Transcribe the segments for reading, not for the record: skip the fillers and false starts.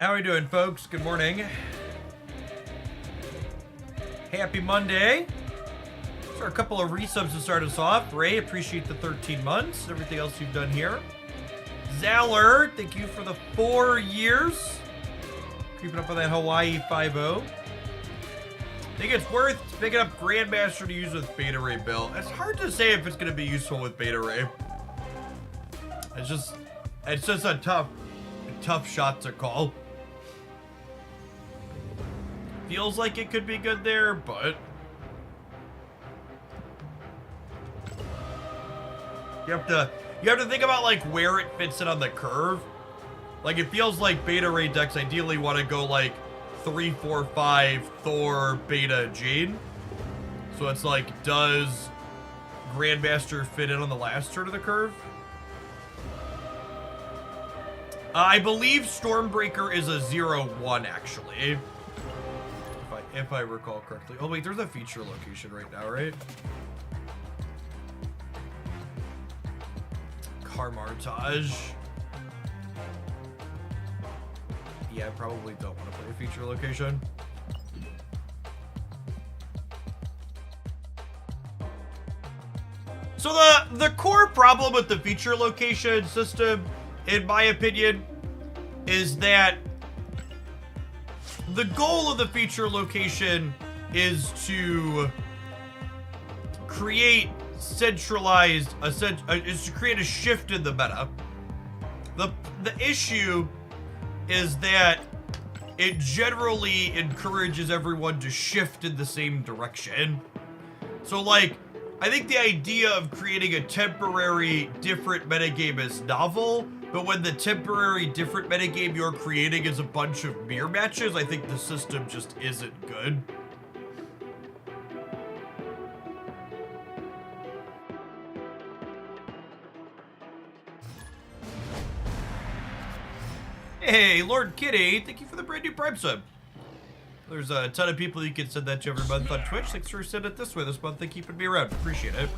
How are we doing, folks? Good morning. Happy Monday. So a couple of resubs to start us off. Ray, appreciate the 13 months. Everything else you've done here. Zaller, thank you for the 4 years. Creeping up on that Hawaii 5-0. Think it's worth picking up Grandmaster to use with Beta Ray Bill. It's hard to say if it's going to be useful with Beta Ray. It's just a tough shot to call. Feels like it could be good there, but you have to think about like where it fits in on the curve. Like it feels like Beta Ray decks ideally want to go like 3, 4, 5 Thor Beta Jade. So it's like, does Grandmaster fit in on the last turn of the curve? I believe Stormbreaker is a 0-1 actually. If I recall correctly. Oh wait, there's a feature location right now, right? Carmartage. Yeah, I probably don't want to play a feature location. So the core problem with the feature location system, in my opinion, is that the goal of the feature location is to create centralized, is to create a shift in the meta. The issue is that it generally encourages everyone to shift in the same direction. So like, I think the idea of creating a temporary different metagame is novel, but when the temporary different metagame you're creating is a bunch of mirror matches, I think the system just isn't good. Hey, Lord Kitty, thank you for the brand new Prime sub. There's a ton of people you can send that to every month on Twitch. Thanks for sending it this way this month and keeping me around. Appreciate it.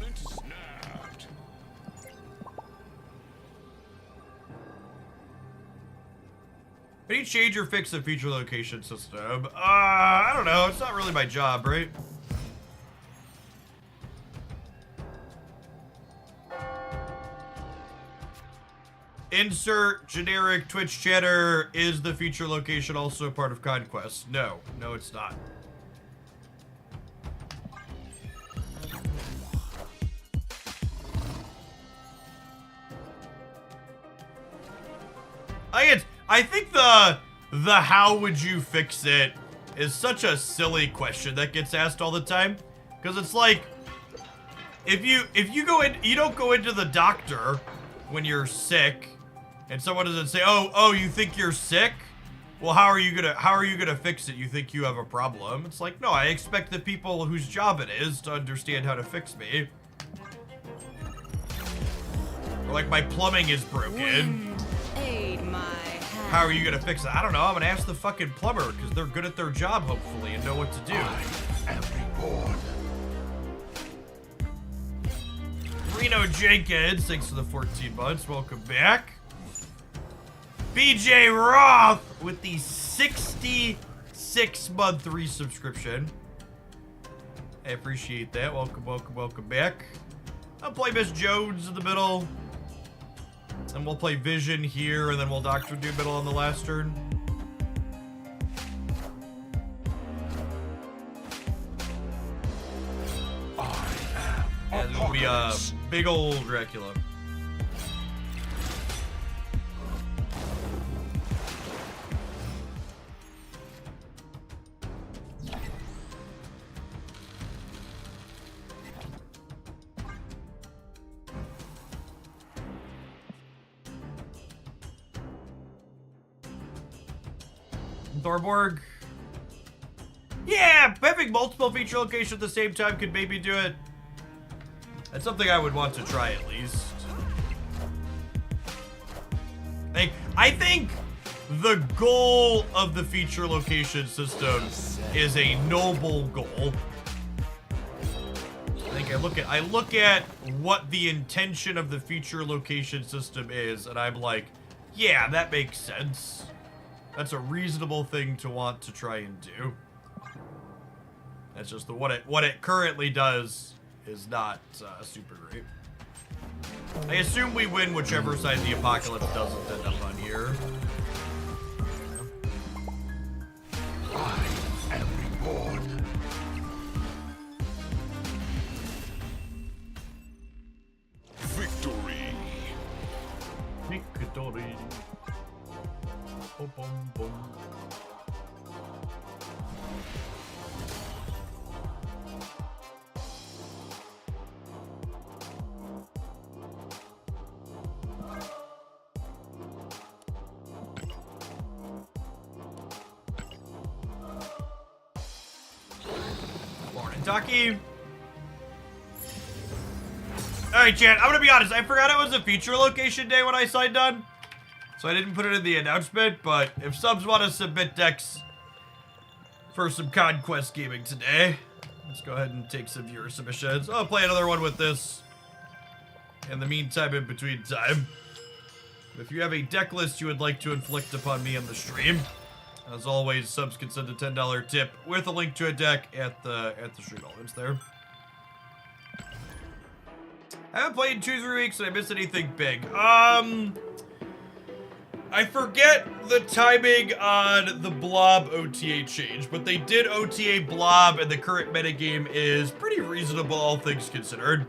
How do you change or fix the feature location system? I don't know. It's not really my job, right? Insert generic Twitch chatter. Is the feature location also a part of Conquest? No. No, it's not. I think the how would you fix it is such a silly question that gets asked all the time, because it's like if you go in, you don't go into the doctor when you're sick and someone doesn't say, oh you think you're sick, well how are you gonna fix it? You think you have a problem? It's like, no, I expect the people whose job it is to understand how to fix me. Or like, my plumbing is broken. How are you gonna fix it? I don't know. I'm gonna ask the fucking plumber, because they're good at their job, hopefully, and know what to do. I am reborn. Reno Jenkins, thanks for the 14 months. Welcome back. BJ Roth with the 66-month resubscription. I appreciate that. Welcome back. I'll play Miss Jones in the middle. And we'll play Vision here, and then we'll Doctor Doom middle on the last turn. Yeah, this will be a big old Dracula. Thorborg. Yeah, having multiple feature locations at the same time could maybe do it. That's something I would want to try at least. I think the goal of the feature location system is a noble goal. I look at what the intention of the feature location system is, and I'm like, yeah, that makes sense. That's a reasonable thing to want to try and do. That's just what it currently does is not super great. I assume we win whichever side the apocalypse doesn't end up on here. I am reborn. Victory. Victory. Boom, boom, boom. Morning, Ducky. Alright, chat, I'm gonna be honest, I forgot it was a feature location day when I signed on. So I didn't put it in the announcement, but if subs want to submit decks for some Conquest gaming today, let's go ahead and take some viewer submissions. I'll play another one with this in the meantime, in between time. If you have a deck list you would like to inflict upon me on the stream, as always, subs can send a $10 tip with a link to a deck at the stream elements there. I haven't played in 2-3 weeks and I missed anything big. I forget the timing on the Blob OTA change, but they did OTA Blob and the current metagame is pretty reasonable, all things considered.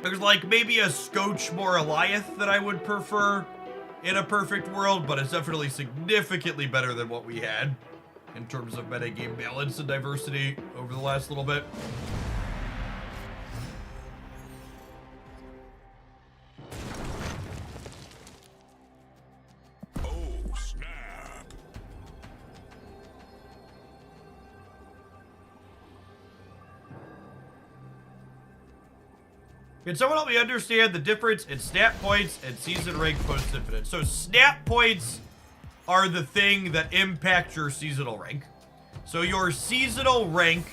There's like maybe a Scotch more Eliath that I would prefer in a perfect world, but it's definitely significantly better than what we had in terms of metagame balance and diversity over the last little bit. Can someone help me understand the difference in snap points and season rank post-infinite? So snap points are the thing that impact your seasonal rank. So your seasonal rank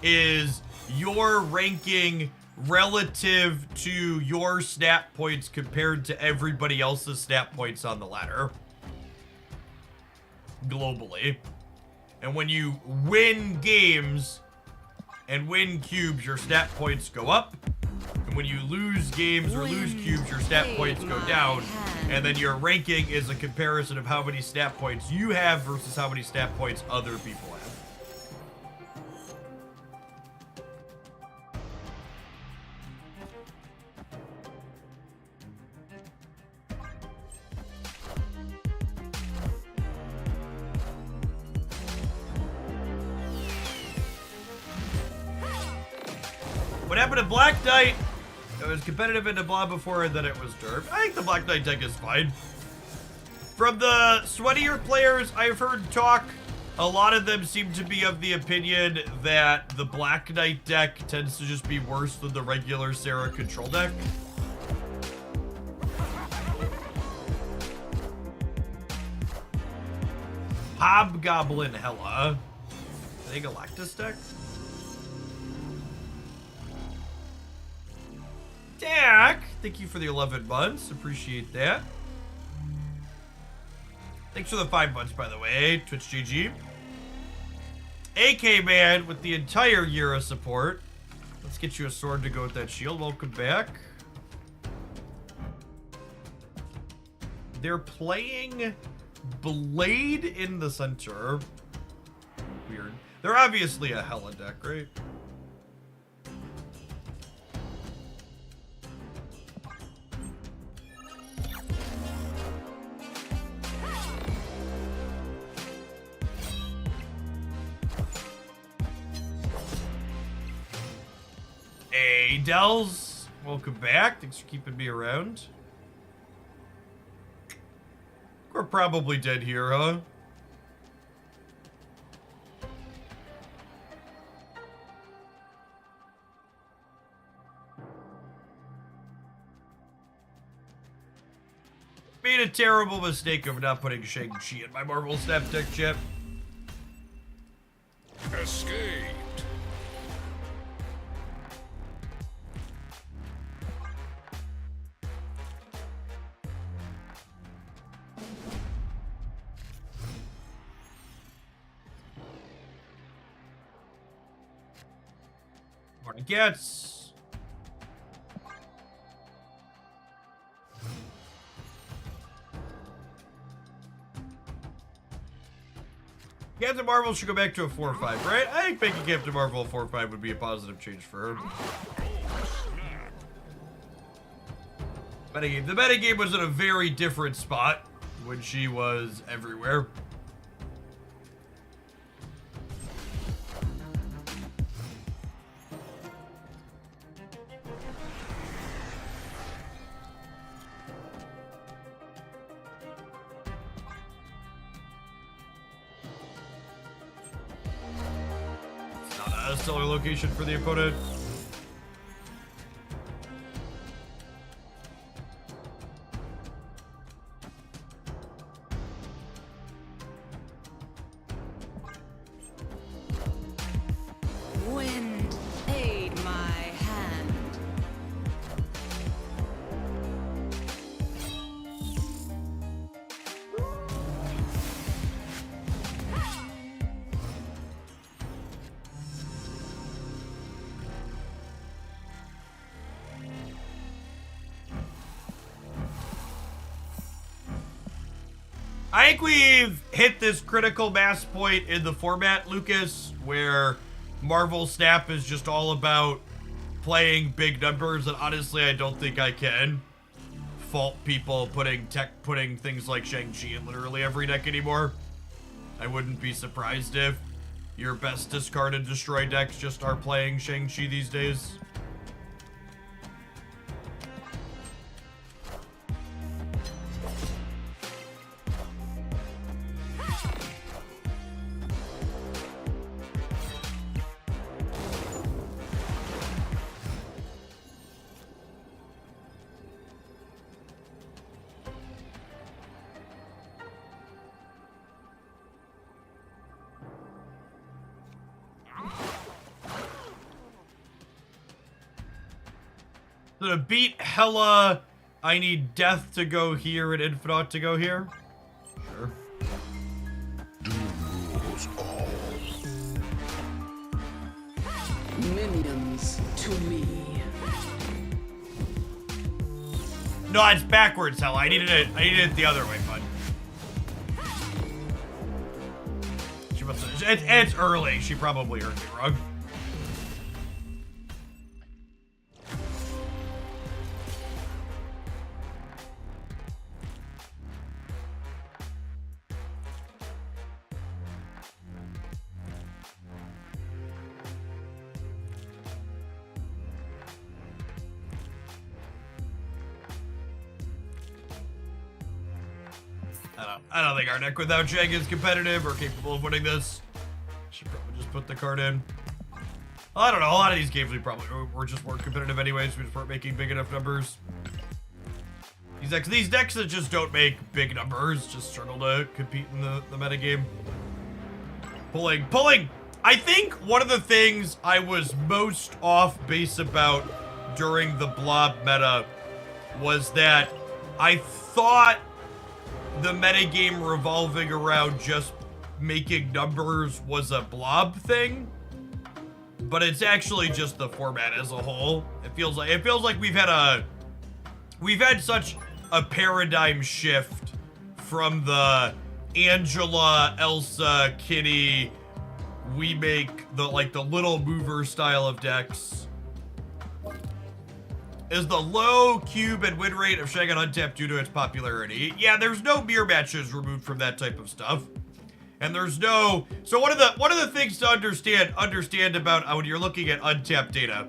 is your ranking relative to your snap points compared to everybody else's snap points on the ladder. Globally. And when you win games and win cubes, your snap points go up. And when you lose games or lose cubes, your stat points go down. And then your ranking is a comparison of how many stat points you have versus how many stat points other people have. What happened to Black Knight? It was competitive into Blob before and then it was derp. I think the Black Knight deck is fine. From the sweatier players I've heard talk, a lot of them seem to be of the opinion that the Black Knight deck tends to just be worse than the regular Sarah control deck. Hobgoblin Hella. Are they Galactus deck? Dak, thank you for the 11 months. Appreciate that. Thanks for the 5 months, by the way. Twitch GG. AK Man with the entire year of support. Let's get you a sword to go with that shield. Welcome back. They're playing Blade in the center. Weird. They're obviously a Hella deck, right? Hey, Dells. Welcome back. Thanks for keeping me around. We're probably dead here, huh? Made a terrible mistake of not putting Shang-Chi in my Marvel Snap deck, chat. Escaped. Gets. Captain Marvel should go back to a 4-5, right? I think making Captain Marvel a 4-5 would be a positive change for her. Metagame. The metagame was in a very different spot when she was everywhere. A stellar location for the opponent. Wind, aid my hand. I think we've hit this critical mass point in the format, Lucas, where Marvel Snap is just all about playing big numbers, and honestly, I don't think I can fault people putting things like Shang-Chi in literally every deck anymore. I wouldn't be surprised if your best discard and destroy decks just are playing Shang-Chi these days. So to beat Hela, I need Death to go here and Infinite to go here? Sure. Doom rules all. Minions to me. No, it's backwards, Hela. I needed it the other way, bud. She must have, it's early. She probably heard me wrong. I don't think our deck without Cheng is competitive or capable of winning this. Should probably just put the card in. I don't know. A lot of these games we probably were just weren't competitive anyways. We just weren't making big enough numbers. These decks that just don't make big numbers just struggle to compete in the metagame. Pulling. I think one of the things I was most off base about during the blob meta was that I thought the metagame revolving around just making numbers was a blob thing, but it's actually just the format as a whole. It feels like we've had such a paradigm shift from the Angela, Elsa, Kitty, we make the little mover style of decks. Is the low cube and win rate of Shang on Untapped due to its popularity? Yeah, there's no mirror matches removed from that type of stuff. And there's no... So one of the things to understand about when you're looking at Untapped data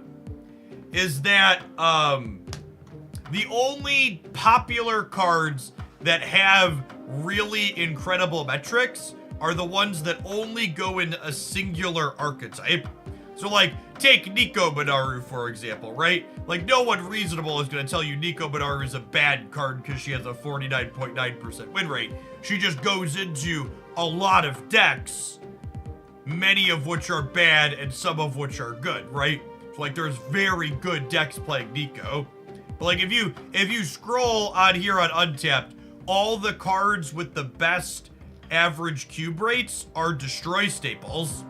is that the only popular cards that have really incredible metrics are the ones that only go in a singular archetype. So like, take Nico Minaru, for example, right? Like, no one reasonable is going to tell you Nico Minaru is a bad card because she has a 49.9% win rate. She just goes into a lot of decks, many of which are bad and some of which are good, right? So like, there's very good decks playing Nico. But like, if you scroll on here on Untapped, all the cards with the best average cube rates are destroy staples,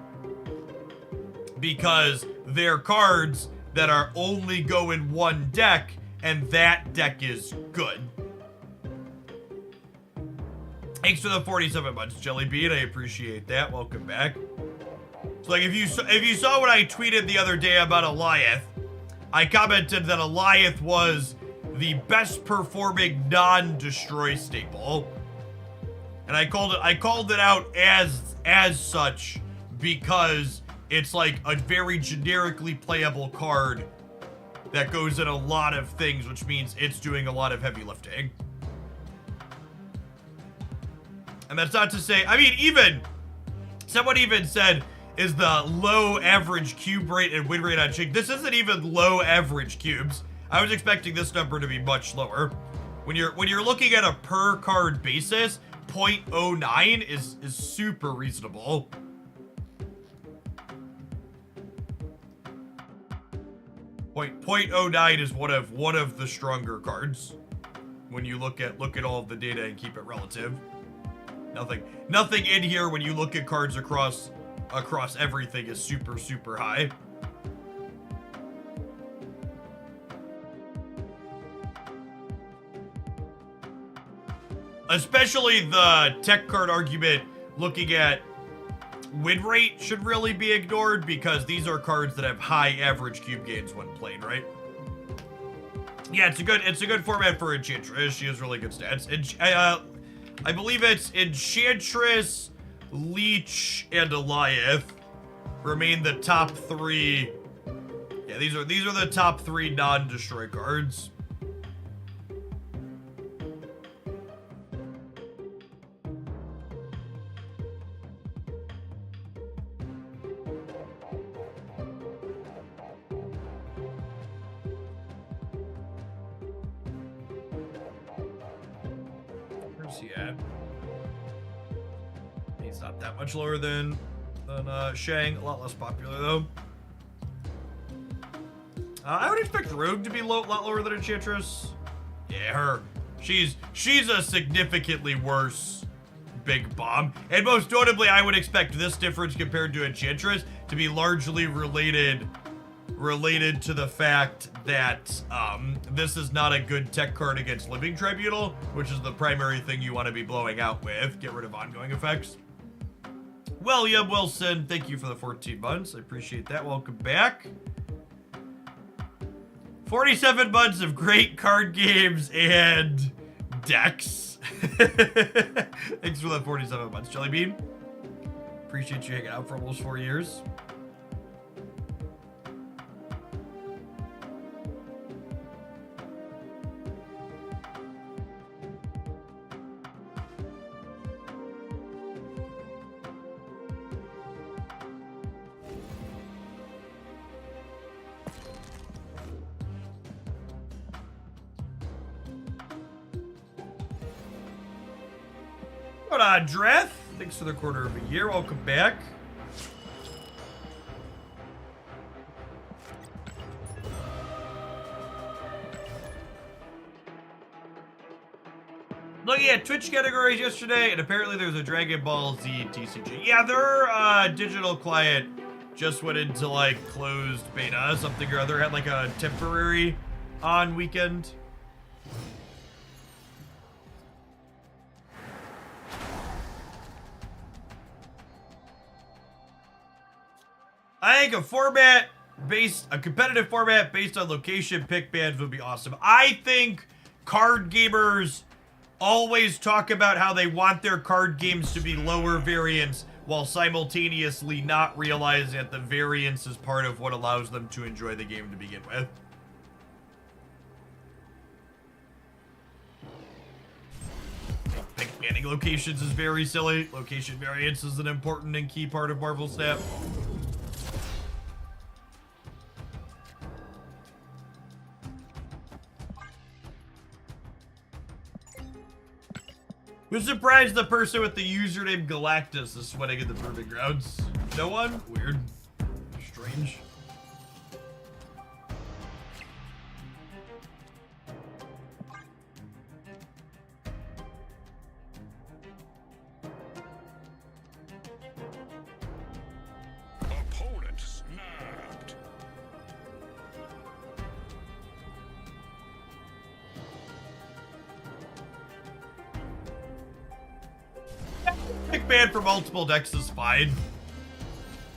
because they're cards that are only go in one deck, and that deck is good. Thanks for the 47 months, Jelly Bean. I appreciate that. Welcome back. So, like, if you saw what I tweeted the other day about Eliath, I commented that Eliath was the best performing non-destroy staple, and I called it out as such because it's like a very generically playable card that goes in a lot of things, which means it's doing a lot of heavy lifting. And that's not to say, I mean, even someone even said, is the low average cube rate and win rate on Chink? This isn't even low average cubes. I was expecting this number to be much lower. When you're looking at a per card basis, 0.09 is super reasonable. .09 is one of the stronger cards when you look at all of the data and keep it relative. Nothing in here when you look at cards across everything is super high. Especially the tech card argument looking at win rate should really be ignored because these are cards that have high average cube gains when played, right? Yeah, it's a good format for Enchantress. She has really good stats. I believe it's Enchantress, Leech, and Eliath remain the top three. Yeah, these are the top three non-destroy cards. Where's he at? He's not that much lower than Shang. A lot less popular though. I would expect Rogue to be a lot lower than Enchantress. Yeah, her. She's a significantly worse big bomb. And most notably, I would expect this difference compared to Enchantress to be largely related to the fact that this is not a good tech card against Living Tribunal, which is the primary thing you want to be blowing out with. Get rid of ongoing effects. William Wilson, thank you for the 14 months. I appreciate that. Welcome back. 47 months of great card games and decks. Thanks for the 47 months, Jelly Bean. Appreciate you hanging out for almost 4 years. What on, Dreth? Thanks for the quarter of a year. Welcome back. Looking at Twitch categories yesterday, and apparently there's a Dragon Ball Z TCG. Yeah, their digital client just went into like closed beta, something or other. Had like a temporary on weekend. I think a competitive format based on location pick bans would be awesome. I think card gamers always talk about how they want their card games to be lower variance while simultaneously not realizing that the variance is part of what allows them to enjoy the game to begin with. Pick banning locations is very silly. Location variance is an important and key part of Marvel Snap. Who's surprised the person with the username Galactus is sweating in the proving grounds? No one? Weird. Strange. Opponent snapped. ban for multiple decks is fine.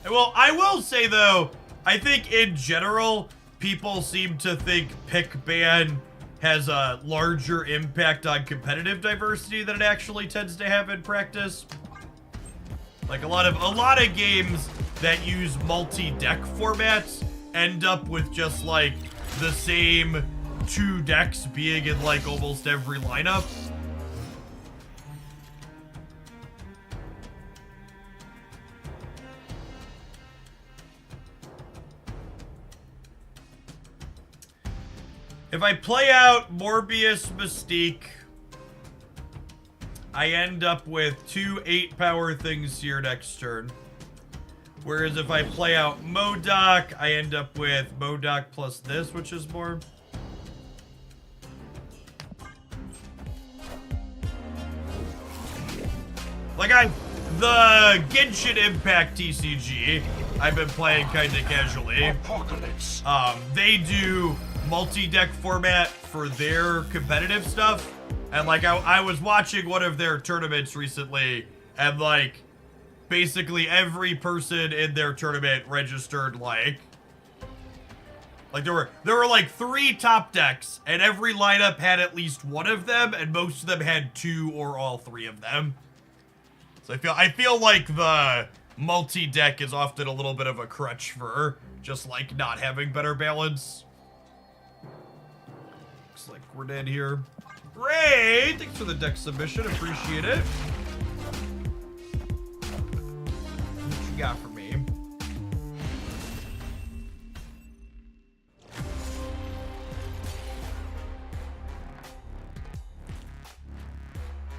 Well, I will say though, I think in general, people seem to think pick ban has a larger impact on competitive diversity than it actually tends to have in practice. Like a lot of games that use multi-deck formats end up with just like the same 2 decks being in like almost every lineup. If I play out Morbius Mystique, I end up with 2 8-power things here next turn. Whereas if I play out MODOK, I end up with MODOK plus this, which is more. Like the Genshin Impact TCG, I've been playing kind of casually. Apocalypse. They do multi-deck format for their competitive stuff. And like I was watching one of their tournaments recently, and like basically every person in their tournament registered like there were like 3 top decks, and every lineup had at least one of them, and most of them had 2 or all 3 of them. So I feel like the multi-deck is often a little bit of a crutch for just like not having better balance. Looks like we're dead here. Great! Thanks for the deck submission. Appreciate it. What you got for me?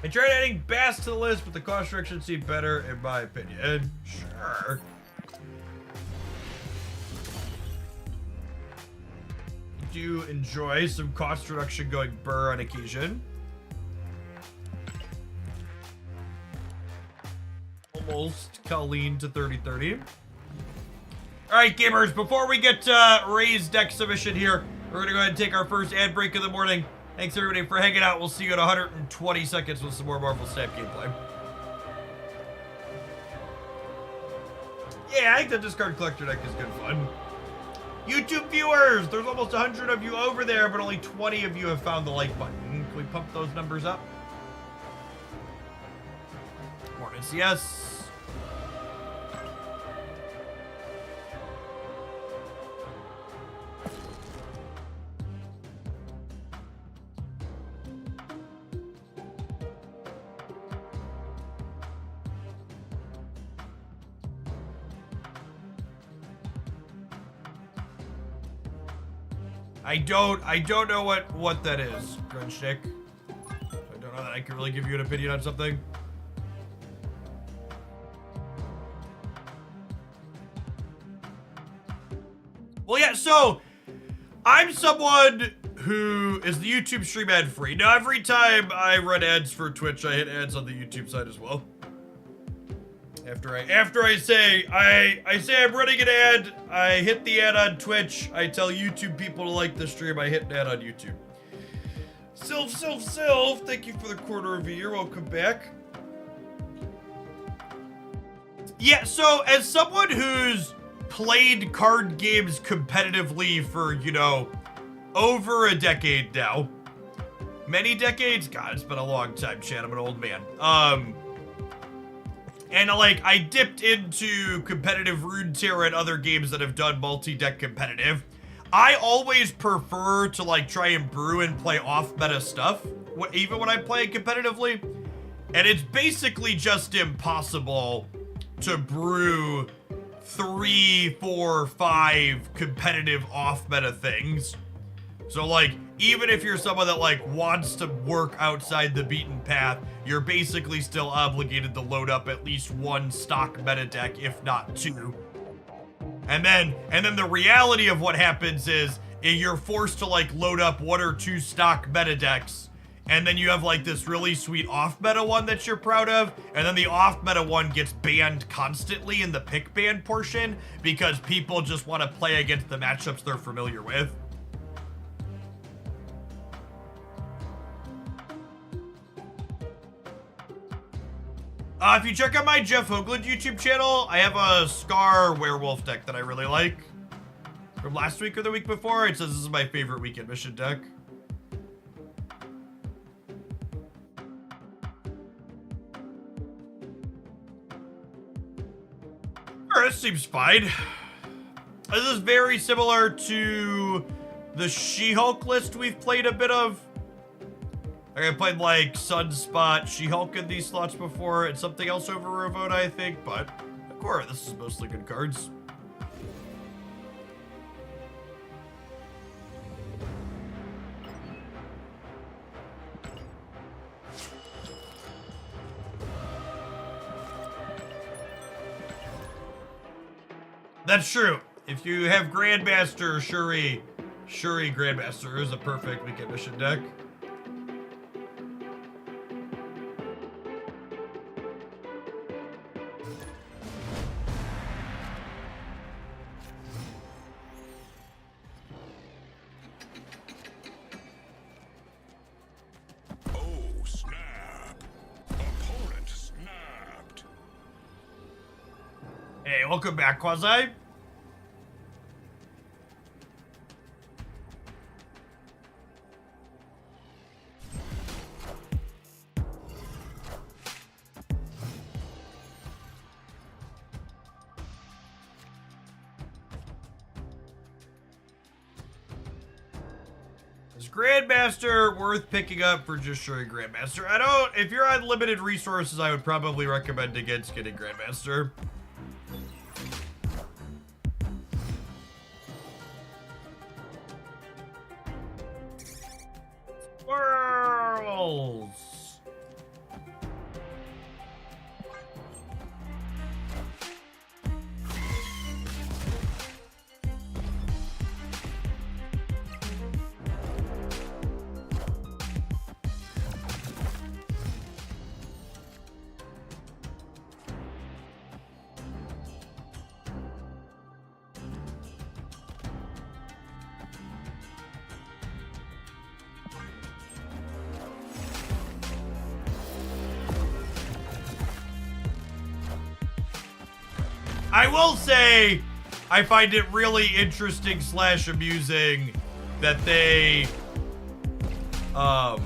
I tried adding Bass to the list, but the cost reduction seemed better, in my opinion. Sure. Do enjoy some cost reduction going burr on occasion. Almost Colleen to 30-30. Alright, gamers, before we get Ray's deck submission here, we're gonna go ahead and take our first ad break of the morning. Thanks everybody for hanging out. We'll see you in 120 seconds with some more Marvel Snap gameplay. Yeah, I think the discard collector deck is good fun. YouTube viewers, there's almost 100 of you over there, but only 20 of you have found the like button. Can we pump those numbers up? Morning CS. I don't know what that is, Grunchnick. I don't know that I can really give you an opinion on something. Well, yeah, so I'm someone who is the YouTube stream ad free. Now, every time I run ads for Twitch, I hit ads on the YouTube side as well. After I say I'm running an ad, I hit the ad on Twitch, I tell YouTube people to like the stream, I hit an ad on YouTube. Sylph, thank you for the quarter of a year, welcome back. Yeah, so as someone who's played card games competitively for, you know, over a decade now, many decades? God, it's been a long time, Chad, I'm an old man. And like, I dipped into competitive Runeterra and other games that have done multi-deck competitive. I always prefer to like try and brew and play off-meta stuff, even when I'm playing competitively. And it's basically just impossible to brew 3, 4, 5 competitive off-meta things. So like, even if you're someone that like wants to work outside the beaten path, you're basically still obligated to load up at least 1 stock meta deck, if not 2. And then the reality of what happens is you're forced to like load up 1 or 2 stock meta decks, and then you have like this really sweet off meta one that you're proud of, and then the off meta one gets banned constantly in the pick ban portion because people just want to play against the matchups they're familiar with. If you check out my Jeff Hoagland YouTube channel, I have a Scar werewolf deck that I really like. From last week or the week before, it says this is my favorite weekend mission deck. Alright, this seems fine. This is very similar to the She-Hulk list we've played a bit of. I played like Sunspot, She-Hulk in these slots before, and something else over Ravona, I think, but of course, this is mostly good cards. That's true. If you have Grandmaster, Shuri Grandmaster is a perfect weekend mission deck. Oh, snap. Opponent snapped. Hey, welcome back, Quasi. Is Grandmaster worth picking up for just Shuri Grandmaster? I don't. If you're on limited resources, I would probably recommend against getting Grandmaster. Squirrels. I will say, I find it really interesting / amusing that they, oh,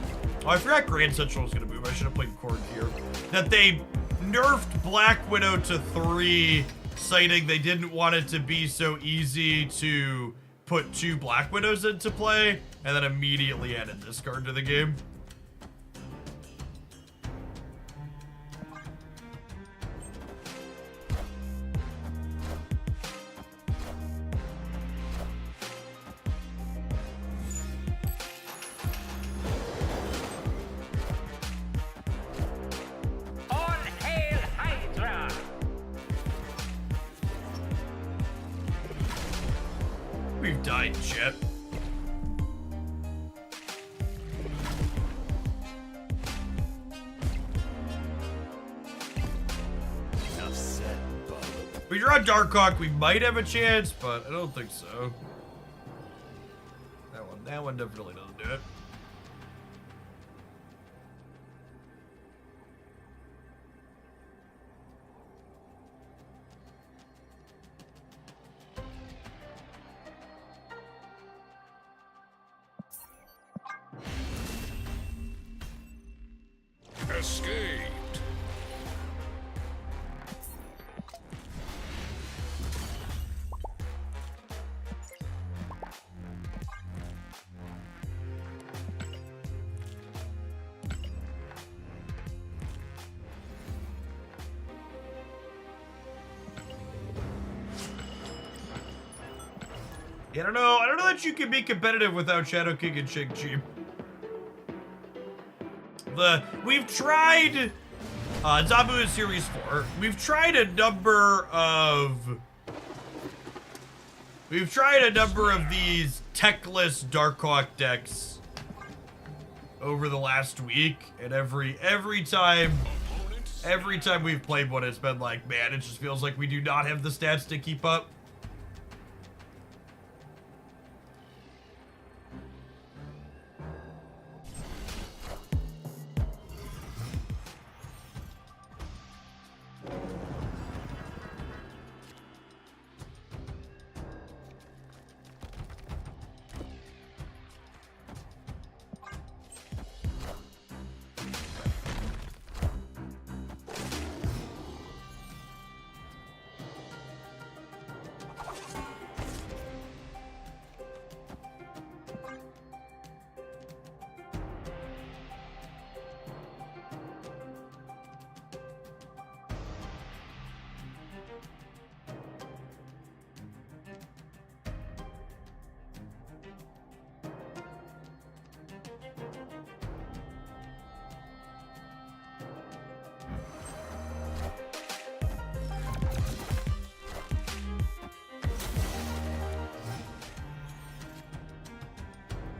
I forgot Grand Central was gonna move. I should have played Korg here. That they nerfed Black Widow to 3, citing they didn't want it to be so easy to put 2 Black Widows into play, and then immediately added this card to the game. We've died, chat. Enough said, bub. If we draw Darkhawk, we might have a chance, but I don't think so. That one definitely doesn't do it. Escaped. I don't know. I don't know that you can be competitive without Shadow King and Shang-Chi. We've tried Zabu is Series 4. We've tried a number of these techless Darkhawk decks over the last week, and every time we've played one, it's been like, man, it just feels like we do not have the stats to keep up.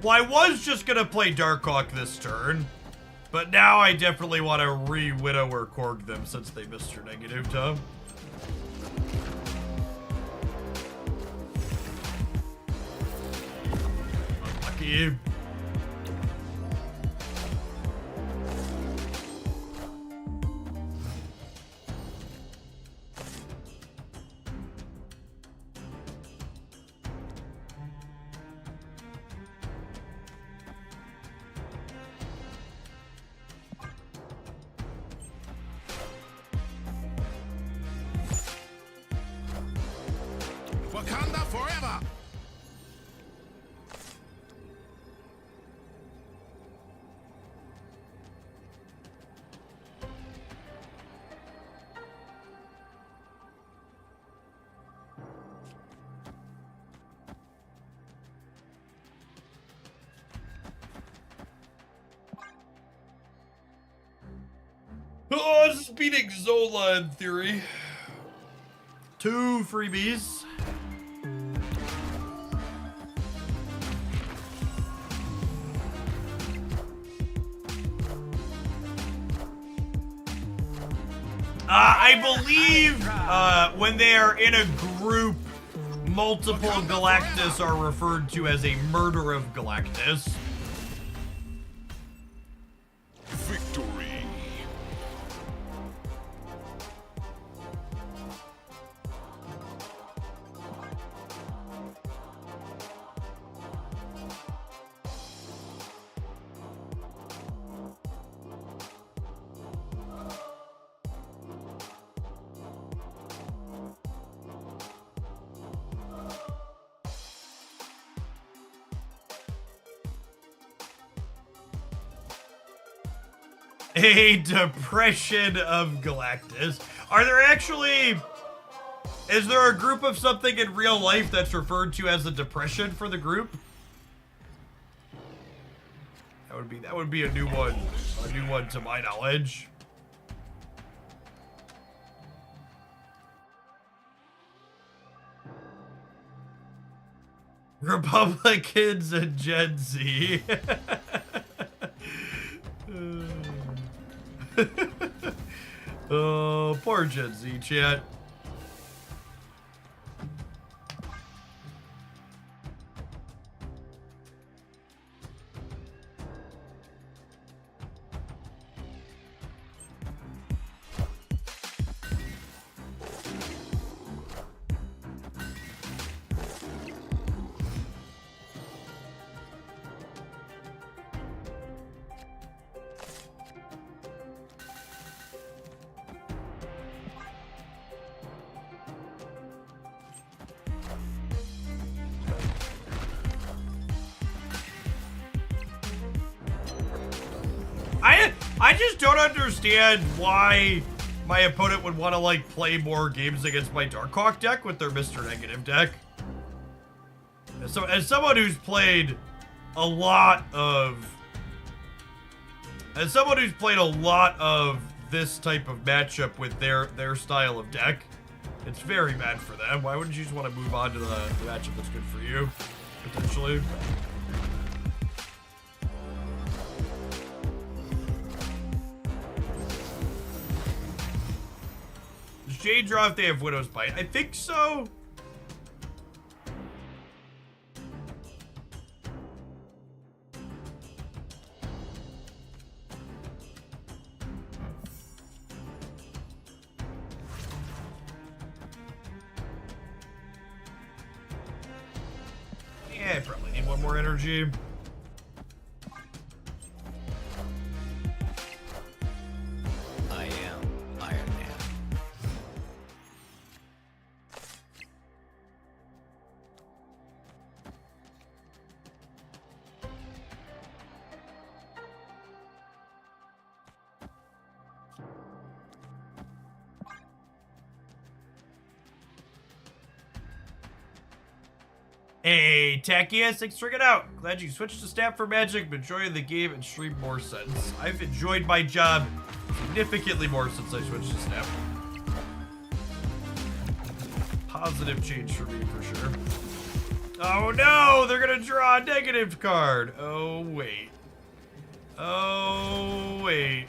Well, I was just gonna play Darkhawk this turn, but now I definitely want to re-Widow or Korg them since they missed your negative, Tom. Unlucky. Wakanda forever! Oh, this is beating Zola in theory. 2 freebies. I believe when they are in a group, multiple Galactus are referred to as a murder of Galactus. Victory! A depression of Galactus. Are there actually... Is there a group of something in real life that's referred to as a depression for the group? That would be a new one. A new one to my knowledge. Republicans and Gen Z. Oh, poor Gen Z chat. I just don't understand why my opponent would want to, like, play more games against my Darkhawk deck with their Mr. Negative deck. So, as someone who's played a lot of... As someone who's played a lot of this type of matchup with their style of deck, it's very bad for them. Why wouldn't you just want to move on to the matchup that's good for you, potentially? Does Jade draw if they have Widow's Bite? I think so. Yeah, I probably need one more energy. I am Iron Man. Hey, Takia, thanks for checking out. Glad you switched to Snap for Magic, but enjoying the game and stream more since. I've enjoyed my job significantly more since I switched to Snap. Positive change for me, for sure. Oh no, they're gonna draw a negative card. Oh wait. Oh wait.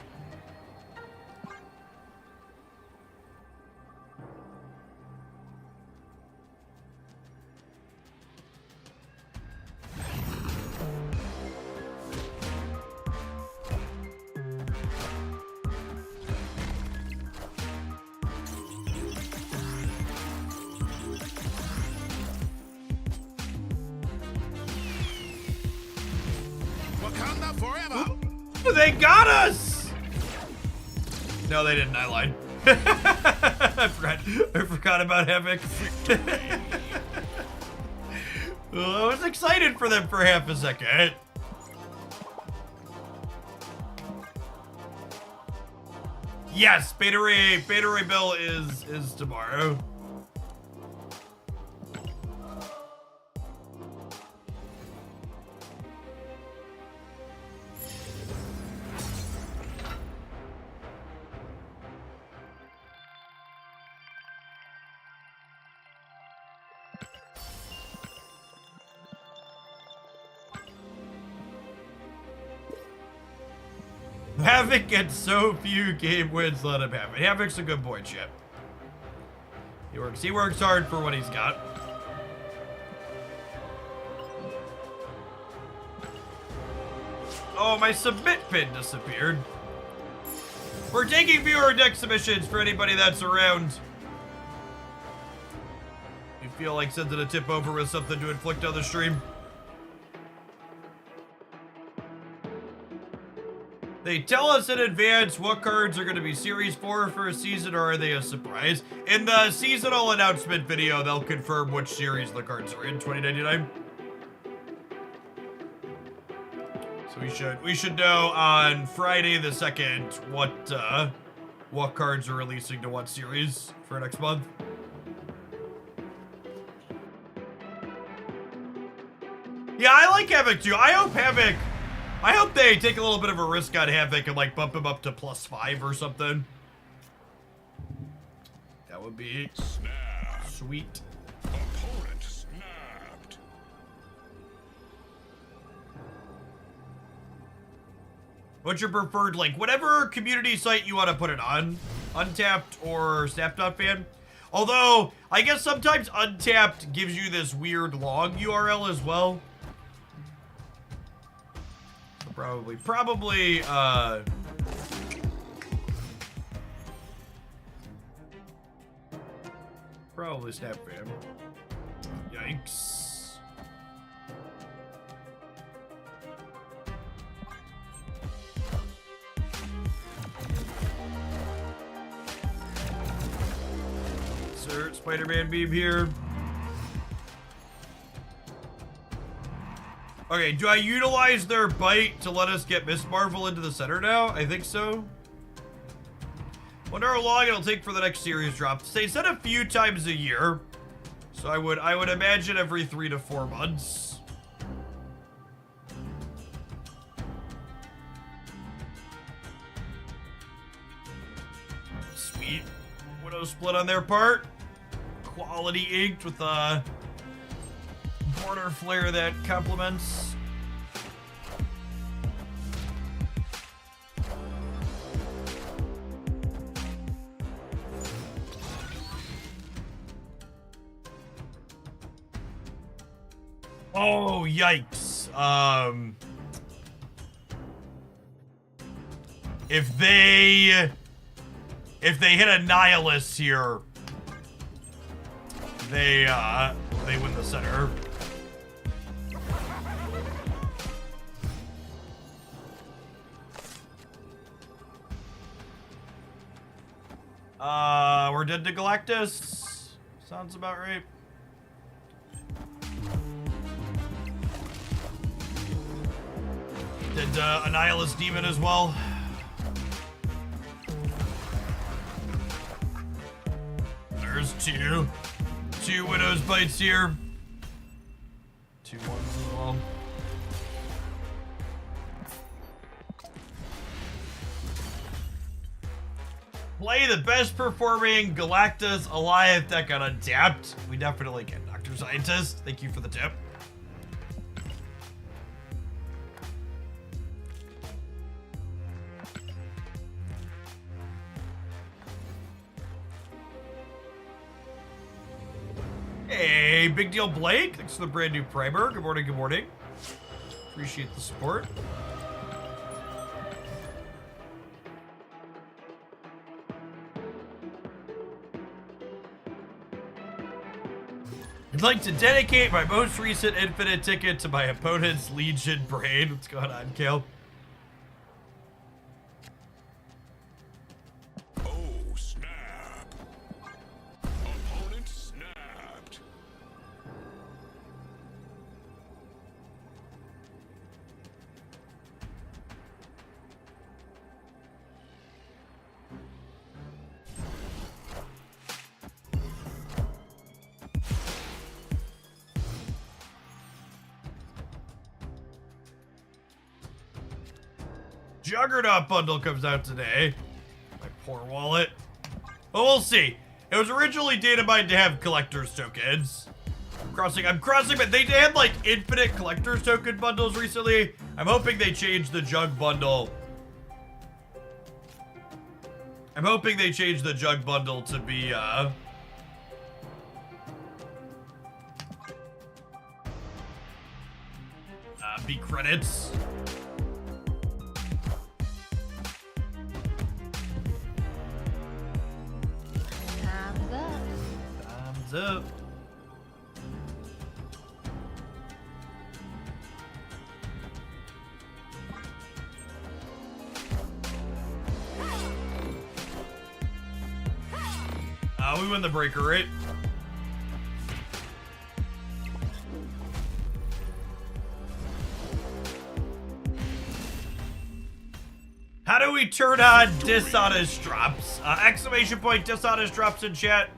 Wakanda forever. They got us! No, they didn't. I lied. I forgot about Havoc. I was excited for them for half a second. Yes, Beta Ray Bill is tomorrow. Havoc gets so few game wins, let him have it. Havoc's a good boy, Chip. He works hard for what he's got. Oh, my submit pin disappeared. We're taking viewer deck submissions for anybody that's around. You feel like sending a tip over with something to inflict on the stream? They tell us in advance what cards are going to be Series 4 for a season, or are they a surprise? In the seasonal announcement video, they'll confirm which series the cards are in 2099. So we should know on Friday the 2nd what cards are releasing to what series for next month. Yeah, I like Havoc too. I hope they take a little bit of a risk on Havoc and like bump him up to +5 or something. That would be sweet. Opponent snapped. What's your preferred, like, whatever community site you want to put it on? Untapped or Snap.fan? Although, I guess sometimes Untapped gives you this weird long URL as well. So probably Snap.fan. Yikes. Insert Spider-Man beam here. Okay, do I utilize their bite to let us get Miss Marvel into the center now? I think so. Wonder how long it'll take for the next series drop. They said a few times a year. So I would imagine every 3 to 4 months. Sweet. Widow split on their part. Quality inked with a border flare that complements. Oh, yikes. If they hit a Nihilus here, they win the center. We're dead to Galactus. Sounds about right. Did Annihilus Demon as well. There's two Widow's Bites here. 2 1s as well. Play the best performing Galactus Alliance deck on Untapped. We definitely can, Dr. Scientist. Thank you for the tip. Hey, Big Deal Blake. Thanks for the brand new primer. Good morning, good morning. Appreciate the support. I'd like to dedicate my most recent infinite ticket to my opponent's Legion brain. What's going on, Kale? Oh, snap. Opponent snapped. Juggernaut bundle comes out today. My poor wallet. But we'll see. It was originally data mined to have collector's tokens. I'm crossing, but they had like infinite collector's token bundles recently. I'm hoping they change the jug bundle. I'm hoping they change the jug bundle to be be credits. Time's up. Thumbs up. We win the breaker, right? How do we turn on dishonest drops? Exclamation point dishonest drops in chat.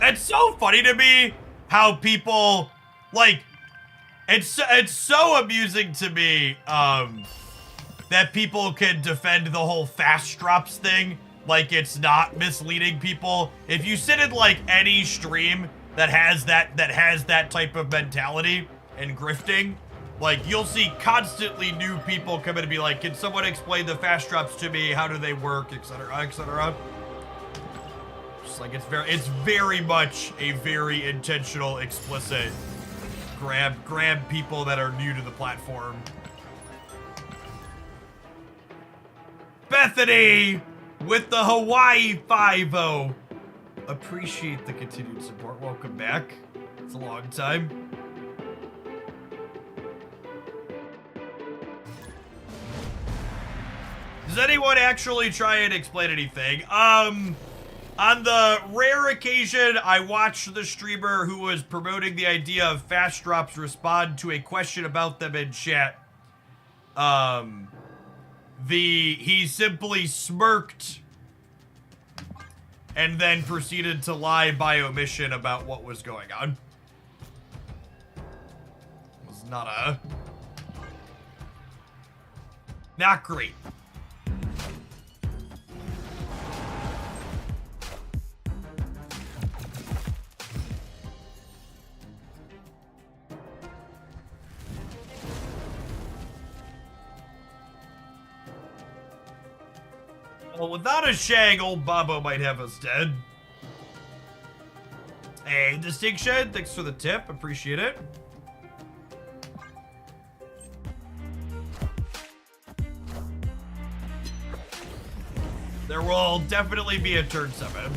It's so funny to me how people, like, it's so amusing to me that people can defend the whole fast drops thing like it's not misleading people. If you sit in like any stream that has that type of mentality and grifting, like you'll see constantly new people come in and be like, can someone explain the fast drops to me? How do they work, etc., etc. Like it's very much a very intentional, explicit grab people that are new to the platform. Bethany with the Hawaii 5-0. Appreciate the continued support. Welcome back. It's a long time. Does anyone actually try and explain anything? On the rare occasion I watched the streamer who was promoting the idea of fast drops respond to a question about them in chat, he simply smirked and then proceeded to lie by omission about what was going on. It was not great. Well, without a shag, old Bobo might have us dead. Hey, Distinction, thanks for the tip. Appreciate it. There will definitely be a turn 7.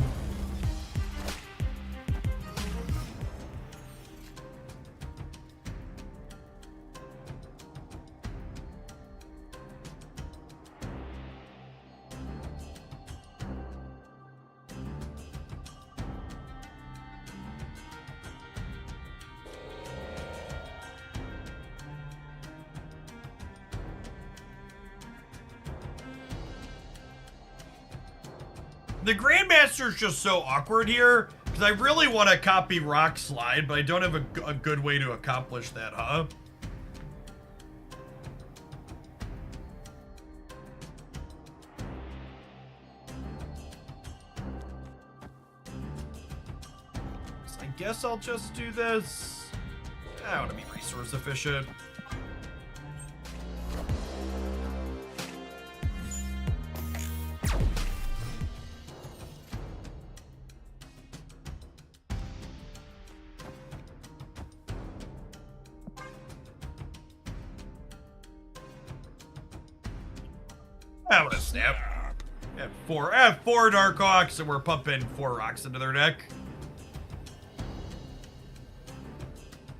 The Grandmaster's just so awkward here, because I really want to copy Rock Slide, but I don't have a good way to accomplish that, huh? So I guess I'll just do this. I want to be resource efficient. I want to snap. I have four Darkhawks, and we're pumping 4 rocks into their deck.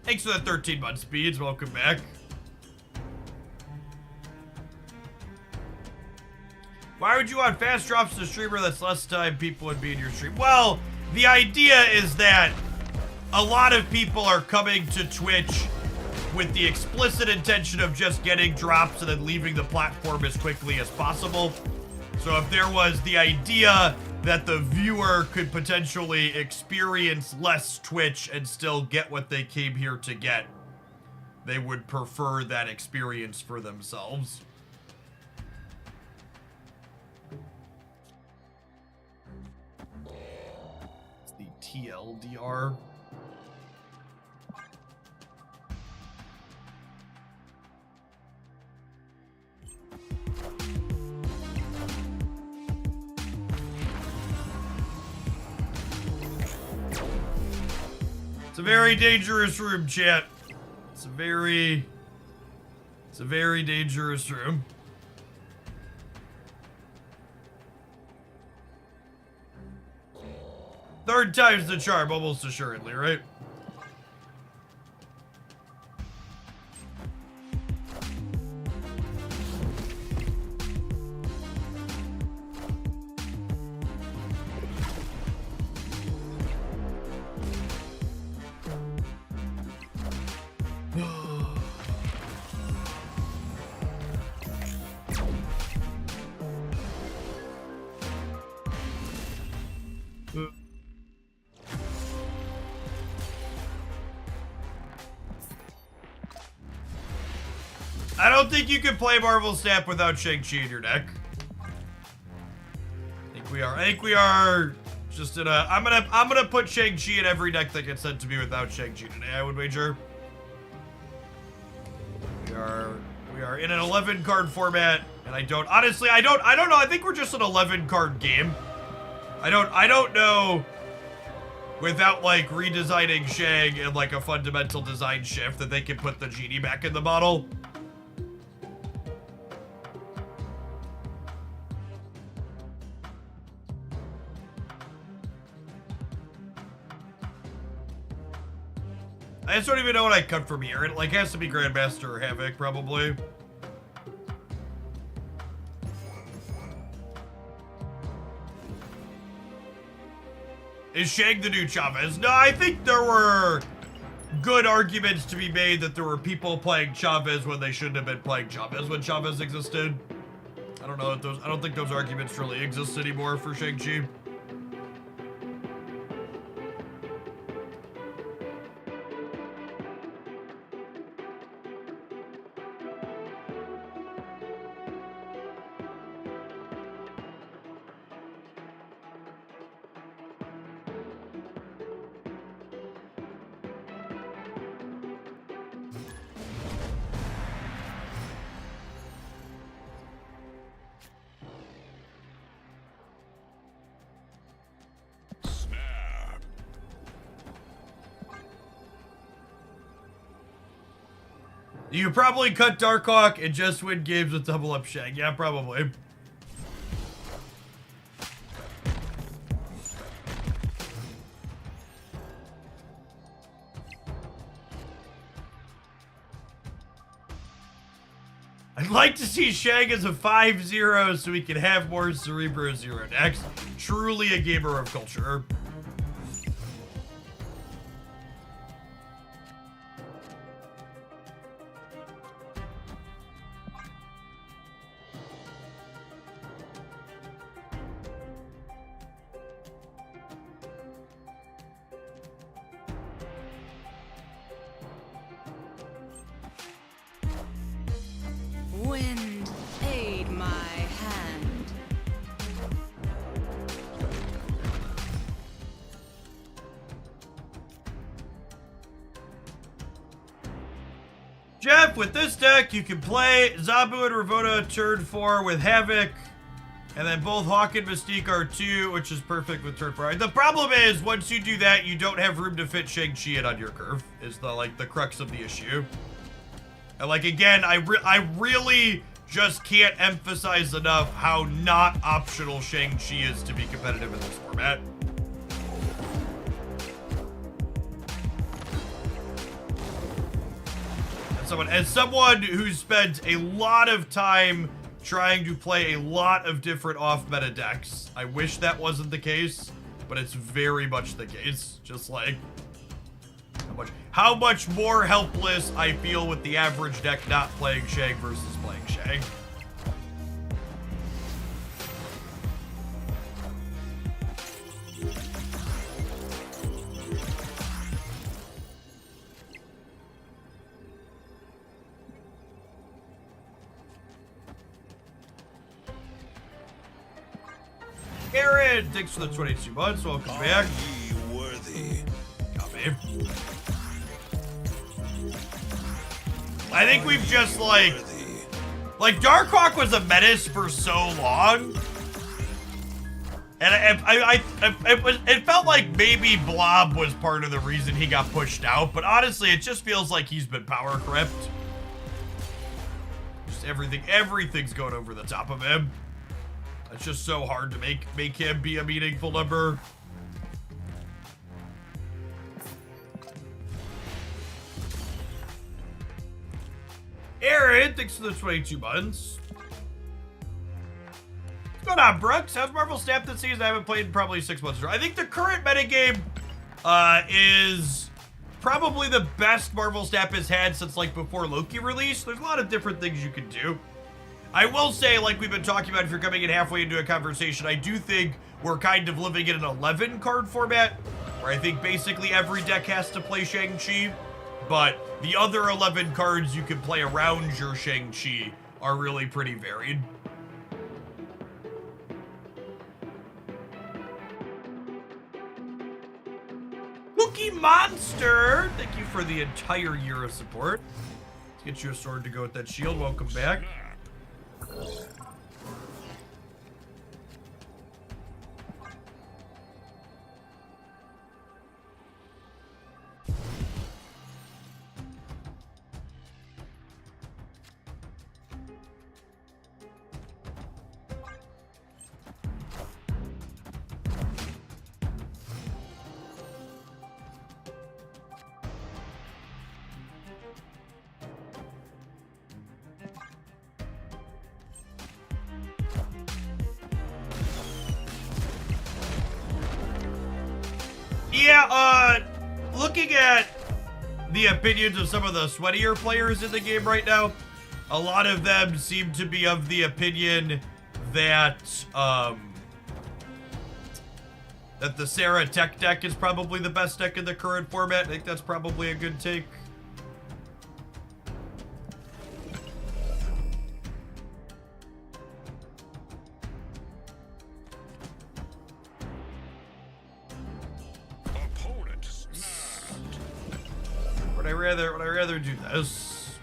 Thanks for the 13-month speeds. Welcome back. Why would you want fast drops to streamer? That's less time people would be in your stream. Well, the idea is that a lot of people are coming to Twitch with the explicit intention of just getting drops and then leaving the platform as quickly as possible. So if there was the idea that the viewer could potentially experience less Twitch and still get what they came here to get, they would prefer that experience for themselves. It's the TLDR. It's a very dangerous room, chat. It's a very dangerous room. Third time's the charm, almost assuredly, right? I don't think you can play Marvel Snap without Shang-Chi in your deck. I think we are just in a... I'm gonna put Shang-Chi in every deck that gets sent to me without Shang-Chi today, I would wager. We are in an 11 card format, and I don't know. I think we're just an 11 card game. I don't know without like redesigning Shang and like a fundamental design shift that they can put the genie back in the bottle. I just don't even know what I cut from here. It like has to be Grandmaster or Havoc, probably. Is Shang the new Chavez? No, I think there were good arguments to be made that there were people playing Chavez when they shouldn't have been playing Chavez when Chavez existed. I don't know if those. I don't think those arguments really exist anymore for Shang-Chi. You probably cut Darkhawk and just win games with double up Shang. Yeah, probably. I'd like to see Shang as a 5-0 so we can have more Cerebro Zero decks. Truly a gamer of culture. Jeff, with this deck, you can play Zabu and Ravona turn 4 with Havoc, and then both Hawk and Mystique are 2, which is perfect with turn 4. The problem is, once you do that, you don't have room to fit Shang-Chi in on your curve, is the crux of the issue. And like, again, I really just can't emphasize enough how not optional Shang-Chi is to be competitive in this format. As someone who spent a lot of time trying to play a lot of different off-meta decks, I wish that wasn't the case, but it's very much the case. Just like how much more helpless I feel with the average deck not playing Shang versus playing Shang. Aaron, thanks for the 22 months. Welcome back. Are ye worthy? Copy. I think we've just like Darkhawk was a menace for so long, and it felt like maybe Blob was part of the reason he got pushed out. But honestly, it just feels like he's been power crept. Just everything's going over the top of him. It's just so hard to make him be a meaningful number. Aaron, thanks for the 22 months. What's going on, Brooks? How's Marvel Snap this season? I haven't played in probably 6 months. I think the current metagame is probably the best Marvel Snap has had since like before Loki release. There's a lot of different things you can do. I will say, like we've been talking about, if you're coming in halfway into a conversation, I do think we're kind of living in an 11 card format, where I think basically every deck has to play Shang-Chi, but the other 11 cards you can play around your Shang-Chi are really pretty varied. Cookie Monster, thank you for the entire year of support. Let's get you a sword to go with that shield. Welcome back. Yeah, looking at the opinions of some of the sweatier players in the game right now, a lot of them seem to be of the opinion that, that the Sarah Tech deck is probably the best deck in the current format. I think that's probably a good take. Would I rather do this?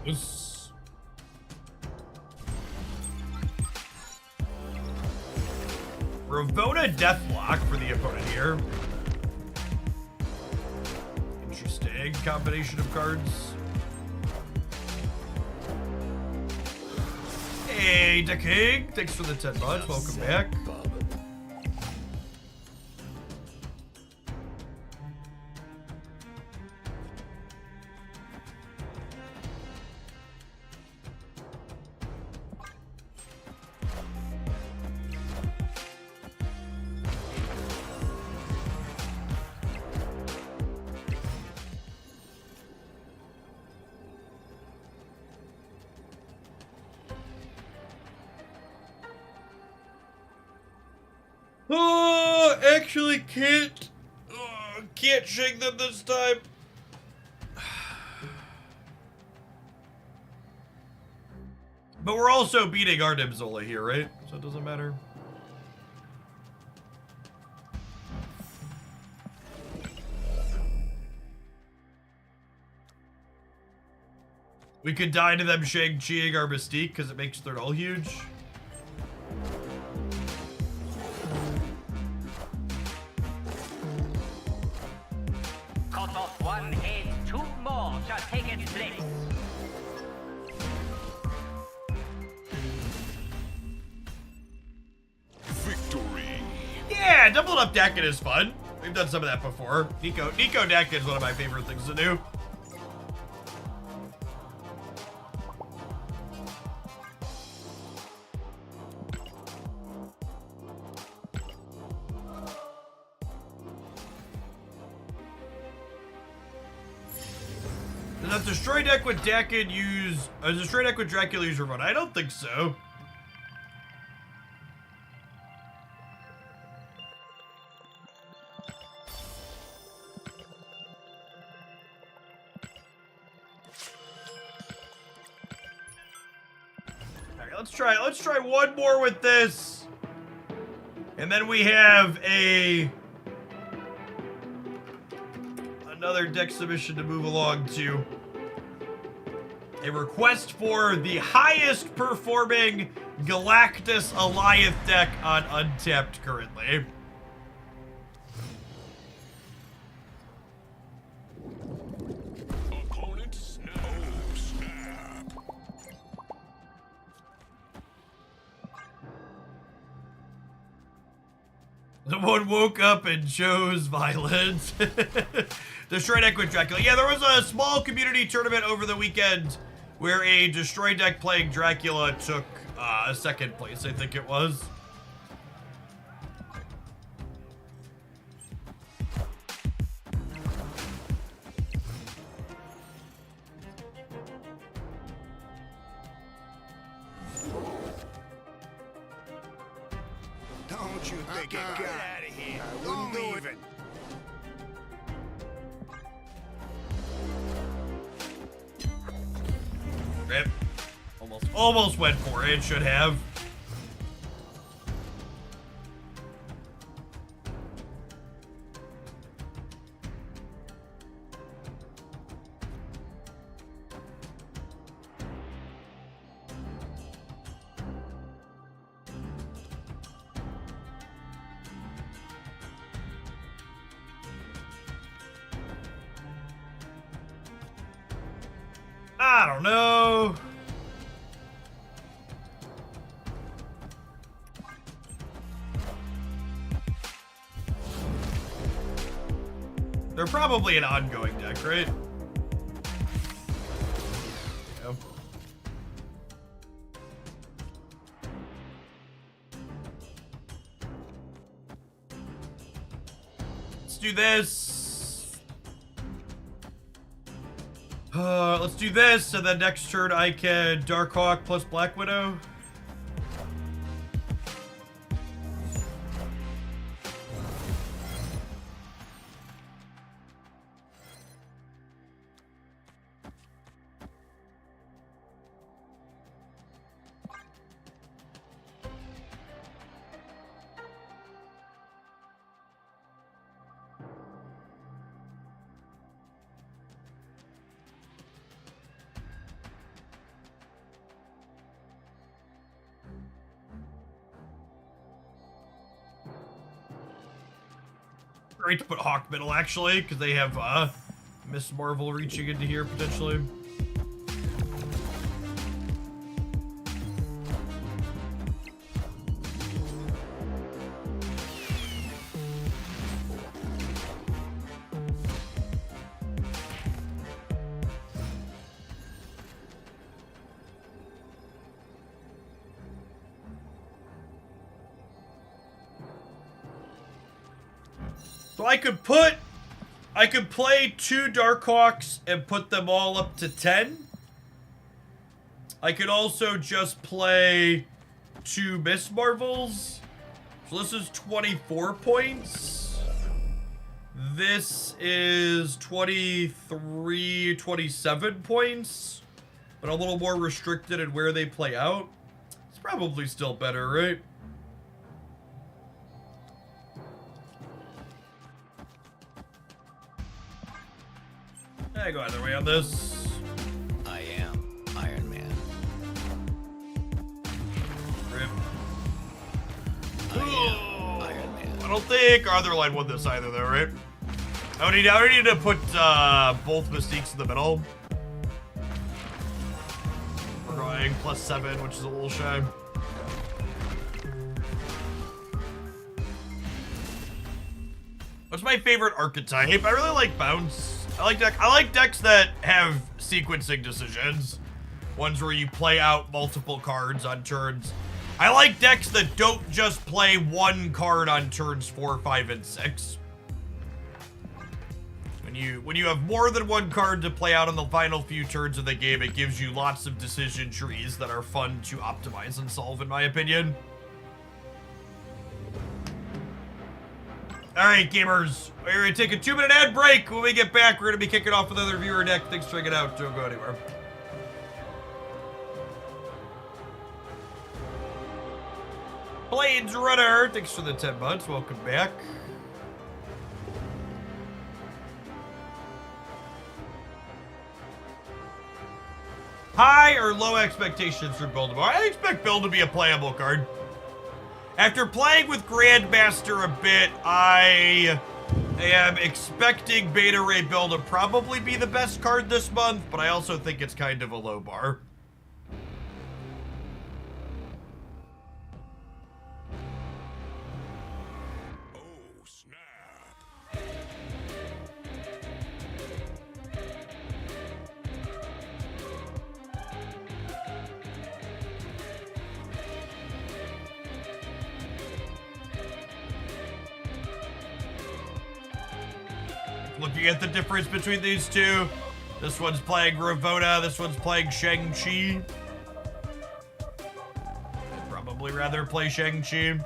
This. Ravona Deathlock for the opponent here. Interesting combination of cards. Hey, the King, thanks for the 10 months. Welcome back. Oh, actually can't shake them this time. But we're also beating our Nimzola here, right? So it doesn't matter. We could die to them Shang-Chiing our Mystique because it makes their null huge. Cut off one head, two more shall take its place. Victory. Yeah, doubled up Dakin is fun. We've done some of that before. Nico Dakin is one of my favorite things to do. Does a destroy deck with Dakin use a destroy deck with Dracula use run? I don't think so. Alright, let's try one more with this. And then we have another deck submission to move along to. A request for the highest performing Galactus Alliance deck on Untapped currently. Opponent snap. Oh, snap. Someone woke up and chose violence. Destroy deck with Dracula. Yeah, there was a small community tournament over the weekend where a destroy deck playing Dracula took second place, I think it was. Don't you think it got out of here? I wouldn't do it. Rip. Almost went for it. Should have. I don't know. They're probably an ongoing deck, right? Yep. Let's do this. Let's do this, and then next turn I can Darkhawk plus Black Widow. Great to put Hawk middle, actually, because they have Miss Marvel reaching into here, potentially. So I could play 2 Darkhawks and put them all up to 10. I could also just play 2 Miss Marvels. So this is 24 points. This is 23, 27 points. but a little more restricted in where they play out, it's probably still better, right? I go either way on this. I am Iron Man. Rip. I am Iron Man. I don't think Arthurline won this either, though, right? I would need to put both Mystiques in the middle. We're going +7, which is a little shy. What's my favorite archetype? I really like bounce. I like decks that have sequencing decisions. Ones where you play out multiple cards on turns. I like decks that don't just play one card on turns 4, 5, and 6. When you have more than one card to play out on the final few turns of the game, it gives you lots of decision trees that are fun to optimize and solve, in my opinion. Alright, gamers. We're going to take a 2-minute ad break. When we get back, we're going to be kicking off with another viewer deck. Thanks for checking it out. Don't go anywhere. Blades Runner. Thanks for the 10 months. Welcome back. High or low expectations for Build tomorrow? I expect Build to be a playable card. After playing with Grandmaster a bit, I am expecting Beta Ray Build to probably be the best card this month, but I also think it's kind of a low bar. Oh, snap. Looking at the difference between these two, this one's playing Ravona, this one's playing Shang-Chi. I'd probably rather play Shang-Chi.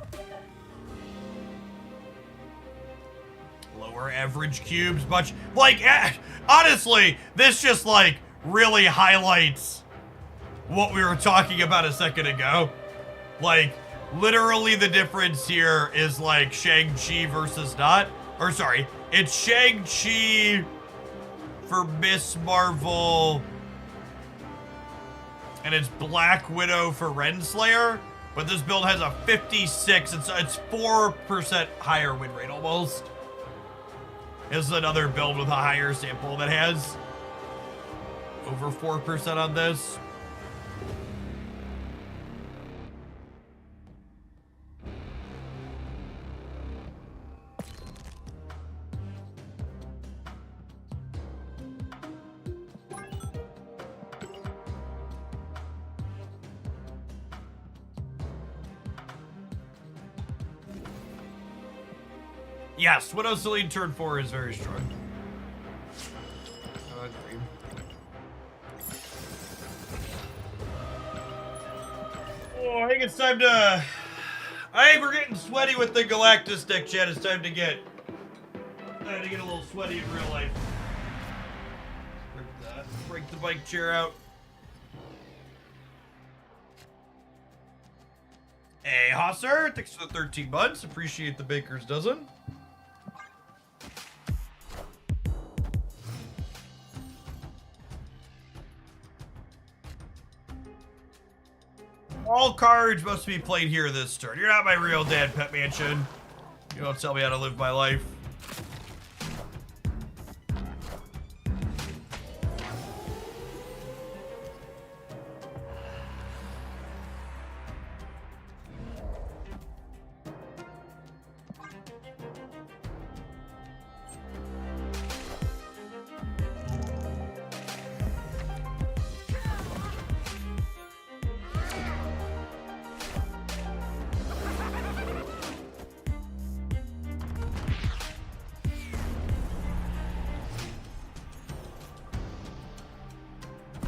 Lower average cubes, much like, honestly, this just like really highlights what we were talking about a second ago. Like, literally the difference here is like Shang-Chi versus not, or sorry, it's Shang-Chi for Miss Marvel, and it's Black Widow for Renslayer, but this build has a 56, it's 4% higher win rate almost. This is another build with a higher sample that has over 4% on this. Yes, Widow Celine turn 4 is very strong. I agree. Oh, I think it's time to... I think we're getting sweaty with the Galactus deck, chat. It's time to get a little sweaty in real life. Break the bike chair out. Hey, Hosser, thanks for the 13 months. Appreciate the baker's dozen. All cards must be played here this turn. You're not my real dad, Pet Mansion. You don't tell me how to live my life.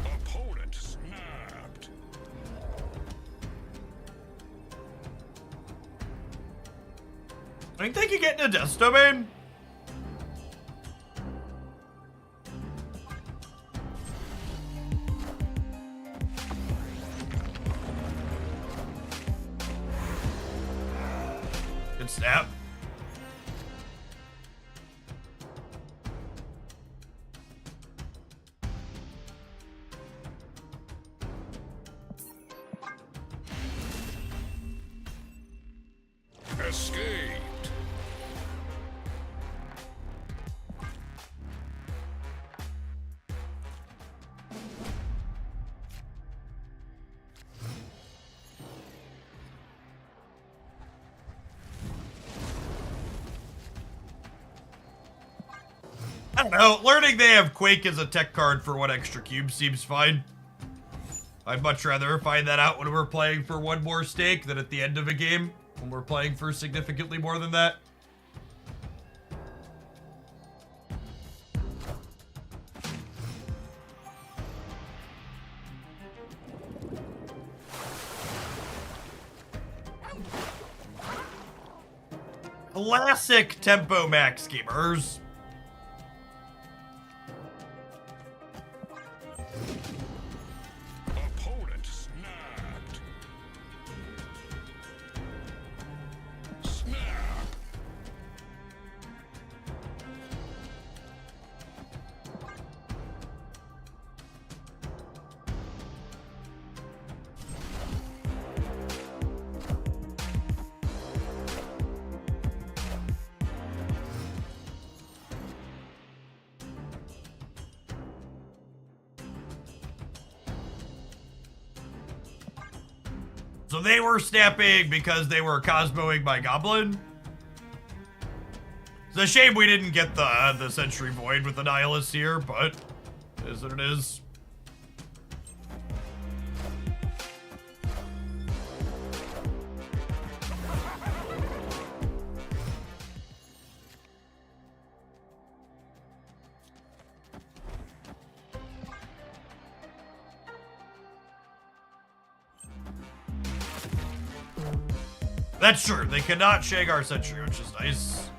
Opponent snapped. I think you get into Death Domain. Good snap. Escaped. I don't know. Learning they have Quake as a tech card for 1 extra cube seems fine. I'd much rather find that out when we're playing for 1 more stake than at the end of a game when we're playing for significantly more than that. Classic Tempo Max gamers. Opponent snapped. Snap. So they were snapping because they were Cosmoing my Goblin. It's a shame we didn't get the Century Void with the Nihilus here, but it is what it is. That's true. They cannot shag our Sentry, which is nice.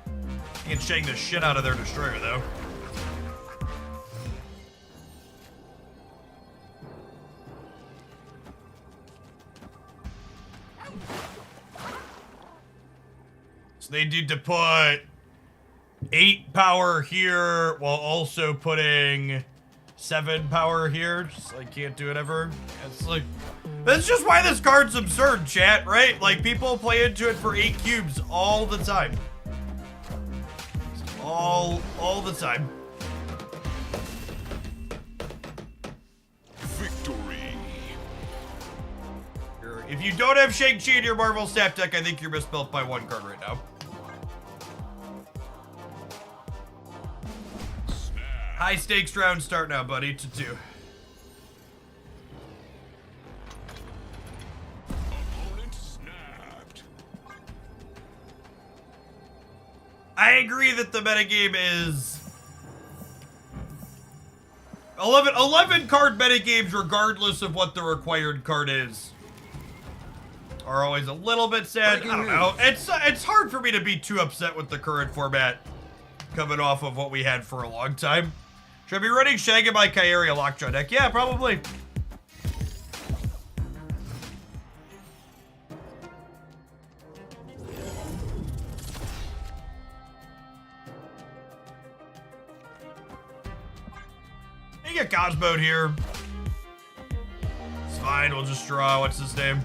You can shag the shit out of their Destroyer, though. So they need to put 8 power here while also putting 7 power here. Just like can't do it ever. It's like, that's just why this card's absurd, chat, right? Like people play into it for 8 cubes all the time. All the time. Victory. If you don't have Shang-Chi in your Marvel Snap deck, I think you're misbuilt by 1 card right now. Snap. High stakes round start now, buddy, to 2. Opponent snapped. I agree that the metagame is 11 card metagames, regardless of what the required card is, are always a little bit sad. I don't know. It's hard for me to be too upset with the current format coming off of what we had for a long time. Should I be running Shag in my Kairia Lockjaw deck? Yeah, probably. You get Cosmoed here. It's fine, we'll just draw, what's his name?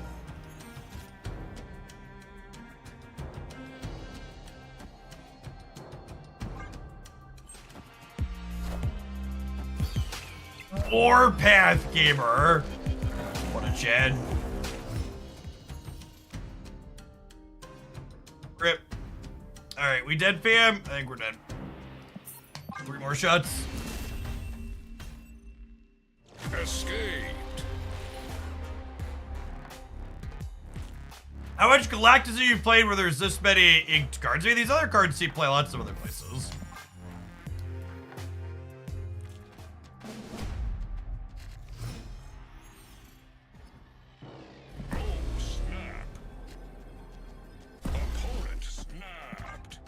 Warpath Gamer. What a Chad. Rip. Alright, we dead, fam? I think we're dead. 3 more shots. Escaped. How much Galactus have you played where there's this many inked cards? I mean, these other cards see play lots of other places. Oh, snap. Opponent snapped.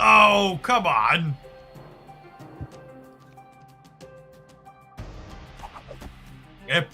Oh, come on. Yep.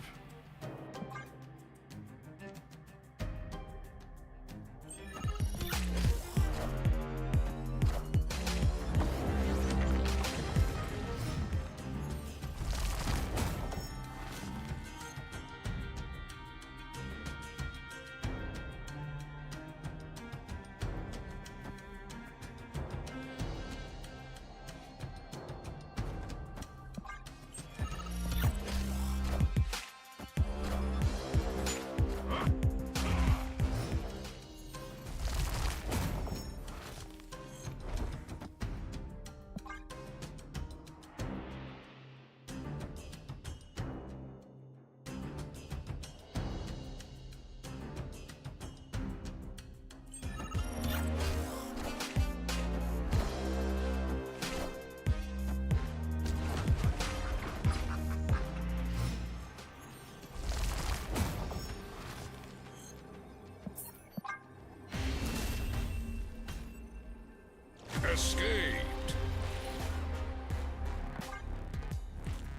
Escaped.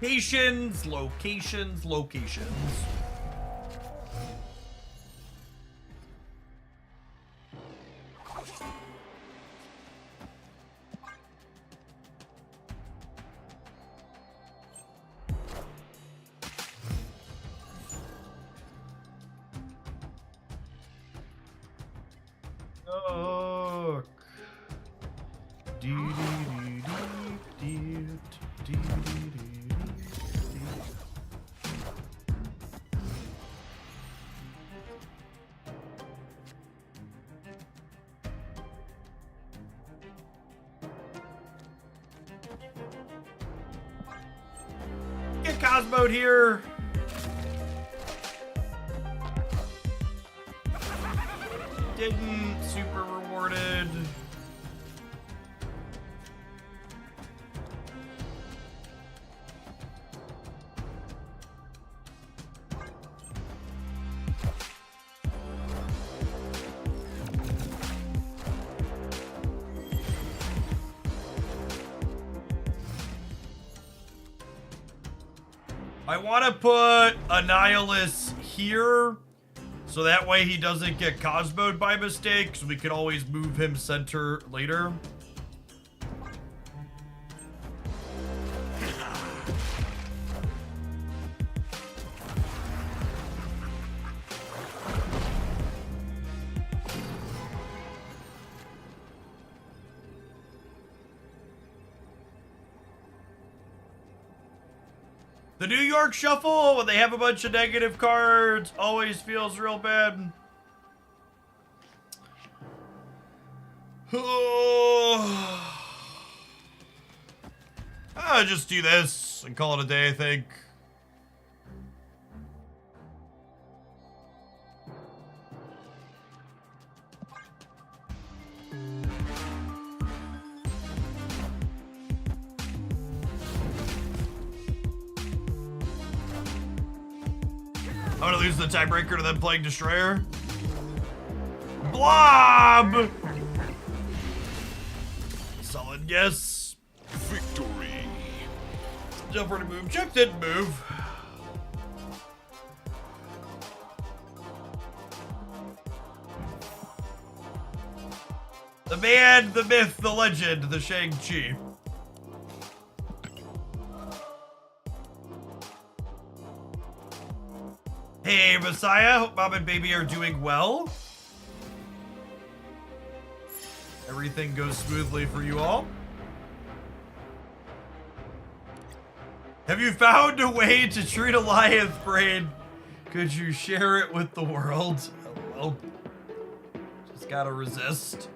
Locations, locations, locations. Look. Get Cosmo here. Didn't super rewarded. I want to put Annihilus here, so that way he doesn't get Cosmoed by mistake, so we can always move him center later. The New York Shuffle, when they have a bunch of negative cards, always feels real bad. I'll just do this and call it a day, I think. I'm gonna lose the tiebreaker to them playing Destroyer. Blob! Solid yes. Victory. Jump for the move. Check didn't move. The man, the myth, the legend, the Shang-Chi. Hey, Messiah. Hope mom and baby are doing well. Everything goes smoothly for you all. Have you found a way to treat a lion's brain? Could you share it with the world? LOL. Just gotta resist.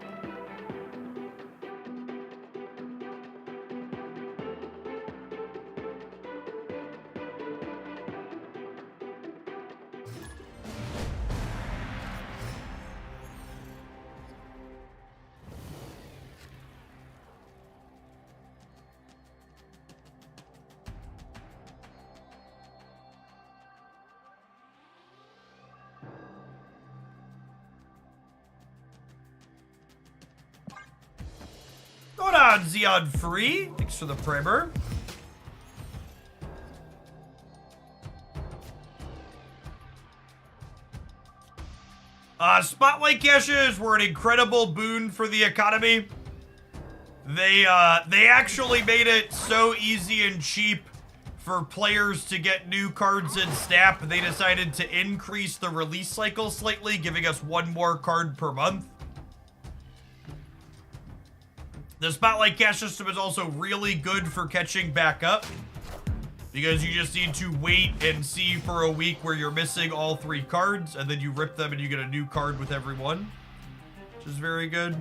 going on, Xeon Free? Thanks for the primer. Spotlight caches were an incredible boon for the economy. They actually made it so easy and cheap for players to get new cards in Snap. They decided to increase the release cycle slightly, giving us one more card per month. The Spotlight cache system is also really good for catching back up, because you just need to wait and see for a week where you're missing all 3 cards, and then you rip them and you get a new card with every one, which is very good.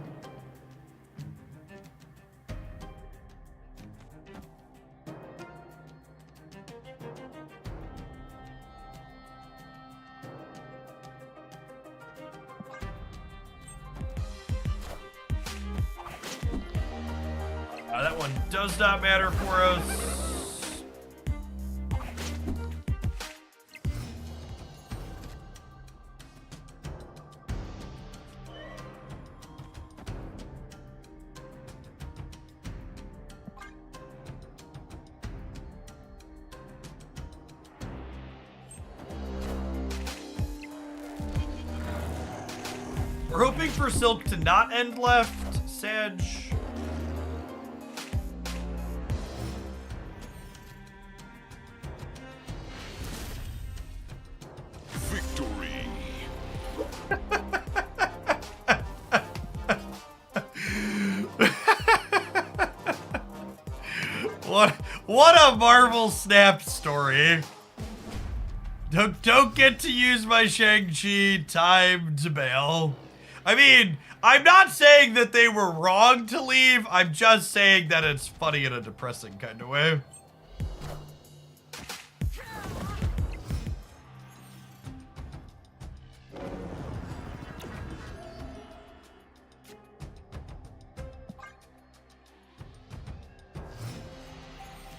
That one does not matter for us. We're hoping for Silk to not end left, Sag. Victory. What a Marvel Snap story. Don't get to use my Shang-Chi time to bail. I mean, I'm not saying that they were wrong to leave. I'm just saying that it's funny in a depressing kind of way.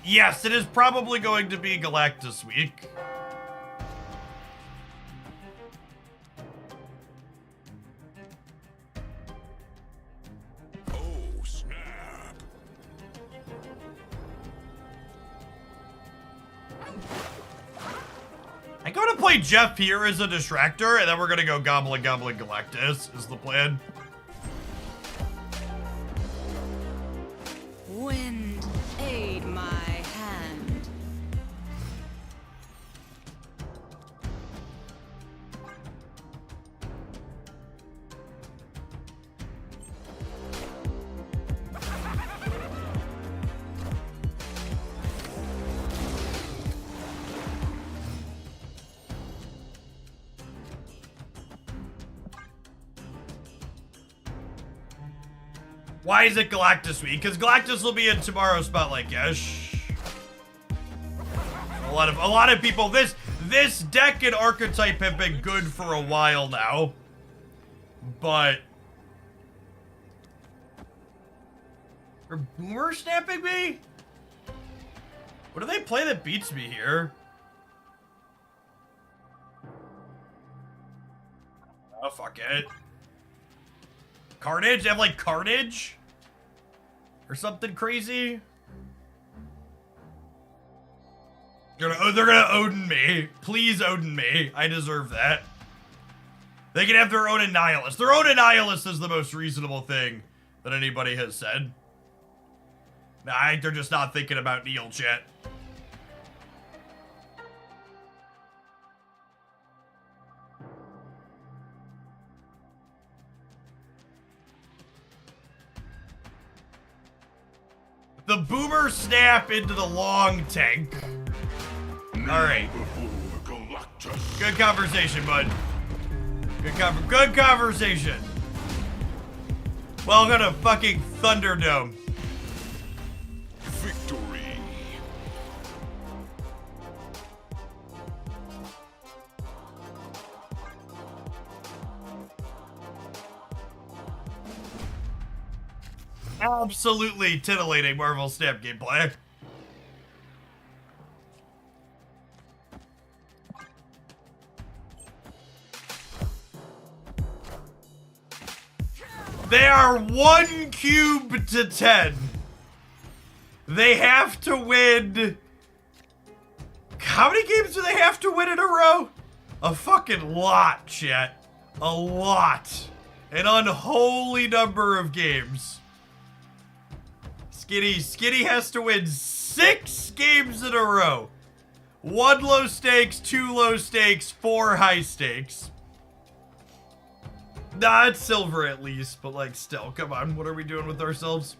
Yes, it is probably going to be Galactus week. Oh, snap. I'm going to play Jeff here as a distractor, and then we're going to go Goblin Galactus is the plan. Wind, aid my hand. Why is it Galactus week? Because Galactus will be in tomorrow's Spotlight Cache. A lot of people. This deck and archetype have been good for a while now, but are Boomer snapping me? What do they play that beats me here? Oh, fuck it. Carnage? They have like Carnage? Or something crazy? They're gonna Odin me. Please Odin me. I deserve that. They can have their own Annihilus. Their own Annihilus is the most reasonable thing that anybody has said. Nah, they're just not thinking about Neil, chat. The Boomer snap into the long tank. Alright. Good conversation, bud. Good conversation. Welcome to fucking Thunderdome. Victory. Absolutely titillating Marvel Snap gameplay. They are 1 cube to 10. They have to win. How many games do they have to win in a row? A fucking lot, chat. A lot. An unholy number of games. Skinny has to win 6 games in a row. 1 low stakes, 2 low stakes, 4 high stakes. Nah, it's silver at least, but like still, come on, what are we doing with ourselves?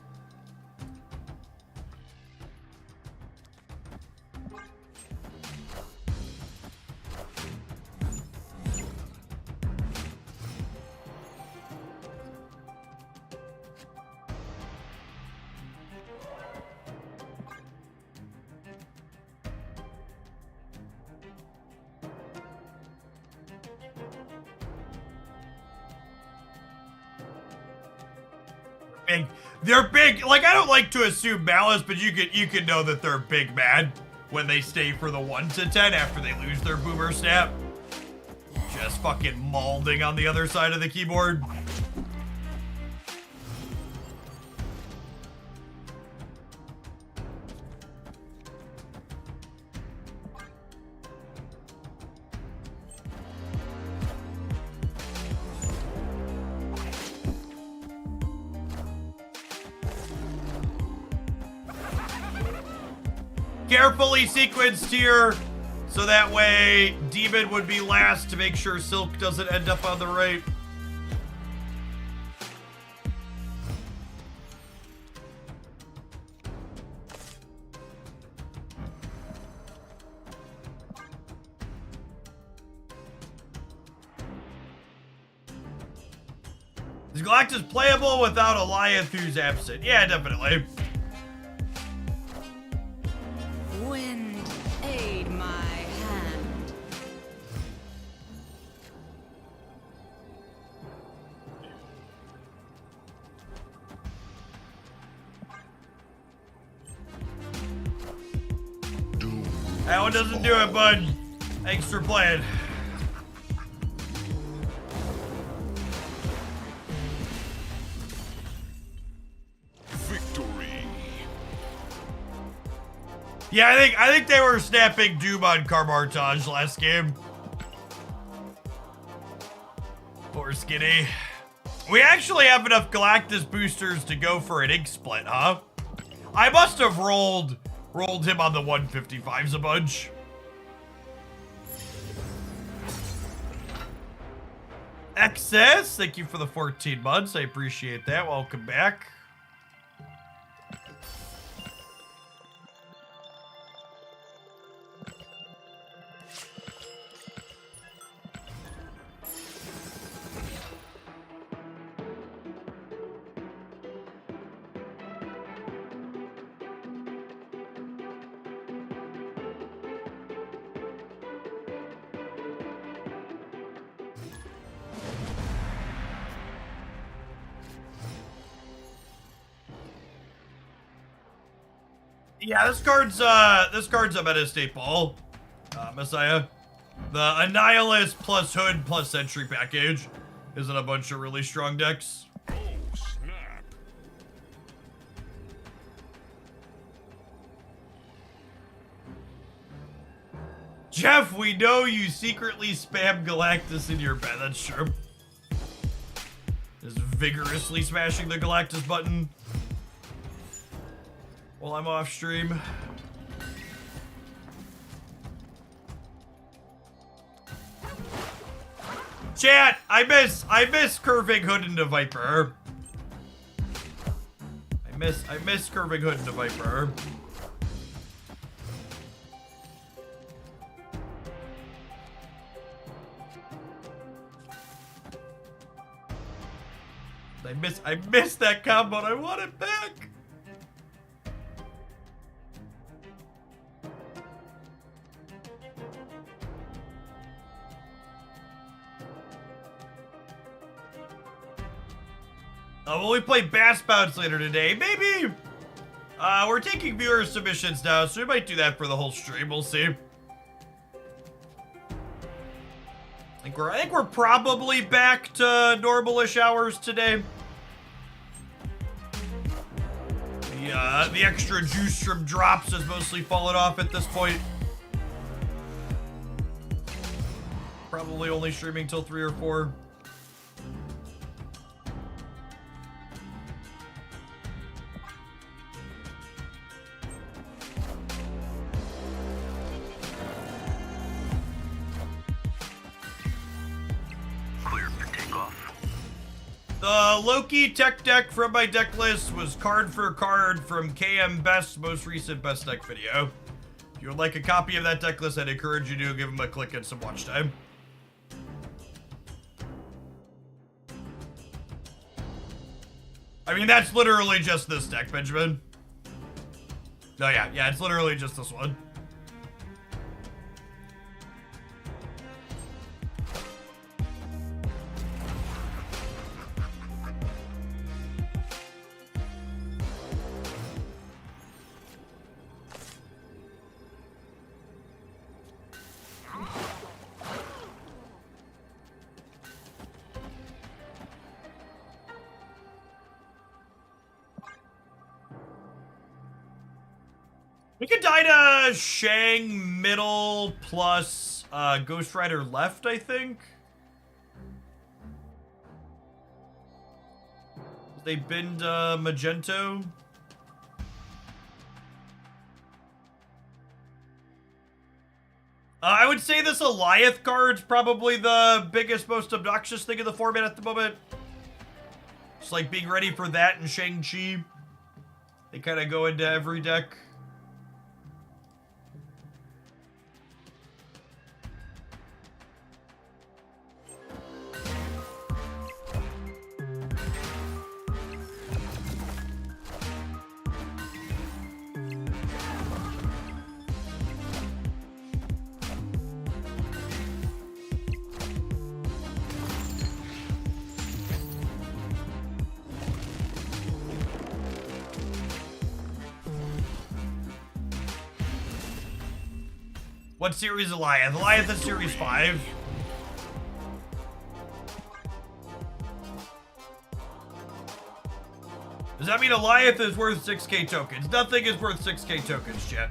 They're big. Like, I don't like to assume malice, but you can know that they're big mad when they stay for the 1 to 10 after they lose their boomer snap. Just fucking mauling on the other side of the keyboard. Carefully sequenced here, so that way Demon would be last to make sure Silk doesn't end up on the right. Is Galactus playable without Alliance who's absent? Yeah, definitely. Wind, aid my hand. That one doesn't do it, bud. Thanks for playing. Yeah, I think they were snapping Doom on Carmartage last game. Poor Skinny. We actually have enough Galactus boosters to go for an ink split, huh? I must have rolled him on the 155s a bunch. Excess, thank you for the 14 months. I appreciate that. Welcome back. Yeah, this card's a meta staple, Messiah. The Annihilus plus Hood plus Sentry package is in a bunch of really strong decks. Oh, snap. Jeff, we know you secretly spam Galactus in your bed. That's true. Just vigorously smashing the Galactus button while I'm off stream. Chat, I miss curving Hood into Viper. I miss curving Hood into Viper. I miss that combo and I want it back. Will we play Bass Bounce later today? Maybe. We're taking viewer submissions now, so we might do that for the whole stream. We'll see. I think we're probably back to normal-ish hours today. The extra juice from drops has mostly fallen off at this point. Probably only streaming till 3 or 4. Clear for takeoff. The Loki tech deck from my deck list was card for card from KM Best's most recent best deck video. If you would like a copy of that deck list, I'd encourage you to give him a click and some watch time. I mean, that's literally just this deck, Benjamin. No, yeah, it's literally just this one. We could die to Shang middle plus Ghost Rider left, I think. They binned Magento. I would say this Alioth card's probably the biggest, most obnoxious thing in the format at the moment. Just like being ready for that and Shang-Chi. They kind of go into every deck. What series Alioth? Alioth is series 5. Does that mean Alioth is worth 6k tokens? Nothing is worth 6k tokens, chat.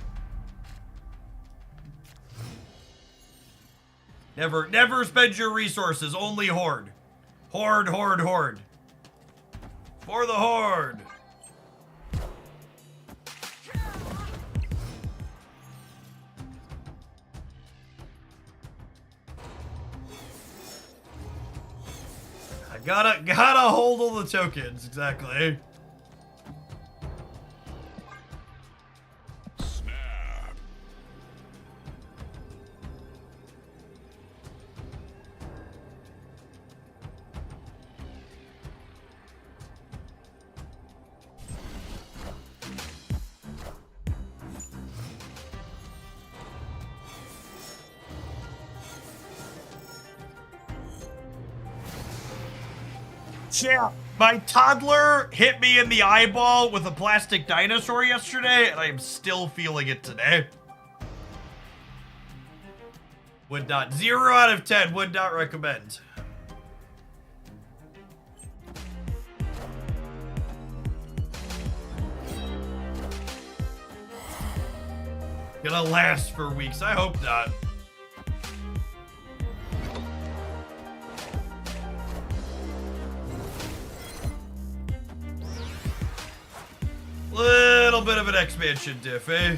Never spend your resources, only hoard. Hoard, hoard, hoard. For the horde. Gotta hold all the tokens, exactly. Snap. Yeah, my toddler hit me in the eyeball with a plastic dinosaur yesterday, and I am still feeling it today. Would not. 0 out of 10. Would not recommend. Gonna last for weeks. I hope not. Little bit of an expansion diff, eh?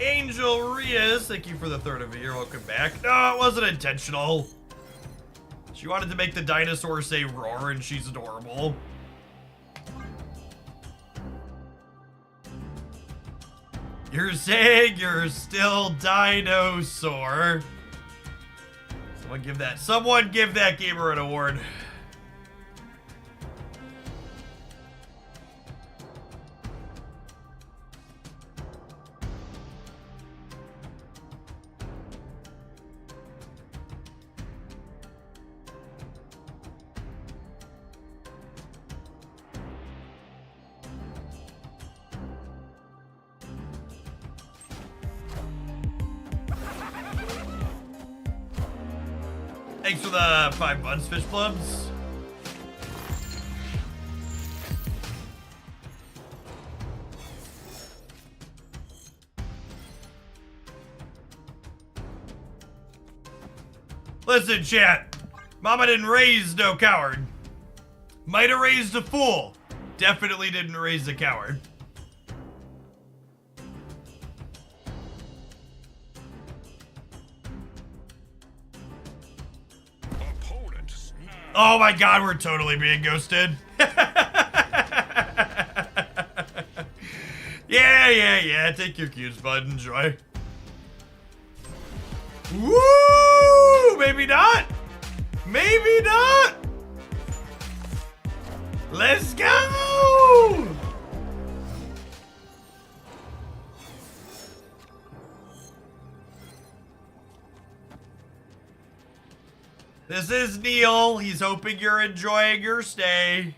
Angel Riaz, thank you for the 3rd of the year. Welcome back. No, it wasn't intentional. She wanted to make the dinosaur say roar, and she's adorable. You're saying you're still dinosaur. Someone give that gamer an award. Thanks for the 5 months, Fish Plums. Listen, chat. Mama didn't raise no coward. Might have raised a fool. Definitely didn't raise a coward. Oh my god, we're totally being ghosted. Yeah. Take your cues, bud. Enjoy. Woo! Maybe not. Maybe not. Let's go! This is Neil. He's hoping you're enjoying your stay.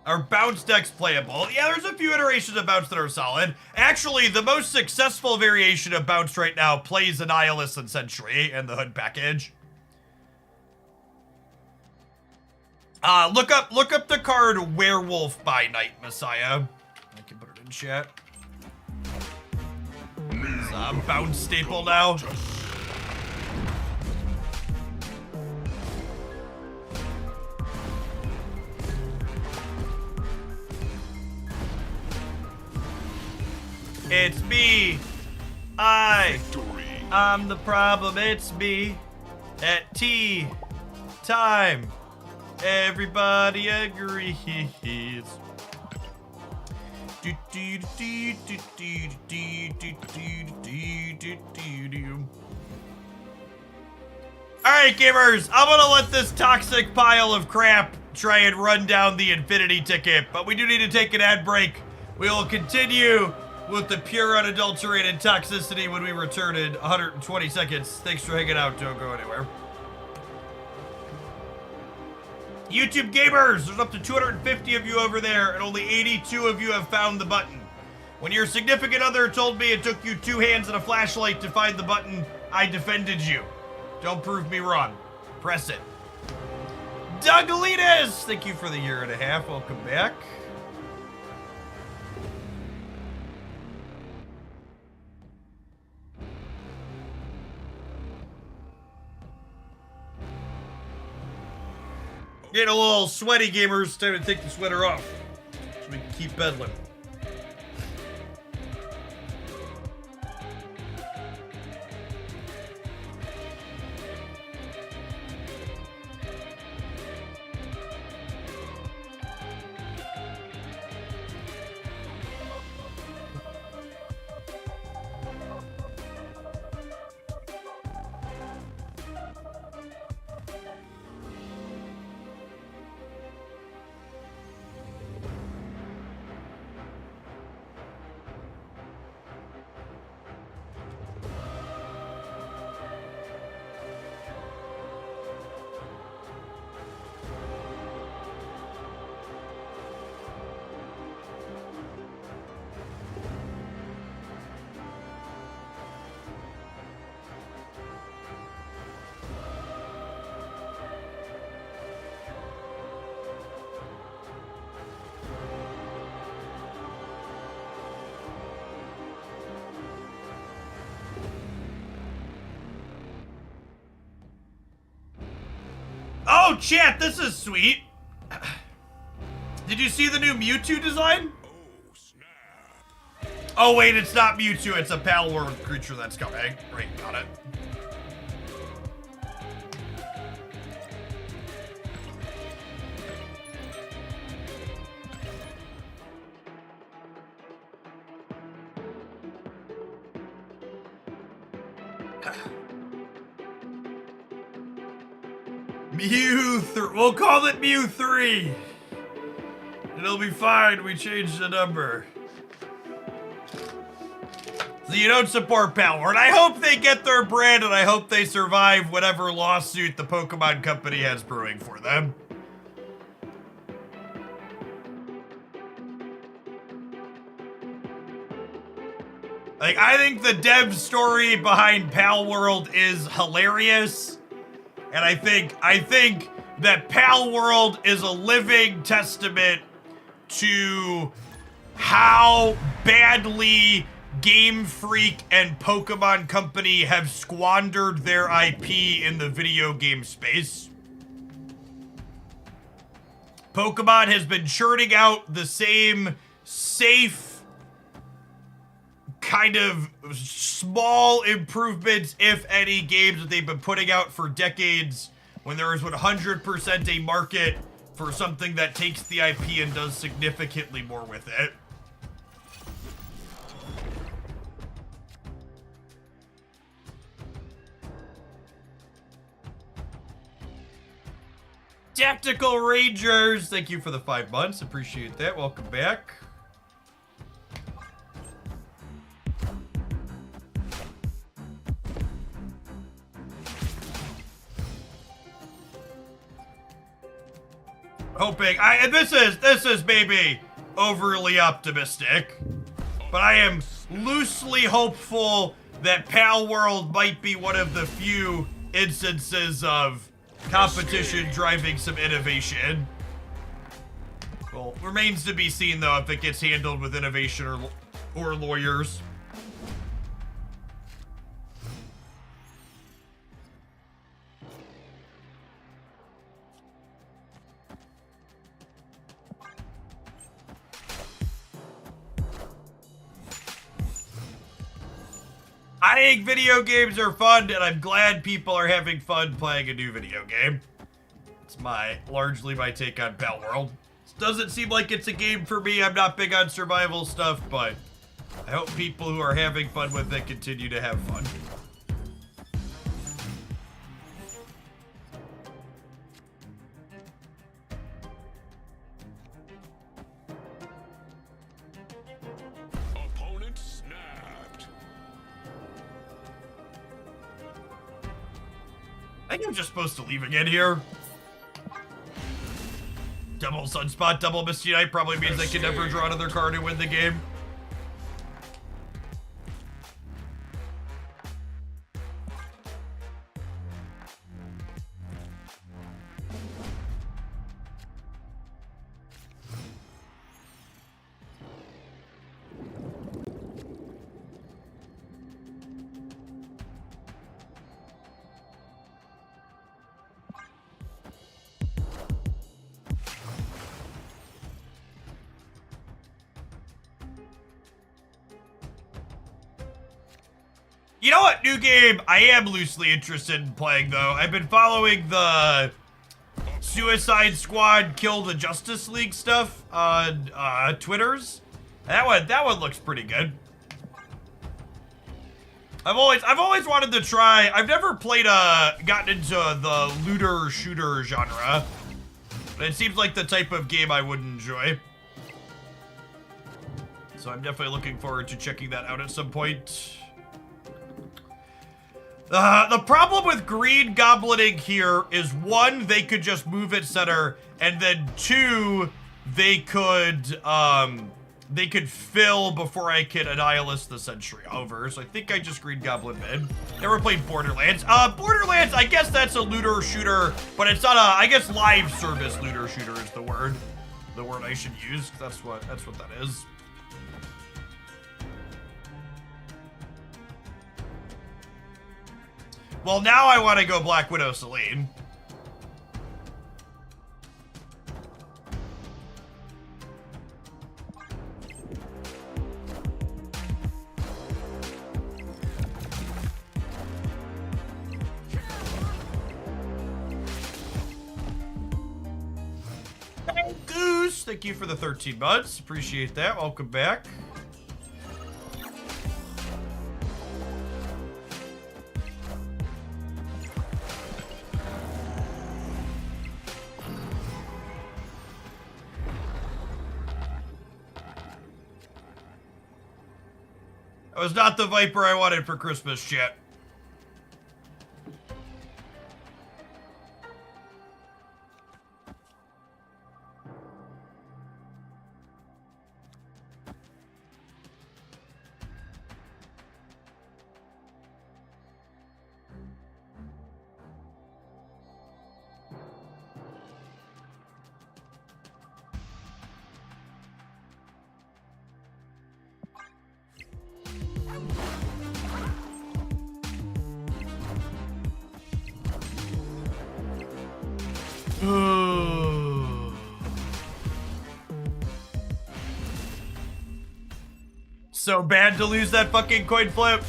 Are bounce decks playable? Yeah, there's a few iterations of bounce that are solid. Actually, the most successful variation of bounce right now plays Annihilus and Sentry and the Hood package. Look up the card Werewolf by Night Messiah. I can put it in chat. It's a bounce staple now. It's me. I'm the problem. It's me. At tea time. Everybody agrees. Alright, gamers. I'm gonna let this toxic pile of crap try and run down the infinity ticket, but we do need to take an ad break. We will continue with the pure unadulterated toxicity when we return in 120 seconds. Thanks for hanging out. Don't go anywhere. YouTube gamers, there's up to 250 of you over there, and only 82 of you have found the button. When your significant other told me it took you 2 hands and a flashlight to find the button, I defended you. Don't prove me wrong. Press it. Dougalitas, thank you for the 1.5 years. Welcome back. Getting a little sweaty, gamers. Time to take the sweater off so we can keep peddling. Oh, chat, this is sweet. Did you see the new Mewtwo design? Oh, snap. Oh, wait, it's not Mewtwo. It's a Pal World creature that's coming. Right, got it. We'll call it Mew 3. It'll be fine. We changed the number. So you don't support Palworld. I hope they get their brand, and I hope they survive whatever lawsuit the Pokemon Company has brewing for them. Like, I think the dev story behind Palworld is hilarious. And I think that Palworld is a living testament to how badly Game Freak and Pokemon Company have squandered their IP in the video game space. Pokemon has been churning out the same safe, kind of small improvements, if any, games that they've been putting out for decades when there is 100% a market for something that takes the IP and does significantly more with it. Tactical Rangers, thank you for the 5 months. Appreciate that. Welcome back. Hoping and this is maybe overly optimistic, but I am loosely hopeful that Pal World might be one of the few instances of competition driving some innovation. Well, remains to be seen though if it gets handled with innovation or lawyers. I think video games are fun, and I'm glad people are having fun playing a new video game. It's largely my take on Pal World. It doesn't seem like it's a game for me. I'm not big on survival stuff, but I hope people who are having fun with it continue to have fun. Opponent snapped. I think I'm just supposed to leave again here. Double Sunspot, double Misty Knight probably means I can never draw another card and win the game. You know what new game I am loosely interested in playing, though? I've been following the Suicide Squad Kill the Justice League stuff on Twitters. That one looks pretty good. I've always wanted to try. I've never gotten into the looter shooter genre, but it seems like the type of game I would enjoy. So I'm definitely looking forward to checking that out at some point. The problem with Green Goblining here is, one, they could just move it center, and then two, they could fill before I could Annihilus the Sentry over. So I think I just Green Goblin mid. Never played Borderlands. Borderlands, I guess that's a looter shooter, but it's not I guess live service looter shooter is the word I should use. That's what that is. Well, now I want to go Black Widow Celine. Hey, Goose, thank you for the 13 months. Appreciate that. Welcome back. That was not the Viper I wanted for Christmas, chat. So bad to lose that fucking coin flip.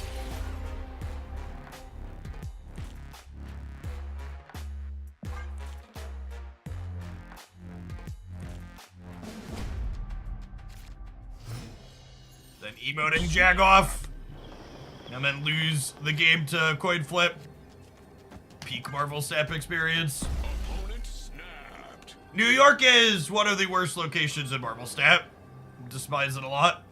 Then emoting Jagoff. And then lose the game to coin flip. Peak Marvel Sap experience. Opponent snapped. New York is one of the worst locations in Marvel Snap. Despise it a lot.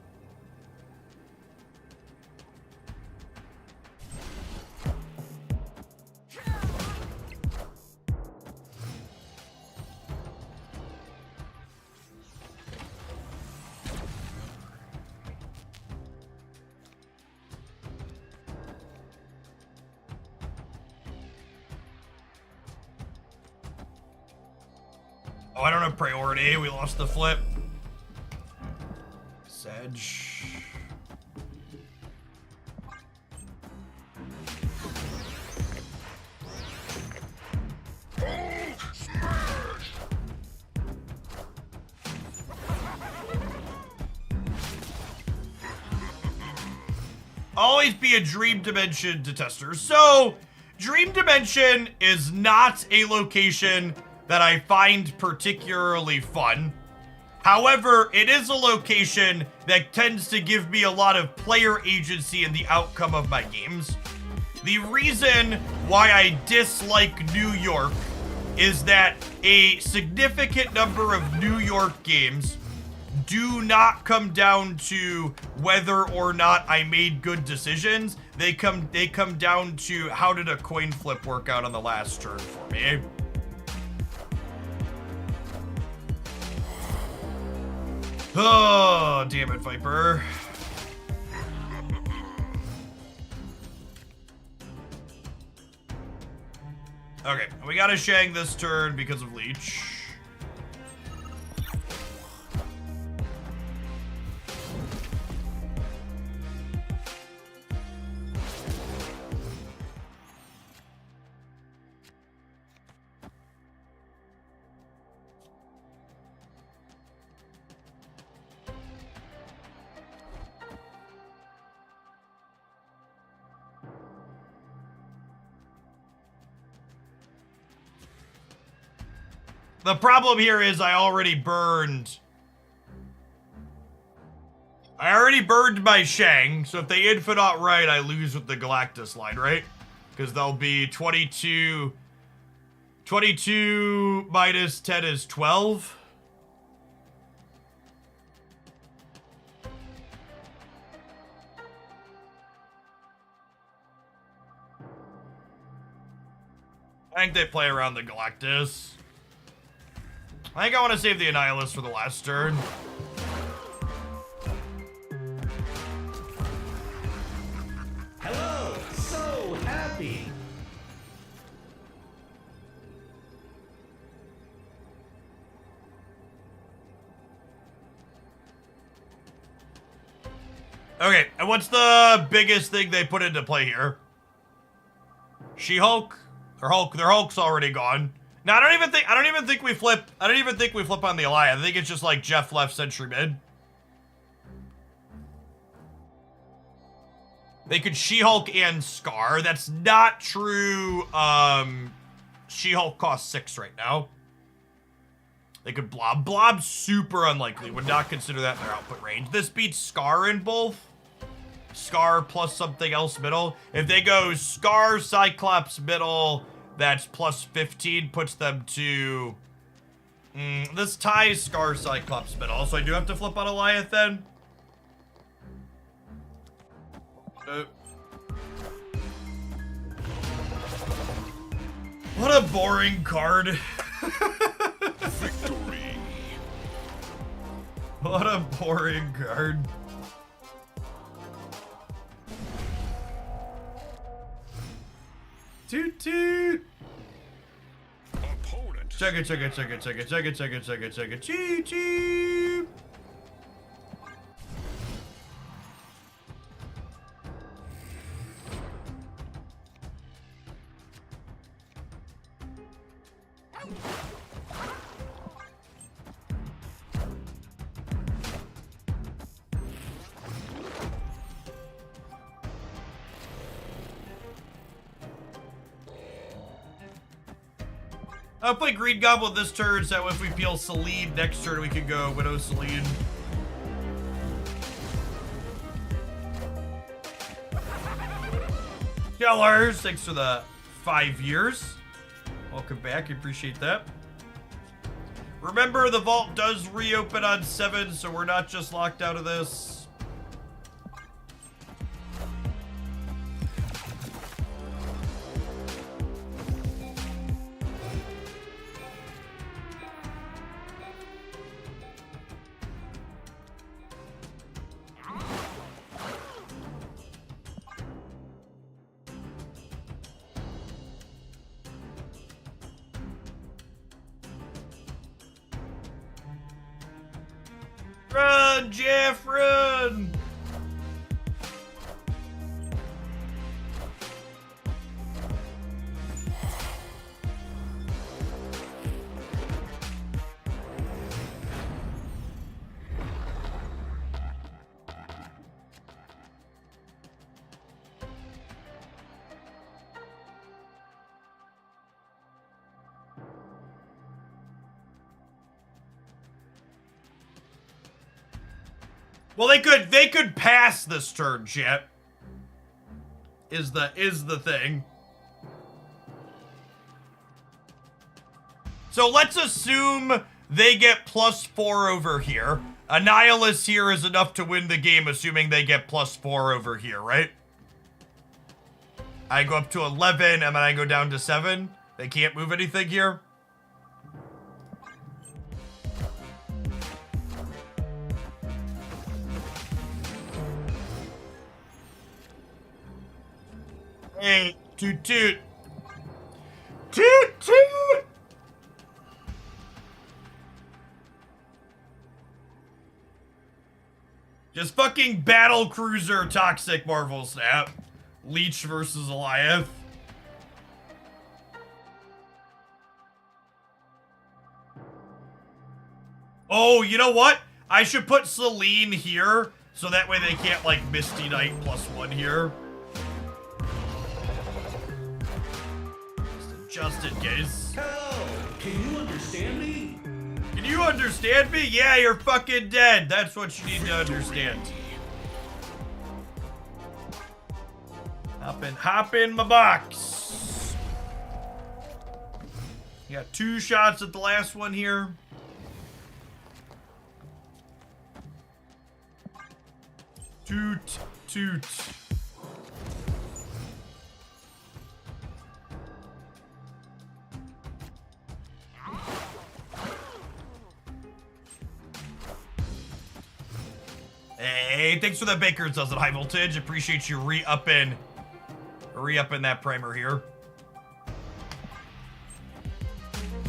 Oh, I don't have priority. We lost the flip. Sedge. Always be a Dream Dimension detester. So, Dream Dimension is not a location that I find particularly fun. However, it is a location that tends to give me a lot of player agency in the outcome of my games. The reason why I dislike New York is that a significant number of New York games do not come down to whether or not I made good decisions. They come down to how did a coin flip work out on the last turn for me. Oh, damn it, Viper. Okay, we gotta Shang this turn because of Leech. The problem here is I already burned my Shang, so if they infinite right, I lose with the Galactus line, right? Because they'll be 22 minus 10 is 12. I think they play around the Galactus. I think I want to save the Annihilus for the last turn. Hello, so happy. Okay, and what's the biggest thing they put into play here? She-Hulk? Their Hulk's already gone. No, I don't even think we flip on the Alliance. I think it's just like Jeff left Sentry mid. They could She-Hulk and Scar. That's not true. She-Hulk costs 6 right now. They could Blob. Blob's super unlikely. Would not consider that in their output range. This beats Scar in both. Scar plus something else middle. If they go Scar, Cyclops middle, that's plus 15, puts them to... this ties Scar, Cyclops middle. So I do have to flip on Alliance then. What a boring card. Victory. What a boring card. Toot toot. Opponent. Check it. Choo choo. I'll play Green Goblin this turn, so if we peel Celine next turn, we can go Widow Celine. Kellers, thanks for the 5 years. Welcome back, I appreciate that. Remember, the vault does reopen on 7, so we're not just locked out of this. Run, Jeff, run! Well, they could pass this turn, Jet. Is the thing. So let's assume they get +4 over here. Annihilus here is enough to win the game, assuming they get +4 over here, right? I go up to 11, and then I go down to 7. They can't move anything here. Hey, toot toot. Toot toot! Just fucking battle cruiser toxic Marvel Snap. Leech versus Goliath. Oh, you know what? I should put Celine here, so that way they can't, like, Misty Knight +1 here. Just in case. Hello, can you understand me? Can you understand me? Yeah, you're fucking dead. That's what you need to understand. Hop in my box. You got 2 shots at the last one here. Toot, toot. Hey, thanks for the Baker's Dozen High Voltage. Appreciate you re-upping that primer here.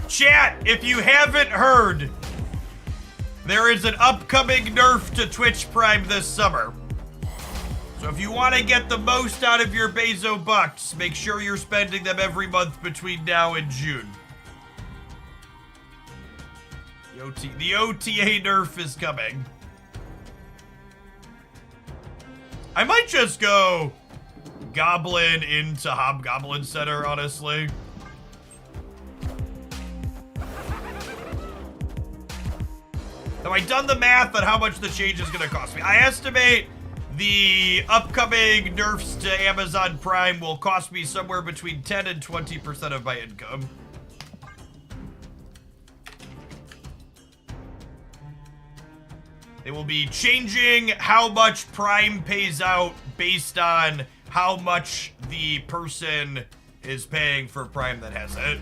Chat, if you haven't heard, there is an upcoming nerf to Twitch Prime this summer. So if you want to get the most out of your Bezo bucks, make sure you're spending them every month between now and June. The OTA nerf is coming. I might just go Goblin into Hobgoblin Center, honestly. Have I done the math on how much the change is going to cost me? I estimate the upcoming nerfs to Amazon Prime will cost me somewhere between 10 and 20% of my income. They will be changing how much Prime pays out based on how much the person is paying for Prime that has it.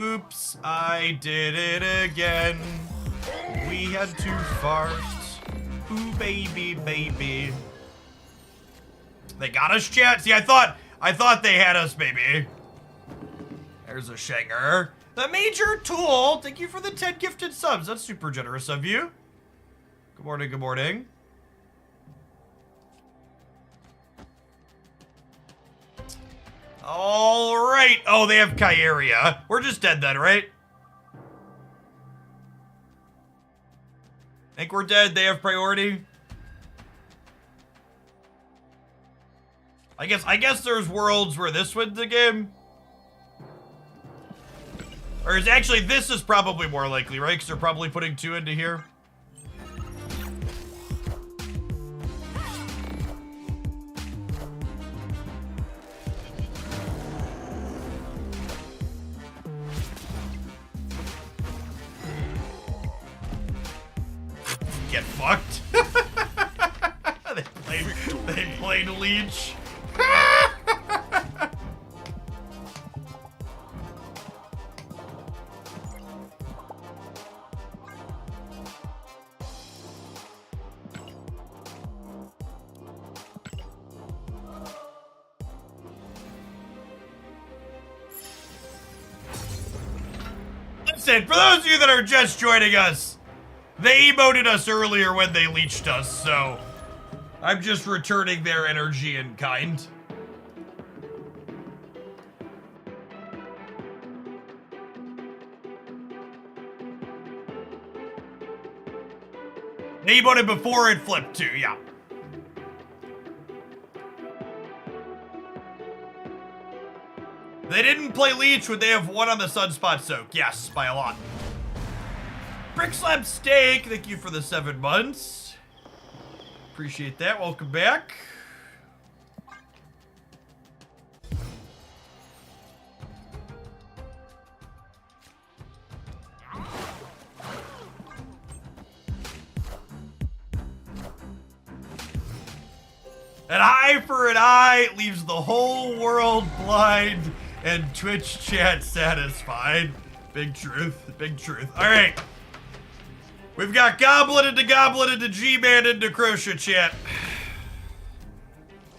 Oops, I did it again. We had to fart. Ooh, baby, baby. They got us, chat? See, I thought they had us, baby. There's a Shanger. The Major Tool, thank you for the 10 gifted subs. That's super generous of you. Good morning, good morning. All right. Oh, they have Kyeria. We're just dead then, right? Think we're dead. They have priority. I guess there's worlds where this wins the game. Or is actually this is probably more likely, right? Because they're probably putting 2 into here. Get fucked. they played Leech. Listen, for those of you that are just joining us, they emoted us earlier when they leeched us, so I'm just returning their energy in kind. They emoted before it flipped too, yeah. They didn't play Leech when they have 1 on the Sunspot Soak. Yes, by a lot. Brick Slab Steak, thank you for the 7 months. Appreciate that. Welcome back. An eye for an eye leaves the whole world blind and Twitch chat satisfied. Big truth, big truth. All right. We've got Goblin into G-Man into Crochet chat.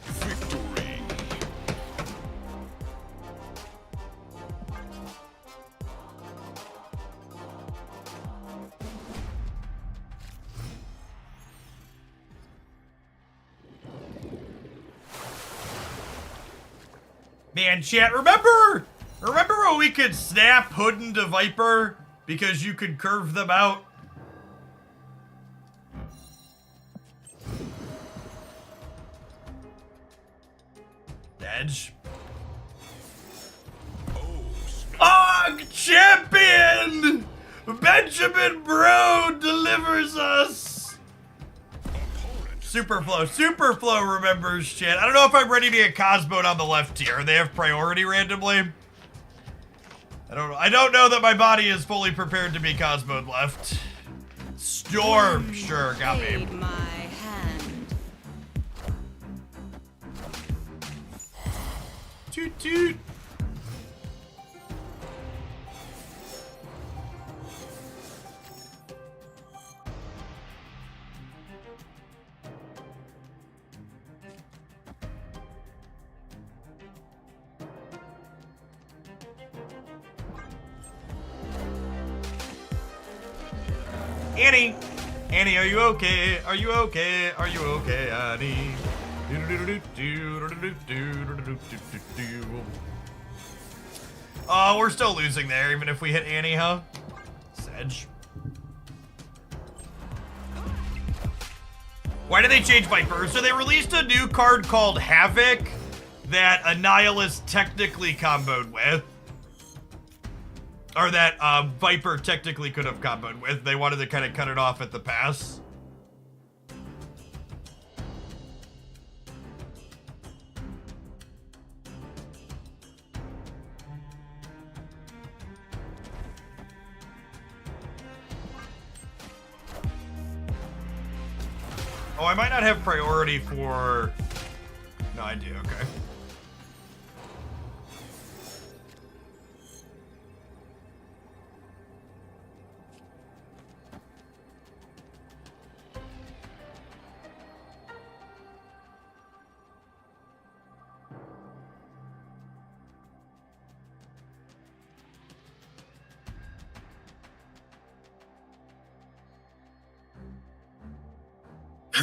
Victory. Man, chat, remember when we could snap Hood into Viper because you could curve them out? Edge. Og champion! Benjamin Bro delivers us! Superflow remembers chat. I don't know if I'm ready to get Cosmoed on the left here. They have priority randomly. I don't know that my body is fully prepared to be Cosmoed left. Storm, sure, got me. Aid my hand. Toot toot. Annie, are you okay? Are you okay? Are you okay, Annie? Oh, we're still losing there, even if we hit Annie, huh? Sedge. Why did they change Viper? So they released a new card called Havoc that Annihilus technically comboed with. Or that Viper technically could have comboed with. They wanted to kind of cut it off at the pass. Oh, I might not have priority for... No, I do, okay.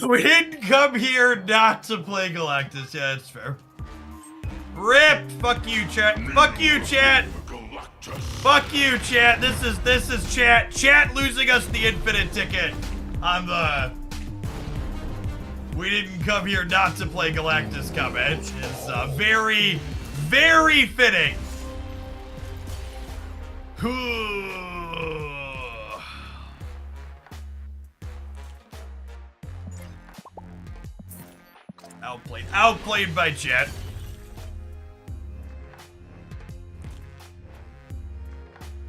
We didn't come here not to play Galactus. Yeah, that's fair. Ripped. Fuck you, chat. Fuck you, chat. Fuck you, chat. This is chat. Chat losing us the infinite ticket on the "we didn't come here not to play Galactus" comment is very, very fitting. Outplayed by chat.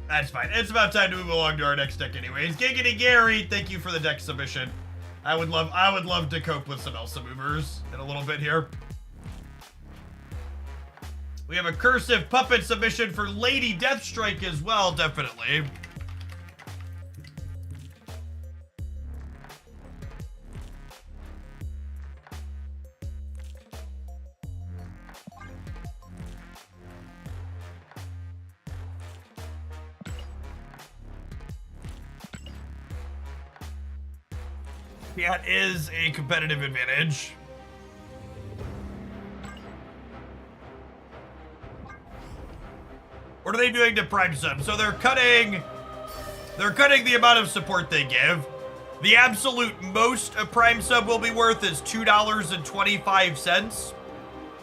That's fine. It's about time to move along to our next deck anyways. Giggity Gary, thank you for the deck submission. I would love to cope with some Elsa movers in a little bit here. We have a cursive puppet submission for Lady Deathstrike as well, definitely. That is a competitive advantage. What are they doing to Prime Sub? So they're cutting the amount of support they give. The absolute most a Prime Sub will be worth is $2.25,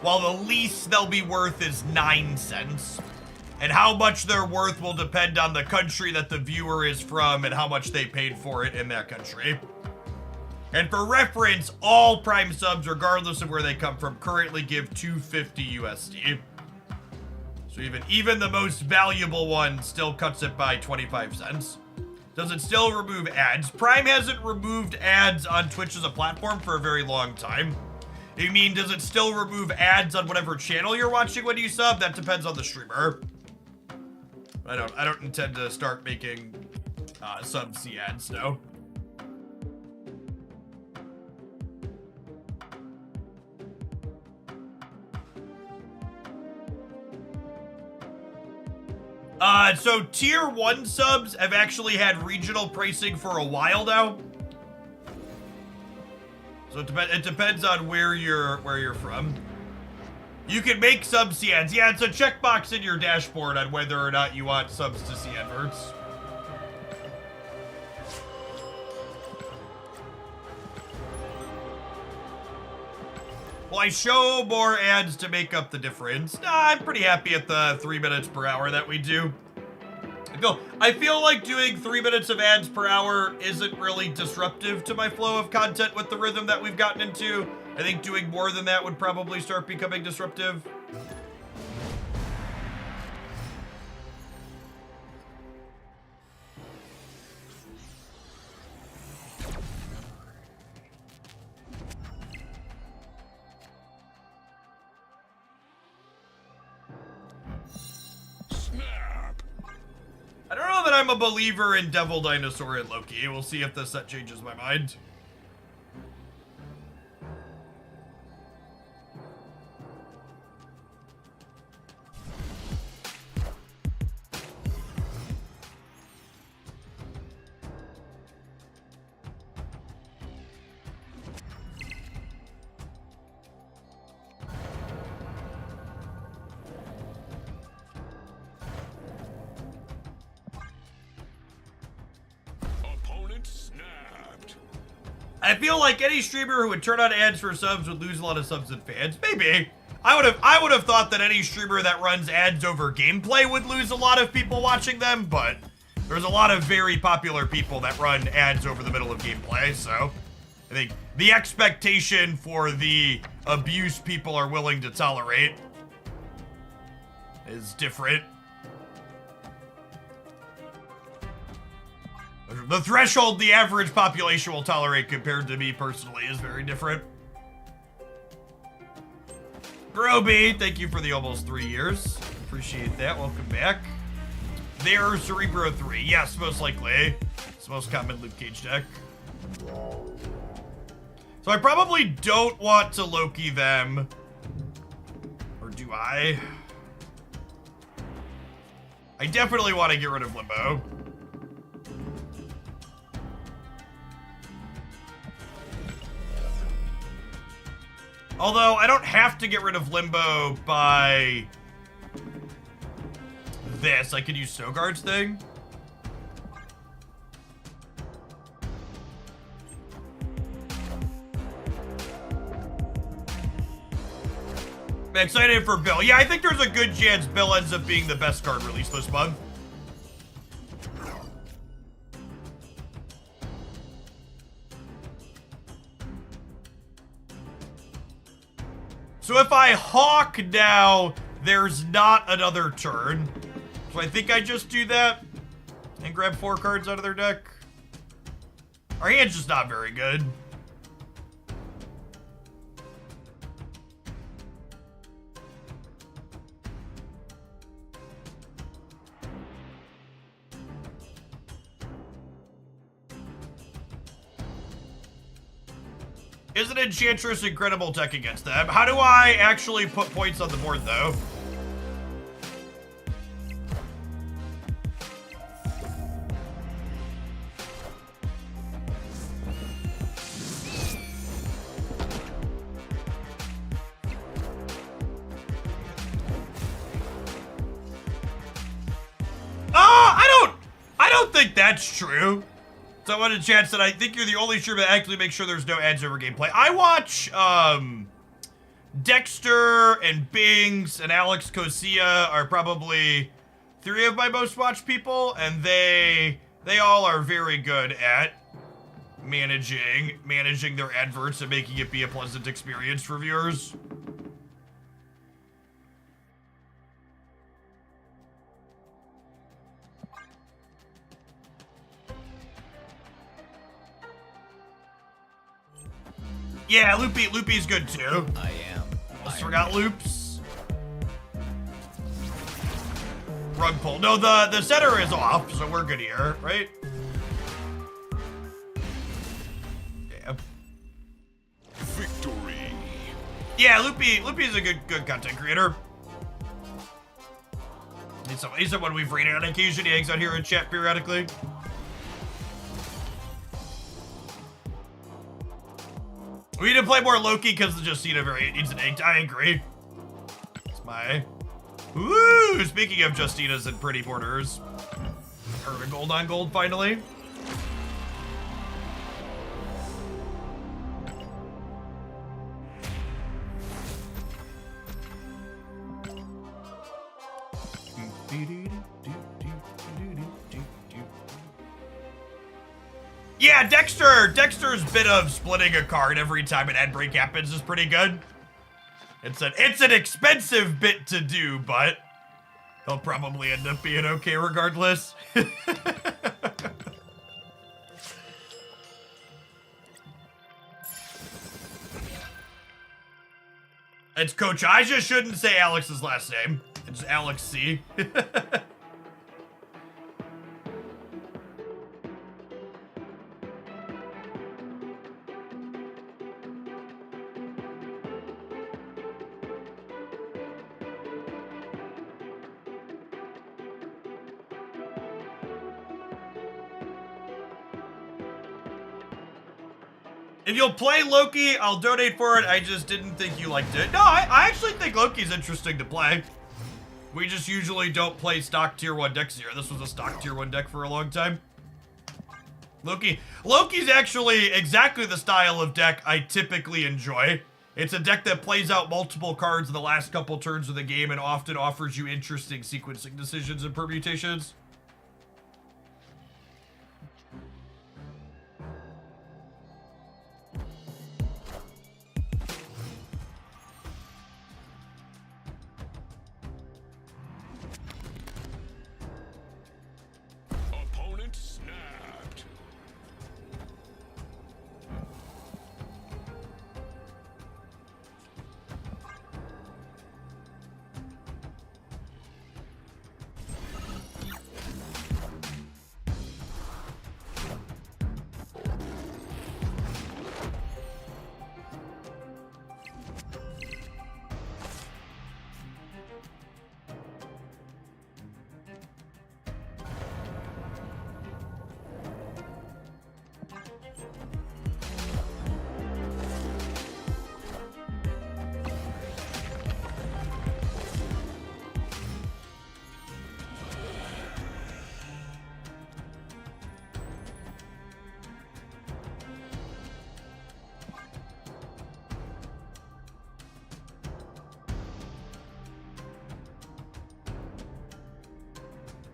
while the least they'll be worth is 9 cents. And how much they're worth will depend on the country that the viewer is from and how much they paid for it in that country. And for reference, all Prime Subs, regardless of where they come from, currently give $2.50 USD. So even the most valuable one still cuts it by 25 cents. Does it still remove ads? Prime hasn't removed ads on Twitch as a platform for a very long time. I mean, does it still remove ads on whatever channel you're watching when you sub? That depends on the streamer. I don't intend to start making sub C ads, no. So tier 1 subs have actually had regional pricing for a while now. So it depends on where you're from. You can make sub C ads. Yeah, it's a checkbox in your dashboard on whether or not you want subs to see adverts. Will I show more ads to make up the difference? Nah, I'm pretty happy at the 3 minutes per hour that we do. I feel like doing 3 minutes of ads per hour isn't really disruptive to my flow of content with the rhythm that we've gotten into. I think doing more than that would probably start becoming disruptive. I don't know that I'm a believer in Devil Dinosaur and Loki. We'll see if this set changes my mind. I feel like any streamer who would turn on ads for subs would lose a lot of subs and fans. Maybe. I would have thought that any streamer that runs ads over gameplay would lose a lot of people watching them, but there's a lot of very popular people that run ads over the middle of gameplay, so I think the expectation for the abuse people are willing to tolerate is different. The threshold the average population will tolerate compared to me personally is very different. Groby, thank you for the almost 3 years. Appreciate that. Welcome back. There's Cerebro 3. Yes, most likely. It's the most common Luke Cage deck. So I probably don't want to Loki them. Or do I? I definitely want to get rid of Limbo. Although, I don't have to get rid of Limbo by this. I could use Stogard's thing. I'm excited for Bill. Yeah, I think there's a good chance Bill ends up being the best card released this month. So if I Hawk now, there's not another turn. So I think I just do that and grab 4 cards out of their deck. Our hand's just not very good. Is an Enchantress incredible tech against them? How do I actually put points on the board, though? I don't think that's true. So I want a chance that I think you're the only streamer that actually makes sure there's no ads over gameplay. I watch Dexter and Bings and Alex Kosia are probably 3 of my most watched people, and they all are very good at managing their adverts and making it be a pleasant experience for viewers. Yeah, Loopy's good too. I am. Almost forgot Loops. Rug pull. No, the center is off, so we're good here, right? Yeah. Victory. Yeah, Loopy's a good content creator. He's someone we've rated on occasion. He hangs out here in chat periodically. We need to play more Loki because the Justina variant needs an inked. I agree. It's my... Woo! Speaking of Justinas and pretty borders. Earn a gold on gold, finally. Yeah, Dexter's bit of splitting a card every time an ad break happens is pretty good. It's an expensive bit to do, but he'll probably end up being okay regardless. It's Coach. I just shouldn't say Alex's last name. It's Alex C. If you'll play Loki, I'll donate for it. I just didn't think you liked it. No, I actually think Loki's interesting to play. We just usually don't play stock tier 1 decks here. This was a stock tier 1 deck for a long time. Loki's actually exactly the style of deck I typically enjoy. It's a deck that plays out multiple cards in the last couple turns of the game and often offers you interesting sequencing decisions and permutations. Opponent snapped.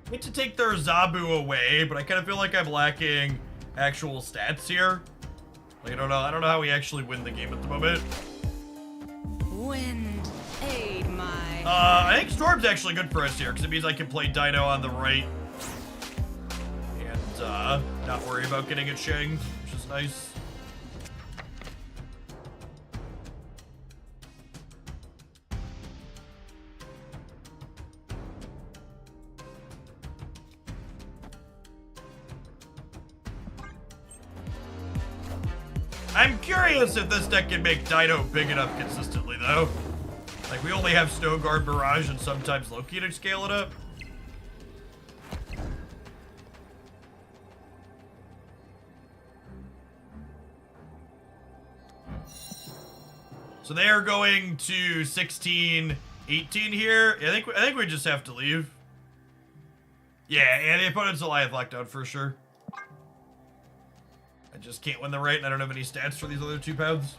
I hate to take their Zabu away, but I kind of feel like I'm lacking actual stats here. Like, I don't know how we actually win the game at the moment. Wind, aid my I think Storm's actually good for us here, because it means I can play Dino on the right. And, not worry about getting it shinged, which is nice. I'm curious if this deck can make Dino big enough consistently, though. Like, we only have Snow Guard, Barrage, and sometimes Loki to scale it up. So they are going to 16, 18 here. I think we just have to leave. Yeah, and the opponent's Goliath lockdown for sure. I just can't win the right, and I don't have any stats for these other 2 paths.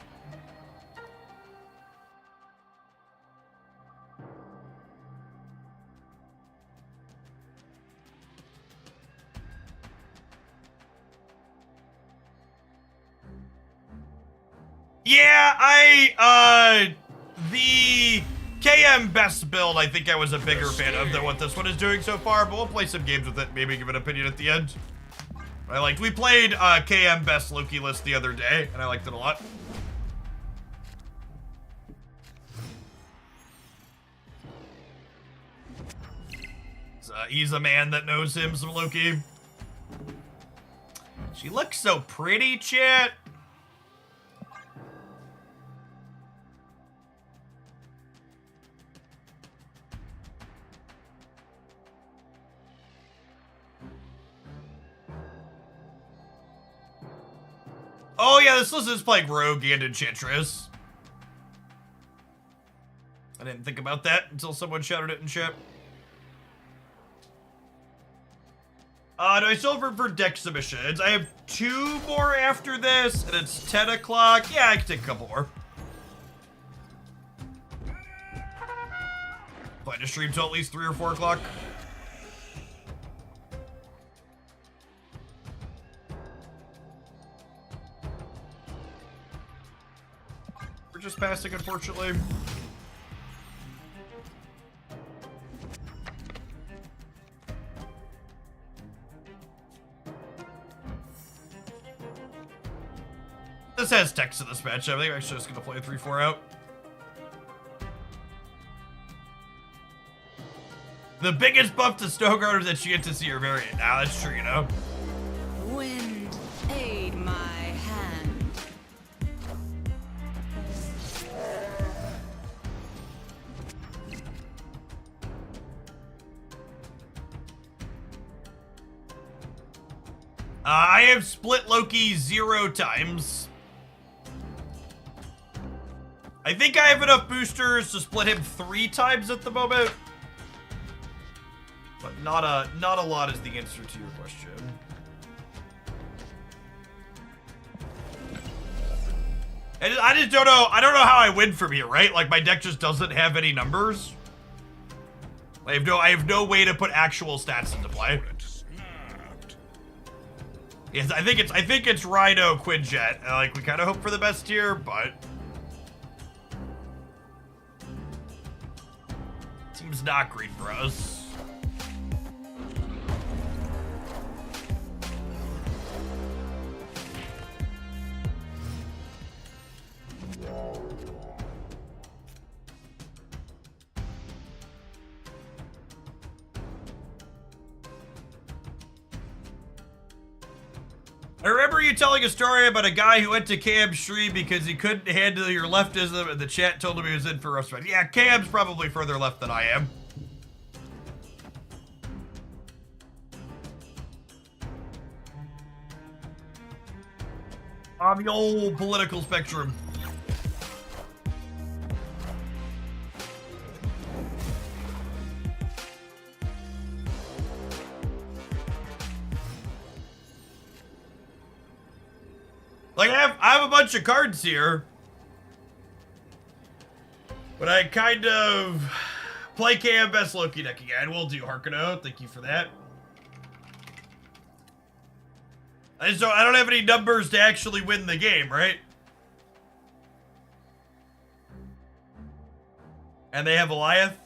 Yeah, the KM best build, I think I was a bigger fan of than what this one is doing so far, but we'll play some games with it, maybe give an opinion at the end. We played KM best Loki list the other day, and I liked it a lot. So, he's a man that knows him some Loki. She looks so pretty, chat. Oh yeah, this list is playing Rogue and Enchantress. I didn't think about that until someone shouted it in chat. Do I still have for deck submissions? I have 2 more after this, and it's 10 o'clock. Yeah, I can take a couple more. Plan to stream till at least 3 or 4 o'clock. We're just passing, unfortunately. This has text in this matchup. I think I'm actually just gonna play a 3-4 out. The biggest buff to Snowguard is that she gets to see her variant. Now that's true, you know. wind, aid my hand. I have split Loki 0 times. I think I have enough boosters to split him 3 times at the moment. But not a lot is the answer to your question. And I just don't know. I don't know how I win from here, right? Like, my deck just doesn't have any numbers. I have no way to put actual stats into play. Yes, I think it's Rhino Quinjet. Like, we kind of hope for the best here, but seems not great for us. I remember you telling a story about a guy who went to Cam's stream because he couldn't handle your leftism, and the chat told him he was in for rough spot. Yeah, Cam's probably further left than I am. On the old political spectrum. Like, I have a bunch of cards here. But I kind of Play KM Best Loki deck again. We'll do Harkono. Thank you for that. I don't have any numbers to actually win the game, right? And they have Goliath.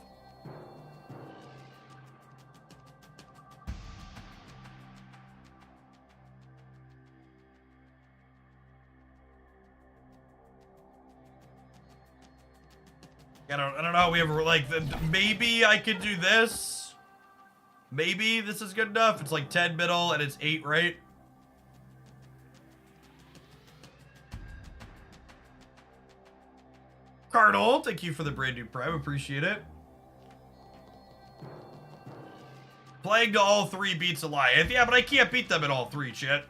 I don't know how we ever, like, maybe I could do this. Maybe this is good enough. It's like 10 middle and it's 8, right? Cardinal, thank you for the brand new Prime. Appreciate it. Playing to all 3 beats Goliath. Yeah, but I can't beat them in all 3, chat.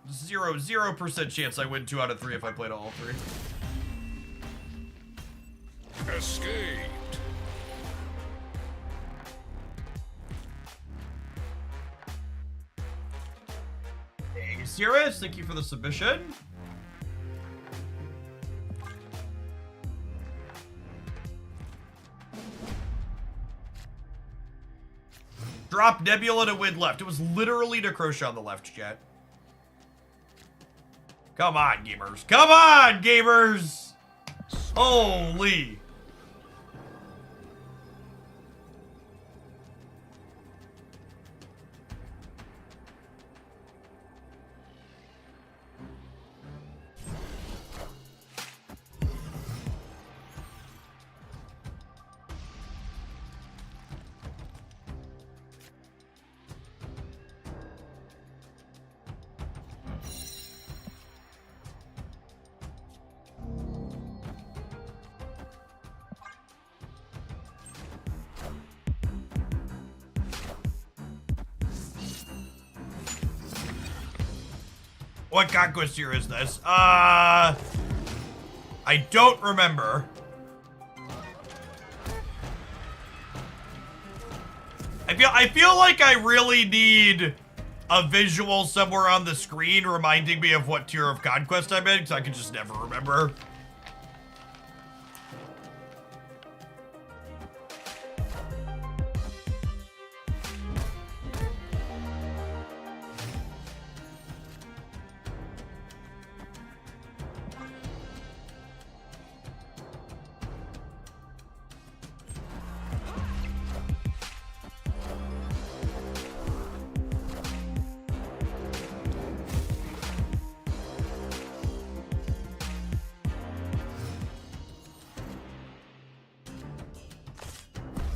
0% chance I win 2 out of 3 if I played all 3. Escaped. Hey, Sirius, thank you for the submission. Drop Nebula to win left. It was literally to Crochet on the left, chat. Come on, gamers. Come on, gamers! Holy. What conquest year is this? I don't remember. I feel like I really need a visual somewhere on the screen reminding me of what tier of conquest I'm in, because I can just never remember.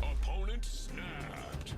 Opponent snapped.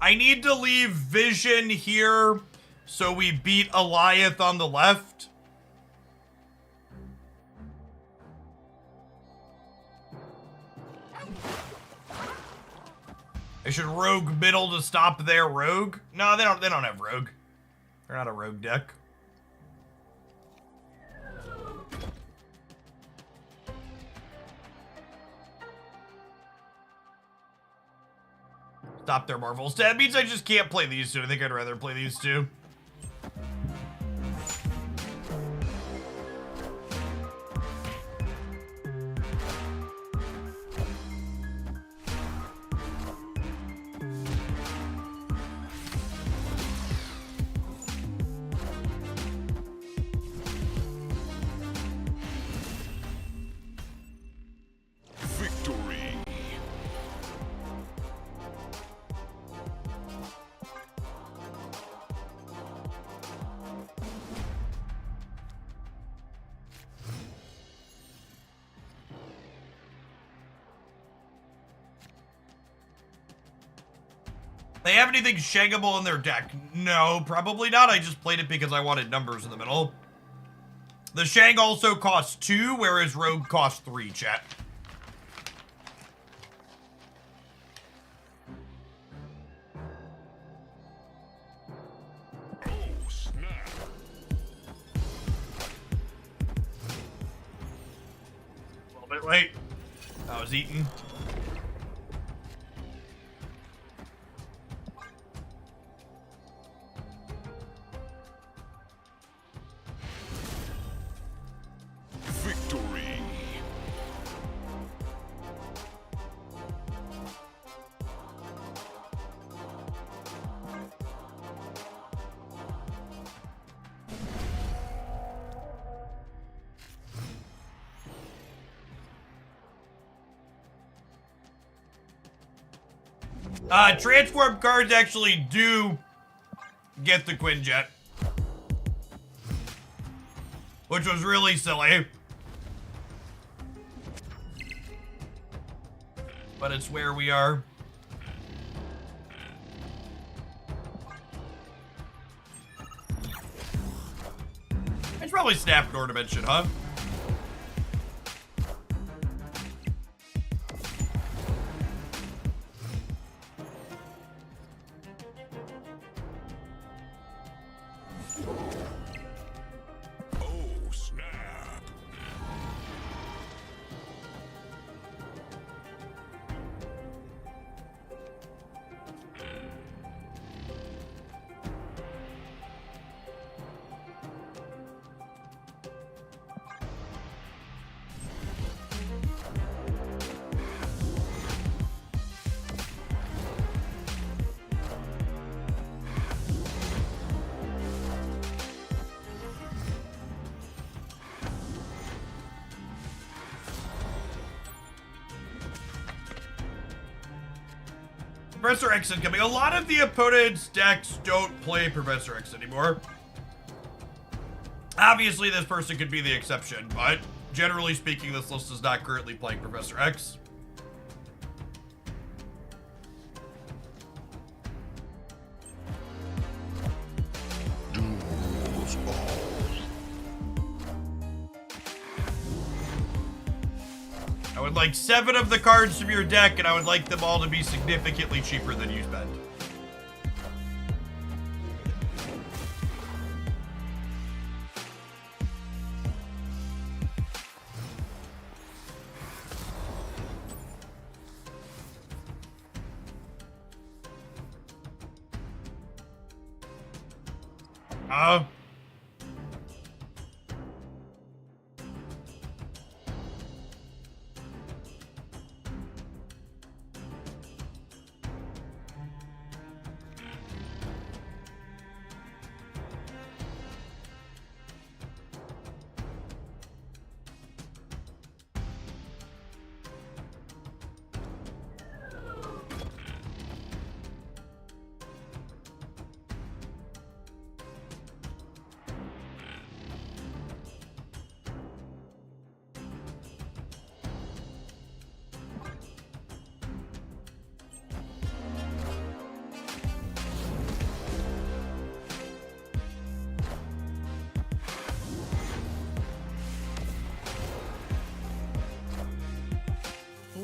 I need to leave Vision here so we beat Goliath on the left. I should rogue middle to stop their rogue. No, they don't have rogue. They're not a rogue deck. Stop their Marvels. That means I just can't play these two. I think I'd rather play these two. Victory. They have anything shaggable in their deck? No, probably not. I just played it because I wanted numbers in the middle. The Shang also costs 2, whereas Rogue costs 3, chat. Wait. I was eating. Victory. Transform cards actually do get the Quinjet. Which was really silly. But it's where we are. It's probably snap an ornament shit, huh? Oh, snap. Professor X incoming. A lot of the opponent's decks don't play Professor X anymore. Obviously, this person could be the exception, but generally speaking, this list is not currently playing Professor X. Duels all. I would like 7 of the cards from your deck, and I would like them all to be significantly cheaper than you spend.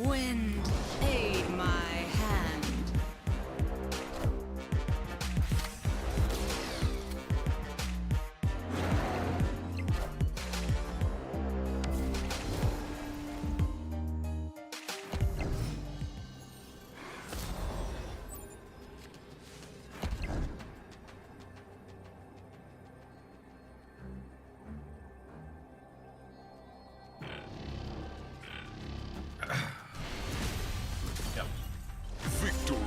Wind, aid my hand. Yep. Victory.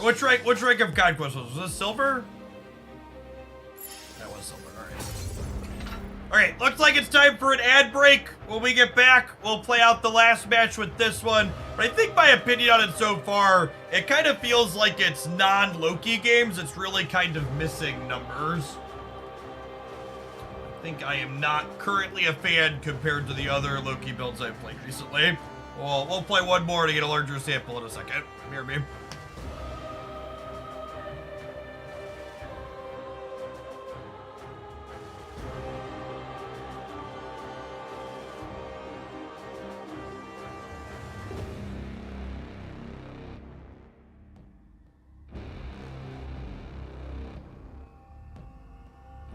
Alright, which rank of Conquest was this? Silver? That was silver, alright, looks like it's time for an ad break. When we get back, we'll play out the last match with this one. But I think my opinion on it so far, it kind of feels like it's non-Loki games. It's really kind of missing numbers. I think I am not currently a fan compared to the other Loki builds I've played recently. We'll play one more to get a larger sample in a second. Hear me.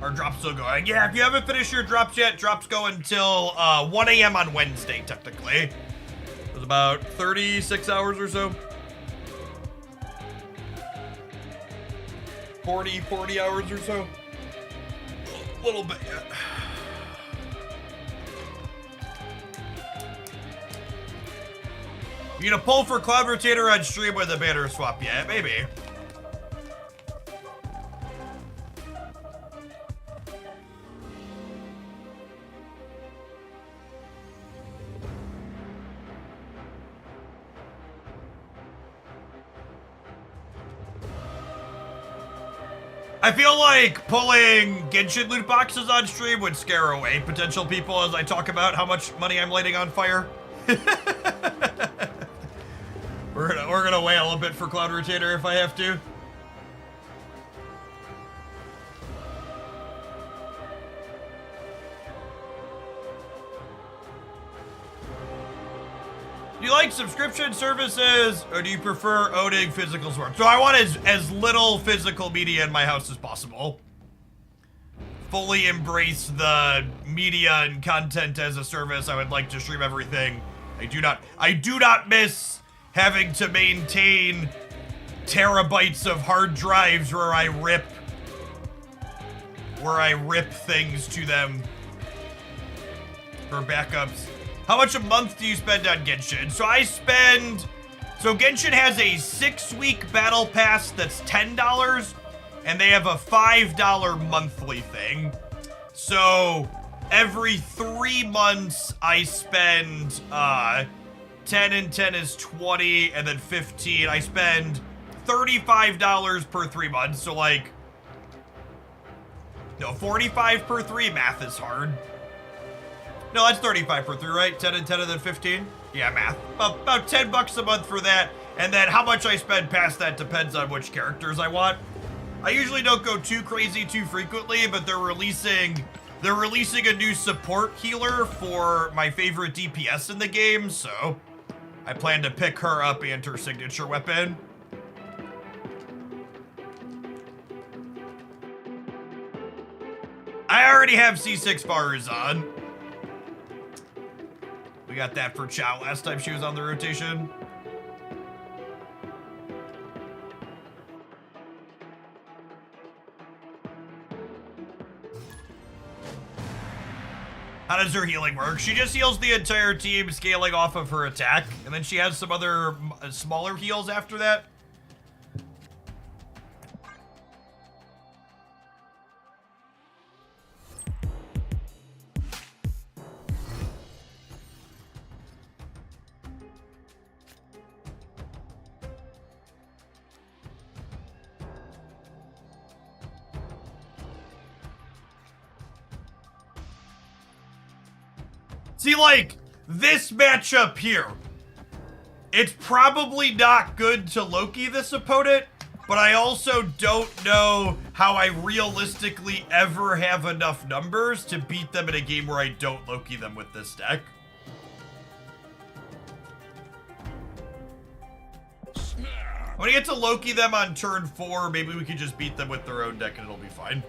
Our drop's still going. Yeah, if you haven't finished your drops yet, drops go until 1 a.m. on Wednesday, technically. It was about 36 hours or so. 40 hours or so. A little bit, yeah. You gonna pull for Cloud Rotator on stream with a banner swap? Yeah, maybe. I feel like pulling Genshin loot boxes on stream would scare away potential people as I talk about how much money I'm lighting on fire. We're gonna wail a bit for Cloud Rotator if I have to. Do you like subscription services, or do you prefer owning physical sword? So I want as little physical media in my house as possible. Fully embrace the media and content as a service. I would like to stream everything. I do not miss having to maintain terabytes of hard drives where I rip things to them for backups. How much a month do you spend on Genshin? So Genshin has a 6-week battle pass that's $10, and they have a $5 monthly thing. So every 3 months I spend 10 and 10 is 20, and then 15. I spend $35 per 3 months. So like, no, 45 per 3. Math is hard. No, that's 35 per 3, right? 10 and 10 and then 15? Yeah, math. About $10 a month for that. And then how much I spend past that depends on which characters I want. I usually don't go too crazy too frequently, but they're releasing a new support healer for my favorite DPS in the game, so I plan to pick her up and her signature weapon. I already have C6 bars on. We got that for Chow last time she was on the rotation. How does her healing work? She just heals the entire team, scaling off of her attack, and then she has some other smaller heals after that. See, like, this matchup here, it's probably not good to Loki this opponent, but I also don't know how I realistically ever have enough numbers to beat them in a game where I don't Loki them with this deck. When I get to Loki them on turn 4, maybe we can just beat them with their own deck and it'll be fine.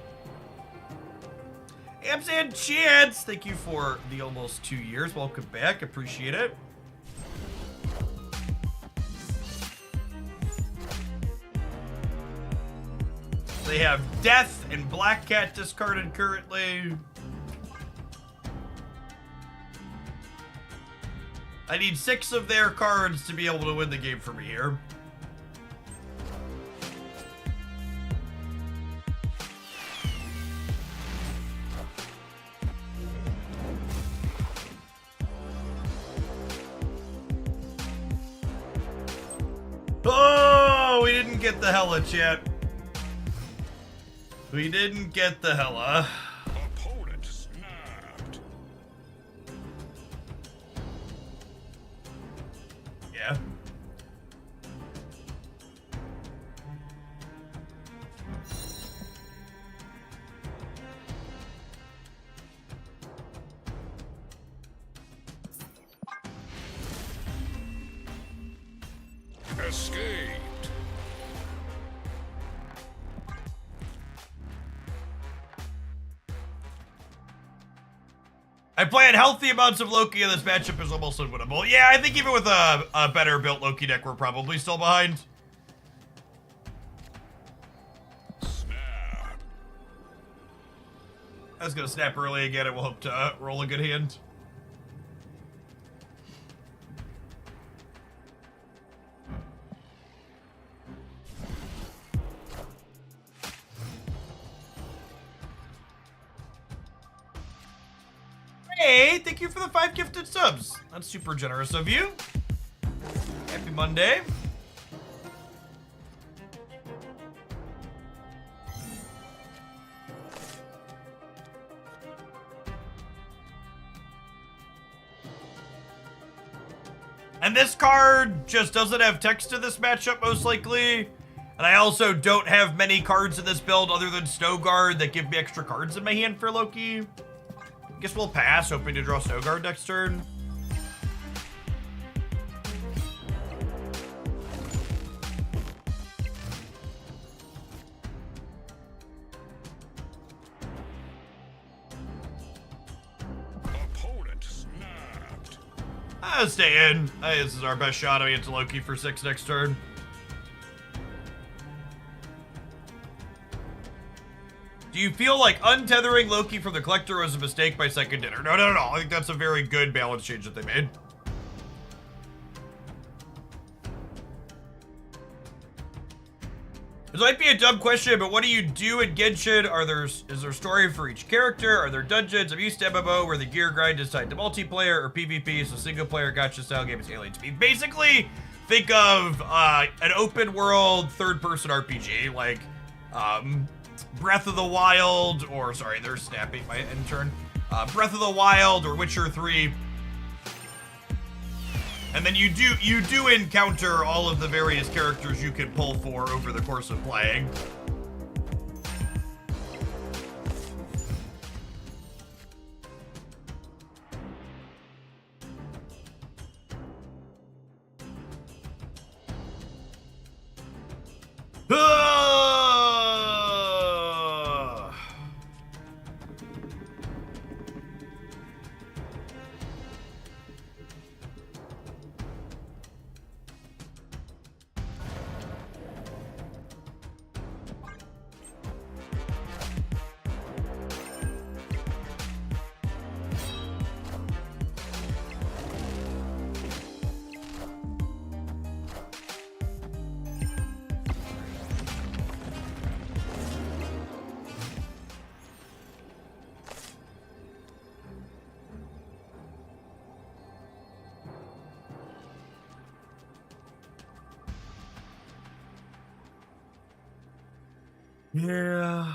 Amps and Chance, thank you for the almost 2 years. Welcome back, appreciate it. They have Death and Black Cat discarded currently. I need 6 of their cards to be able to win the game for me here. Oh, we didn't get the Hella, chat. We didn't get the Hella. Opponent snapped. Yeah. Escaped. I plan healthy amounts of Loki, and this matchup is almost unwinnable. Yeah, I think even with a better built Loki deck, we're probably still behind. Snap. I was gonna snap early again, and we'll hope to roll a good hand. Hey, thank you for the 5 gifted subs. That's super generous of you. Happy Monday. And this card just doesn't have text to this matchup, most likely. And I also don't have many cards in this build other than Snow Guard that give me extra cards in my hand for Loki. Guess we'll pass, hoping to draw Snow Guard next turn. Opponent snapped. I'll stay in. Hey, this is our best shot at into Loki for 6 next turn. Do you feel like untethering Loki from the collector was a mistake by second dinner? No. I think that's a very good balance change that they made. This might be a dumb question, but what do you do in Genshin? Is there a story for each character? Are there dungeons? I'm used to MMO where the gear grind is tied to multiplayer or PvP, so single player gacha style game is alien to me. Basically, think of an open world third person RPG like Breath of the Wild, or sorry, they're snapping my intern. Breath of the Wild or Witcher 3. And then you do encounter all of the various characters you can pull for over the course of playing. Yeah.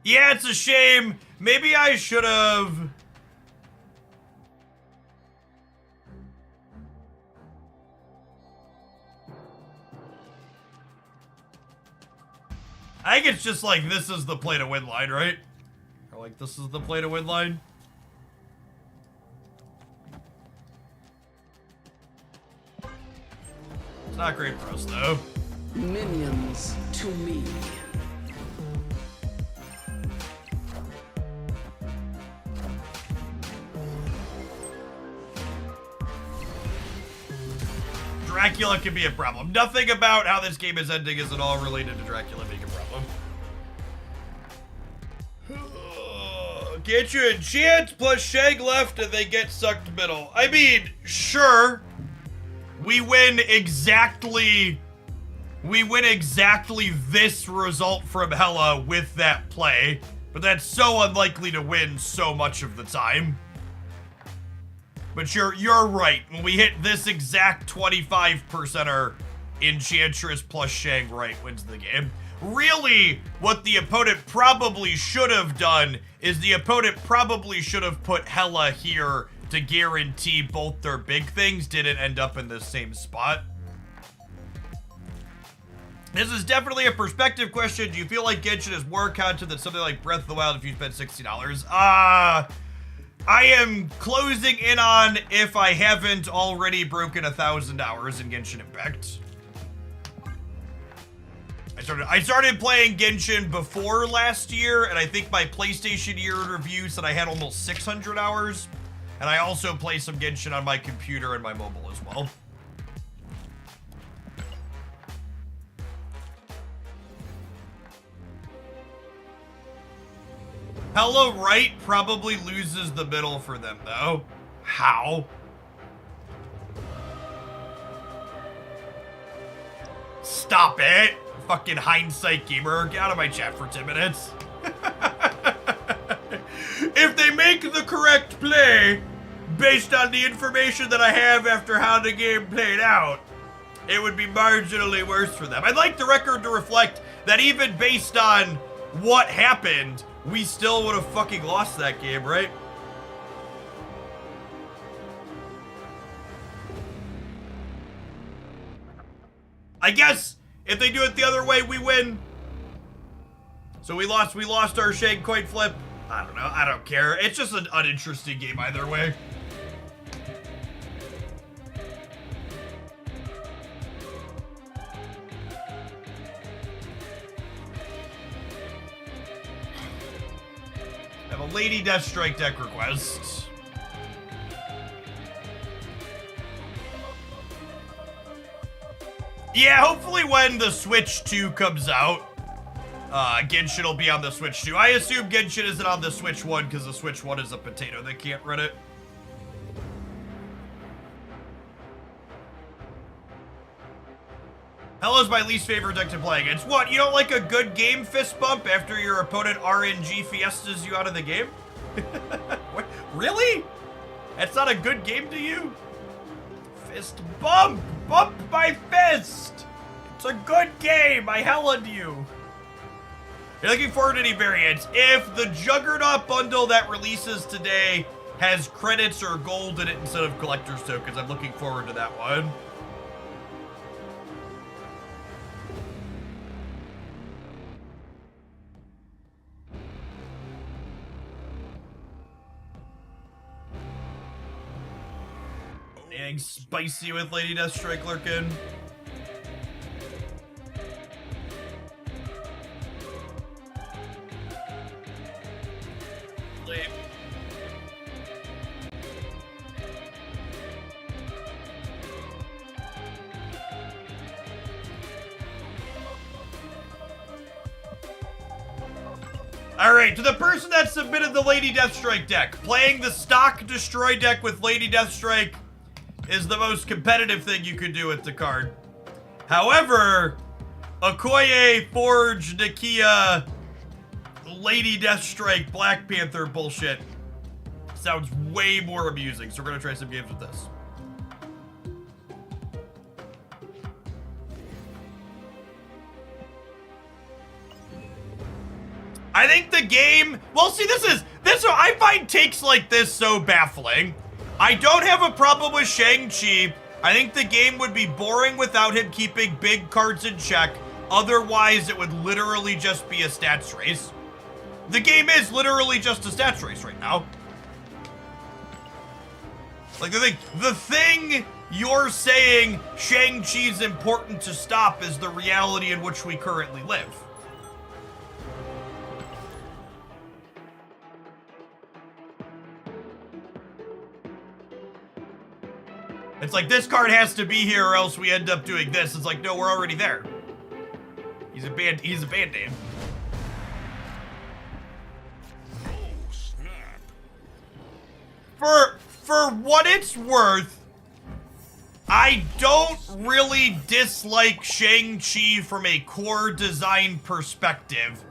Yeah, it's a shame. Maybe I should have. I think it's just like, this is the play to win line, right? Or like, this is the play to win line. It's not great for us, though. Minions to me. Dracula can be a problem. Nothing about how this game is ending is at all related to Dracula being a problem. Get you a chance plus Shag left and they get sucked middle. I mean, sure. We win exactly this result from Hela with that play, but that's so unlikely to win so much of the time. But you're right. When we hit this exact 25%er, Enchantress plus Shang right wins the game. Really, what the opponent probably should have done is the opponent probably should have put Hela here to guarantee both their big things didn't end up in the same spot. This is definitely a perspective question. Do you feel like Genshin is more content than something like Breath of the Wild if you spend $60? I am closing in on, if I haven't already broken 1,000 hours in Genshin Impact. I started playing Genshin before last year, and I think my PlayStation year in review said I had almost 600 hours. And I also play some Genshin on my computer and my mobile as well. Hello Right probably loses the middle for them, though. How? Stop it! Fucking hindsight gamer. Get out of my chat for 10 minutes. If they make the correct play, based on the information that I have after how the game played out, it would be marginally worse for them. I'd like the record to reflect that even based on what happened, we still would have fucking lost that game, right? I guess if they do it the other way, we win. So we lost our Shang coin flip. I don't know. I don't care. It's just an uninteresting game either way. I have a Lady Deathstrike deck request. Yeah, hopefully when the Switch 2 comes out, Genshin will be on the Switch 2. I assume Genshin isn't on the Switch 1 because the Switch 1 is a potato. They can't run it. Hello's my least favorite deck to play against. What, you don't like a good game fist bump after your opponent RNG fiestas you out of the game? What? Really? That's not a good game to you? Fist bump! Bump my fist! It's a good game! I helled you! You're looking forward to any variants. If the Juggernaut bundle that releases today has credits or gold in it instead of collector's tokens, I'm looking forward to that one. Anything spicy with Lady Deathstrike lurking? Lame. Alright, to the person that submitted the Lady Deathstrike deck, playing the stock Destroy deck with Lady Deathstrike is the most competitive thing you could do with the card. However, Okoye, Forge, Nakia, Lady Deathstrike, Black Panther bullshit sounds way more amusing, so we're gonna try some games with this. I think the game, well, see, this I find takes like this so baffling. I don't have a problem with Shang-Chi. I think the game would be boring without him keeping big cards in check. Otherwise, it would literally just be a stats race. The game is literally just a stats race right now. Like, the thing you're saying Shang-Chi's important to stop is the reality in which we currently live. It's like, this card has to be here or else we end up doing this. It's like, no, we're already there. He's a Band-Aid. Oh, snap. For what it's worth, I don't really dislike Shang-Chi from a core design perspective.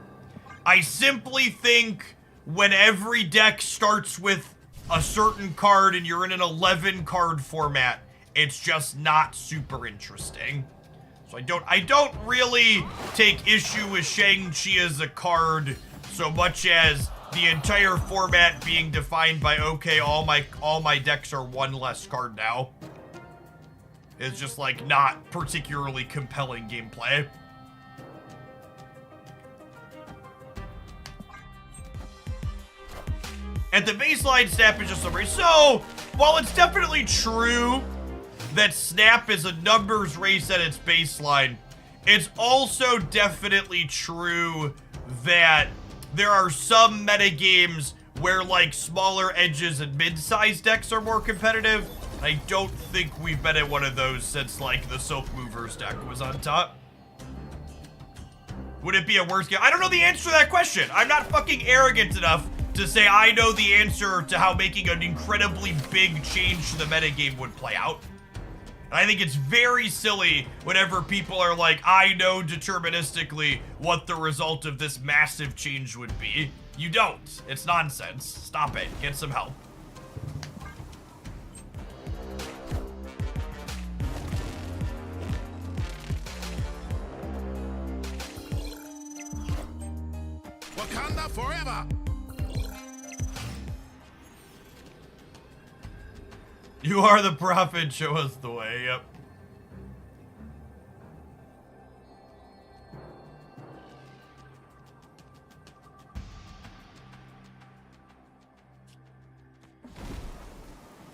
I simply think when every deck starts with a certain card and you're in an 11 card format, it's just not super interesting. So I don't really take issue with Shang-Chi as a card so much as the entire format being defined by, okay, all my decks are one less card now. It's just like not particularly compelling gameplay. And the baseline snap is just a race. So, while it's definitely true that snap is a numbers race at its baseline, it's also definitely true that there are some metagames where, like, smaller edges and mid-sized decks are more competitive. I don't think we've been at one of those since, like, the Silk Movers deck was on top. Would it be a worse game? I don't know the answer to that question. I'm not fucking arrogant enough to say I know the answer to how making an incredibly big change to the metagame would play out. And I think it's very silly whenever people are like, I know deterministically what the result of this massive change would be. You don't. It's nonsense. Stop it. Get some help. Wakanda forever! You are the prophet, show us the way, yep.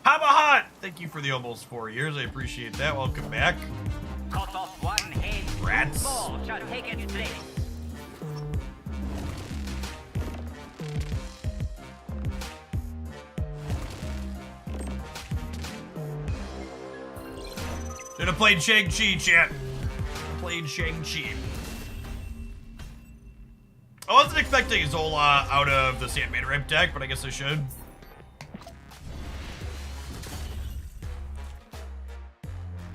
Hamahat! Thank you for the almost 4 years, I appreciate that. Welcome back. Cut off one head, Rats. two more shall take its place. Should have played Shang-Chi, chat. Played Shang-Chi. I wasn't expecting Zola out of the Sandman Ramp deck, but I guess I should.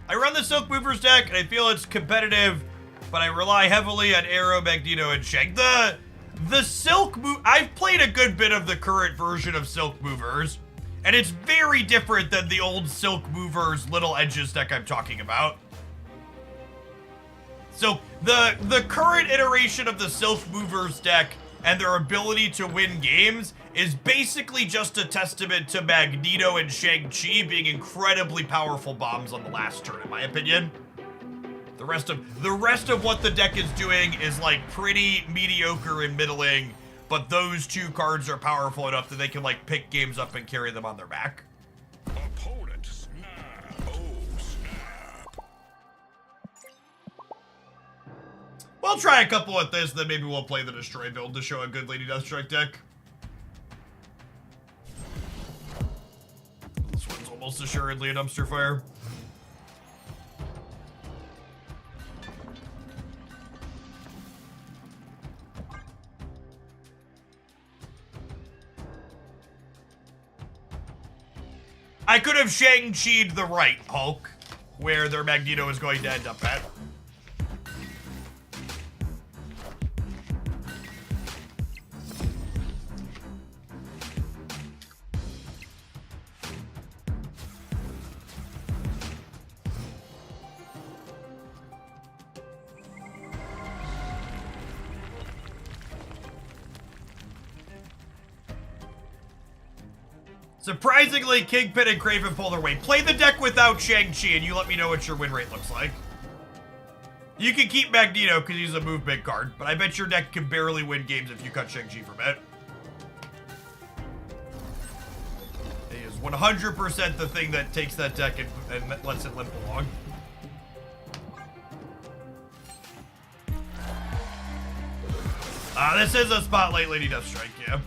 I run the Silk Movers deck, and I feel it's competitive, but I rely heavily on Arrow, Magneto, and Shang. The Silk I've played a good bit of the current version of Silk Movers, and it's very different than the old Silk Movers Little Edges deck I'm talking about. So, the current iteration of the Silk Movers deck and their ability to win games is basically just a testament to Magneto and Shang-Chi being incredibly powerful bombs on the last turn, in my opinion. The rest of what the deck is doing is like pretty mediocre and middling, but those two cards are powerful enough that they can like pick games up and carry them on their back. Opponent snap. Oh, snap. We'll try a couple with this, then maybe we'll play the Destroy build to show a good Lady Deathstrike deck. This one's almost assuredly a dumpster fire. I could have Shang-Chi'd the right Hulk, where their Magneto is going to end up at. Surprisingly, Kingpin and Kraven pull their weight. Play the deck without Shang-Chi and you let me know what your win rate looks like. You can keep Magneto because he's a movement card, but I bet your deck can barely win games if you cut Shang-Chi from it. He is 100% the thing that takes that deck and lets it limp along. This is a Spotlight Lady Deathstrike, yeah.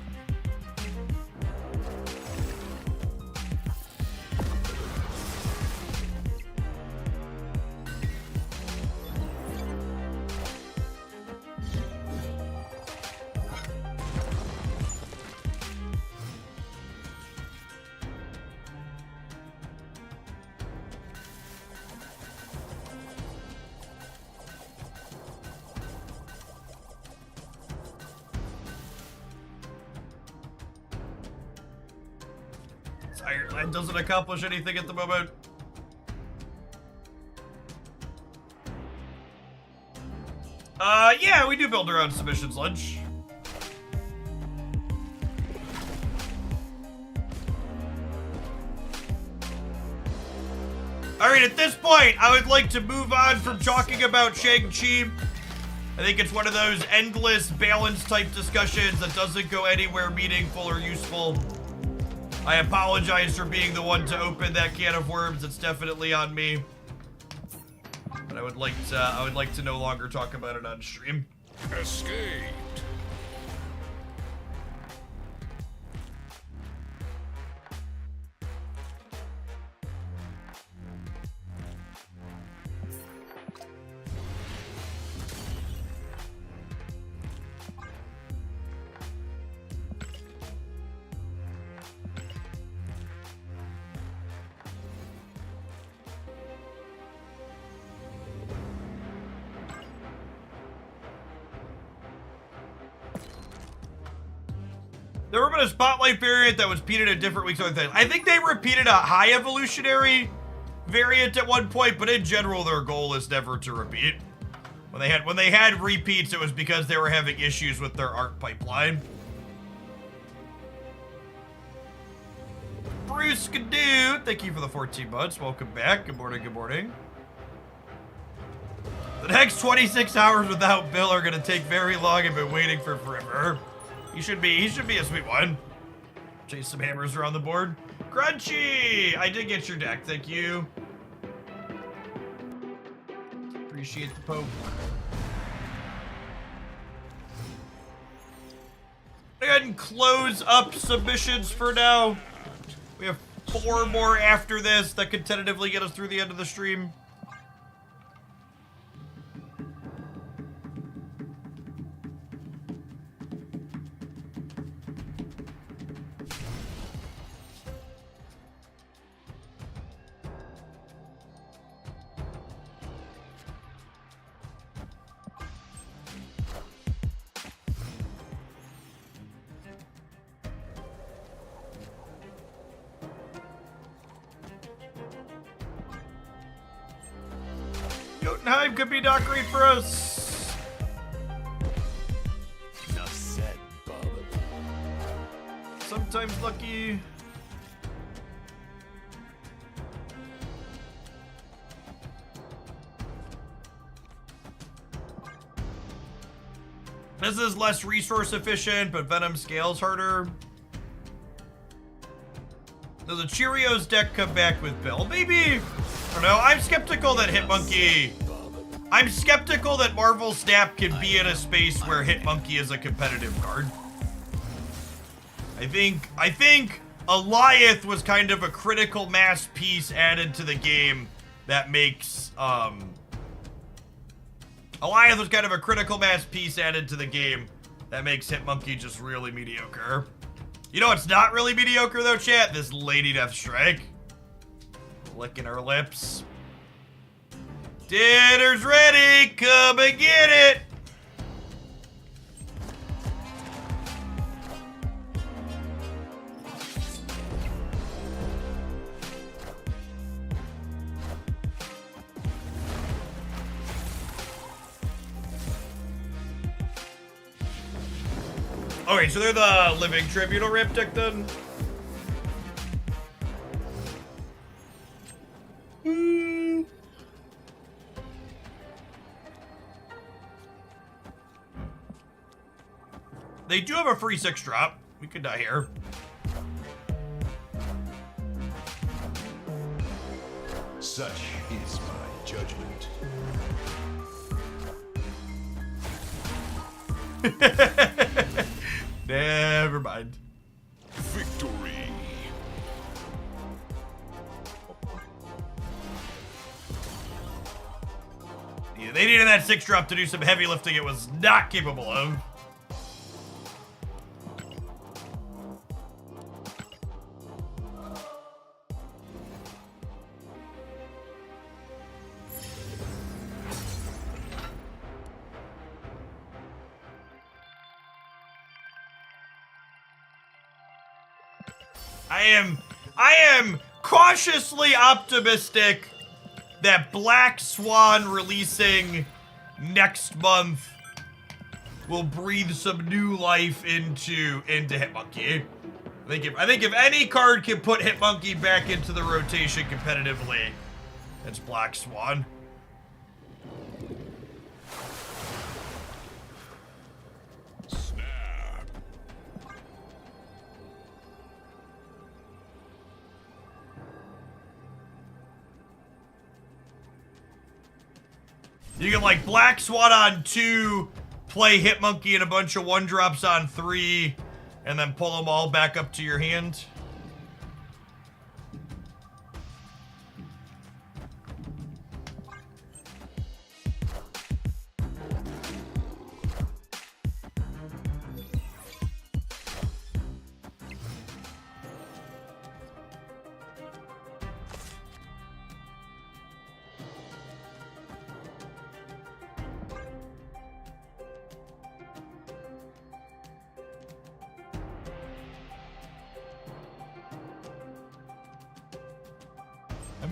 Ironland doesn't accomplish anything at the moment. Yeah, we do build around submissions lunch. Alright, at this point, I would like to move on from talking about Shang-Chi. I think it's one of those endless balance type discussions that doesn't go anywhere meaningful or useful. I apologize for being the one to open that can of worms. It's definitely on me. But I would like to no longer talk about it on stream. Escaped. There would have been a spotlight variant that was repeated at different weeks. I think they repeated a high evolutionary variant at one point, but in general, their goal is never to repeat. When they had repeats, it was because they were having issues with their art pipeline. Bruce Gadoo, thank you for the 14 months. Welcome back. Good morning. Good morning. The next 26 hours without Bill are gonna take very long. I've been waiting for forever. He should be a sweet one. Chase some hammers around the board. Crunchy! I did get your deck, thank you. Appreciate the poke. Go ahead and close up submissions for now. We have 4 more after this that could tentatively get us through the end of the stream. Jotunheim could be not great for us. Enough said, Bob. Sometimes lucky. This is less resource efficient, but Venom scales harder. Does the Cheerios deck come back with Bill? Maybe. I don't know. I'm skeptical that Hitmonkey. I'm skeptical that Marvel Snap can be in a space where Hitmonkey is a competitive card. I think Alioth was kind of a critical mass piece added to the game that makes Alioth was kind of a critical mass piece added to the game that makes Hitmonkey just really mediocre. You know what's not really mediocre though, chat? This Lady Deathstrike. Licking her lips. Dinner's ready, come and get it! Okay, so they're the Living Tribunal Ramp deck then? They do have a free 6-drop. We could die here. Such is my judgment. Never mind. Victory. Yeah, they needed that 6-drop to do some heavy lifting it was not capable of. I am cautiously optimistic that Black Swan releasing next month will breathe some new life into Hitmonkey. I think if any card can put Hitmonkey back into the rotation competitively, it's Black Swan. You can like Black Swat on 2, play Hit Monkey and a bunch of 1-drops on 3, and then pull them all back up to your hand.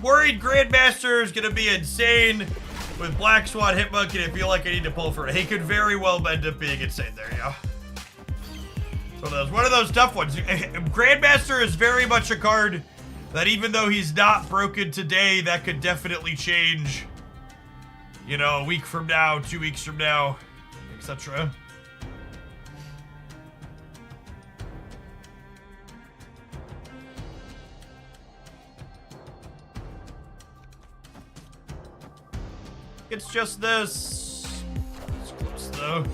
Worried Grandmaster is going to be insane with Black Swat, Hit Monkey, and I feel like I need to pull for it. He could very well end up being insane there, yeah. So one of those tough ones. Grandmaster is very much a card that even though he's not broken today, that could definitely change, you know, a week from now, 2 weeks from now, etc. It's just this. It's close though.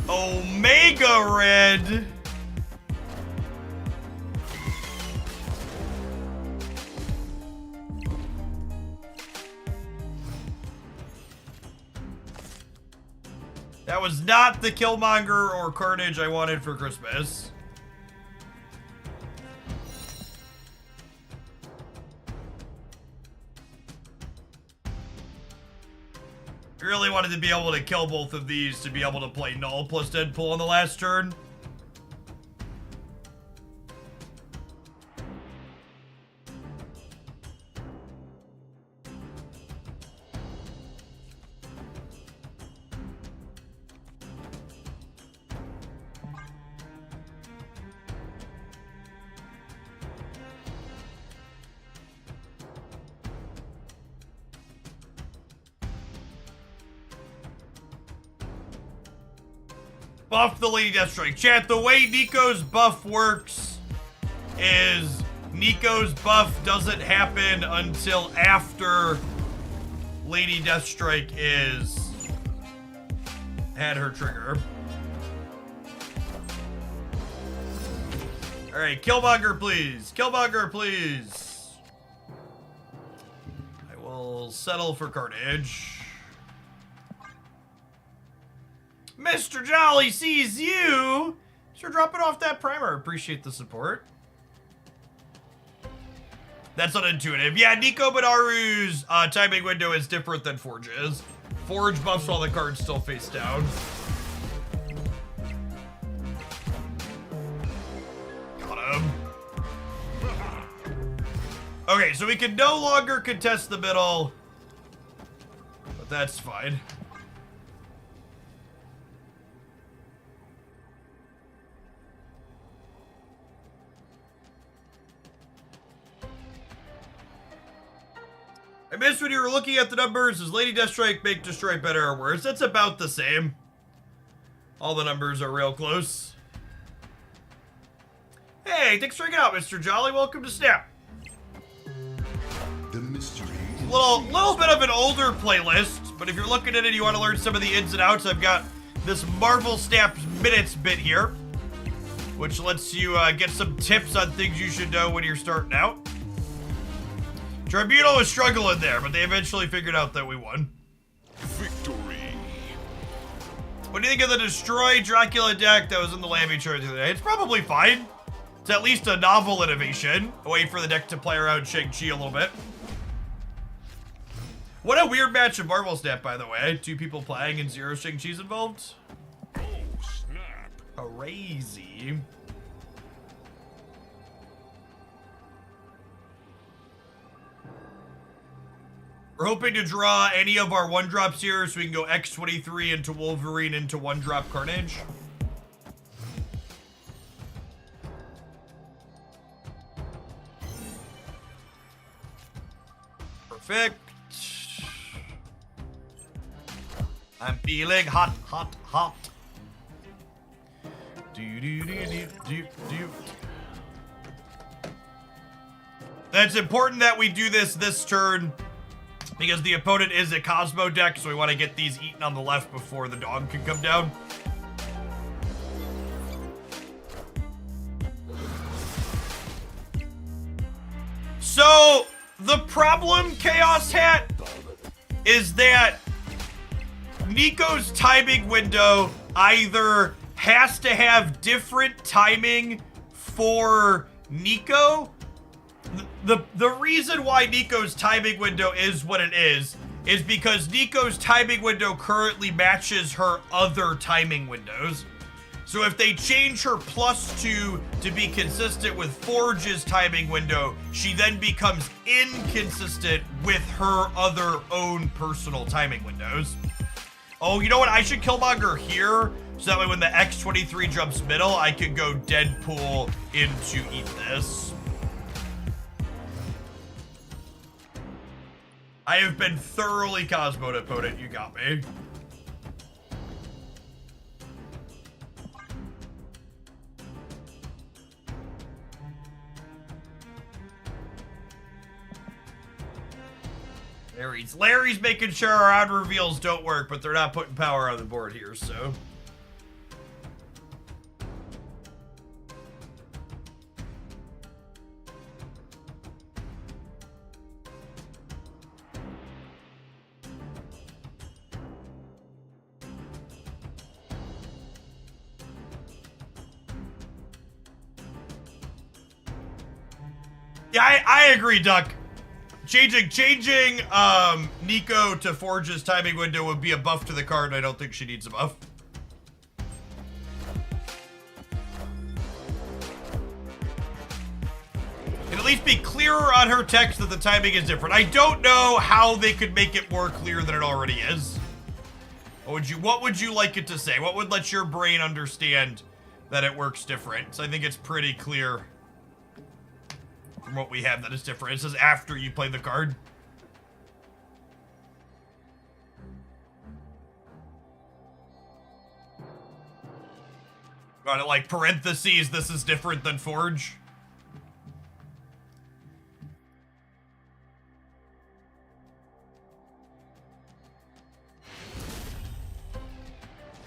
Omega Red. That was not the Killmonger or Carnage I wanted for Christmas. I really wanted to be able to kill both of these to be able to play Null plus Deadpool on the last turn. Buff the Lady Deathstrike. Chat, the way Nico's buff works is Nico's buff doesn't happen until after Lady Deathstrike had her trigger. Alright, Killmonger, please. Killmonger, please. I will settle for Carnage. Mr. Jolly sees you! Sure, dropping off that primer. Appreciate the support. That's unintuitive. Yeah, Nico Binaru's timing window is different than Forge's. Forge buffs while the card's still face down. Got him. Okay, so we can no longer contest the middle. But that's fine. I missed when you were looking at the numbers. Does Lady Deathstrike make Destroy better or worse? That's about the same. All the numbers are real close. Hey, thanks for hanging out, Mr. Jolly. Welcome to Snap. The mystery. Little bit of an older playlist, but if you're looking at it and you want to learn some of the ins and outs, I've got this Marvel Snap Minutes bit here, which lets you get some tips on things you should know when you're starting out. Tribunal was struggling there, but they eventually figured out that we won. Victory. What do you think of the Destroy Dracula deck that was in the Lammy chart the other day? It's probably fine. It's at least a novel innovation. A way for the deck to play around Shang-Chi a little bit. What a weird match of Marvel Snap, by the way. 2 people playing and 0 Shang-Chi's involved. Oh, snap. Crazy. We're hoping to draw any of our 1-drops here so we can go X-23 into Wolverine into 1-drop Carnage. Perfect. I'm feeling hot, hot, hot. That's important that we do this turn. Because the opponent is a Cosmo deck, so we want to get these eaten on the left before the dog can come down. So, the problem, Chaos Hat, is that Nico's timing window either has to have different timing for Nico. The reason why Nico's timing window is what it is because Nico's timing window currently matches her other timing windows. So if they change her +2 to be consistent with Forge's timing window, she then becomes inconsistent with her other own personal timing windows. Oh, you know what? I should Killmonger here, so that way when the X-23 jumps middle, I can go Deadpool into eat this. I have been thoroughly Cosmo'd, opponent. You got me. Larry's making sure our odd reveals don't work, but they're not putting power on the board here, so. Yeah, I agree, Duck. Changing Nico to Forge's timing window would be a buff to the card, and I don't think she needs a buff. It'd at least be clearer on her text that the timing is different. I don't know how they could make it more clear than it already is. What would you like it to say? What would let your brain understand that it works different? So I think it's pretty clear from what we have that is different. It says after you play the card. Got it, like parentheses, this is different than Forge.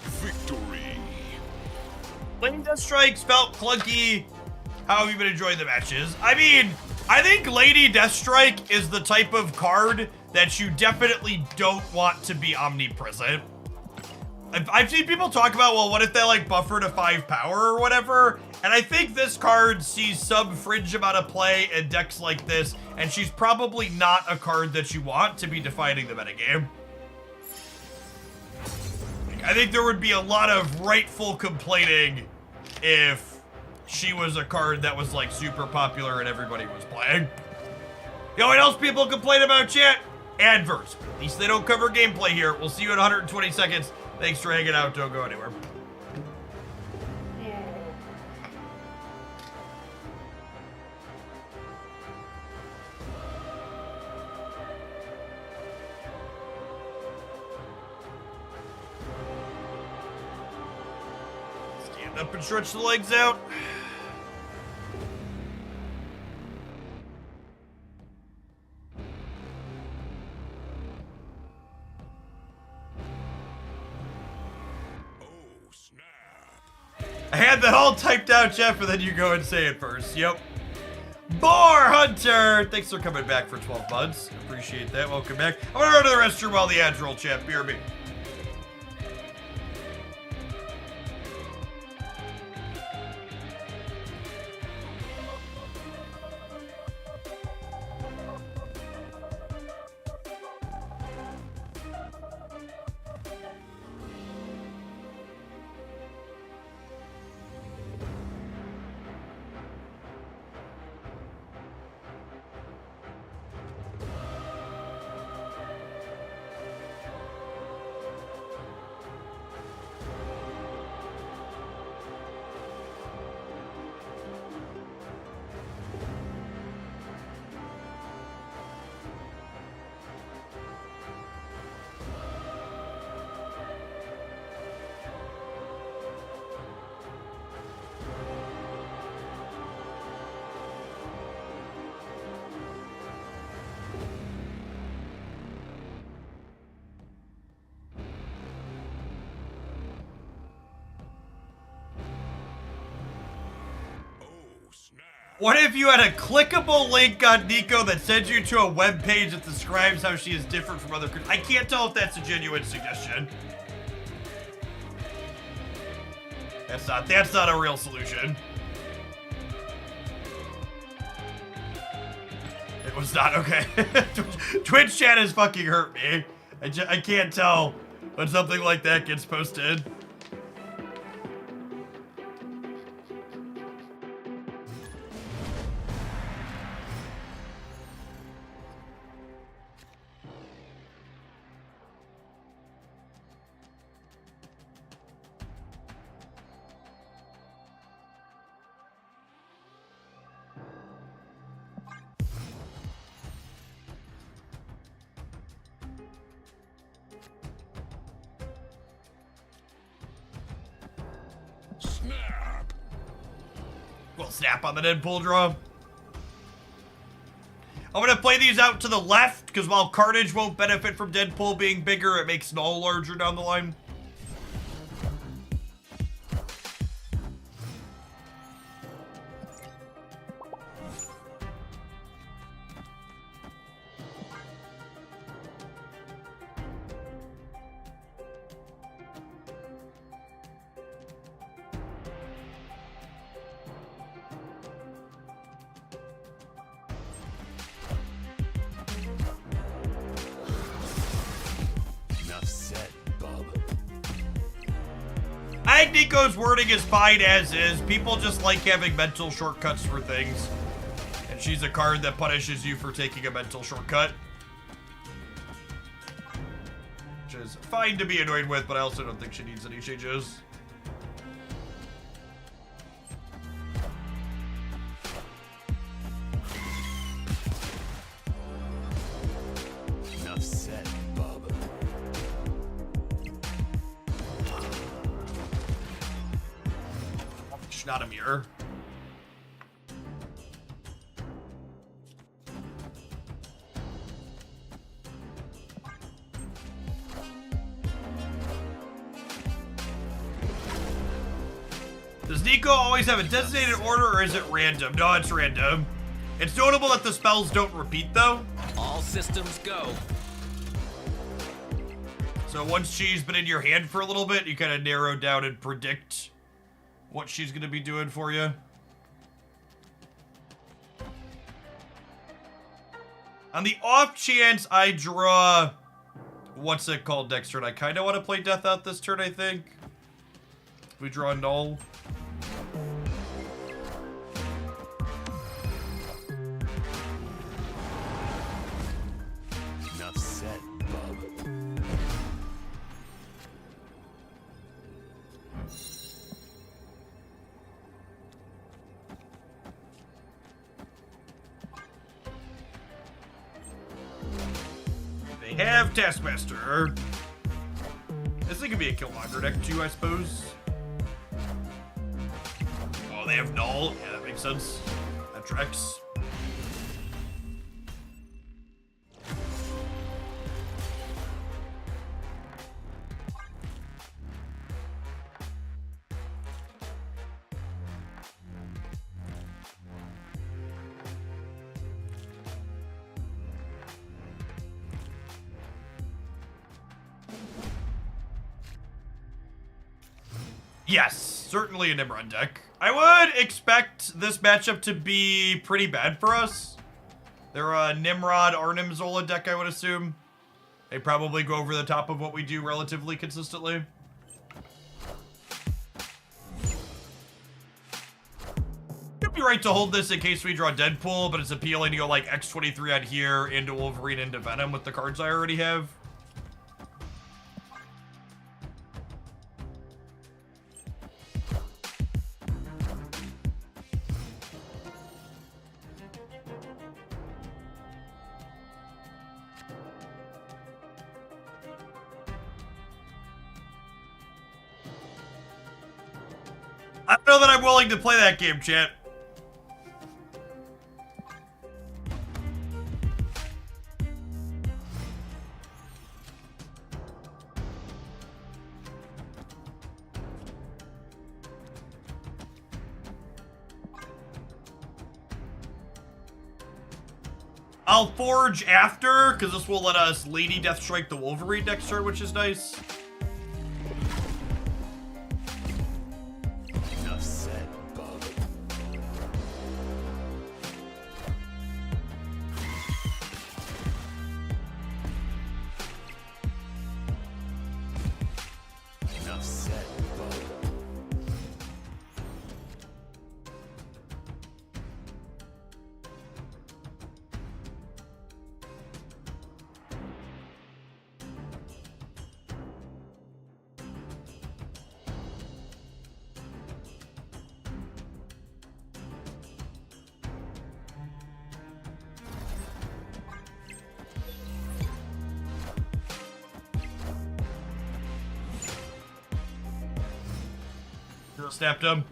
Victory. Lane Death Strikes felt clunky. How have you been enjoying the matches? I mean, I think Lady Deathstrike is the type of card that you definitely don't want to be omnipresent. I've seen people talk about, well, what if they like buffer to 5 power or whatever? And I think this card sees some fringe amount of play in decks like this, and she's probably not a card that you want to be defining the metagame. I think there would be a lot of rightful complaining if she was a card that was like super popular and everybody was playing. You know what else people complain about, chat? Adverse. At least they don't cover gameplay here. We'll see you in 120 seconds. Thanks for hanging out. Don't go anywhere. Stand up and stretch the legs out. I had that all typed out, Jeff, and then you go and say it first. Yep. Boar Hunter! Thanks for coming back for 12 months. Appreciate that. Welcome back. I'm gonna run to the restroom while the ads roll, chat. BRB. What if you had a clickable link on Nico that sends you to a web page that describes how she is different from other creatures? I can't tell if that's a genuine suggestion. That's not a real solution. It was not okay. Twitch chat has fucking hurt me. I can't tell when something like that gets posted. Snap. Well, snap on the Deadpool draw. I'm gonna play these out to the left, because while Carnage won't benefit from Deadpool being bigger, it makes Null larger down the line. Enough said, bub. I think Nico's wording is fine as is. People just like having mental shortcuts for things. And she's a card that punishes you for taking a mental shortcut. Which is fine to be annoyed with, but I also don't think she needs any changes. Enough said, bub. She's not a mirror. Does Nico always have a designated order, or is it random? No, it's random. It's notable that the spells don't repeat, though. All systems go. So once she's been in your hand for a little bit, you kind of narrow down and predict what she's going to be doing for you. On the off chance I draw... What's it called next turn? I kind of want to play Death out this turn, I think. If we draw Null. Enough said, bub. They have Taskmaster. This thing could be a Killmonger deck too, I suppose. Oh, they have Null. Yeah, that makes sense. That tracks. Yes, certainly a Nimrod deck. I would expect this matchup to be pretty bad for us. They're a Nimrod Arnim Zola deck, I would assume. They probably go over the top of what we do relatively consistently. Could be right to hold this in case we draw Deadpool, but it's appealing to go like X23 on here, into Wolverine, into Venom with the cards I already have. I don't know that I'm willing to play that game, chat. I'll forge after, because this will let us Lady Deathstrike the Wolverine next turn, which is nice. Enough said, bub. Enough said, bub. Snapped him.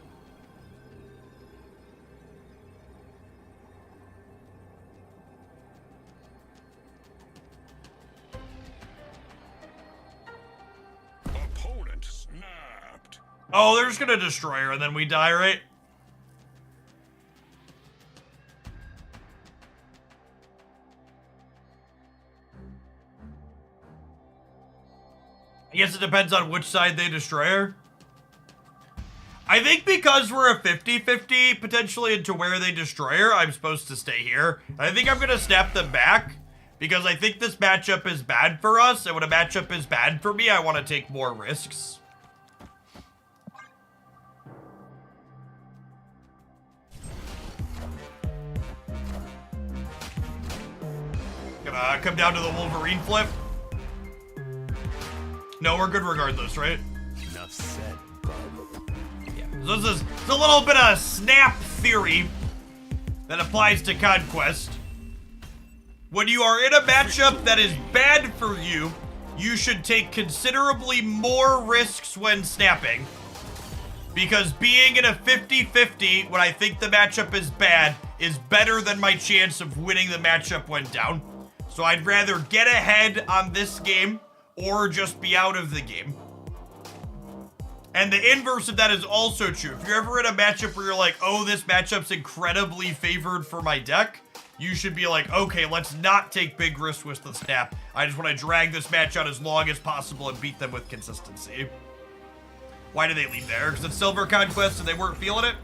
Opponent snapped. Oh, they're just gonna destroy her and then we die, right? I guess it depends on which side they destroy her. I think because we're a 50-50 potentially into where they destroy her, I'm supposed to stay here. I think I'm going to snap them back because I think this matchup is bad for us. And when a matchup is bad for me, I want to take more risks. Gonna come down to the Wolverine flip. No, we're good regardless, right? Enough said, bub. So this is a little bit of snap theory that applies to Conquest. When you are in a matchup that is bad for you, you should take considerably more risks when snapping. Because being in a 50-50 when I think the matchup is bad is better than my chance of winning the matchup when down. So I'd rather get ahead on this game or just be out of the game. And the inverse of that is also true. If you're ever in a matchup where you're like, oh, this matchup's incredibly favored for my deck, you should be like, okay, let's not take big risks with the snap. I just want to drag this match out as long as possible and beat them with consistency. Why did they leave there? Because it's Silver Conquest and they weren't feeling it?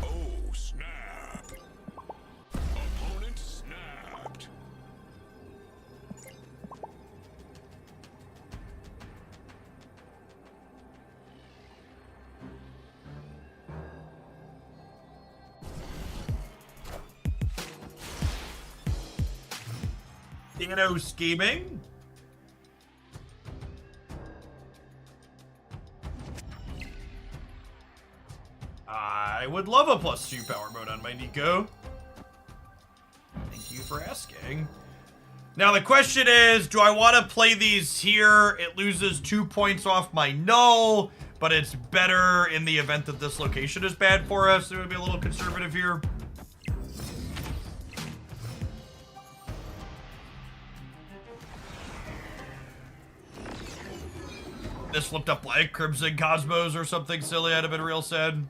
Oh, snap. Opponent snapped. Dano scheming. I would love a +2 power mode on my Nico. Thank you for asking. Now the question is, do I want to play these here? It loses 2 points off my null, but it's better in the event that this location is bad for us. It would be a little conservative here. This flipped up like Crimson Cosmos or something silly. I'd have been real sad.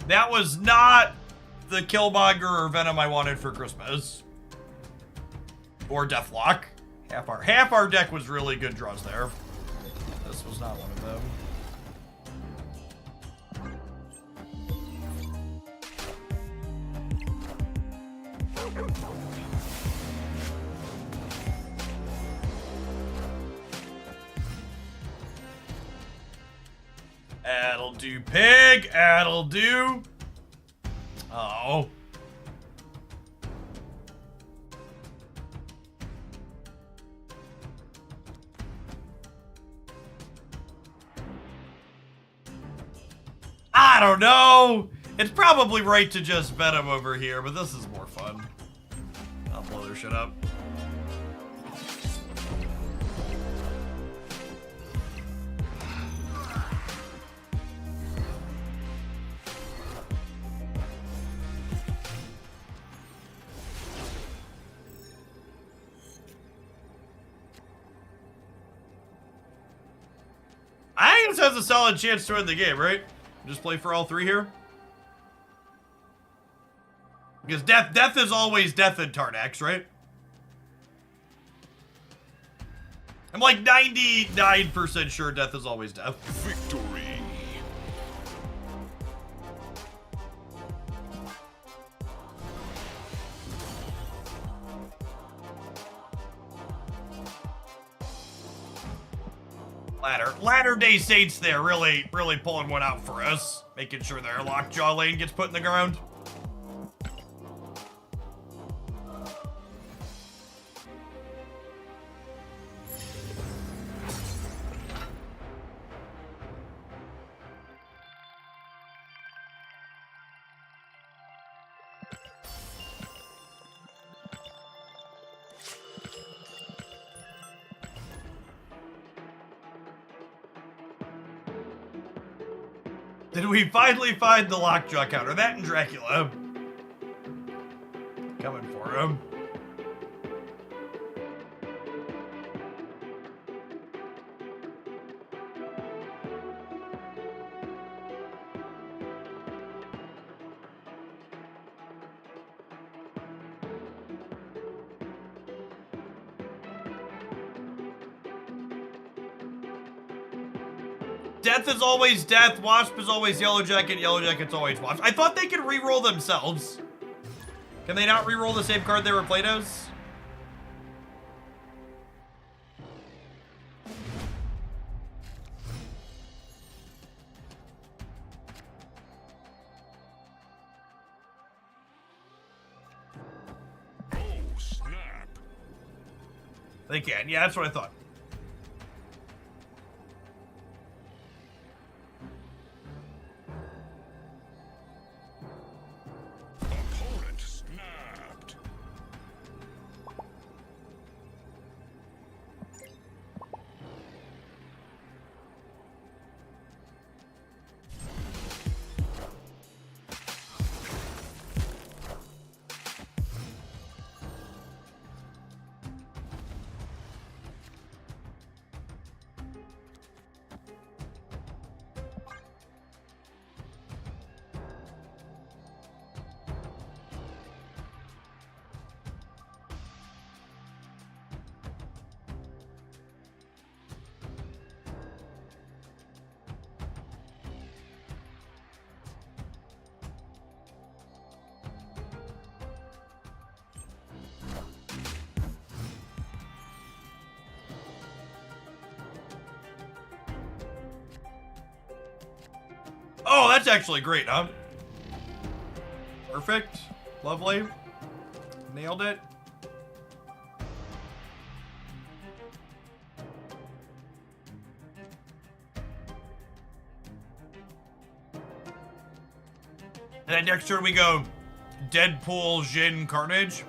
That was not the Killmonger or Venom I wanted for Christmas. Or Deathlock. Half our deck was really good draws there. This was not one of them. That'll do, pig. That'll do. Oh. I don't know. It's probably right to just bet him over here, but this is more fun. I'll blow their shit up. I think this has a solid chance to win the game, right? Just play for all three here. Because death is always death in Tarnax, right? I'm like 99% sure death is always death. Victory. Latter-day Saints there, really pulling one out for us. Making sure their lockjaw lane gets put in the ground. Did we finally find the lockjaw counter? That and Dracula. Coming for him. Death is always death, Wasp is always Yellow Jacket, Yellow Jacket's always Wasp. I thought they could re-roll themselves. Can they not re-roll the same card they were Plato's? Oh, snap. They can, yeah, that's what I thought. Opponent snapped. Oh, that's actually great, huh? Perfect. Lovely. Nailed it. And then next turn we go Deadpool, Jin, Carnage.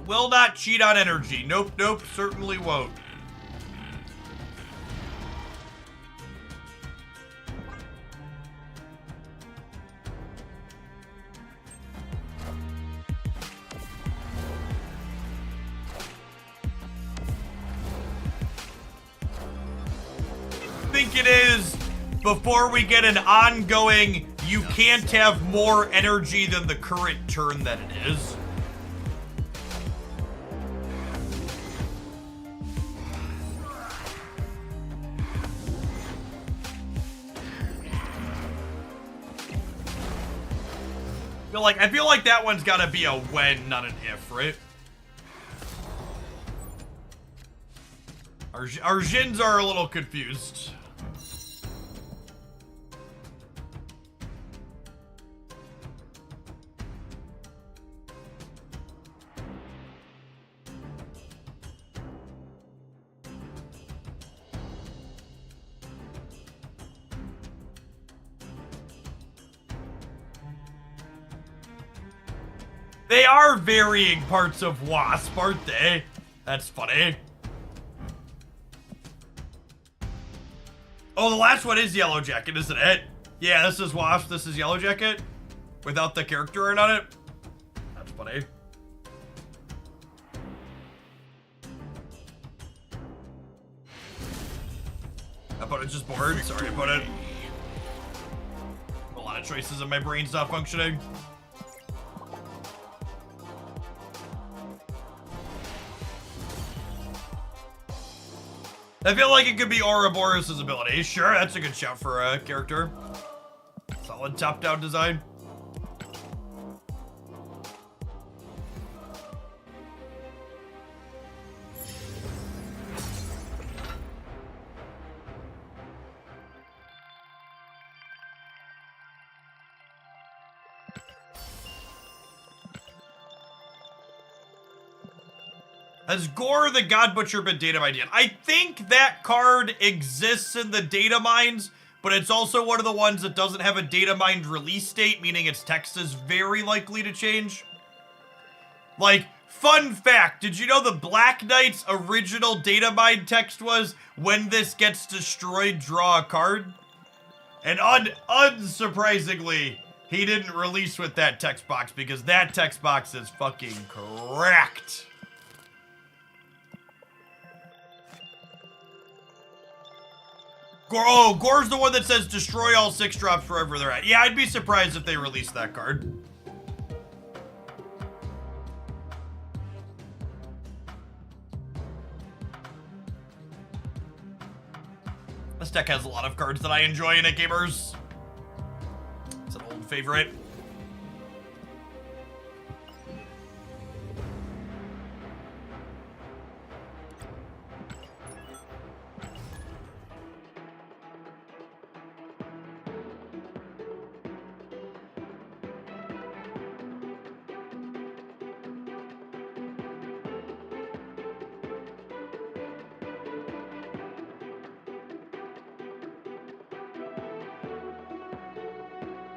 Will not cheat on energy. Nope, nope, certainly won't. think it is before we get an ongoing, you can't have more energy than the current turn that it is. I feel like that one's gotta be a when, not an if, right? Our Jins are a little confused. They are varying parts of Wasp, aren't they? That's funny. Oh, the last one is Yellow Jacket, isn't it? Yeah, this is Wasp, this is Yellow Jacket. Without the character art on it. That's funny. Opponent just bored. Sorry, opponent. A lot of choices and my brain's not functioning. I feel like it could be Ouroboros' ability. Sure, that's a good shout for a character. Solid top-down design. Has Gore the God Butcher been data mined yet? I think that card exists in the data mines, but it's also one of the ones that doesn't have a data mined release date, meaning its text is very likely to change. Like, fun fact, did you know the Black Knight's original data mine text was, when this gets destroyed, draw a card? And unsurprisingly, he didn't release with that text box because that text box is fucking cracked. Gore's the one that says destroy all 6-drops wherever they're at. Yeah, I'd be surprised if they released that card. This deck has a lot of cards that I enjoy in it, gamers. It's an old favorite.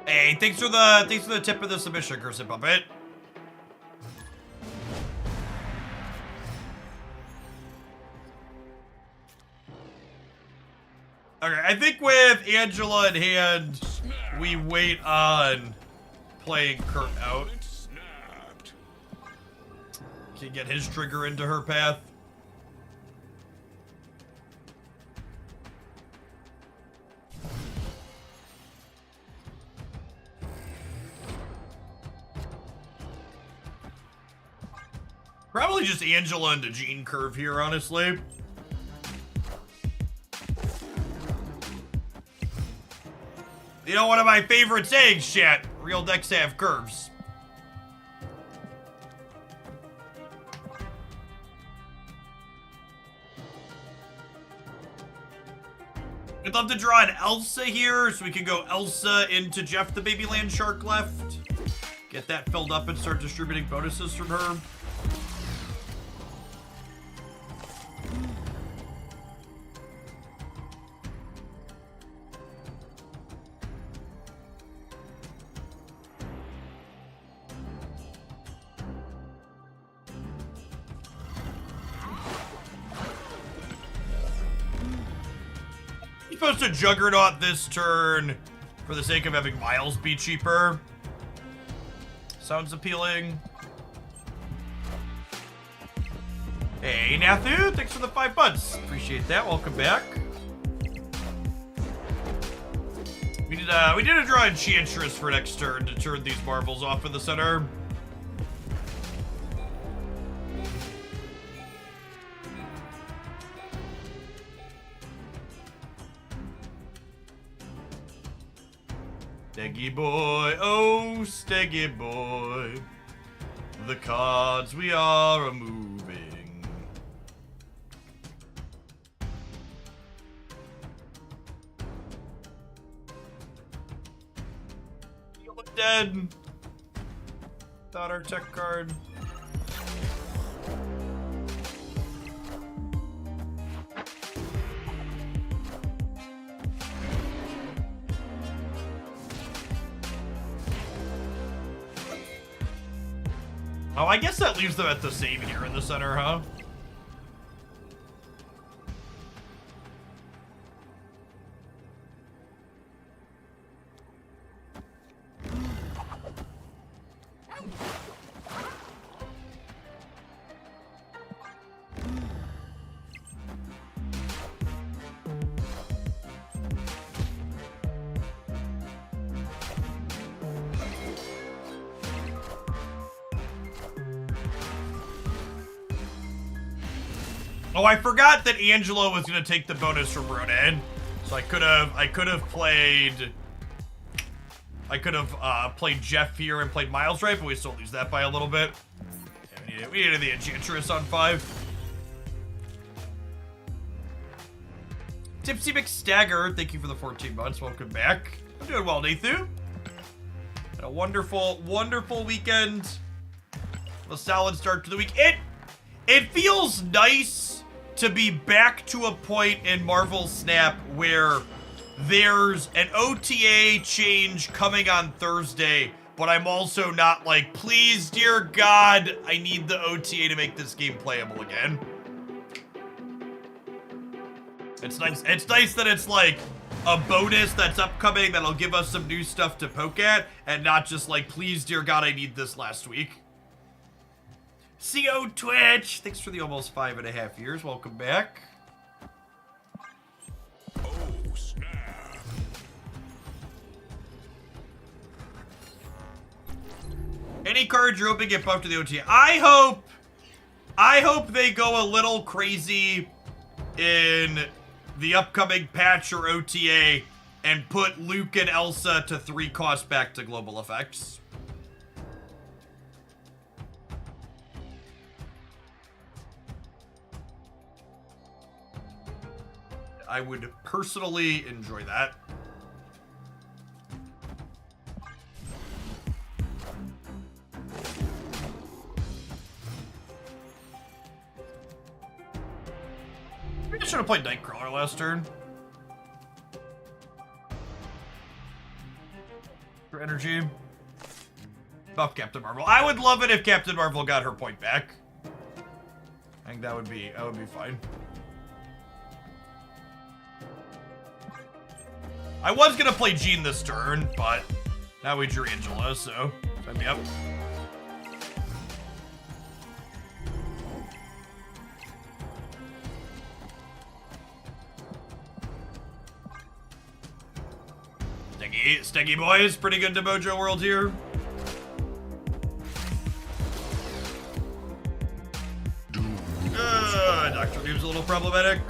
Hey, thanks for the tip of the submission, Cursed Puppet. Okay, I think with Angela in hand, we wait on playing Kurt out. Can get his trigger into her path. Probably just Angela into Gene Curve here, honestly. You know, one of my favorite sayings, chat. Real decks have curves. I'd love to draw an Elsa here, so we can go Elsa into Jeff the Babyland Shark left. Get that filled up and start distributing bonuses from her. Supposed to Juggernaut this turn for the sake of having Miles be cheaper. Sounds appealing. Hey, Nathu, thanks for the 5 months. Appreciate that. Welcome back. to draw Enchantress for next turn to turn these marvels off in the center. Steggy boy, oh Steggy boy, the cards we are moving. You look dead. Thought our tech card. Oh, I guess that leaves them at the same here in the center, huh? Oh, I forgot that Angelo was gonna take the bonus from Ronan, so I could have played Jeff here and played Miles right, but we still lose that by a little bit. Yeah, we needed the Enchantress on 5. Tipsy McStagger, thank you for the 14 months. Welcome back. I'm doing well, Nathu. Had a wonderful, wonderful weekend. A solid start to the week. It feels nice to be back to a point in Marvel Snap where there's an OTA change coming on Thursday, but I'm also not like, please, dear God, I need the OTA to make this game playable again. It's nice that it's like a bonus that's upcoming that'll give us some new stuff to poke at, and not just like, please, dear God, I need this last week. CO Twitch, thanks for the almost 5.5 years. Welcome back. Oh, snap. Any cards you're hoping get buffed to the OTA? I hope they go a little crazy in the upcoming patch or OTA and put Luke and Elsa to 3 cost back to global effects. I would personally enjoy that. Maybe I should have played Nightcrawler last turn. For energy. Buff Captain Marvel. I would love it if Captain Marvel got her point back. I think that would be fine. I was gonna play Jean this turn, but now we drew Angela, so sign me up. Steggy boys, pretty good to Mojo World here. Dr. Doom's a little problematic.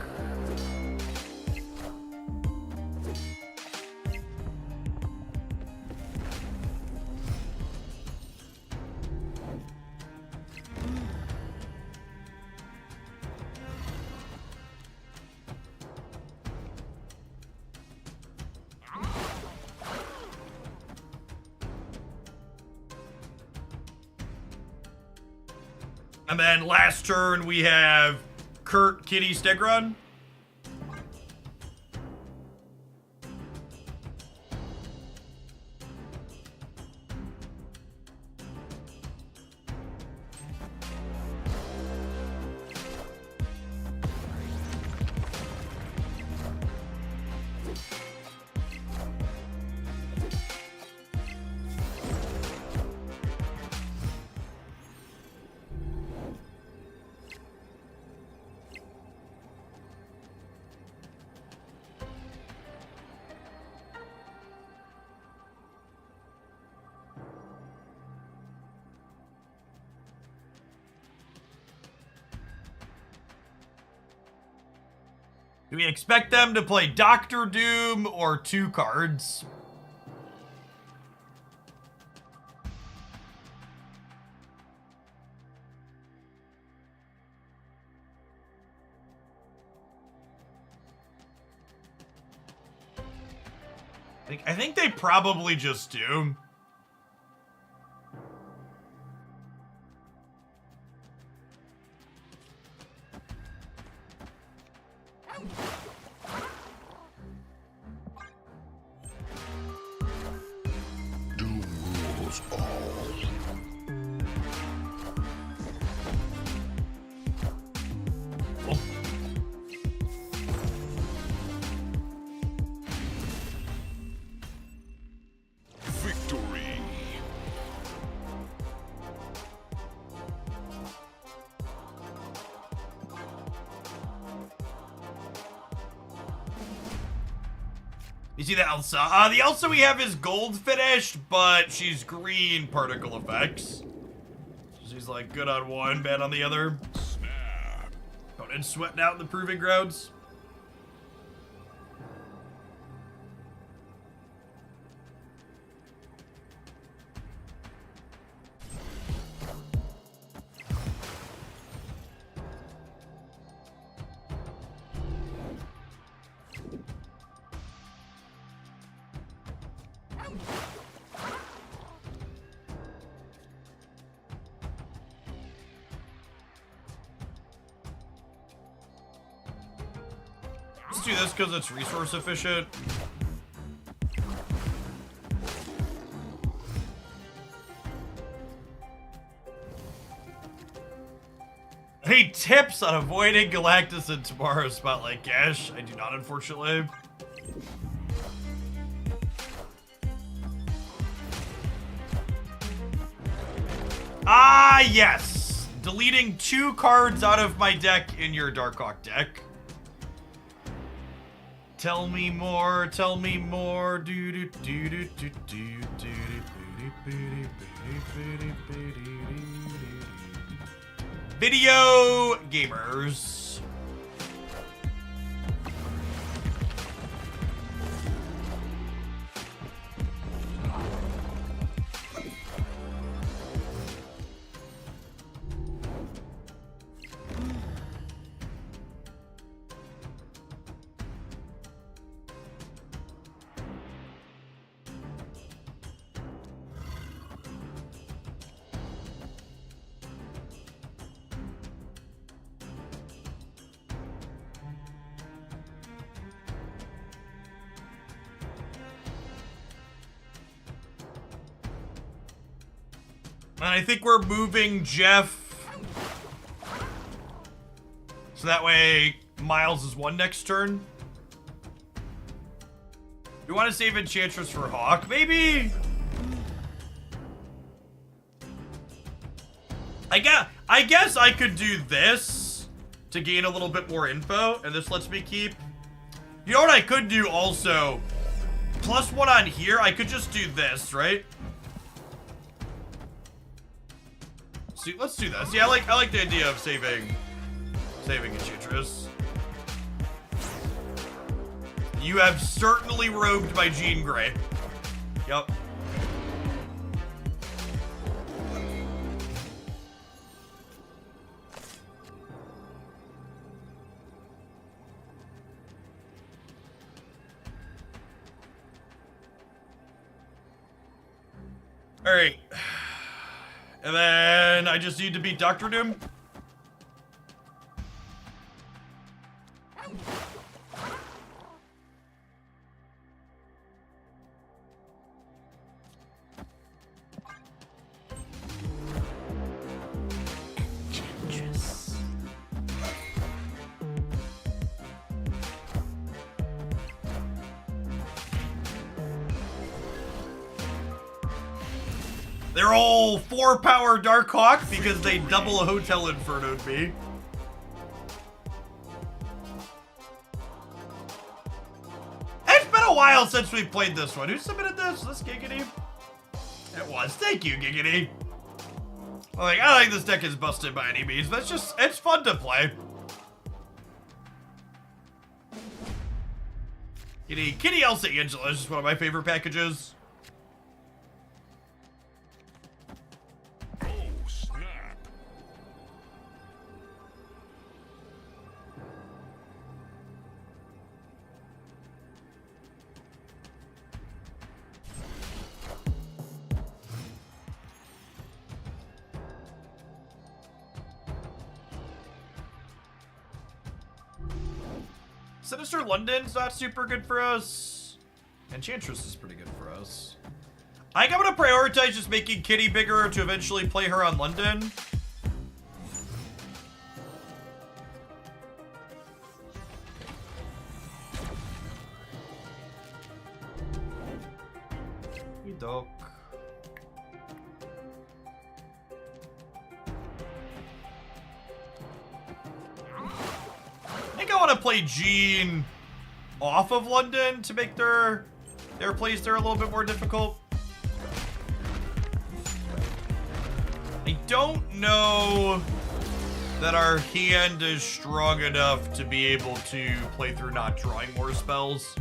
And then last turn we have Kurt, Kitty, Stegron. Do we expect them to play Doctor Doom or 2 cards? I think they probably just do. Doom rules all. Victory. You see the Elsa? The Elsa we have is gold finished, but she's green particle effects. She's like good on one, bad on the other. Snap. Opponent sweating out in the proving grounds. Let's do this because it's resource efficient. Any tips on avoiding Galactus in tomorrow's Spotlight Cash? I do not, unfortunately. Ah, yes! Deleting 2 cards out of my deck in your Darkhawk deck. Tell me more, tell me more. Do do do do do do do Video gamers. And I think we're moving Jeff. So that way Miles is 1 next turn. We want to save Enchantress for Hawk, maybe? I guess I could do this to gain a little bit more info, and this lets me keep. You know what I could do also? +1 on here, I could just do this, right? See, let's do this. Yeah, I like the idea of saving Enchantress. You have certainly rogued my Jean Grey. Yep. All right. And then I just need to beat Doctor Doom. They're all 4-power Darkhawk because they double Hotel Inferno'd me. It's been a while since we played this one. Who submitted this? This Giggity? It was. Thank you, Giggity. Like, I don't think this deck is busted by any means, but it's fun to play. Kitty Elsa Angela is just one of my favorite packages. Oh, snap. Sinister London's not super good for us. Enchantress is pretty good for us. I think I'm gonna prioritize just making Kitty bigger to eventually play her on London. Doc. I think I want to play Jean off of London to make their plays there a little bit more difficult. I don't know that our hand is strong enough to be able to play through not drawing more spells.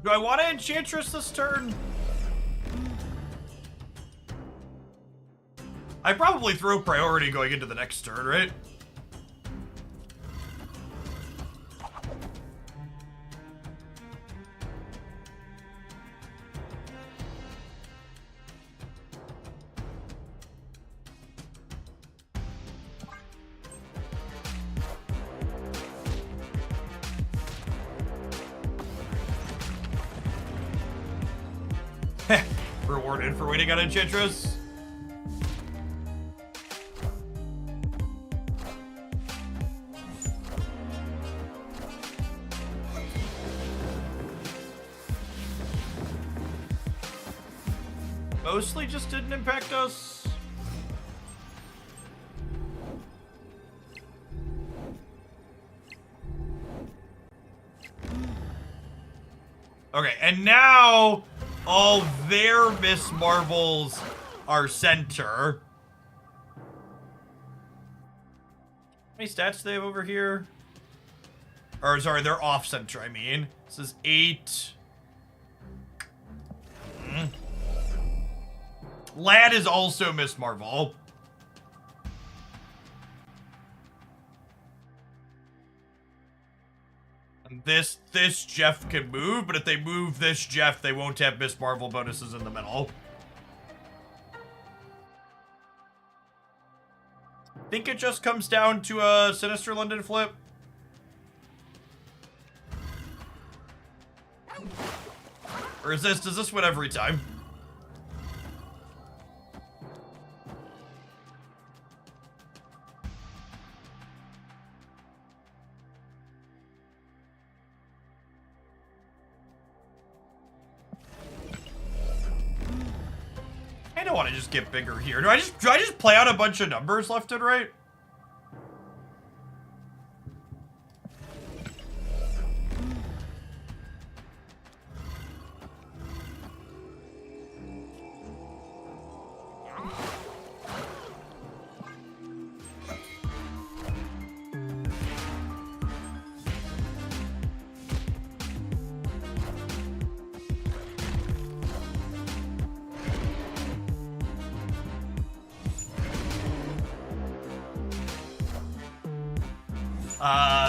Do I want to Enchantress this turn? I probably throw priority going into the next turn, right? Rewarded for waiting on Enchantress. Mostly just didn't impact us. Okay, and now all their Miss Marvels are center. How many stats do they have over here? Or sorry, they're off center, I mean. This is 8. Lad is also Miss Marvel. And this Jeff can move, but if they move this Jeff, they won't have Miss Marvel bonuses in the middle. Think it just comes down to a Sinister London flip. Or does this win every time? I don't want to just get bigger here. Do I just play out a bunch of numbers left and right?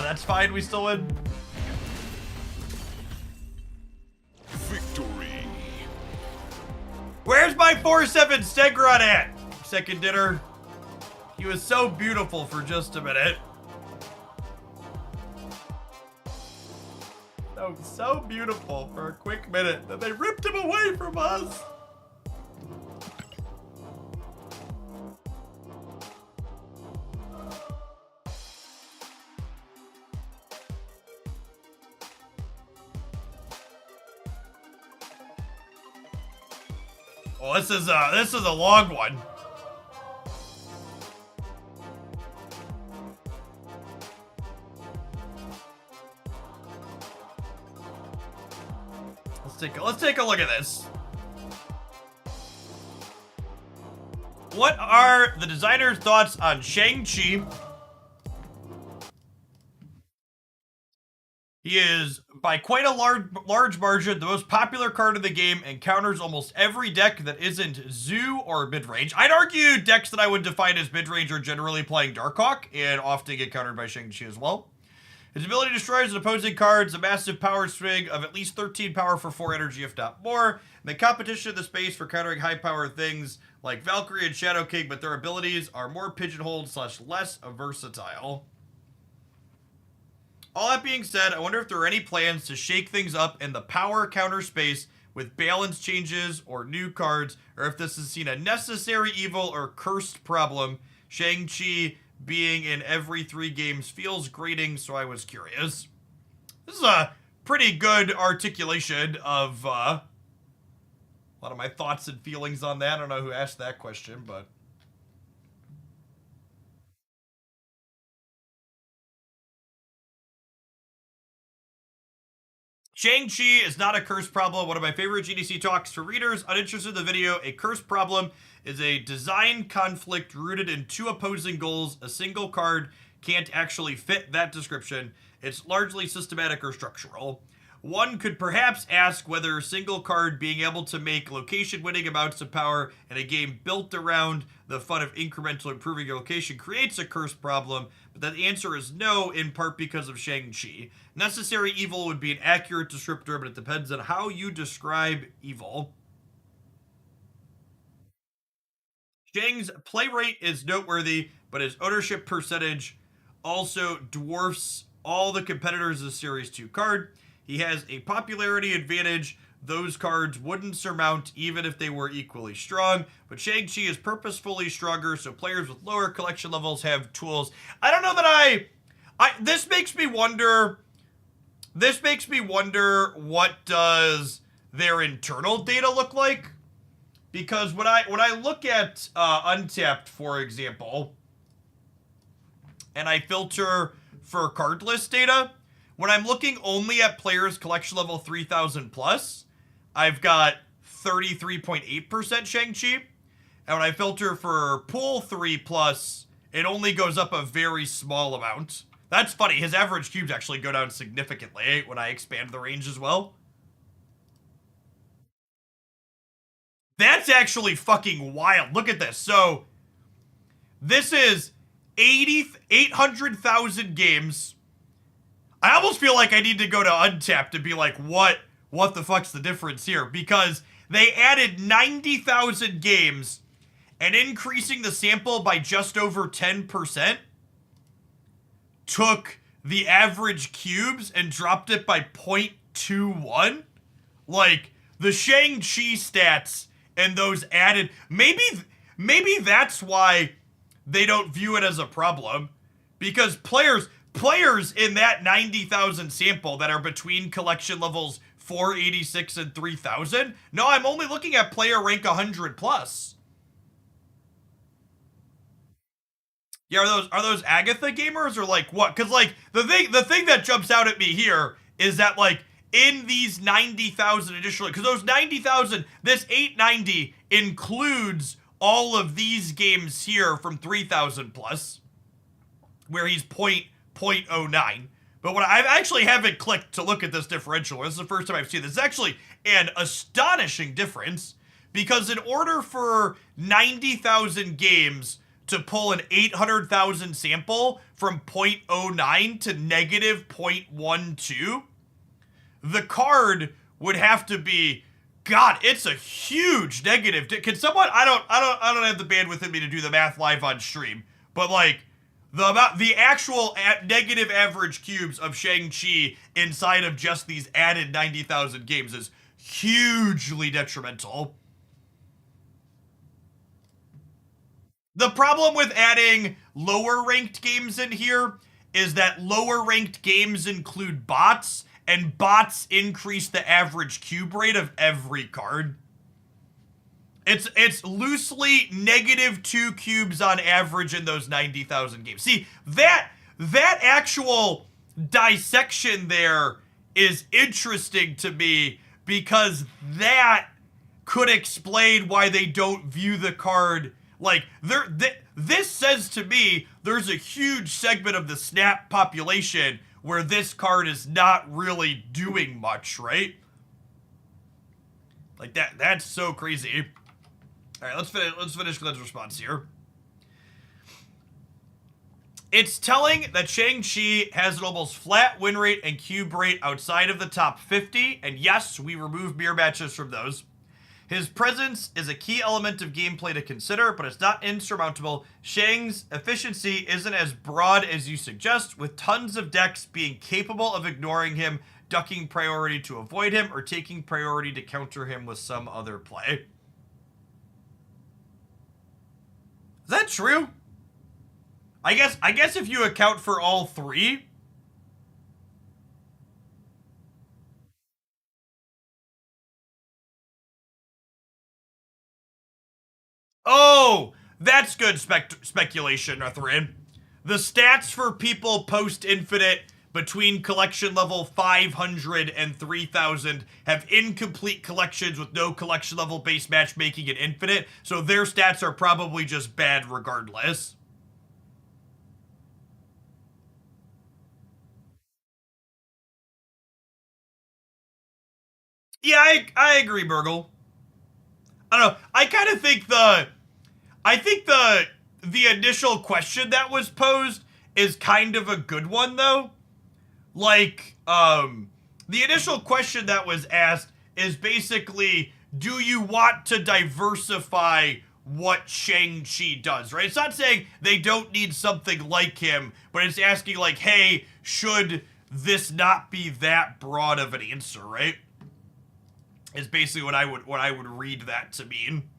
That's fine, we still win. Victory. Where's my 4/7 Stegron at? Second dinner. He was so beautiful for just a minute. So beautiful for a quick minute. Then they ripped him away from us. Well, this is a long one. Let's take a look at this. What are the designer's thoughts on Shang-Chi? He is, by quite a large margin, the most popular card in the game and counters almost every deck that isn't Zoo or mid-range. I'd argue decks that I would define as mid-range are generally playing Darkhawk and often get countered by Shang-Chi as well. His ability destroys an opposing card's a massive power swing of at least 13 power for 4 energy, if not more. And the competition in the space for countering high-power things like Valkyrie and Shadow King, but their abilities are more pigeonholed / less versatile. All that being said, I wonder if there are any plans to shake things up in the power counter space with balance changes or new cards, or if this is seen a necessary evil or cursed problem. Shang-Chi being in every 3 games feels grating, so I was curious. This is a pretty good articulation of a lot of my thoughts and feelings on that. I don't know who asked that question, but... Shang-Chi is not a curse problem. One of my favorite GDC talks for readers uninterested in the video. A curse problem is a design conflict rooted in 2 opposing goals. A single card can't actually fit that description. It's largely systematic or structural. One could perhaps ask whether a single card being able to make location-winning amounts of power in a game built around the fun of incrementally improving your location creates a curse problem, but the answer is no, in part because of Shang-Chi. Necessary evil would be an accurate descriptor, but it depends on how you describe evil. Shang's play rate is noteworthy, but his ownership percentage also dwarfs all the competitors of the Series 2 card. He has a popularity advantage those cards wouldn't surmount even if they were equally strong, but Shang-Chi is purposefully stronger, so players with lower collection levels have tools. I don't know that this makes me wonder what does their internal data look like? Because when I look at Untapped, for example, and I filter for card list data, when I'm looking only at players collection level 3,000 plus, I've got 33.8% Shang-Chi. And when I filter for pool 3 plus, it only goes up a very small amount. That's funny. His average cubes actually go down significantly when I expand the range as well. That's actually fucking wild. Look at this. So, this is 800,000 games. I almost feel like I need to go to Untapped to be like, what the fuck's the difference here? Because they added 90,000 games and increasing the sample by just over 10% took the average cubes and dropped it by 0.21. Like, the Shang-Chi stats and those added, maybe that's why they don't view it as a problem, because players in that 90,000 sample that are between collection levels 486 and 3,000. No, I'm only looking at player rank 100 plus. Yeah, are those Agatha gamers or like what? Because like the thing that jumps out at me here is that like in these 90,000 additionally, because those 90,000, this 890 includes all of these games here from 3,000 plus, where he's 0.09. But when I actually haven't clicked to look at this differential, this is the first time I've seen this. It's actually an astonishing difference, because in order for 90,000 games to pull an 800,000 sample from 0.09 to negative 0.12, the card would have to be, God, it's a huge negative. Can someone, I don't have the bandwidth in me to do the math live on stream, but like the actual negative average cubes of Shang-Chi inside of just these added 90,000 games is hugely detrimental. The problem with adding lower ranked games in here is that lower ranked games include bots, and bots increase the average cube rate of every card. It's loosely -2 cubes on average in those 90,000 games. See, that actual dissection there is interesting to me because that could explain why they don't view the card like this says to me there's a huge segment of the Snap population where this card is not really doing much, right? Like that's so crazy. All right, let's finish Glenn's response here. It's telling that Shang-Chi has an almost flat win rate and cube rate outside of the top 50, and yes, we remove mirror matches from those. His presence is a key element of gameplay to consider, but it's not insurmountable. Shang's efficiency isn't as broad as you suggest, with tons of decks being capable of ignoring him, ducking priority to avoid him, or taking priority to counter him with some other play. Is that true? I guess if you account for all three. Oh, that's good speculation, Northrin. The stats for people post-Infinite between collection level 500 and 3000 have incomplete collections with no collection level base matchmaking in Infinite, so their stats are probably just bad regardless. Yeah, I agree, Burgle. I don't know. I kind of think the initial question that was posed is kind of a good one, though. Like, the initial question that was asked is basically, do you want to diversify what Shang-Chi does, right? It's not saying they don't need something like him, but it's asking, like, hey, should this not be that broad of an answer, right? Is basically what I would read that to mean.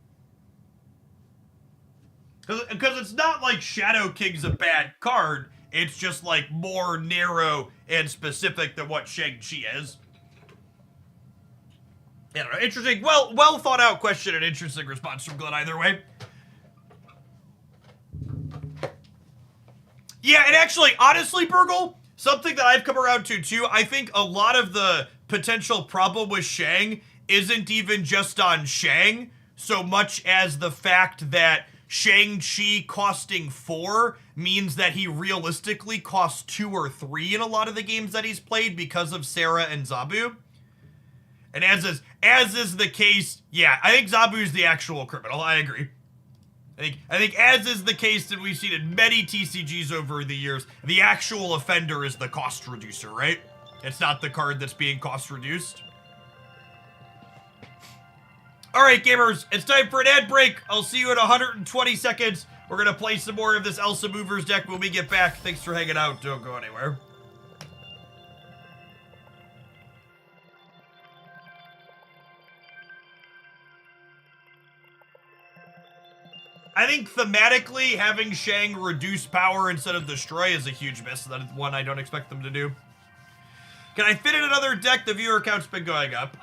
Because it's not like Shadow King's a bad card. It's just like more narrow and specific than what Shang-Chi is. Yeah, interesting. Well thought out question and interesting response from Glenn either way. Yeah, and actually, honestly, Burgle, something that I've come around to too, I think a lot of the potential problem with Shang isn't even just on Shang, so much as the fact that Shang-Chi costing 4 means that he realistically costs 2 or 3 in a lot of the games that he's played because of Sarah and Zabu. And as is the case, yeah, I think Zabu's the actual criminal. I agree. I think as is the case that we've seen in many TCGs over the years, the actual offender is the cost reducer, right? It's not the card that's being cost reduced. All right, gamers, it's time for an ad break. I'll see you in 120 seconds. We're going to play some more of this Elsa Movers deck when we get back. Thanks for hanging out. Don't go anywhere. I think thematically, having Shang reduce power instead of destroy is a huge miss. That is one I don't expect them to do. Can I fit in another deck? The viewer count's been going up.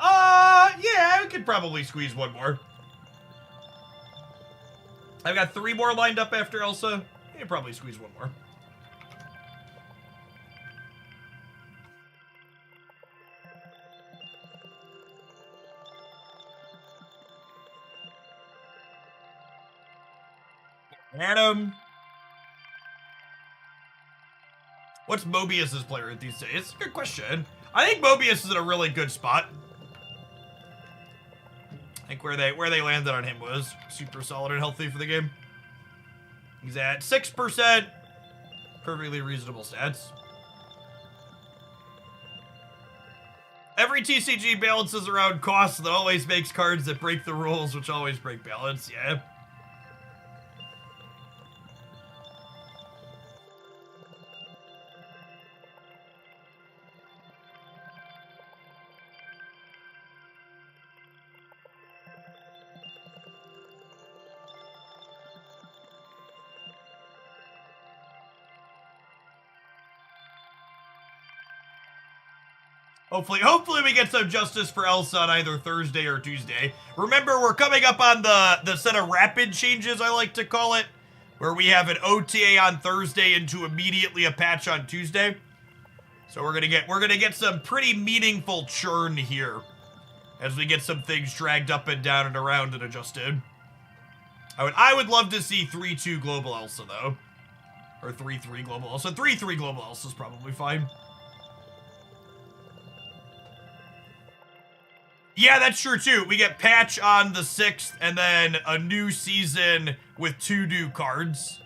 Yeah, I could probably squeeze one more. I've got 3 more lined up after Elsa. I can probably squeeze one more. Adam. What's Mobius's play rate these days? It's a good question. I think Mobius is in a really good spot. I think where they landed on him was super solid and healthy for the game. He's at 6%. Perfectly reasonable stats. Every TCG balances around costs that always makes cards that break the rules, which always break balance, yeah. Hopefully we get some justice for Elsa on either Thursday or Tuesday. Remember, we're coming up on the set of rapid changes, I like to call it, where we have an OTA on Thursday into immediately a patch on Tuesday. So we're gonna get some pretty meaningful churn here as we get some things dragged up and down and around and adjusted. I would love to see 3-2 Global Elsa though. Or 3-3 Global Elsa. 3-3 Global Elsa is probably fine. Yeah, that's true too. We get patch on the 6th and then a new season with 2 new cards.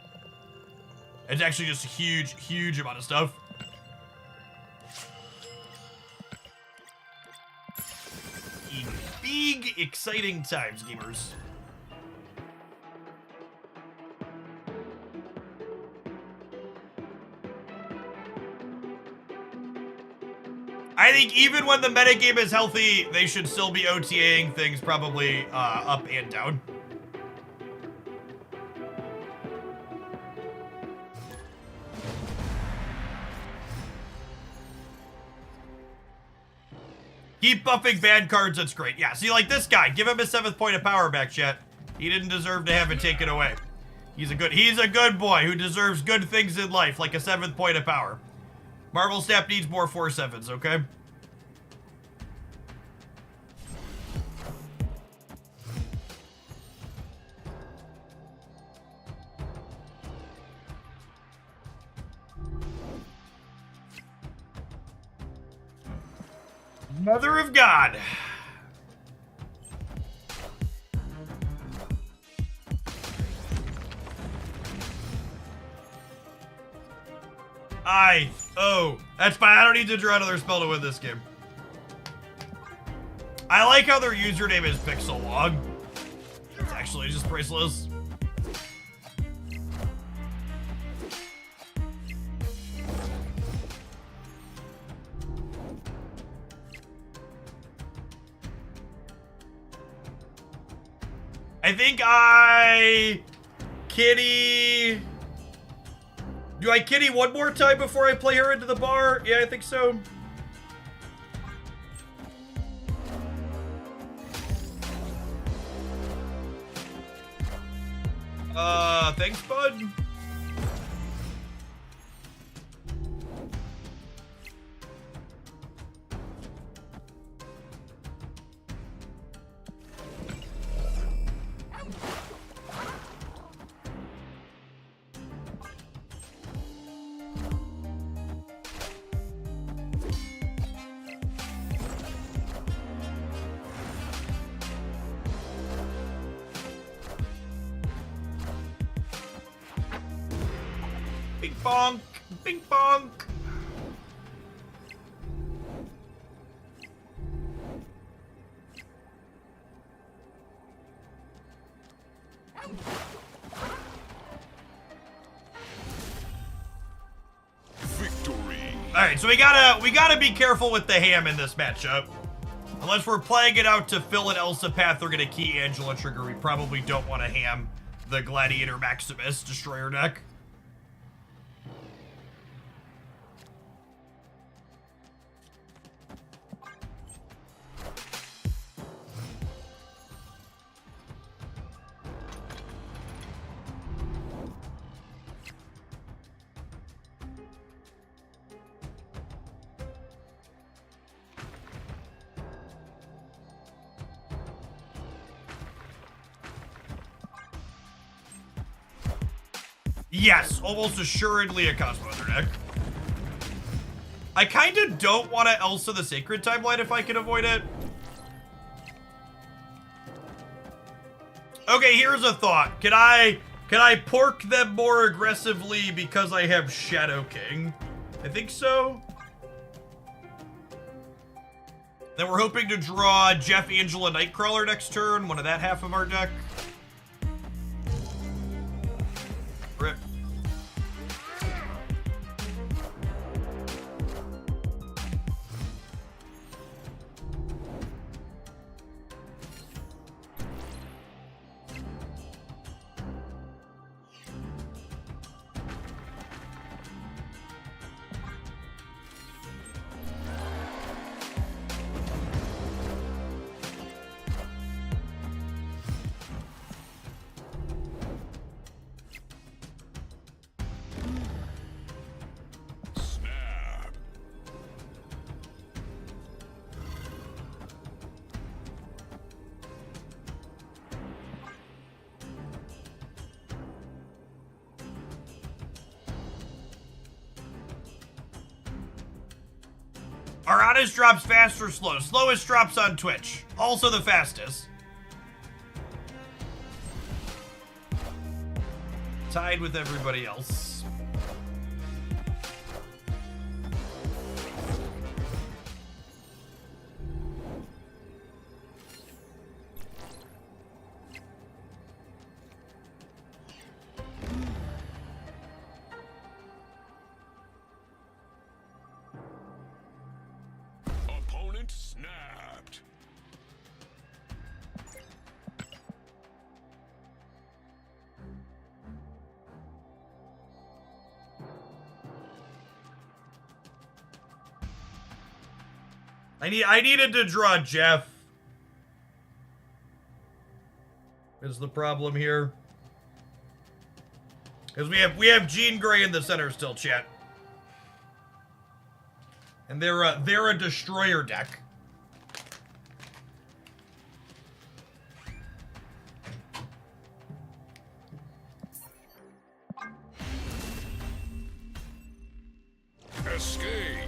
It's actually just a huge amount of stuff. In big, exciting times, gamers. I think even when the metagame is healthy, they should still be OTAing things probably up and down. Keep buffing bad cards, that's great. Yeah, see, like this guy, give him his 7th point of power back, chat. He didn't deserve to have it taken away. He's a good boy who deserves good things in life, like a 7th point of power. Marvel Snap needs more 4/7s, okay? Mother of God. Oh, that's fine. I don't need to draw another spell to win this game. I like how their username is Pixelog. It's actually just priceless. I think Kitty... Do I Kitty one more time before I play her into the bar? Yeah, I think so. Thanks, bud. Bing bonk, bing bonk. Victory. All right, so we gotta be careful with the ham in this matchup. Unless we're playing it out to fill an Elsa path, they're gonna key Angela trigger. We probably don't want to ham the Gladiator Maximus Destroyer deck. Yes, almost assuredly a Cosmo deck. I kind of don't want to Elsa the Sacred Timeline if I can avoid it. Okay, here's a thought. Can I pork them more aggressively because I have Shadow King? I think so. Then we're hoping to draw Jeff Angela Nightcrawler next turn, one of that half of our deck. Rip. Our honest drops fast or slow? Slowest drops on Twitch. Also the fastest. Tied with everybody else. Opponent snapped. I needed to draw Jeff. Is the problem here? Because we have Jean Grey in the center still, chat. And they're a destroyer deck. Escaped.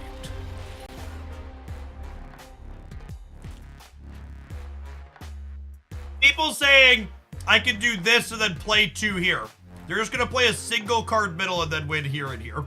People saying I can do this and then play 2 here. They're just gonna play a single card middle and then win here and here.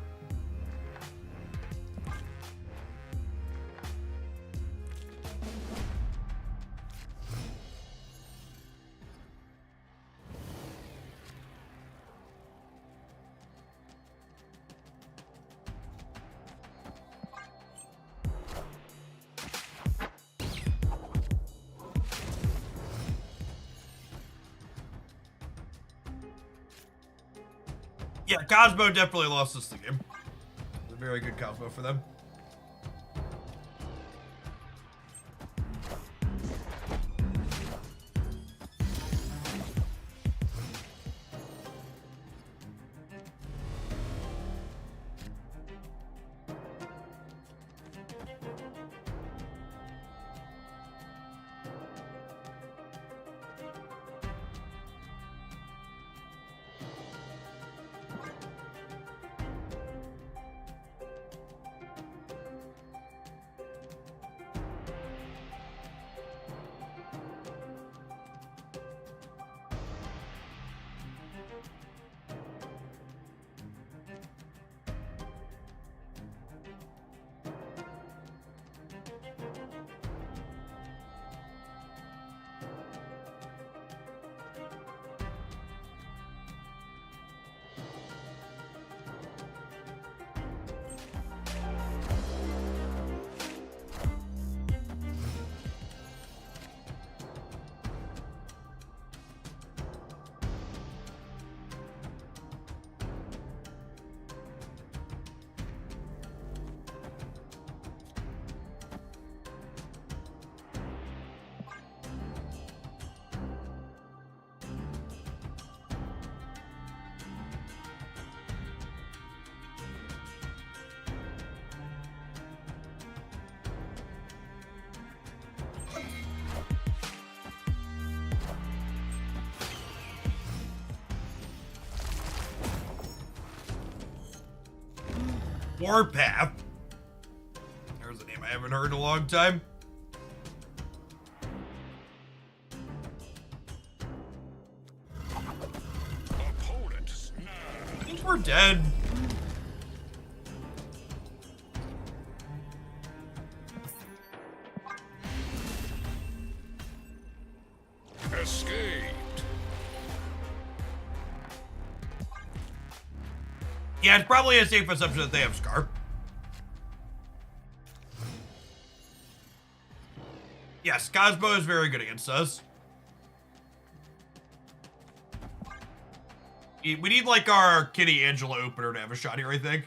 Yeah, Cosmo definitely lost this game. It was a very good Cosmo for them. Warpath. There's a name I haven't heard in a long time. Opponent snapped. I think we're dead. Escaped. Yeah, it's probably a safe assumption that they have Scar. Yes, Cosmo is very good against us. We need like our Kitty Angela opener to have a shot here, I think.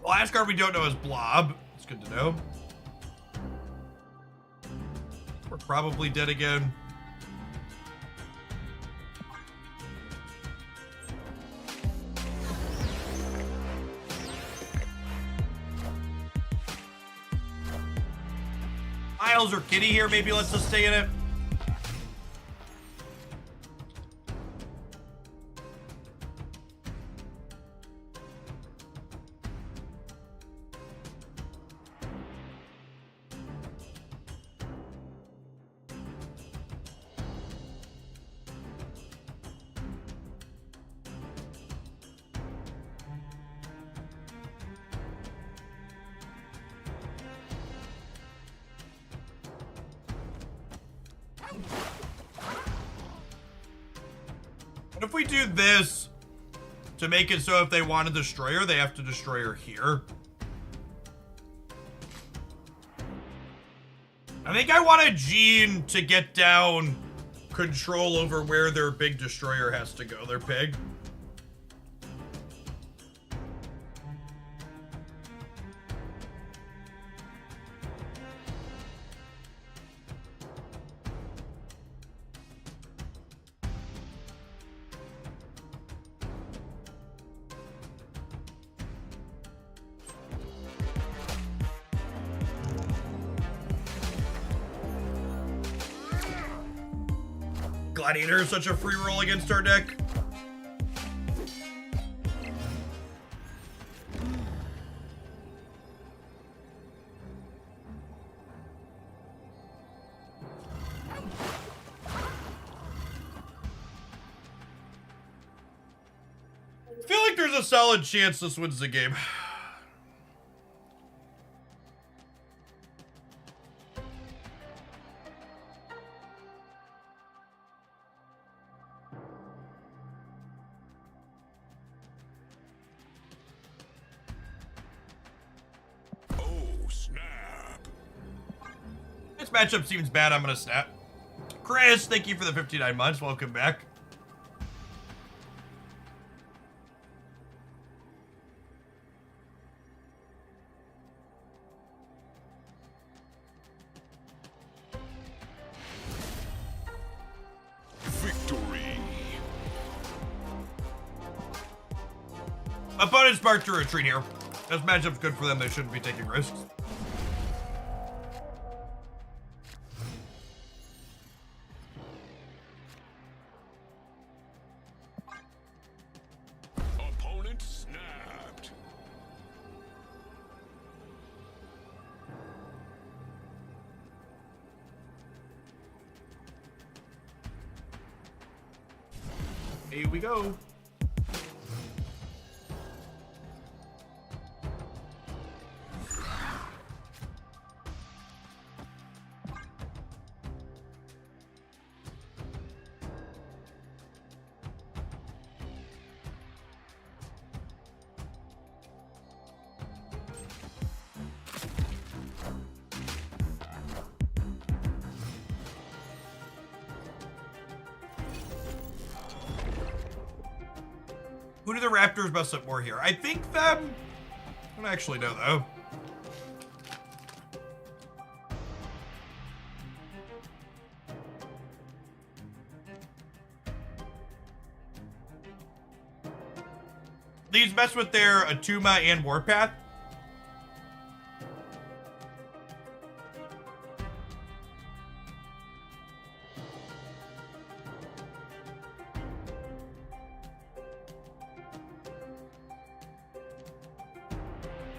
Last card we don't know is Blob. It's good to know. We're probably dead again. Miles or Kitty here, maybe let's just stay in it. What if we do this to make it so if they want a destroyer, they have to destroy her here? I think I want a Gene to get down control over where their big destroyer has to go, their pig. Gladiator is such a free roll against our deck. I feel like there's a solid chance this wins the game. This matchup seems bad. I'm gonna snap. Chris, thank you for the 59 months. Welcome back. Victory. Opponents marked to retreat here. This matchup's good for them. They shouldn't be taking risks. Opponent snapped. Here we go. Who do the Raptors mess up more here? I think them. I don't actually know though. These mess with their Atuma and Warpath.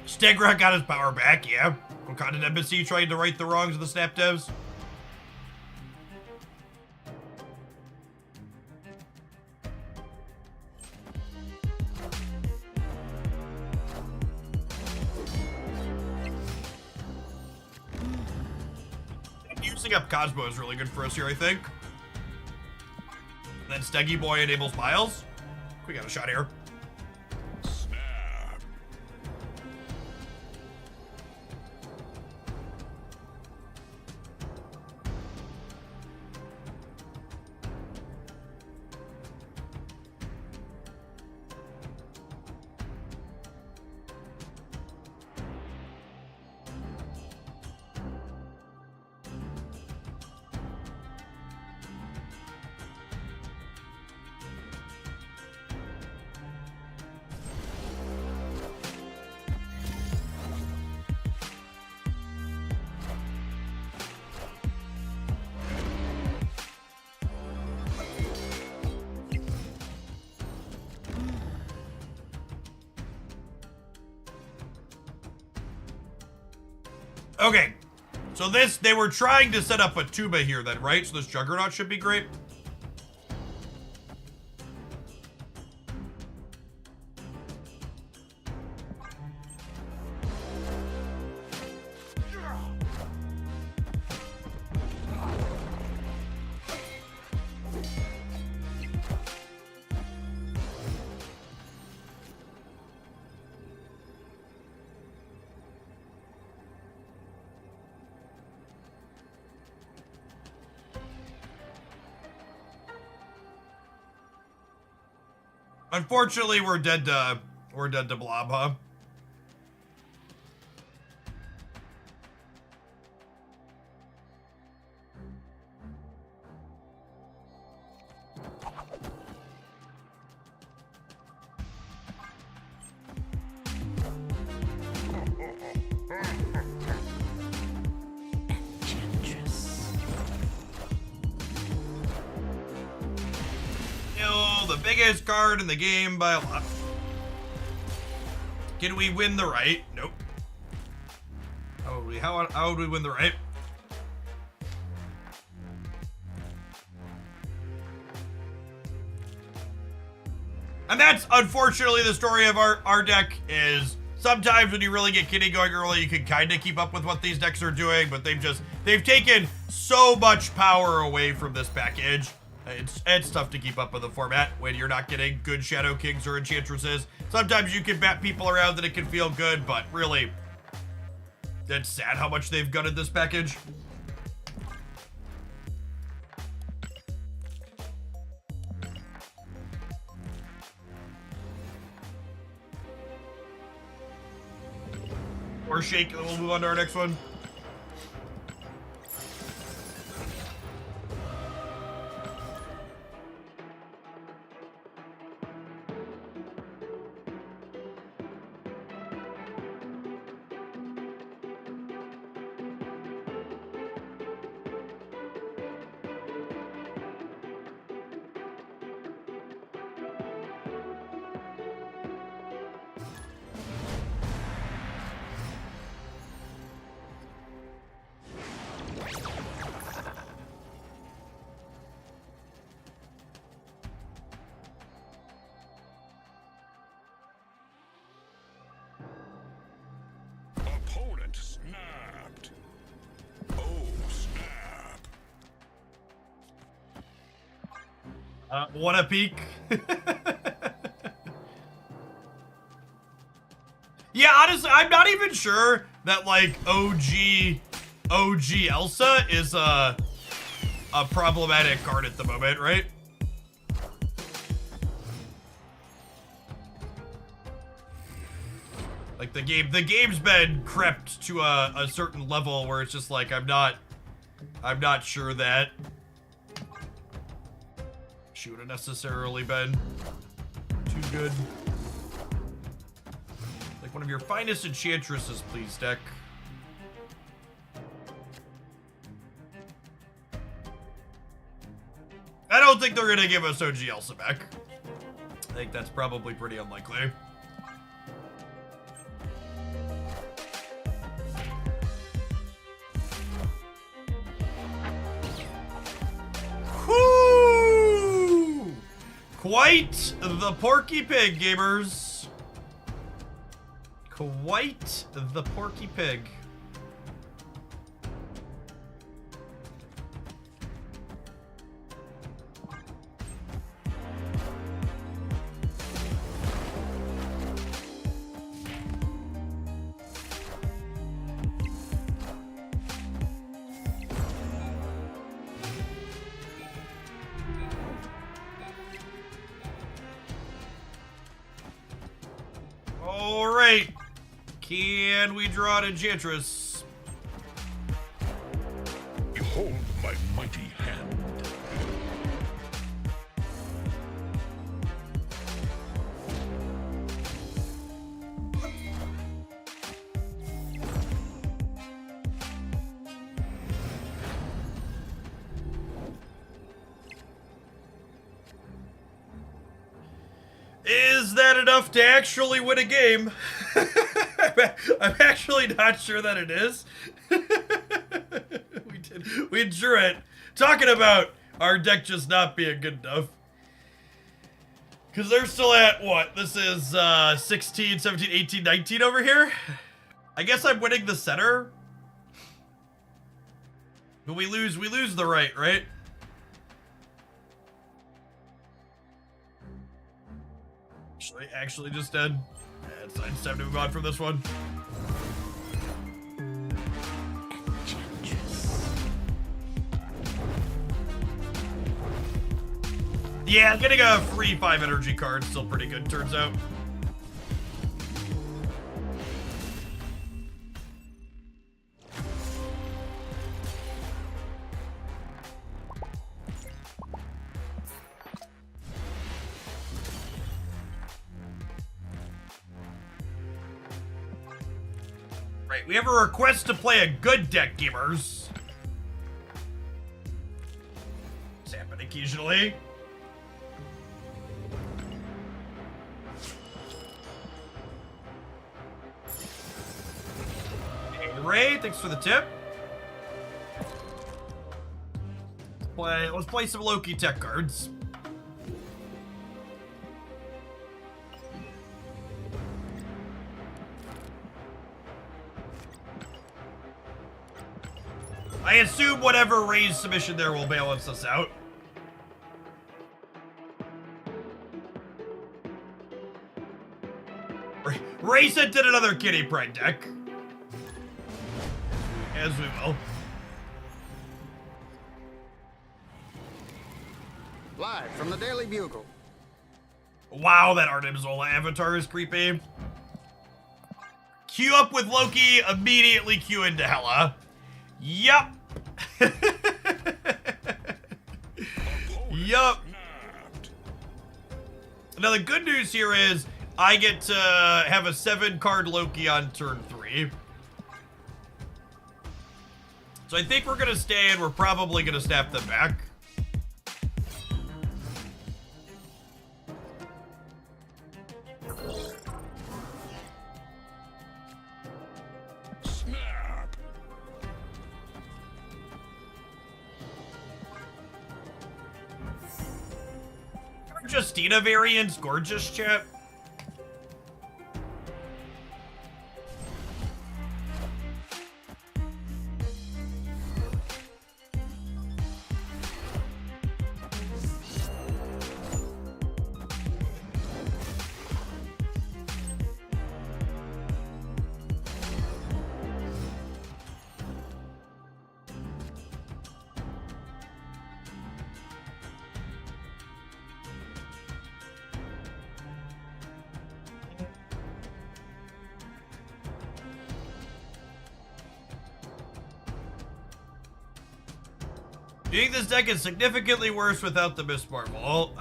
Stegrak got his power back, yeah. Wakanda Embassy trying to right the wrongs of the Snap devs. Using up Cosmo is really good for us here, I think. And then Steggy Boy enables Miles. We got a shot here. Okay. So they were trying to set up a tuba here then, right? So this Juggernaut should be great. Unfortunately, we're dead to Blob, huh? The biggest card in the game by a lot. Can we win the right? Nope. How would we win the right? And that's unfortunately the story of our deck is sometimes when you really get kitty going early, you can kind of keep up with what these decks are doing, but they've taken so much power away from this package. It's tough to keep up with the format when you're not getting good Shadow Kings or Enchantresses. Sometimes you can bat people around that it can feel good, but really, it's sad how much they've gutted this package. Or shake, and we'll move on to our next one. Opponent snapped. Oh, snap. Want a peek? Yeah, honestly, I'm not even sure that like OG Elsa is a problematic card at the moment, right? Like the game's been crept to a certain level where it's just like I'm not sure that she would have necessarily been too good. Like one of your finest enchantresses, please, deck. I don't think they're gonna give us OG Elsa back. I think that's probably pretty unlikely. Whoo! Quite the Porky Pig, gamers. Quite the Porky Pig. All right. Can we draw an Enchantress? Behold my mighty hand. Is that enough to actually win a game? I'm actually not sure that it is. We drew it. Talking about our deck just not being good enough. Because they're still at, what? This is 16, 17, 18, 19 over here? I guess I'm winning the center. But we lose the right? Actually just dead. Yeah, it's time to move on from this one. Yeah, getting a free 5 energy card is still pretty good, turns out. Right, we have a request to play a good deck, gamers. It's happening occasionally. Hey, Ray, thanks for the tip. Let's play some Loki tech cards. I assume whatever Ray's submission there will balance us out. Ray sent in another Kitty Pride deck. As we will. Live from the Daily Bugle. Wow, that Artem Zola avatar is creepy. Queue up with Loki, immediately queue into Hela. Yup. Yup. Now the good news here is I get to have a 7-card Loki on turn 3. So I think we're gonna stay and we're probably gonna snap them back. Justina variants, gorgeous, chat. Do you think this deck is significantly worse without the Miss Marvel?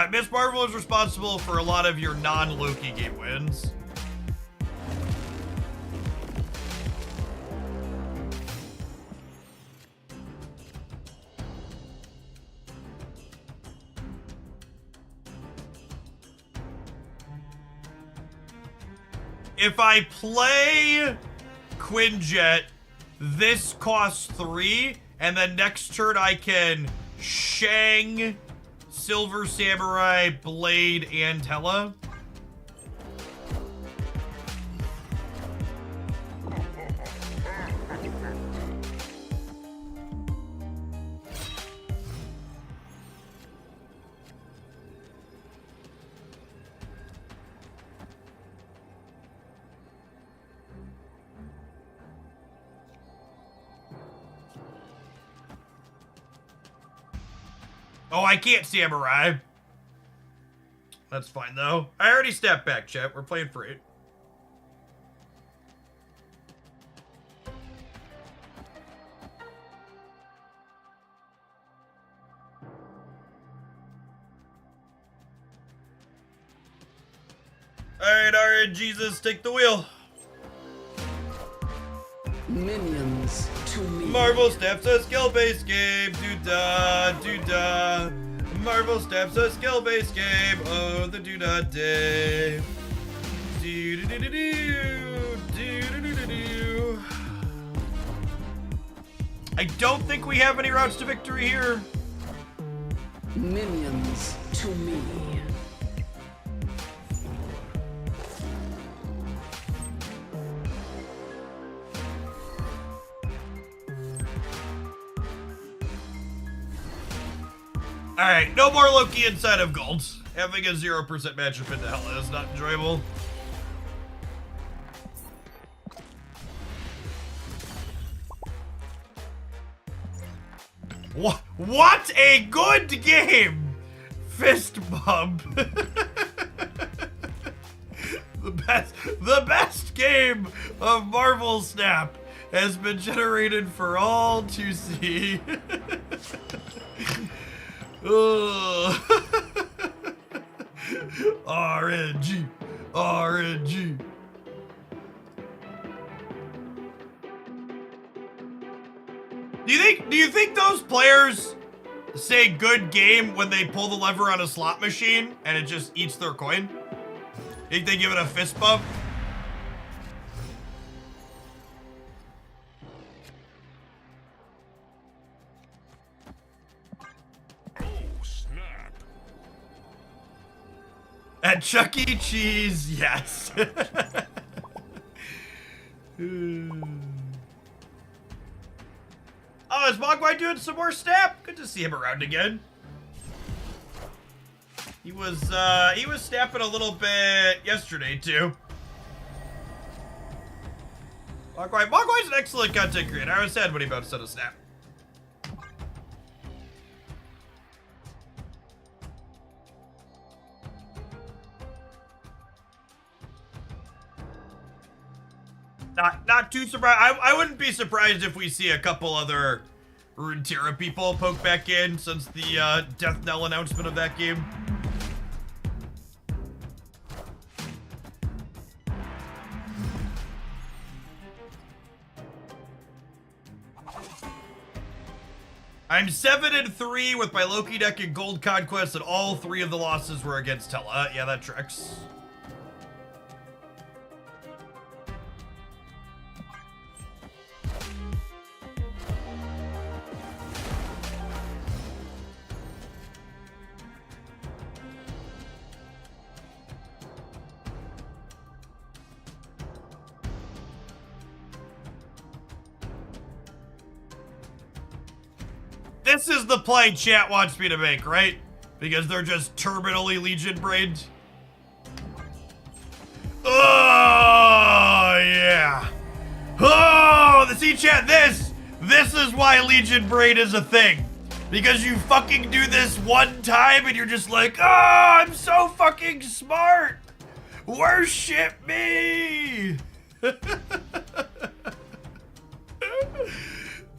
Miss Marvel is responsible for a lot of your non-Loki game wins. If I play Quinjet, this costs 3. And then next turn I can Shang, Silver Samurai, Blade, and Hela. Oh, I can't Samurai. That's fine, though. I already stepped back, chat. We're playing free. Alright, Jesus, take the wheel. Minions to me. Marvel Steps, a skill-based game. Do-da, do-da. Marvel Steps, a skill-based game. Oh, the do-da day. Do-do-do-do-do. I don't think we have any routes to victory here. Minions to me. Alright, no more Loki inside of gold. Having a 0% matchup into Hela is not enjoyable. What a good game! Fist bump. The best game of Marvel Snap has been generated for all to see. RNG. RNG. Do you think those players say good game when they pull the lever on a slot machine and it just eats their coin? Think they give it a fist bump? Oh, snap. At Chuck E. Cheese, yes. Oh, is Mogwai doing some more Snap? Good to see him around again. He was snapping a little bit yesterday too. Mogwai's an excellent content creator. I was sad when he bounced out of Snap. Not too surprised. I wouldn't be surprised if we see a couple other Runeterra people poke back in since the Death Knell announcement of that game. I'm 7-3 with my Loki deck in Gold Conquest, and all 3 of the losses were against Hela. Yeah, that tracks. This is the play chat wants me to make, right? Because they're just terminally Legion brained. Oh, yeah. Oh, see chat, this is why Legion brain is a thing. Because you fucking do this one time and you're just like, oh, I'm so fucking smart. Worship me.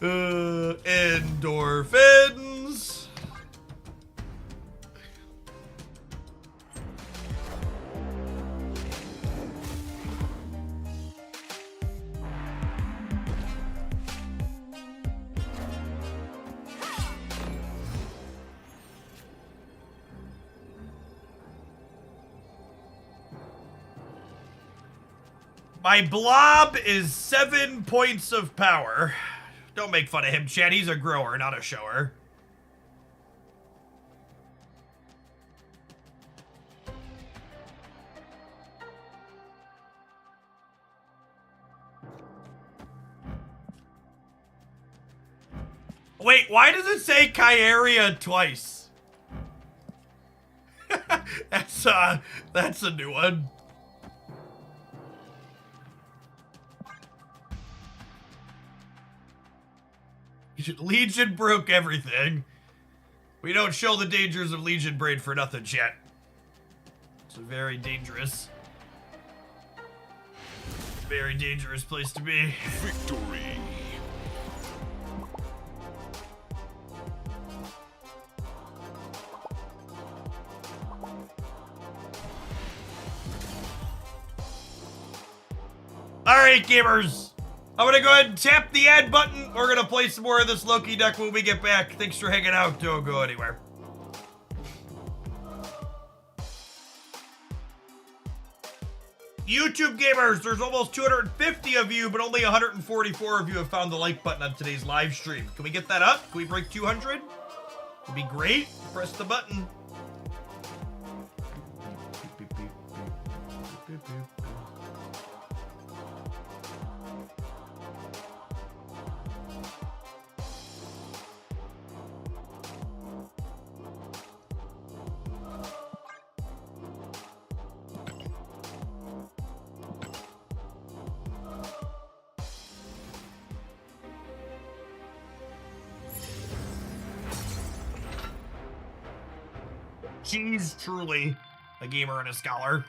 Endorphins. My blob is 7 points of power. Don't make fun of him, Chad. He's a grower, not a shower. Wait, why does it say Kyaria twice? That's a new one. Legion broke everything. We don't show the dangers of Legion brain for nothing, chat. It's a very dangerous place to be. Victory. Alright, gamers. I'm gonna go ahead and tap the add button. We're gonna play some more of this Loki deck when we get back. Thanks for hanging out. Don't go anywhere. YouTube gamers, there's almost 250 of you, but only 144 of you have found the like button on today's live stream. Can we get that up? Can we break 200? Would be great. Press the button. She's truly a gamer and a scholar.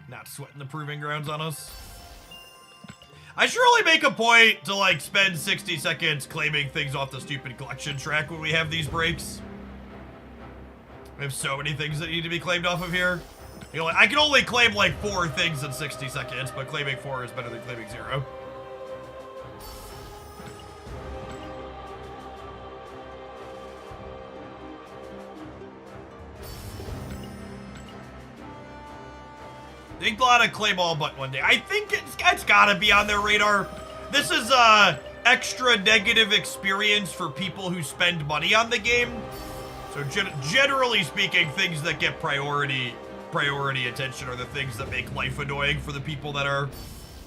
Not sweating the proving grounds on us. I surely make a point to like spend 60 seconds claiming things off the stupid collection track when we have these breaks. We have so many things that need to be claimed off of here. You know, I can only claim like 4 things in 60 seconds, but claiming 4 is better than claiming 0. Think a lot of claim all but one day. I think it's gotta be on their radar. This is a extra negative experience for people who spend money on the game. So generally speaking, things that get priority attention are the things that make life annoying for the people that are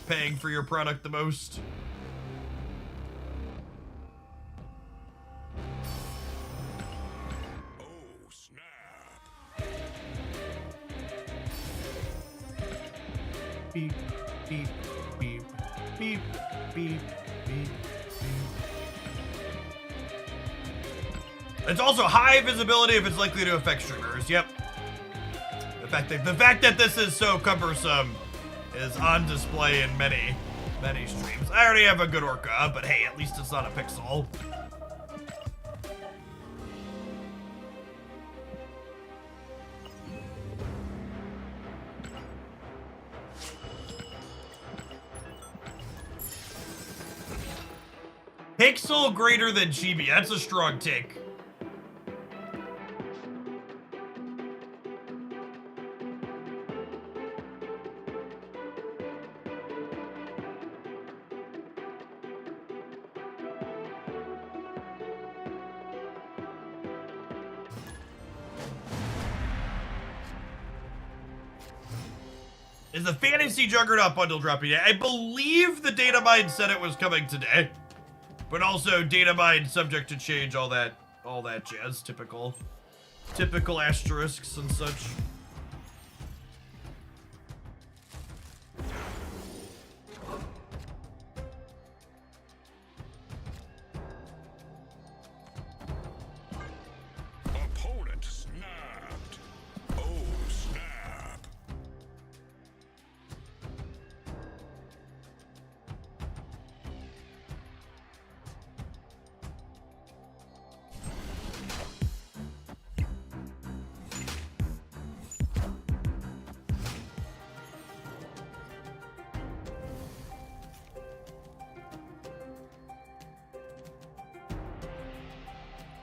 paying for your product the most. Beep, beep, beep, beep, beep, beep, beep. It's also high visibility if it's likely to affect streamers. Yep. The fact that this is so cumbersome is on display in many streams. I already have a good Orca, but hey, at least it's not a pixel. Pixel greater than chibi. That's a strong take. Is the Fantasy Juggernaut bundle dropping yet? I believe the data mine said it was coming today. But also data mine subject to change, all that jazz, typical asterisks and such. Opponent snapped. Oh, snap.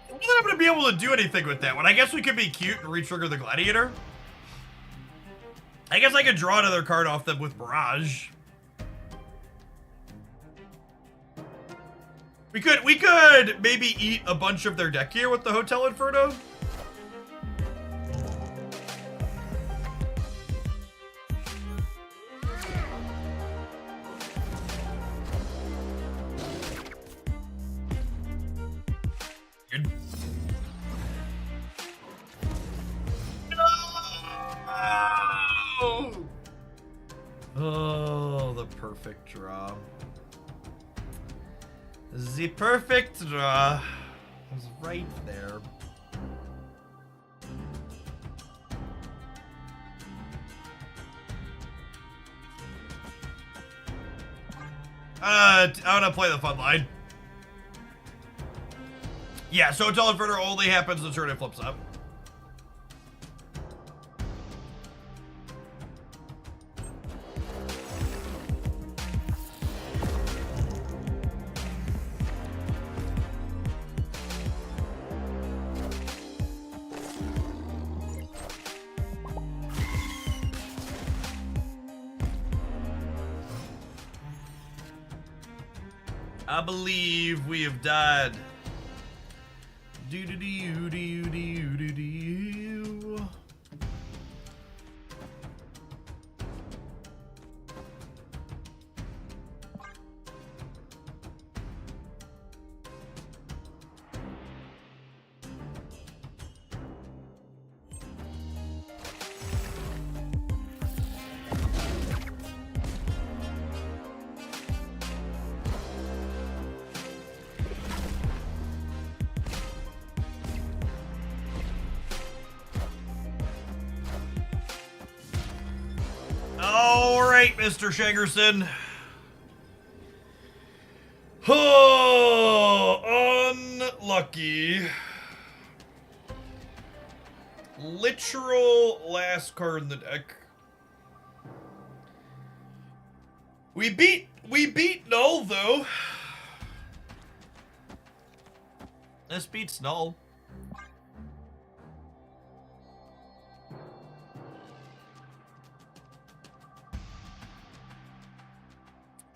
I don't think I'm gonna be able to do anything with that one. I guess we could be cute and re-trigger the Gladiator. I guess I could draw another card off them with Barrage. We could maybe eat a bunch of their deck here with the Hotel Inferno. Oh, the perfect draw. The perfect draw was right there. I want to play the fun line. Yeah, so Hotel Inferno only happens the turn it flips up. I believe we have died. Do do do do do do do. All right, Mr. Shangerson. Oh, unlucky. Literal last card in the deck. We beat Null though. This beats Null.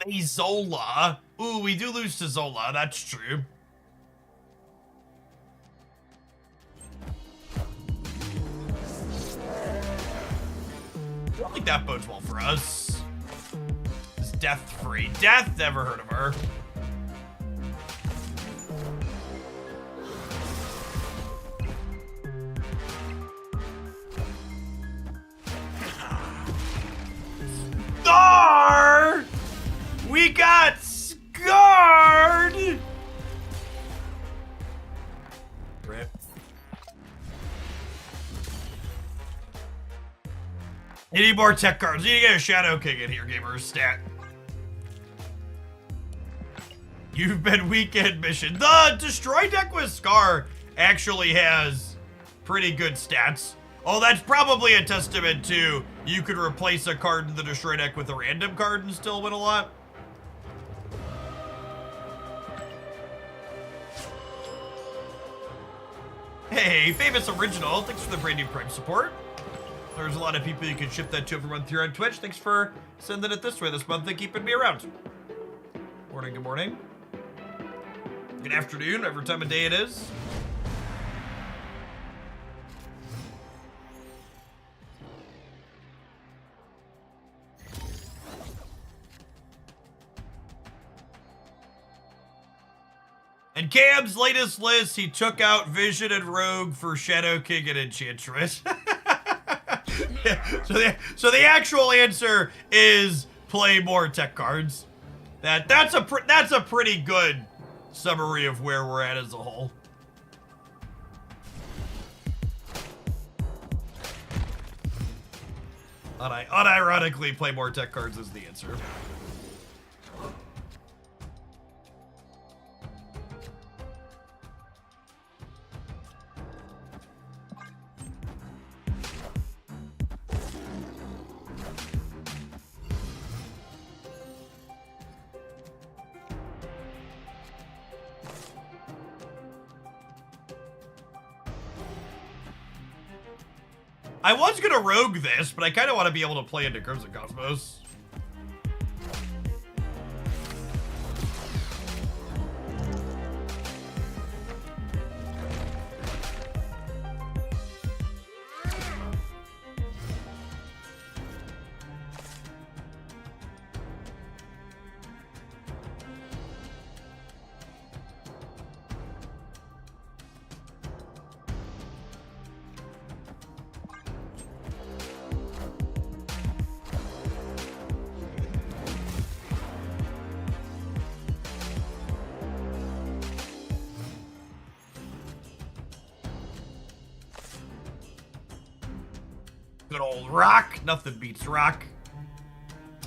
Hey, Zola. Ooh, we do lose to Zola, that's true. I don't think that bodes well for us. It's death free. Death, never heard of her. Star! We got scarred! Rip. Any more tech cards? You need to get a Shadow King in here, gamers. Stat. You've been weekend mission. The Destroy deck with Scar actually has pretty good stats. Oh, that's probably a testament to you could replace a card in the Destroy deck with a random card and still win a lot. Hey, Famous Original, thanks for the brand new Prime support. There's a lot of people you can ship that to every month here on Twitch. Thanks for sending it this way this month and keeping me around. Morning, good morning. Good afternoon, whatever time of day it is. In Cam's latest list, he took out Vision and Rogue for Shadow King and Enchantress. So the actual answer is play more tech cards. That's a pretty good summary of where we're at as a whole. Unironically, play more tech cards is the answer. I was gonna rogue this, but I kind of want to be able to play into Crimson Cosmos. Good old Rock. Nothing beats Rock.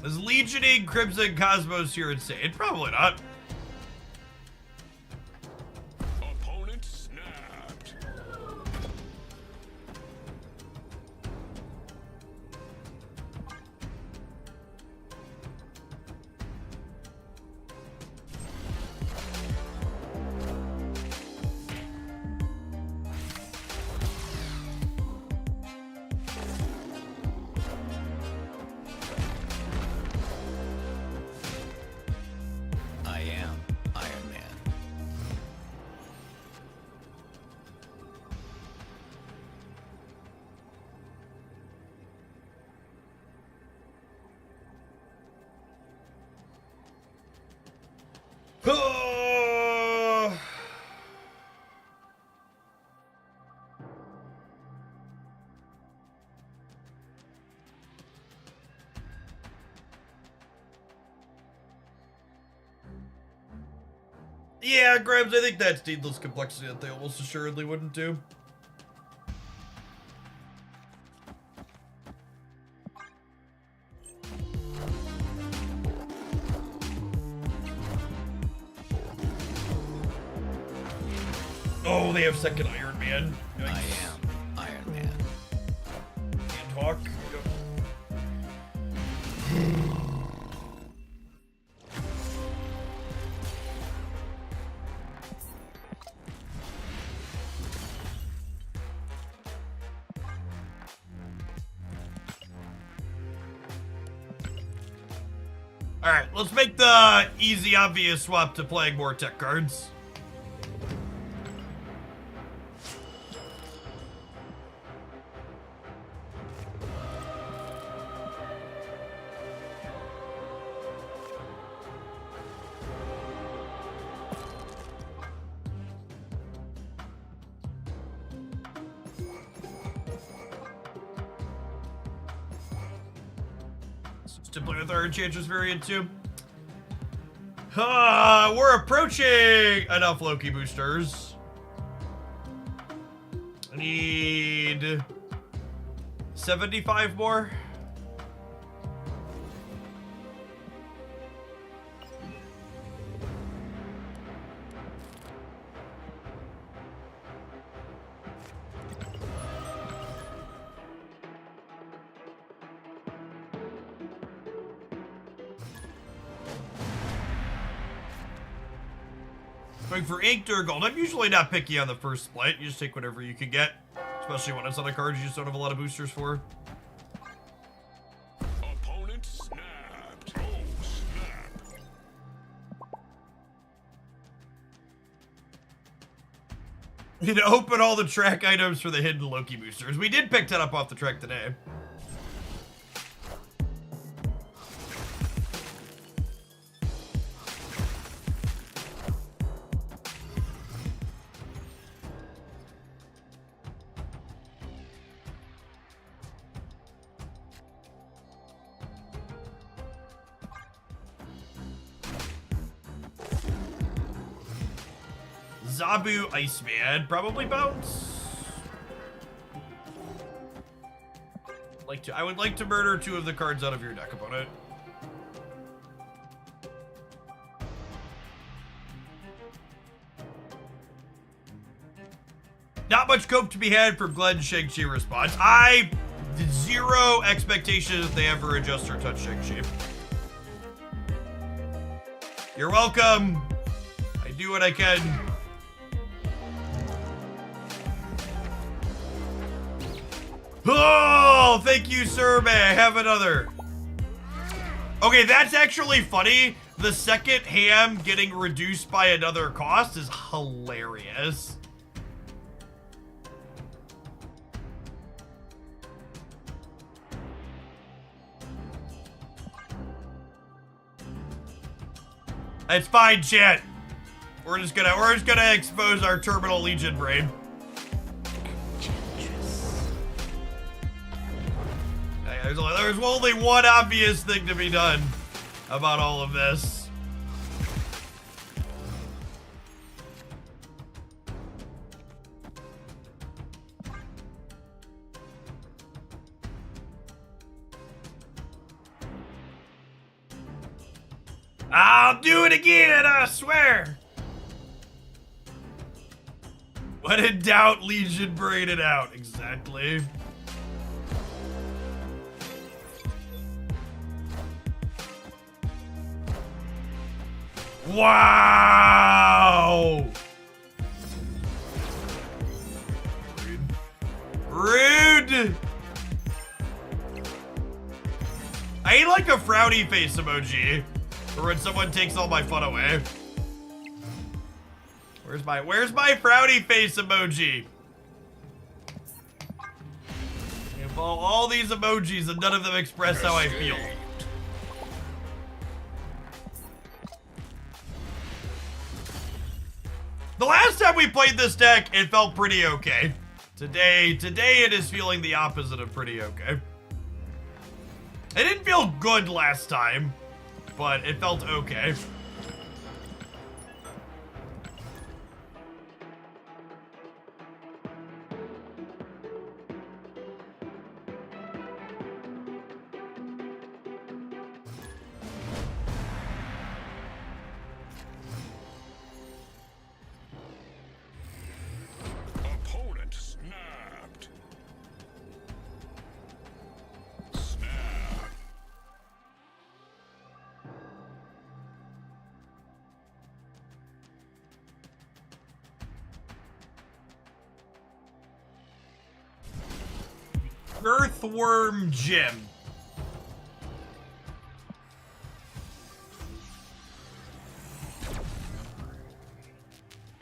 Is Legioning Crimson Cosmos here insane? Probably not. Opponent snapped. I Yeah, Grimes, I think that's needless complexity that they almost assuredly wouldn't do. Oh, they have second Iron Man. Yikes. I am Iron Man. And Hawk. Alright, let's make the easy, obvious swap to playing more tech cards. To play with our Enchantress variant too. We're approaching enough Loki boosters. I need 75 more. Going for inked or gold. I'm usually not picky on the first split. You just take whatever you can get. Especially when it's on a card you just don't have a lot of boosters for. Opponent snapped. Oh, snap. You need to open all the track items for the hidden Loki boosters. We did pick that up off the track today. Zabu Iceman, probably bounce. I would like to murder 2 of the cards out of your deck, opponent. Not much cope to be had from Glenn's Shang-Chi response. I zero expectation that they ever adjust or touch Shang-Chi. You're welcome. I do what I can. Oh, thank you, sir. May I have another? Okay, that's actually funny. The second ham getting reduced by another cost is hilarious. It's fine, chat. We're just gonna expose our terminal legion brain. There's only one obvious thing to be done about all of this. I'll do it again, I swear. When in doubt, Legion, brain it out. Exactly. Wow! Rude! I ain't like a frowny face emoji for when someone takes all my fun away. Where's my frowny face emoji? I have all these emojis and none of them express how I feel. The last time we played this deck, it felt pretty okay. Today it is feeling the opposite of pretty okay. It didn't feel good last time, but it felt okay. Opponent snapped. Snap. Earthworm Jim.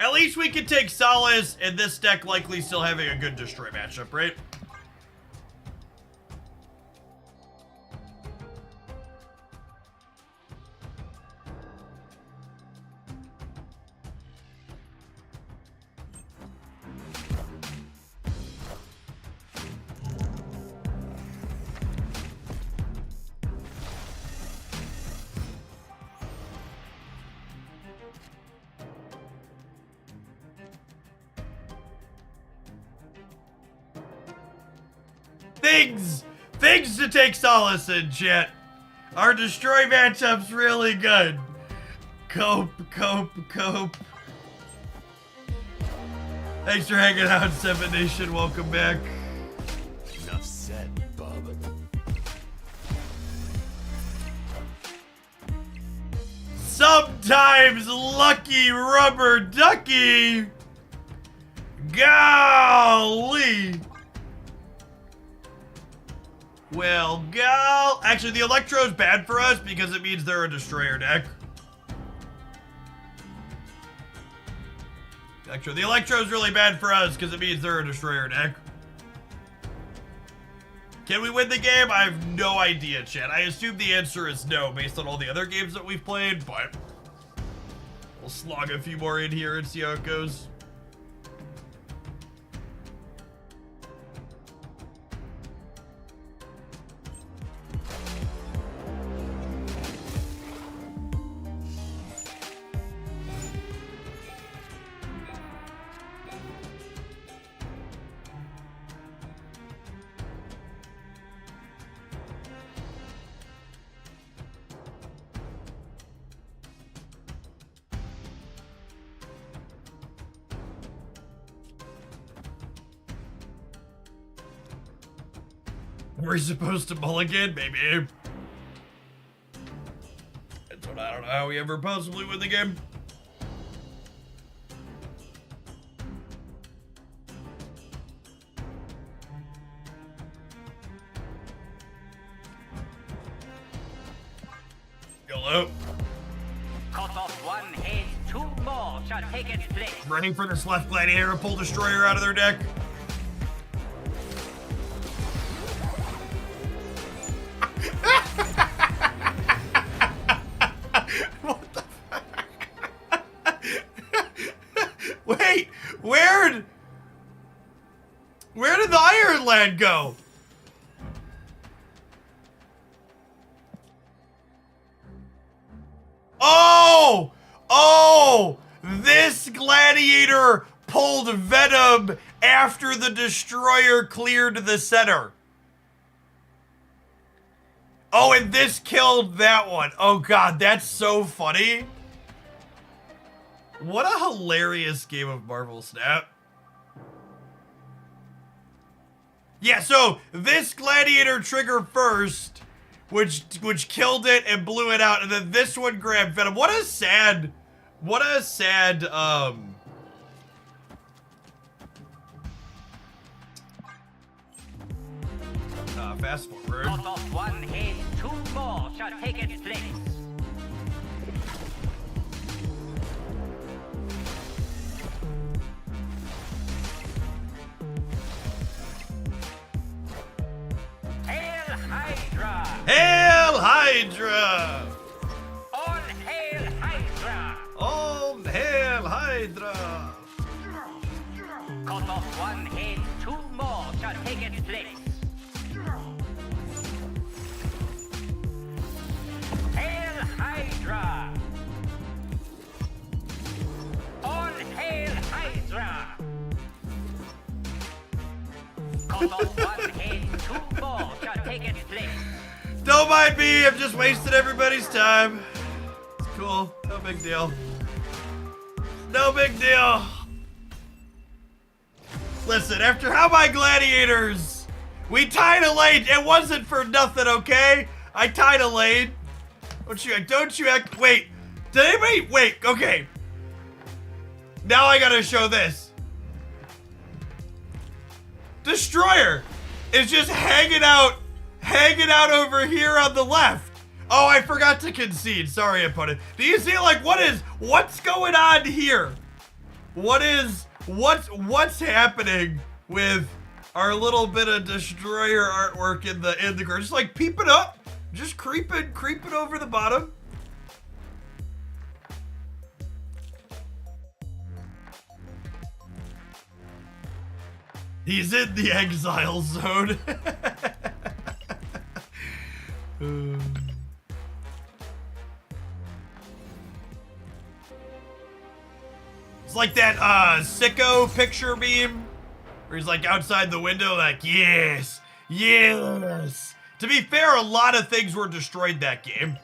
At least we can take solace in this deck likely still having a good destroy matchup, right? Things to take solace in, chat. Our destroy matchup's really good. Cope. Thanks for hanging out, Seven Nation. Welcome back. Enough said, bub. Sometimes lucky rubber ducky. Golly. Well, actually, the Electro's bad for us because it means they're a destroyer deck. Actually, the Electro's really bad for us because it means they're a destroyer deck. Can we win the game? I have no idea, chat. I assume the answer is no based on all the other games that we've played, but we'll slog a few more in here and see how it goes. We're supposed to mulligan? Maybe. That's what I don't know how we ever possibly win the game. Hello. Cut off one head, two more shall take its place. Running for this left gladiator to pull destroyer out of their deck. What the fuck? Wait, where did the Iron Land go? Oh, this gladiator pulled Venom after the destroyer cleared the center. Oh, and this killed that one. Oh god, that's so funny. What a hilarious game of Marvel Snap. Yeah, so this gladiator triggered first, which killed it and blew it out, and then this one grabbed Venom. What a sad fast forward. Cut off one head, two more shall take its place. Hail Hydra! Hail Hydra! All hail Hydra! All hail Hydra! place. Hail Hydra! All hail Hydra! Cut off one head, 2 more shall take its place. Don't mind me, I'm just wasting everybody's time. It's cool, no big deal. No big deal. Listen, after how my gladiators, we tied a lane. It wasn't for nothing, okay? I tied a lane. Don't you act, wait. Did anybody, wait, okay. Now I gotta show this. Destroyer is just hanging out over here on the left. Oh, I forgot to concede. Sorry, opponent. Do you see, like, what's going on here? What's happening with our little bit of destroyer artwork in the ground? Just like peeping up, just creeping over the bottom. He's in the exile zone. It's like that sicko picture meme where he's like outside the window like, yes, yes. To be fair, a lot of things were destroyed that game.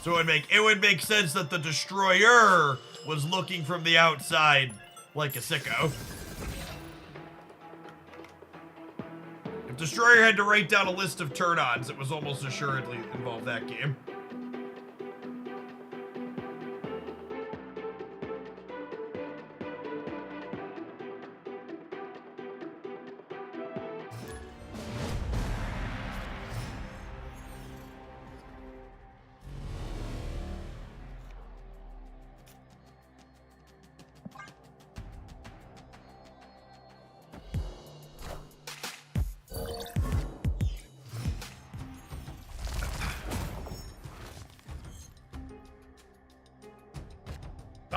So it would make sense that the destroyer was looking from the outside like a sicko. If Destroyer had to write down a list of turn-ons, it was almost assuredly involved that game.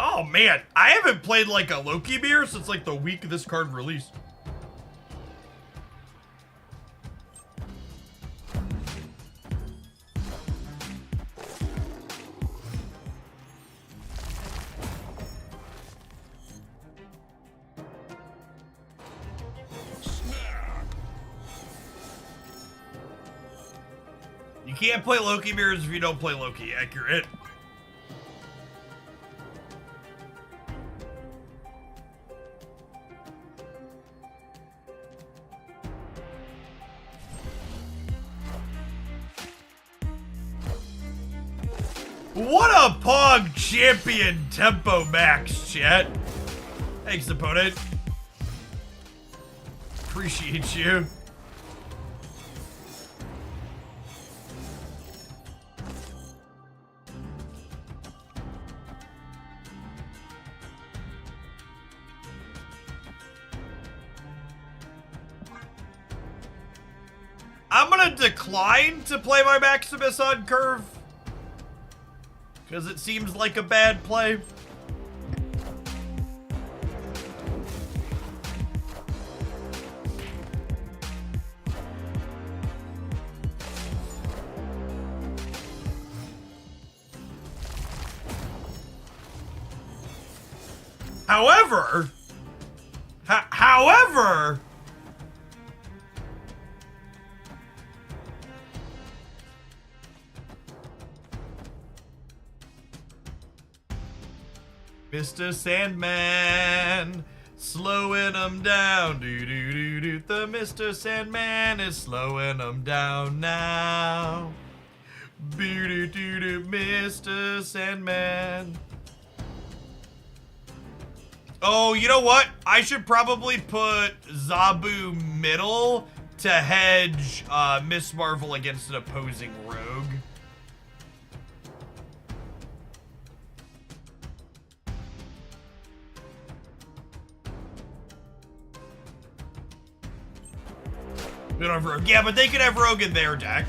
Oh man, I haven't played like a Loki mirror since like the week this card released. You can't play Loki mirrors if you don't play Loki. Accurate. What a Pog champion tempo max, chat. Thanks, opponent. Appreciate you. I'm gonna decline to play my Maximus on curve, because it seems like a bad play. However, Mr. Sandman, slowing them down. Do. The Mr. Sandman is slowing them down now. Do. Mr. Sandman. Oh, you know what? I should probably put Zabu middle to hedge Miss Marvel against an opposing rogue. We don't have rogue. Yeah, but they could have rogue in their deck.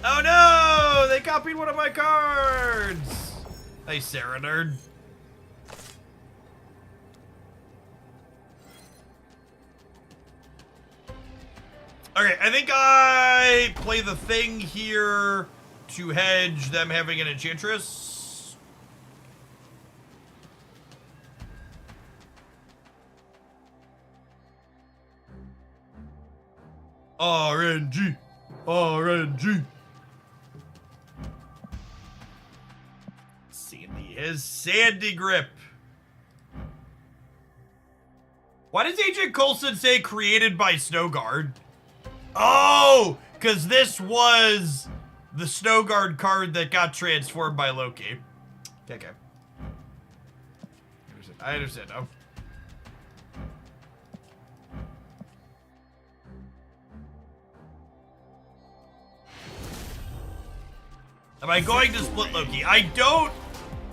Oh no! They copied one of my cards! Nice, Sarah nerd. Okay, I think I play the thing here to hedge them having an Enchantress. RNG. RNG. Sandy is Sandy Grip. Why does Agent Coulson say created by Snowguard? Oh, because this was the Snowguard card that got transformed by Loki. Okay. I understand now. Am I going to split Loki? I don't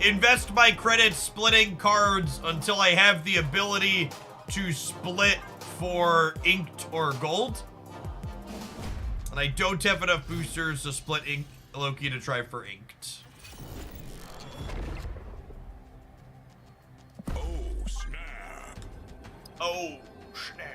invest my credits splitting cards until I have the ability to split for inked or gold. And I don't have enough boosters to split Loki to try for inked. Oh, snap. Oh, snap.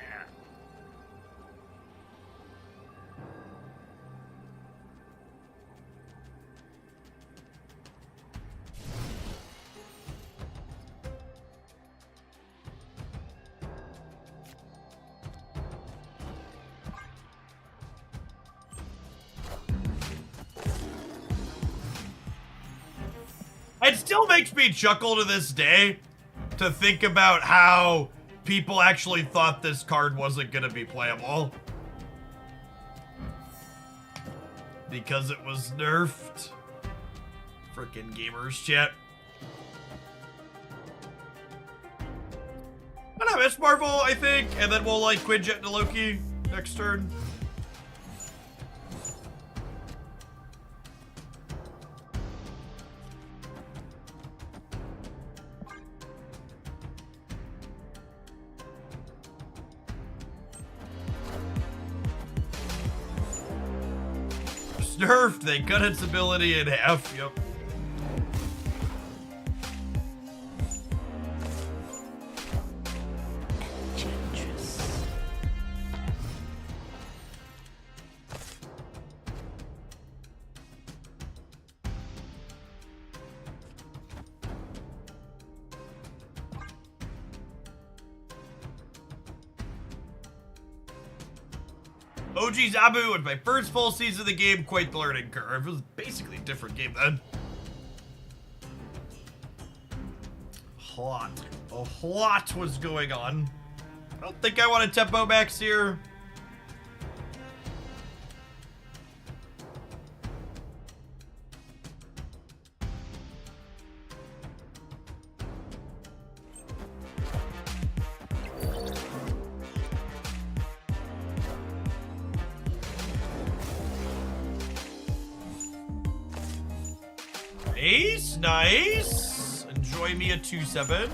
It still makes me chuckle to this day to think about how people actually thought this card wasn't going to be playable. Because it was nerfed. Frickin' gamers chat. I don't know, Miss Marvel, I think, and then we'll like Quinjet into Loki next turn. Nerfed, they cut its ability in half, yep. OG Zabu was my first full season of the game, quite the learning curve. It was basically a different game then. A lot was going on. I don't think I want a tempo max here. Nice, nice. Enjoy me a 2-7.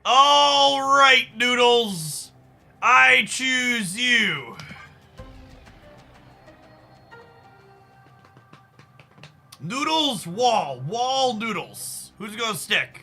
All right, Noodles. I choose you. Noodles, wall, noodles. Who's gonna stick?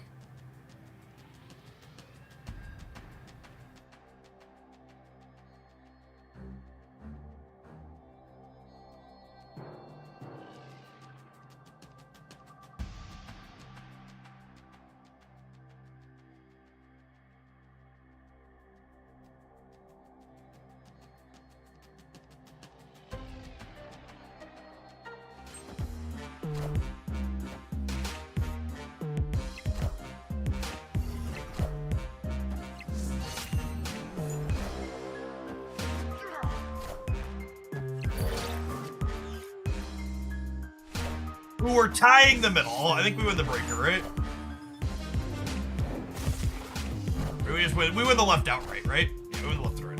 Ooh, we're tying the middle. I think we win the breaker, right? Or we just win. We win the left outright, right? Yeah, we win the left outright.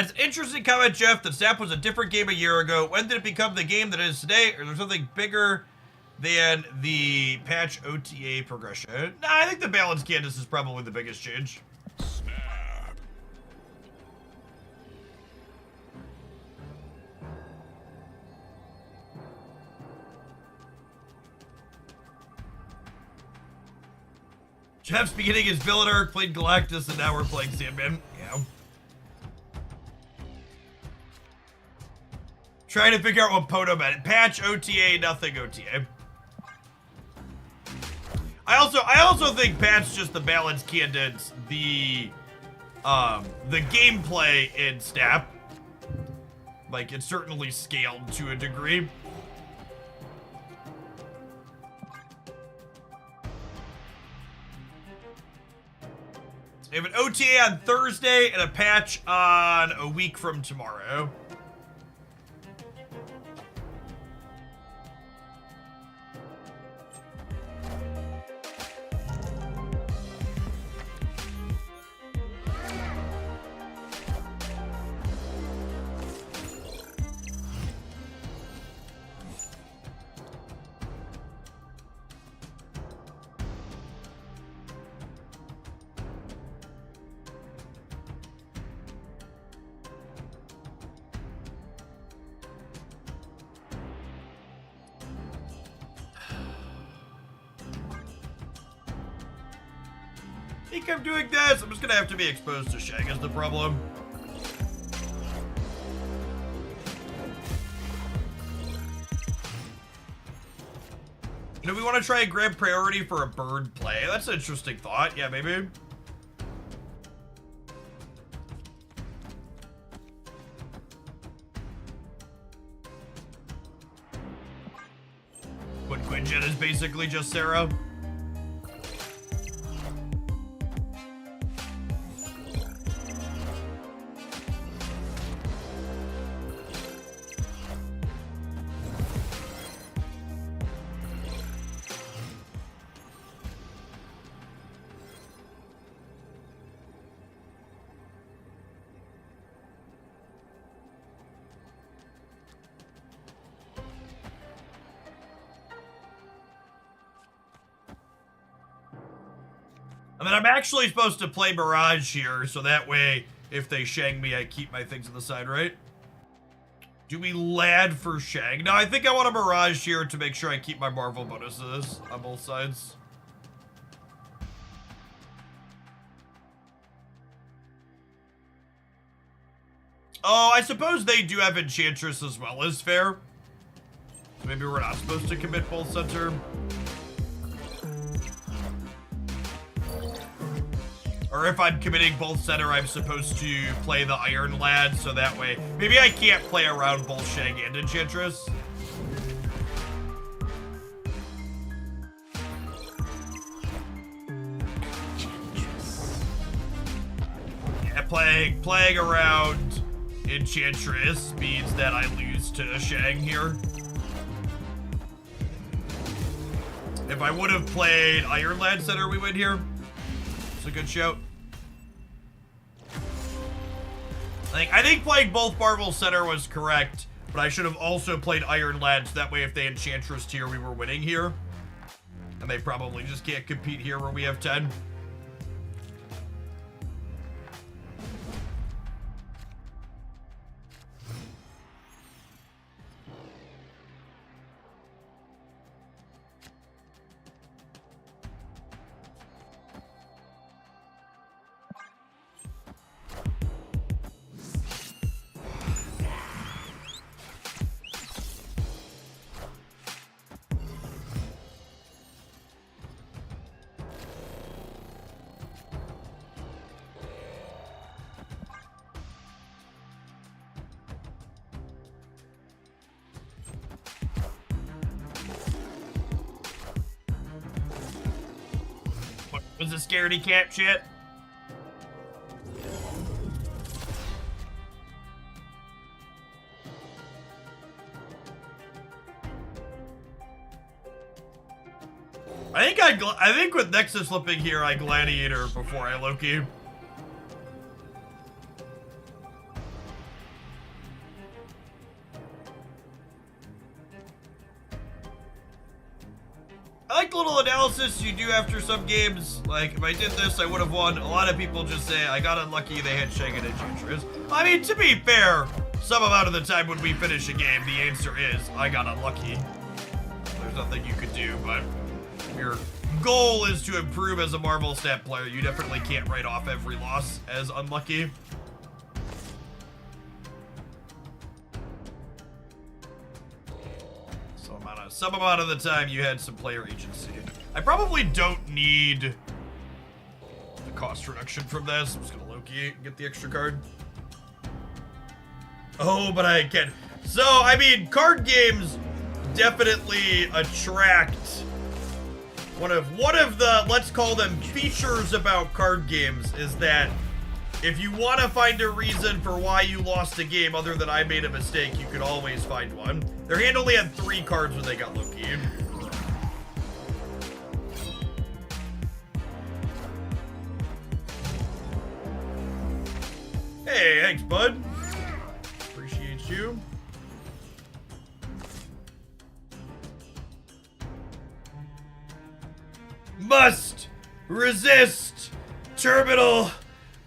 That's an interesting comment, Jeff. The Snap was a different game a year ago. When did it become the game that it is today? Or is there something bigger than the patch OTA progression? Nah, I think the balance canvas is probably the biggest change. Jeff's beginning his villain arc, played Galactus, and now we're playing Sandman. Yeah. Trying to figure out what Poto meant. Patch OTA, nothing OTA. I also think patch just the balance cadence, the gameplay in Snap. Like, it's certainly scaled to a degree. We have an OTA on Thursday and a patch on a week from tomorrow. I think I'm doing this. I'm just gonna have to be exposed to Shag is the problem. You know, we want to try and grab priority for a bird play. That's an interesting thought. Yeah, maybe. When Quinjet is basically just Sarah. And then I'm actually supposed to play Mirage here, so that way, if they Shang me, I keep my things on the side, right? Do we lad for Shang? No, I think I want a Mirage here to make sure I keep my Marvel bonuses on both sides. Oh, I suppose they do have Enchantress as well as Fair. So maybe we're not supposed to commit both center. Or if I'm committing both center, I'm supposed to play the Iron Lad, so that way... Maybe I can't play around both Shang and Enchantress. Yeah, playing around Enchantress means that I lose to Shang here. If I would have played Iron Lad center, we win here. It's a good shout. I think playing both Marvel Center was correct, but I should have also played Iron Lad, so that way if they Enchantress tier, we were winning here. And they probably just can't compete here where we have 10. Was it scaredy cat shit? I think with Nexus flipping here, I Gladiator before I Loki. I like the little analysis you do after some games. Like, if I did this, I would have won. A lot of people just say, I got unlucky, they had Shanghai and Enchantress. I mean, to be fair, some amount of the time when we finish a game, the answer is, I got unlucky. There's nothing you could do, but if your goal is to improve as a Marvel Snap player, you definitely can't write off every loss as unlucky. Some amount of the time you had some player agency. I probably don't need the cost reduction from this. I'm just gonna Loki and get the extra card. Oh, but I can. So, I mean, card games definitely attract one of the, let's call them features about card games is that if you want to find a reason for why you lost a game other than I made a mistake, you could always find one. Their hand only had 3 cards when they got Loki. Hey, thanks, bud. Appreciate you. Must resist terminal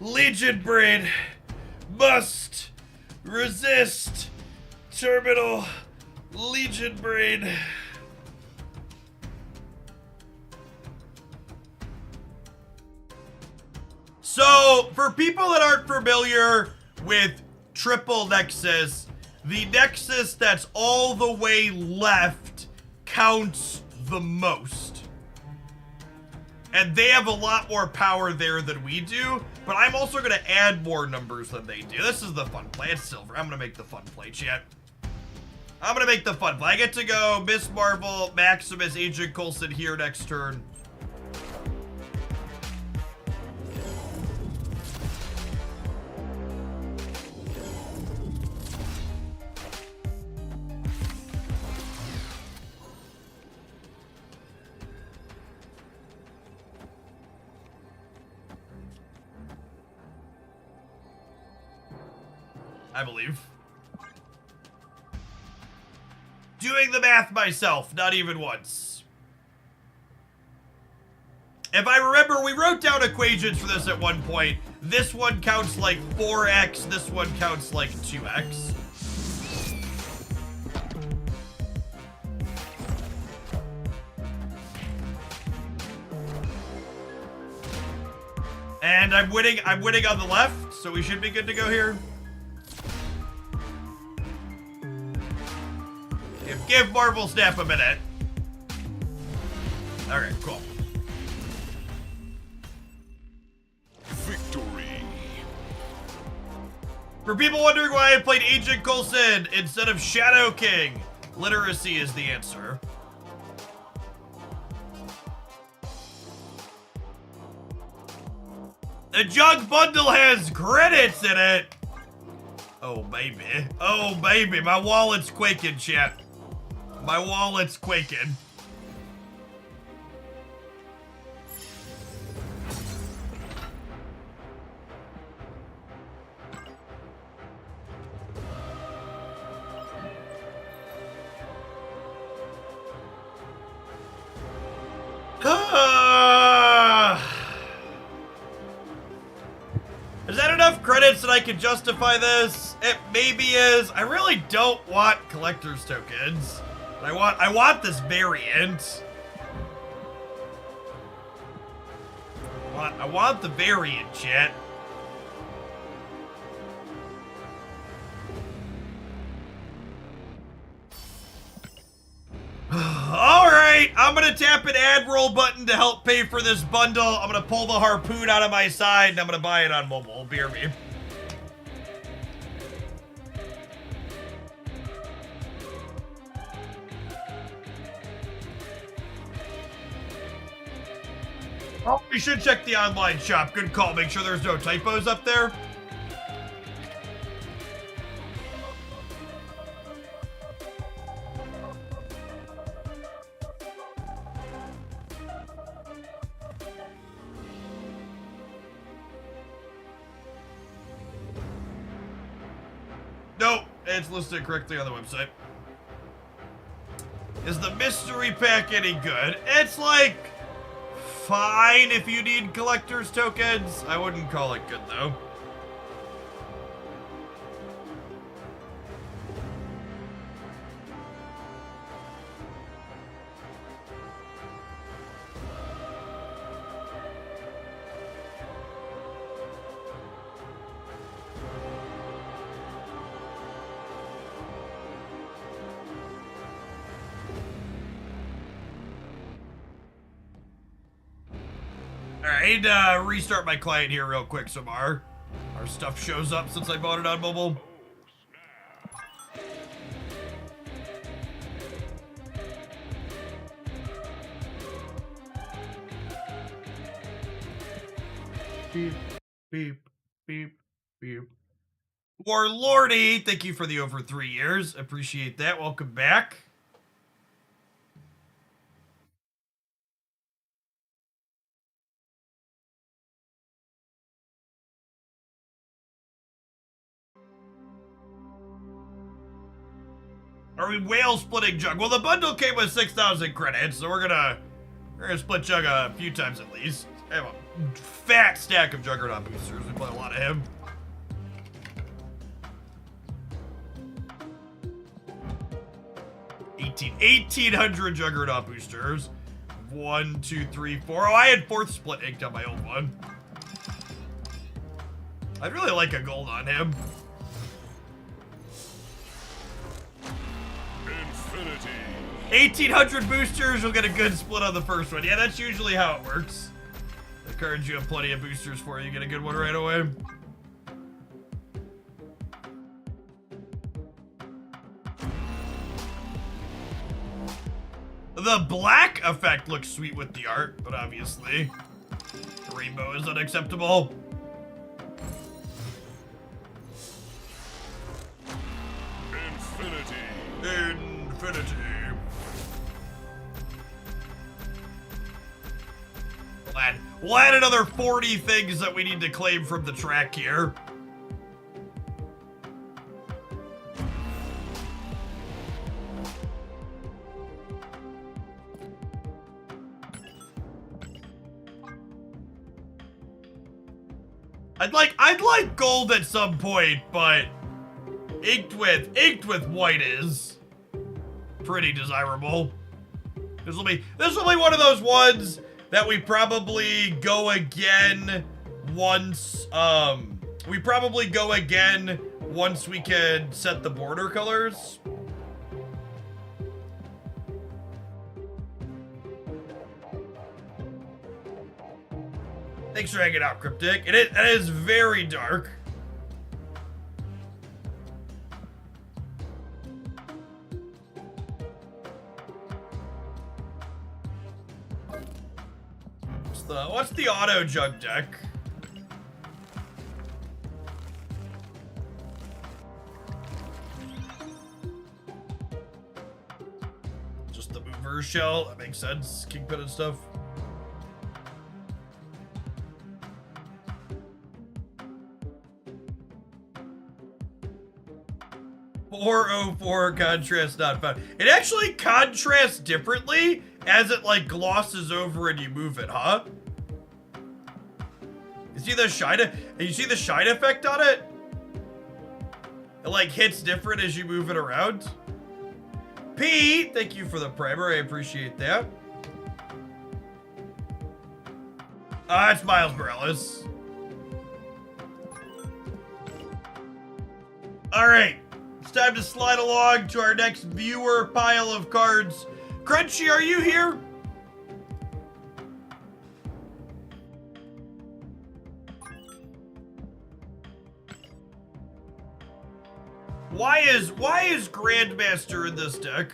Legion Brain. Must resist terminal Legion Brain. So, for people that aren't familiar with Triple Nexus, the Nexus that's all the way left counts the most. And they have a lot more power there than we do, but I'm also going to add more numbers than they do. This is the fun play. It's silver. I'm going to make the fun play, chat. I'm going to make the fun play. I get to go Miss Marvel, Maximus, Agent Coulson here next turn. I believe. Doing the math myself, not even once. If I remember, we wrote down equations for this at one point. This one counts like 4x, this one counts like 2x. And I'm winning on the left, so we should be good to go here. Give Marvel Snap a minute. Alright, cool. Victory. For people wondering why I played Agent Coulson instead of Shadow King, literacy is the answer. The junk bundle has credits in it. Oh, baby. Oh, baby. My wallet's quaking, chat. My wallet's quaking. Is that enough credits that I can justify this? It maybe is. I really don't want collector's tokens. I want this variant. I want the variant, chat. Alright, I'm gonna tap an ad roll button to help pay for this bundle. I'm gonna pull the harpoon out of my side and I'm gonna buy it on mobile. Beer me. Oh, we should check the online shop. Good call. Make sure there's no typos up there. Nope, it's listed correctly on the website. Is the mystery pack any good? It's like fine if you need collector's tokens. I wouldn't call it good though. Alright, restart my client here real quick so our stuff shows up since I bought it on mobile. Beep, beep, beep, beep. Warlordy, thank you for the over 3 years. Appreciate that. Welcome back. Are we whale splitting Jug? Well, the bundle came with 6,000 credits, so we're gonna split Jug a few times at least. I have a fat stack of Juggernaut boosters. We play a lot of him. 1,800 Juggernaut boosters. 1, 2, 3, 4. Oh, I had 4th split inked on my old one. I'd really like a gold on him. Infinity. 1,800 boosters, you'll get a good split on the first one. Yeah, that's usually how it works. The cards you have plenty of boosters for, you get a good one right away. The black effect looks sweet with the art, but obviously the rainbow is unacceptable. Infinity. We'll add another 40 things that we need to claim from the track here. I'd like gold at some point, but inked with white is pretty desirable. This will be one of those ones that we probably go again once we can set the border colors. Thanks for hanging out, Cryptic. It is very dark. What's the auto jug deck? Just the mover shell. That makes sense. Kingpin and stuff. .404 contrast not found. It actually contrasts differently as it like glosses over and you move it, huh? You see the shine effect on it? It like hits different as you move it around. Pete, thank you for the primer. I appreciate that. It's Miles Morales. All right. It's time to slide along to our next viewer pile of cards. Crunchy, are you here? Why is Grandmaster in this deck?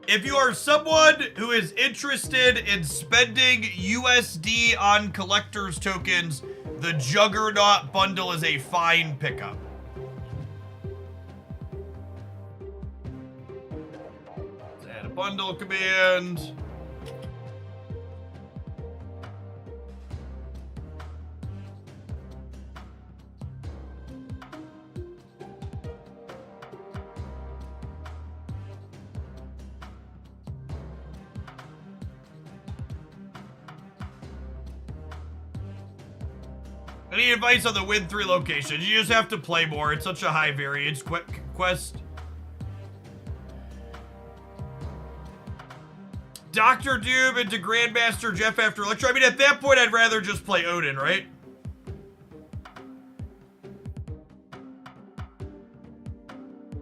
If you are someone who is interested in spending USD on collector's tokens, the Juggernaut bundle is a fine pickup. Let's add a bundle command. Any advice on the win 3 locations? You just have to play more. It's such a high variance quest. Dr. Doom into Grandmaster Jeff after Electro. I mean, at that point, I'd rather just play Odin, right?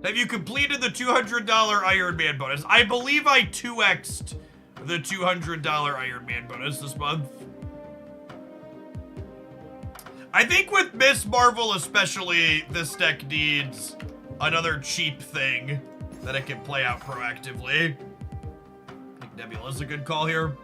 Have you completed the $200 Iron Man bonus? I believe I 2x'd the $200 Iron Man bonus this month. I think with Miss Marvel especially, this deck needs another cheap thing that it can play out proactively. I think Nebula's a good call here.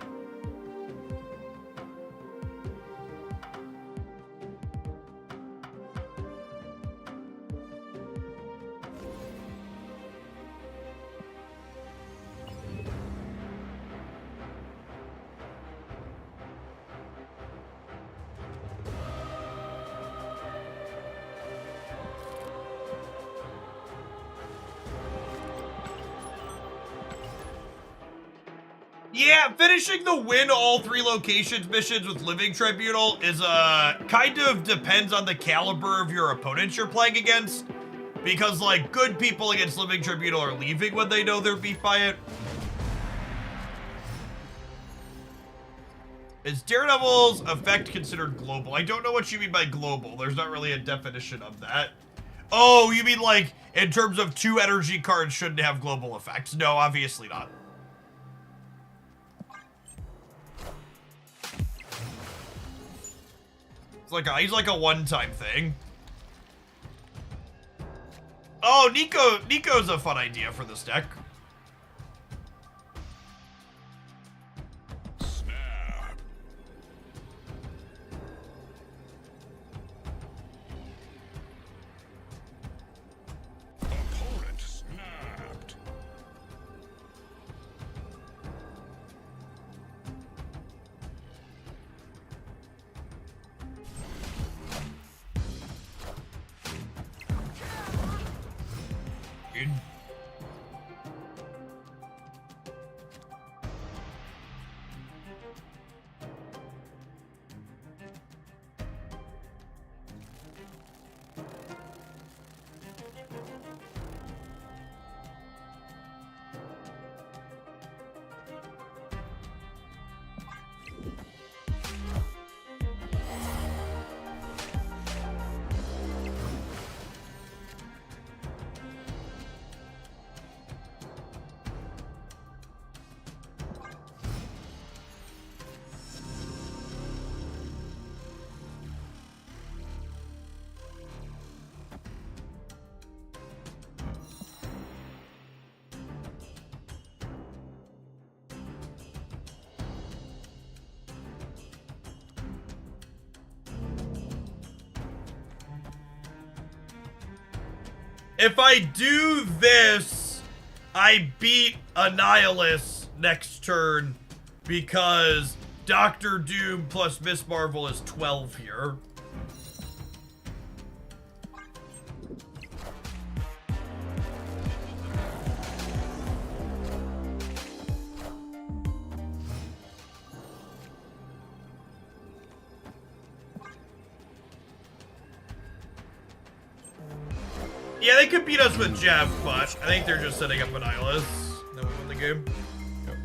Yeah, finishing the win all 3 locations missions with Living Tribunal is kind of depends on the caliber of your opponents you're playing against. Because, like, good people against Living Tribunal are leaving when they know they're beat by it. Is Daredevil's effect considered global? I don't know what you mean by global. There's not really a definition of that. Oh, you mean like, in terms of 2 energy cards shouldn't have global effects? No, obviously not. He's like a one-time thing. Oh, Nico's a fun idea for this deck. Snap. Opponent snapped. If I do this, I beat Annihilus next turn because Dr. Doom plus Miss Marvel is 12 here. Yeah, they could beat us with Jeff, but I think they're just setting up Annihilus. Then we win the game. Yep.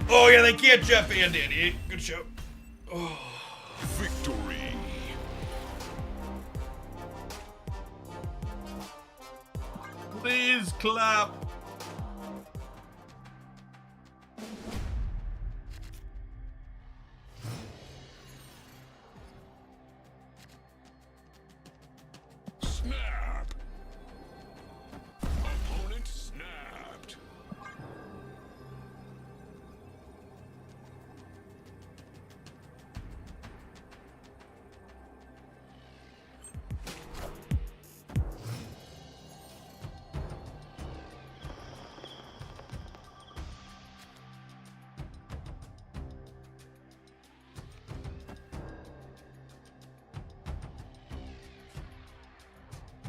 Oh yeah, they can't Jeff and Andy. Good show. Oh. Victory. Please clap. Snap. Opponent snapped.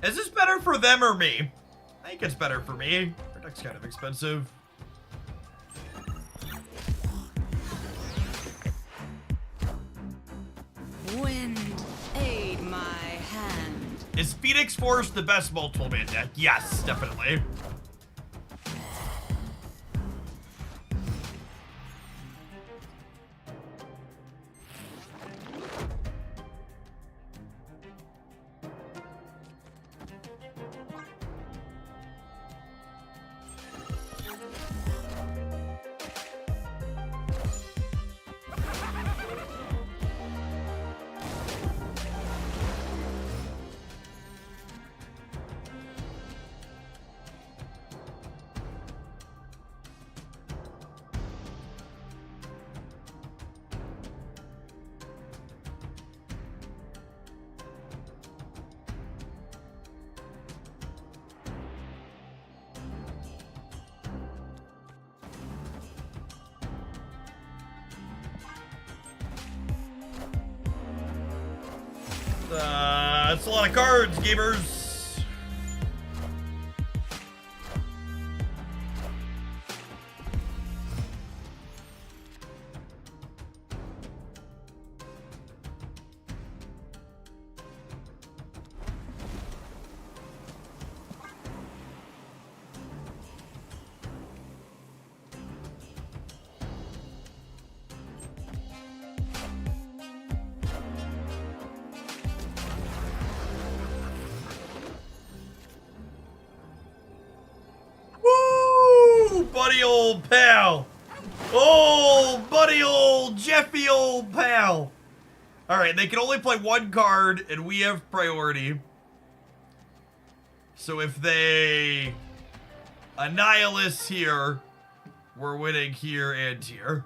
Is this better for them or me? I think it's better for me. Our deck's kind of expensive. Is Phoenix Force the best multiple man deck? Yes, definitely. That's a lot of cards, gamers. Woo! Buddy old pal. Oh, buddy old Jeffy old pal. Alright, they can only play one card, and we have priority. So if they Annihilus here, we're winning here and here.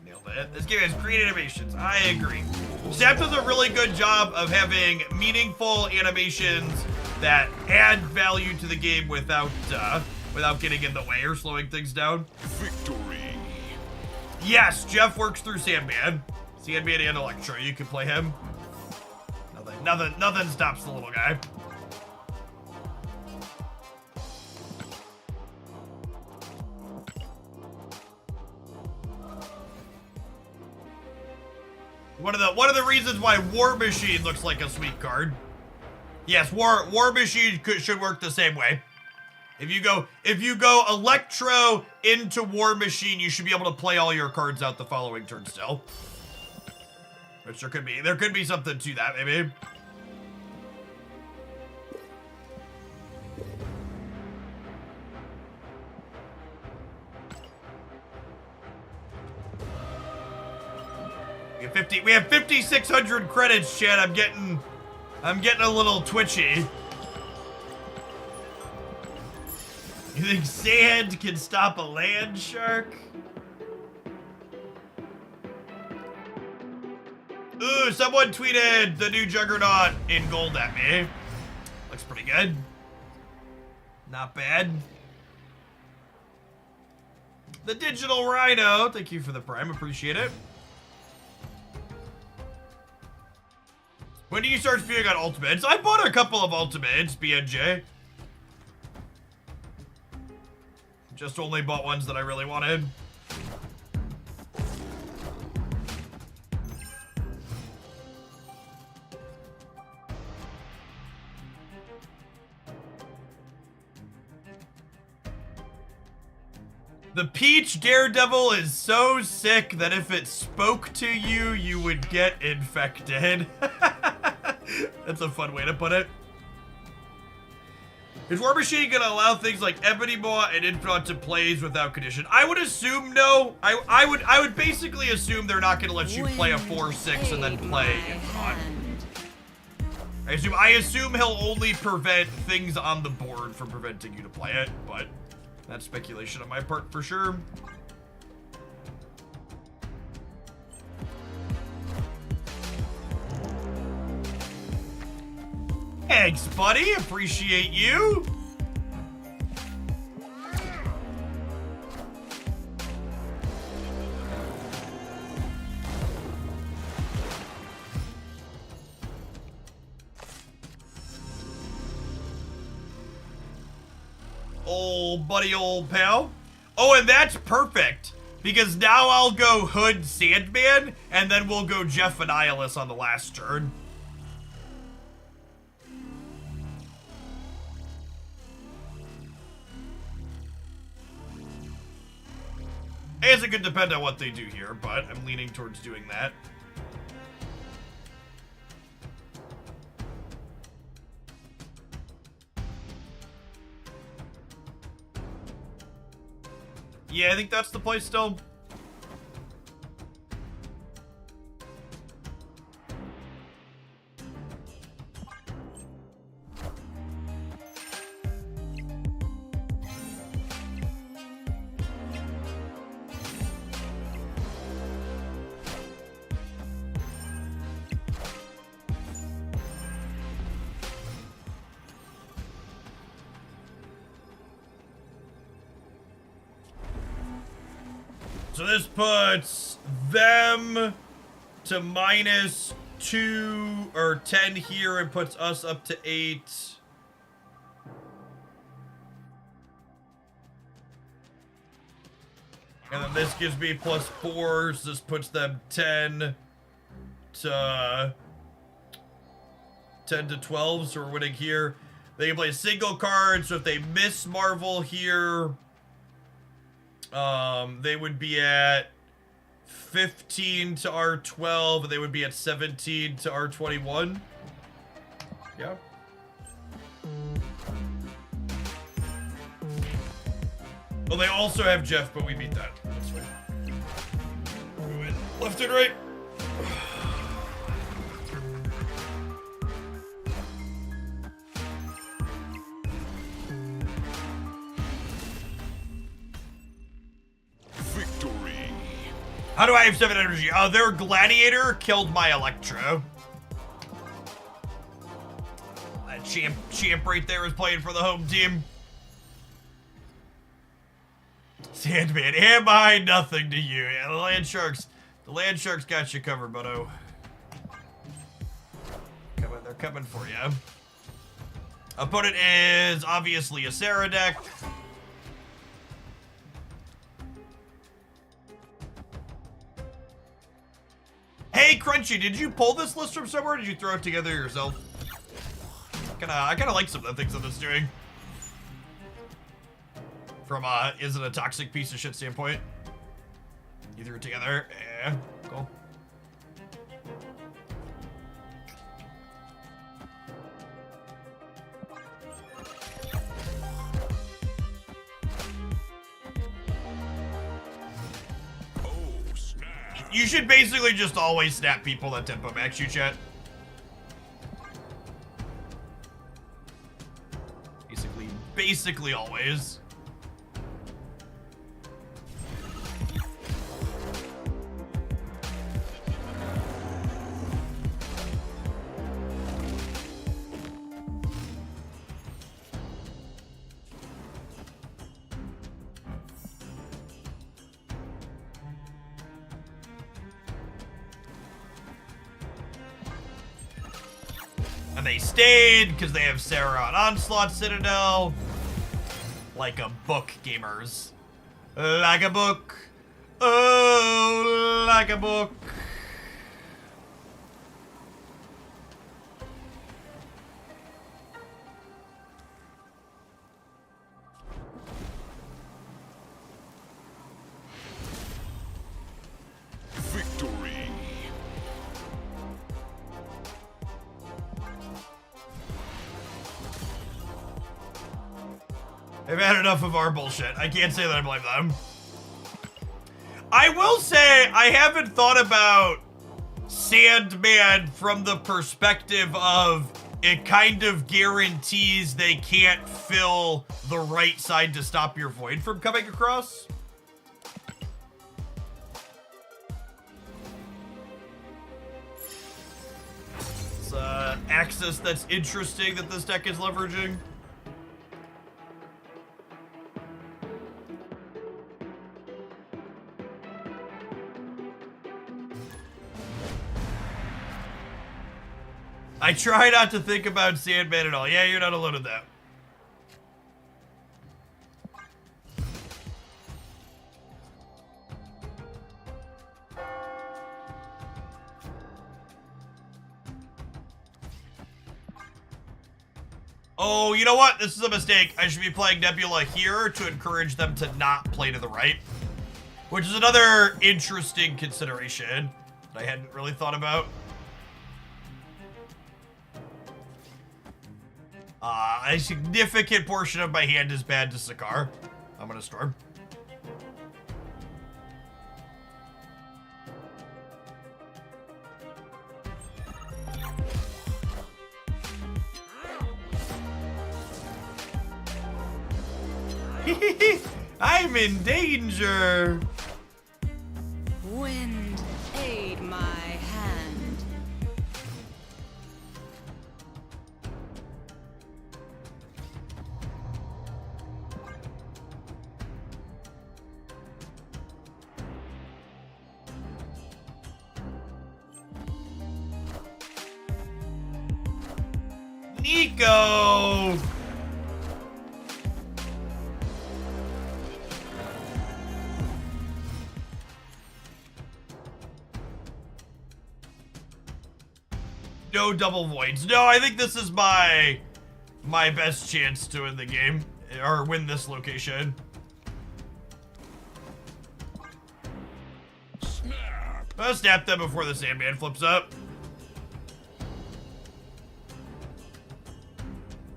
Nailed it. This game has great animations. I agree. Zap does a really good job of having meaningful animations that add value to the game without getting in the way or slowing things down. Victory. Yes, Jeff works through Sandman. Sandman and Electro, you can play him. Nothing stops the little guy. One of the reasons why War Machine looks like a sweet card. Yes, War Machine should work the same way. If you go Electro into War Machine, you should be able to play all your cards out the following turn still. Which there could be something to that, maybe. We have 5,600 credits, Chad. I'm getting a little twitchy. You think sand can stop a land shark? Ooh, someone tweeted the new Juggernaut in gold at me. Looks pretty good. Not bad. The Digital Rhino, thank you for the prime, appreciate it. When do you start spewing on ultimates? I bought a couple of ultimates, BNJ. Just only bought ones that I really wanted. The Peach Daredevil is so sick that if it spoke to you, you would get infected. That's a fun way to put it. Is War Machine gonna allow things like Ebony Maw and Infinite to plays without condition? I would assume no. I would basically assume they're not gonna let you play a 4/6 and then play Infinite. I assume he'll only prevent things on the board from preventing you to play it, but that's speculation on my part for sure. Thanks, buddy. Appreciate you. Old buddy, old pal. Oh, and that's perfect. Because now I'll go Hood Sandman, and then we'll go Jeff Annihilus on the last turn. I guess it could depend on what they do here, but I'm leaning towards doing that. Yeah, I think that's the play still. So this puts them to -2 or 10 here and puts us up to 8. And then this gives me +4, so this puts them 10 to 12, so we're winning here. They can play a single card, so if they miss Marvel here, they would be at 15 to R12, and they would be at 17 to R21. Yeah. Well, they also have Jeff, but we beat that. That's fine. We win left and right. Victory. How do I have 7 energy? Their Gladiator killed my Electro. That champ right there is playing for the home team. Sandman, am I nothing to you? Yeah, the Land Sharks got you covered, buddo. They're coming for you. Opponent is obviously a Sarah deck. Hey, Crunchy, did you pull this list from somewhere, or did you throw it together yourself? I kinda like some of the things that it's doing. From is it a toxic piece of shit standpoint? You threw it together? Yeah, cool. Oh, snap. You should basically just always snap people that tempo max you, chat. Basically always. And they stayed because they have Sarah on Onslaught Citadel. Like a book, gamers. Like a book. Oh, like a book. Victory. They've had enough of our bullshit. I can't say that I blame them. I will say, I haven't thought about Sandman from the perspective of it kind of guarantees they can't fill the right side to stop your void from coming across. It's access that's interesting that this deck is leveraging. I try not to think about Sandman at all. Yeah, you're not alone in that. Oh, you know what? This is a mistake. I should be playing Nebula here to encourage them to not play to the right. Which is another interesting consideration that I hadn't really thought about. A significant portion of my hand is bad to Sakaar. I'm gonna storm. I'm in danger. Wind, aid my hand. Nico! No double voids. No, I think this is my best chance to win the game, or win this location. Snap. I'll snap them before the Sandman flips up.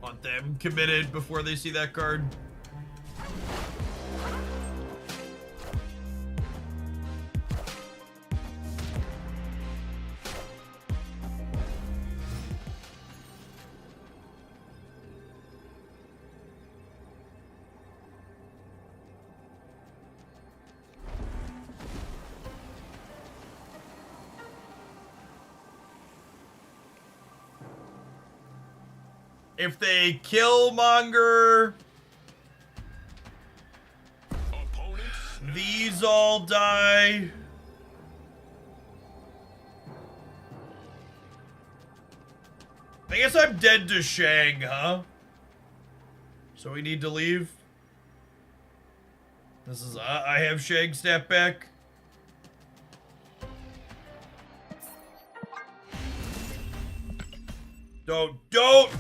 Want them committed before they see that card. If they kill Monger, Opponent snap. these all die. I guess I'm dead to Shang, huh? So we need to leave. This is I have Shang snap back. Don't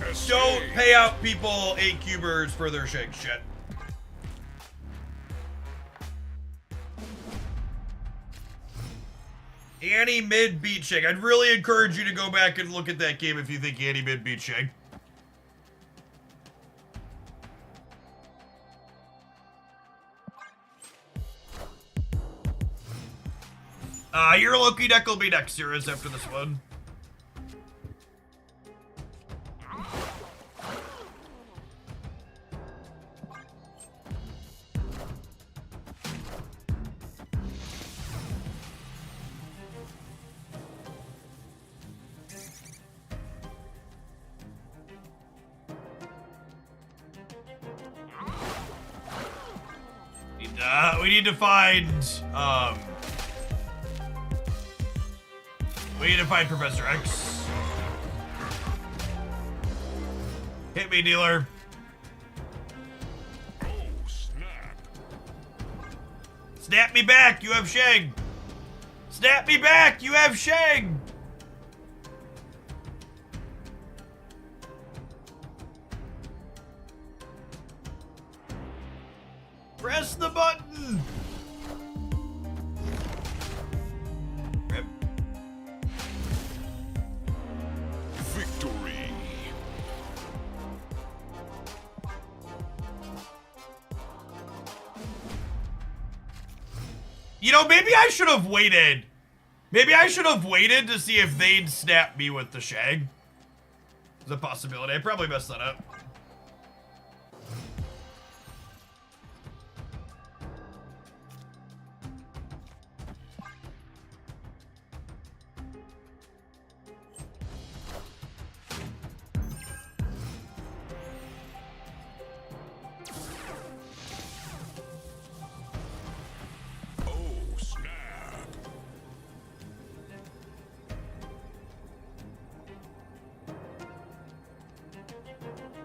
pay out people 8 cubers for their Shang shit. Annie mid beat Shang. I'd really encourage you to go back and look at that game if you think Annie mid beat Shang. Your Loki deck will be next series after this one. We need to find, we need to find Professor X. Hit me, dealer. Oh, snap. Snap me back, you have Shang. Snap me back, you have Shang. Press the button. Rip. Victory. You know, maybe I should have waited. Maybe I should have waited to see if they'd snap me with the Shang. There's a possibility. I probably messed that up. Oh, snap.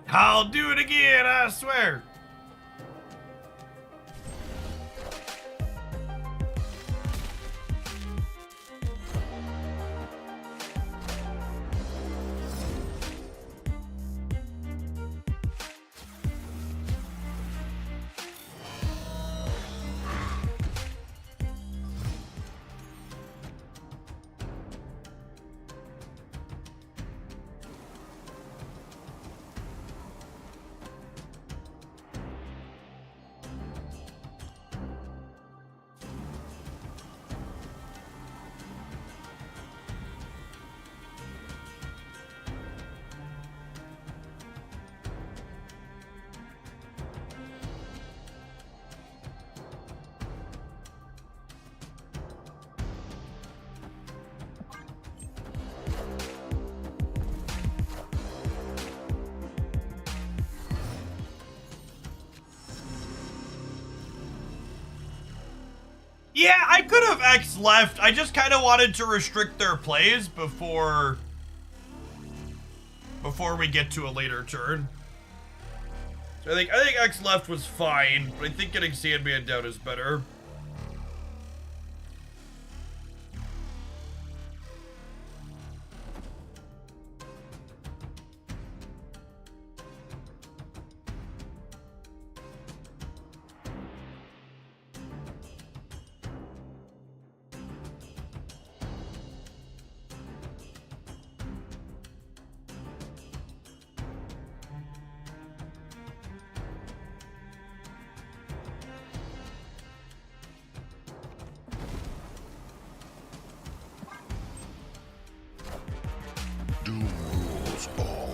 I'll do it again, I swear. Yeah, I could have X left. I just kind of wanted to restrict their plays before we get to a later turn. So I think X left was fine, but I think getting Sandman down is better. Doom rules all.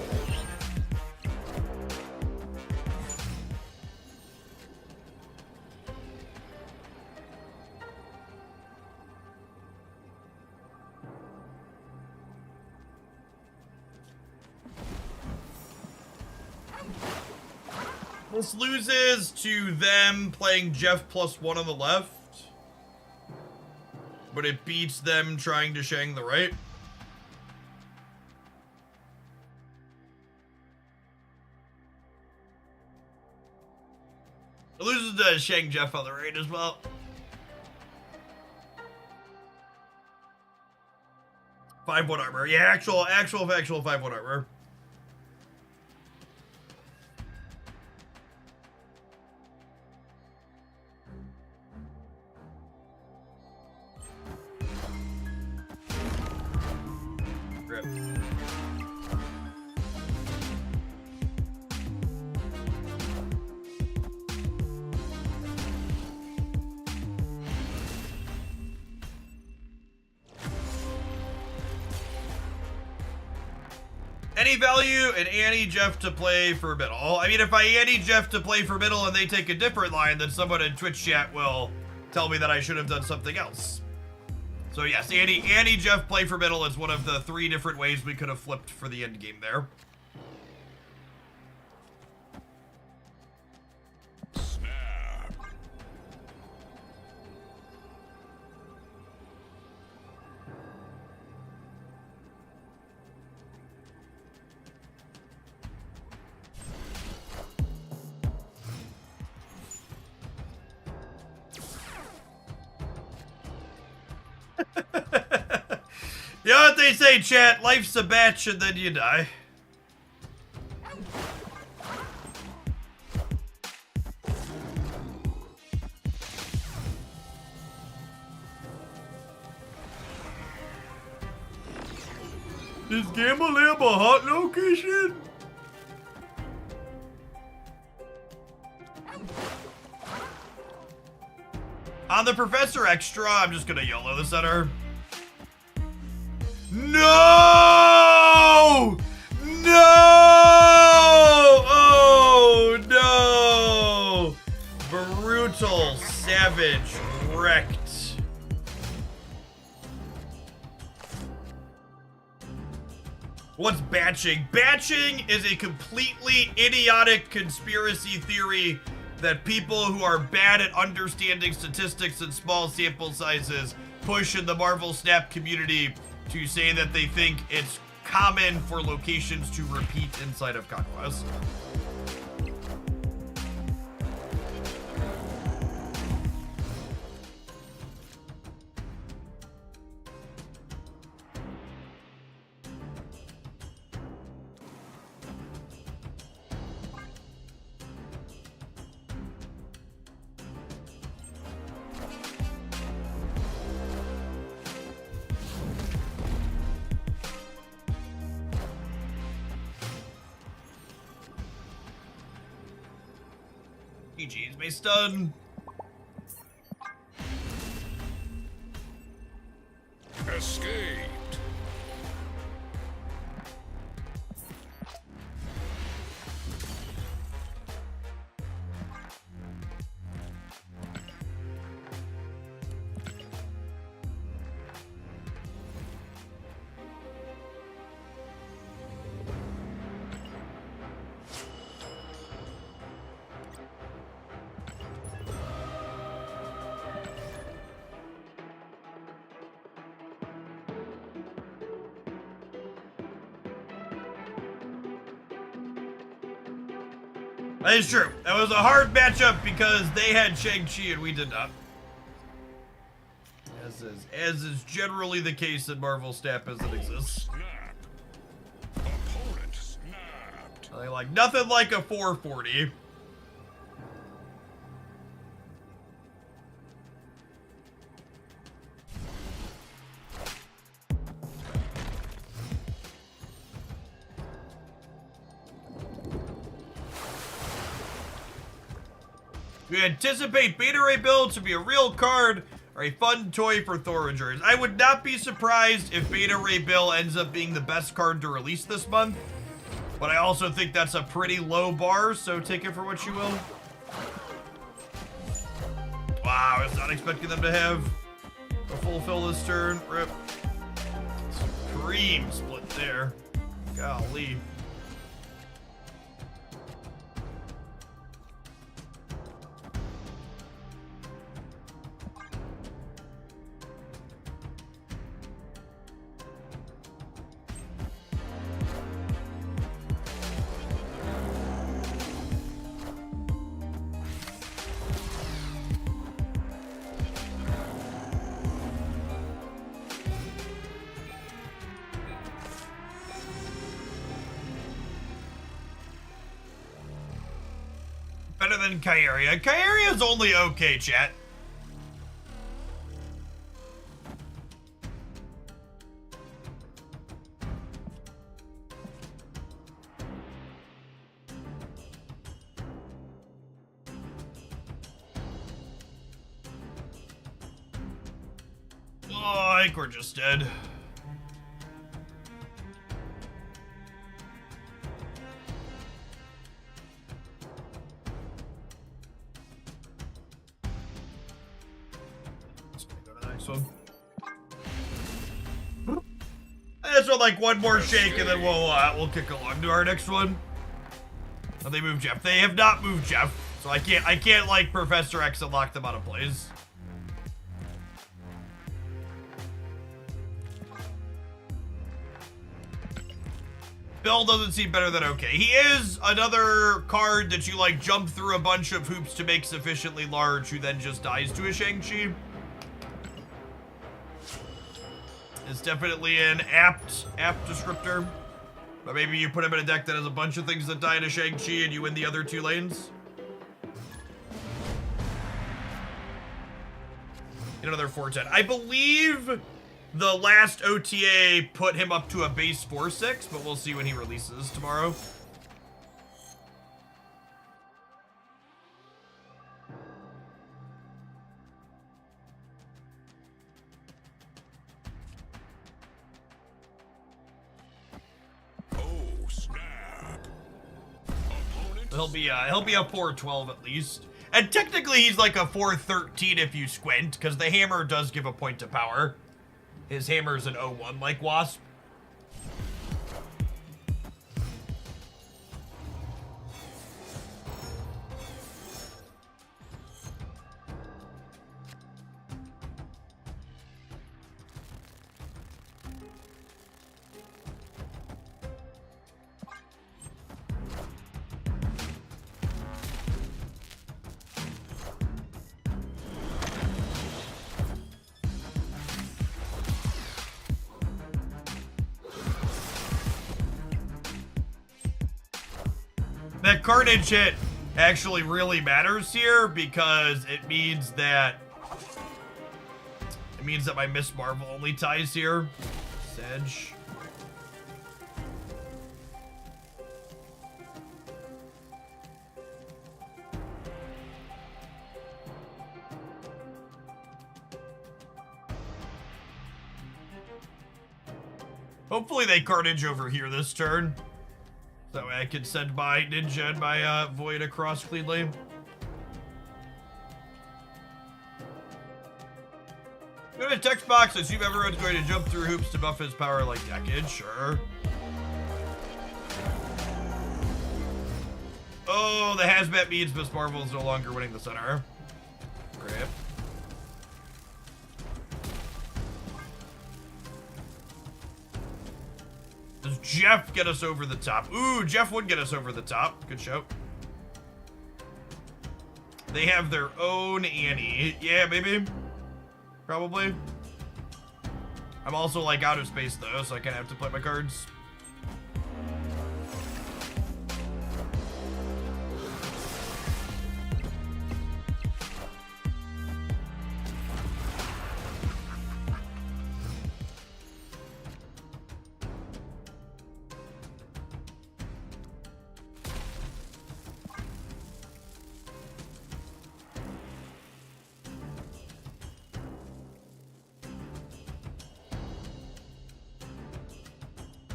This loses to them playing Jeff +1 on the left, but it beats them trying to Shang the right. It loses to Shang Jeff on the right as well. Five 1 armor. Yeah, actual 5-1 armor. Rip. Any value in Annie Jeff to play for middle? I mean, if I Annie Jeff to play for middle and they take a different line, then someone in Twitch chat will tell me that I should have done something else. So yes, Annie Jeff play for middle is one of the 3 different ways we could have flipped for the end game there. Snap. You know what they say, chat? Life's a batch and then you die. Is Gamma Lab a hot location? On the Professor Extra, I'm just gonna YOLO this at her. No! No! Oh, no! Brutal, savage, wrecked. What's batching? Batching is a completely idiotic conspiracy theory that people who are bad at understanding statistics and small sample sizes push in the Marvel Snap community to say that they think it's common for locations to repeat inside of Conquest. GG's, base done. Escaped. That is true. That was a hard matchup because they had Shang-Chi and we did not. As is generally the case in Marvel Snap as it exists. Snap. Opponent snapped. I like nothing like a 440. We anticipate Beta Ray Bill to be a real card or a fun toy for Thoragers. I would not be surprised if Beta Ray Bill ends up being the best card to release this month, but I also think that's a pretty low bar, so take it for what you will. Wow, I was not expecting them to have a fulfill this turn. Rip. Supreme split there. Golly. Better than Kyeria. Kyeria's only okay, chat. Oh, I think we're just dead. This one, like one more shake, and then we'll kick along to our next one. Oh, they moved Jeff. They have not moved Jeff, so I can't like Professor X and lock them out of plays. Bill doesn't seem better than okay. He is another card that you like jump through a bunch of hoops to make sufficiently large, who then just dies to a Shang-Chi. It's definitely an apt descriptor. But maybe you put him in a deck that has a bunch of things that die to Shang-Chi and you win the other two lanes. In another 410. I believe the last OTA put him up to a base 4-6, but we'll see when he releases tomorrow. He'll be a 412 at least. And technically he's like a 413 if you squint, because the hammer does give a point to power. His hammer's an 01 like Wasp. That Carnage hit actually really matters here because it means that my Miss Marvel only ties here. Sedge. Hopefully they Carnage over here this turn. That way I can send my Ninja and my Void across cleanly. Go to text box, assume everyone's going to jump through hoops to buff his power like Decade, sure. Oh, the hazmat means Miss Marvel is no longer winning the center. Rip. Does Jeff get us over the top? Ooh, Jeff would get us over the top. Good show. They have their own Annie. Yeah, maybe. Probably. I'm also like out of space though, so I kind of have to play my cards.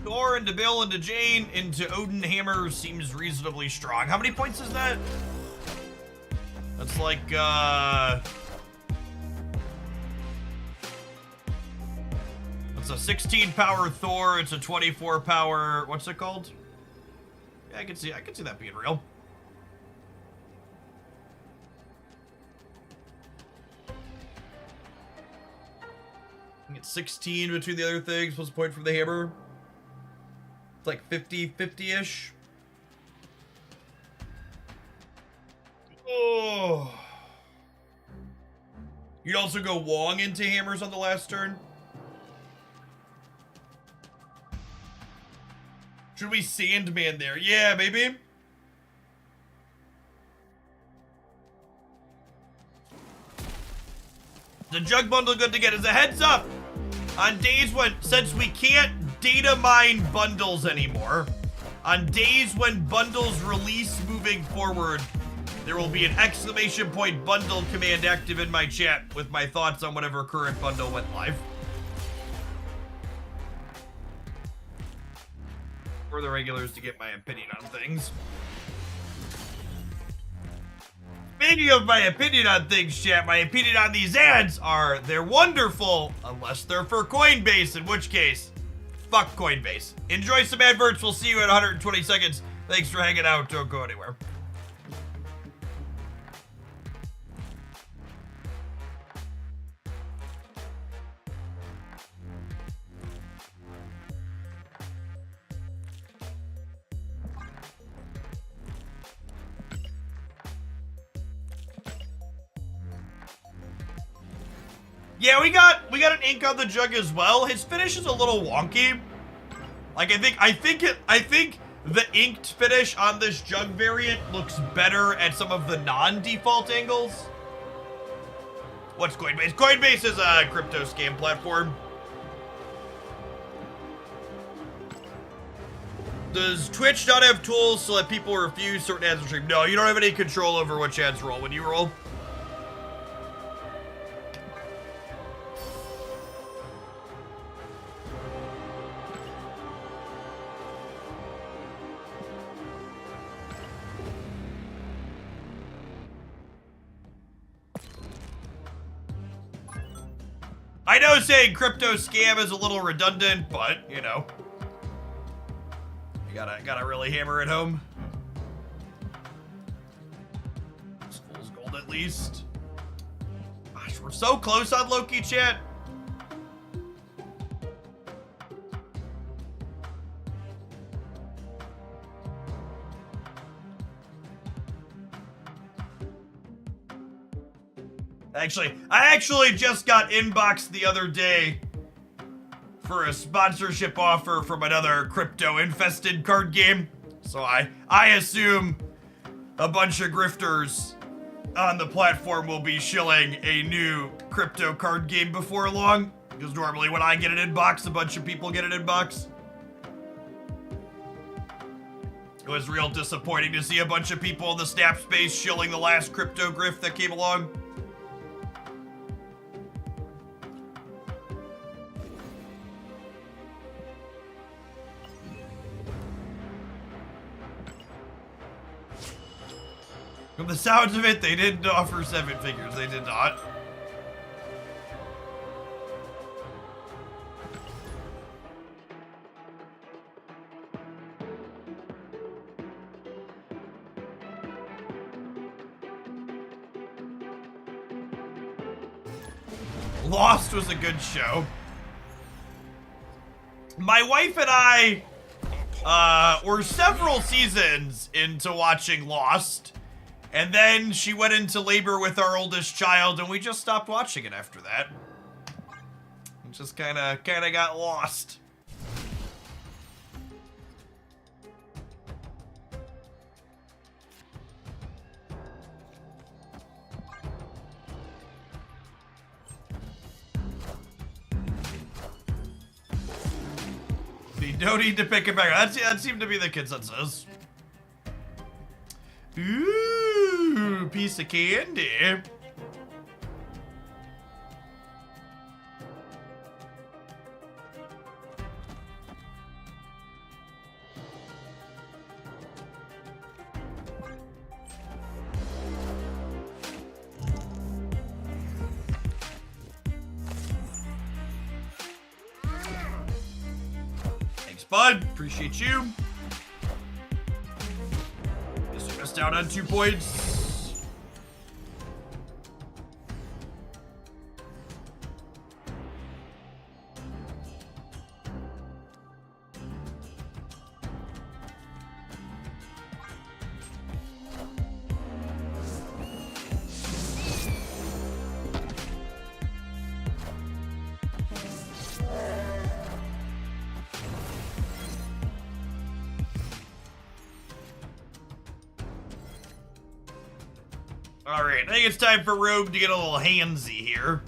Thor into Bill into Jane into Odin Hammer seems reasonably strong. How many points is that? That's like, it's a 16 power Thor, it's a 24 power, what's it called? Yeah, I can see that being real. I get 16 between the other things, plus a point from the hammer. It's like 50-50-ish. Oh. You'd also go Wong into hammers on the last turn. Should we Sandman there? Yeah, maybe. The jug bundle good to get as a heads up. On days when, since we can't data mine bundles anymore, on days when bundles release moving forward, there will be an exclamation point bundle command active in my chat with my thoughts on whatever current bundle went live. For the regulars to get my opinion on things. Speaking of my opinion on things, chat, my opinion on these ads are they're wonderful unless they're for Coinbase, in which case, fuck Coinbase. Enjoy some adverts. We'll see you in 120 seconds. Thanks for hanging out. Don't go anywhere. Yeah, we got an ink on the jug as well. His finish is a little wonky. Like I think the inked finish on this jug variant looks better at some of the non-default angles. What's Coinbase? Coinbase is a crypto scam platform. Does Twitch not have tools to let people refuse certain ads on stream? No, you don't have any control over which ads roll when you roll. I know saying crypto scam is a little redundant, but, you know. You gotta really hammer it home. This fool's gold at least. Gosh, we're so close on Loki, chat. I actually just got inboxed the other day for a sponsorship offer from another crypto-infested card game. So I assume a bunch of grifters on the platform will be shilling a new crypto card game before long. Because normally when I get an inbox, a bunch of people get an inbox. It was real disappointing to see a bunch of people in the snap space shilling the last crypto grift that came along. From the sounds of it, they didn't offer 7 figures. They did not. Lost was a good show. My wife and I were several seasons into watching Lost. And then she went into labor with our oldest child, and we just stopped watching it after that. It just kind of got lost. You don't need to pick it back up. That seemed to be the consensus. Ooh, piece of candy. Bud, appreciate you. Guess we missed out on 2 points. Alright, I think it's time for Rogue to get a little handsy here.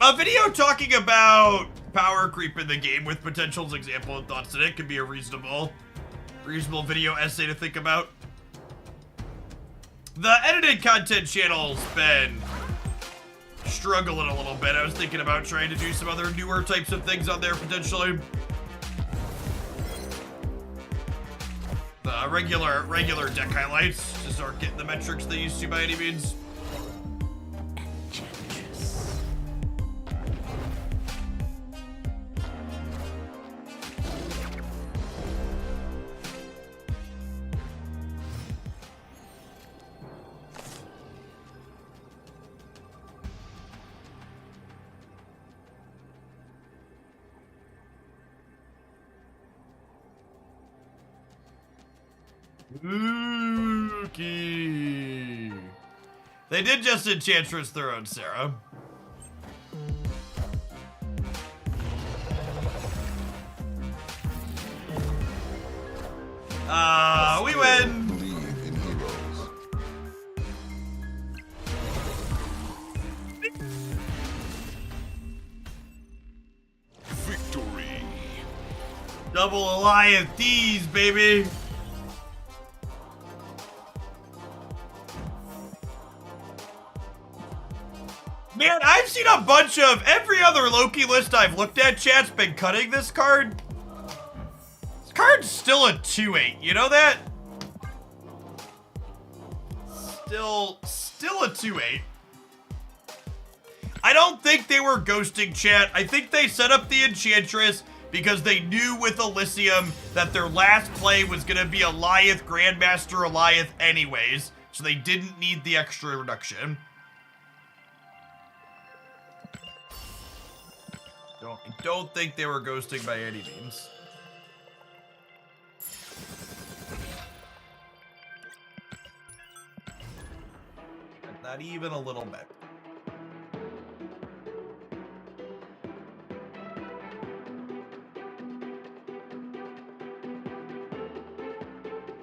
A video talking about power creep in the game with potentials, example, and thoughts in it could be a reasonable video essay to think about. The edited content channel's been struggling a little bit. I was thinking about trying to do some other newer types of things on there potentially. The regular deck highlights just aren't getting the metrics they used to by any means. Spooky. They did just Enchantress Throne, Sarah. We win. Believe in heroes. Victory. Double Alliance D's, baby. Man, I've seen a bunch of every other Loki list I've looked at. Chat's been cutting this card. This card's still a 2/8. You know that? Still a 2/8. I don't think they were ghosting chat. I think they set up the Enchantress because they knew with Elysium that their last play was going to be Alliath Grandmaster Alliath anyways, so they didn't need the extra reduction. I don't think they were ghosting by any means. Not even a little bit.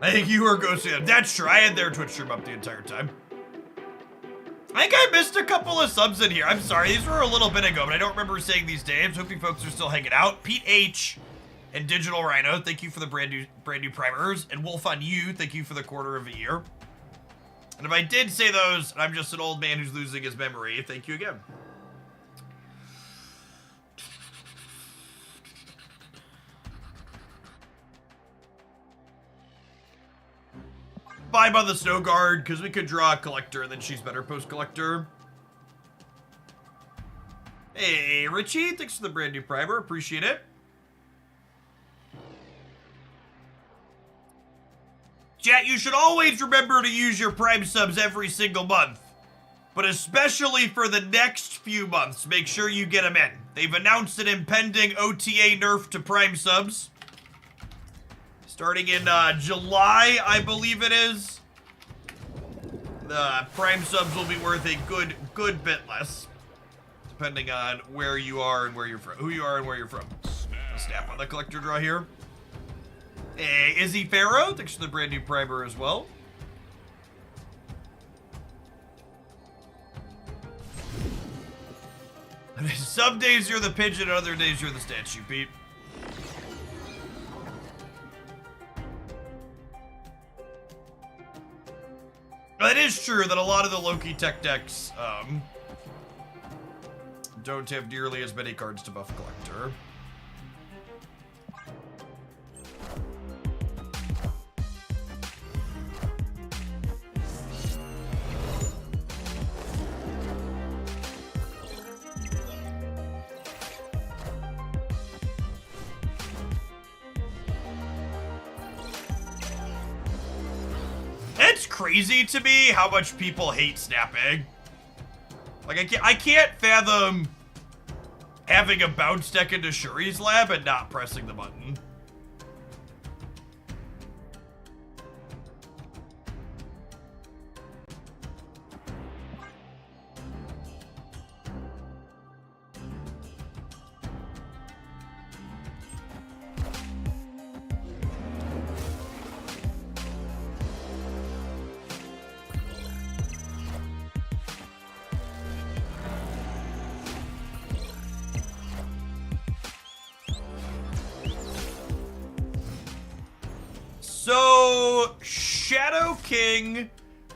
I think you were ghosting them. That's true. I had their Twitch stream up the entire time. I think I missed a couple of subs in here. I'm sorry. These were a little bit ago, but I don't remember saying these names. Hope you folks are still hanging out. Pete H. and Digital Rhino, thank you for the brand new primers. And Wolf on You, thank you for the quarter of a year. And if I did say those, and I'm just an old man who's losing his memory, thank you again. Vibe on the Snow Guard, because we could draw a collector and then she's better post-collector. Hey, Richie, thanks for the brand new primer. Appreciate it. Chat, you should always remember to use your Prime subs every single month. but especially for the next few months, make sure you get them in. They've announced an impending OTA nerf to Prime subs. Starting in July, I believe it is. The Prime subs will be worth a good bit less. Depending on where you are and where you're from. Who you are and where you're from. Snap on the collector draw here. Hey, Izzy Pharaoh, thanks for the brand new primer as well. Some days you're the pigeon, other days you're the statue, Pete. It is true that a lot of the Loki tech decks don't have nearly as many cards to buff collector. It's crazy to me how much people hate snapping. Like, I can't fathom having a bounce deck into Shuri's lab and not pressing the button. So, Shadow King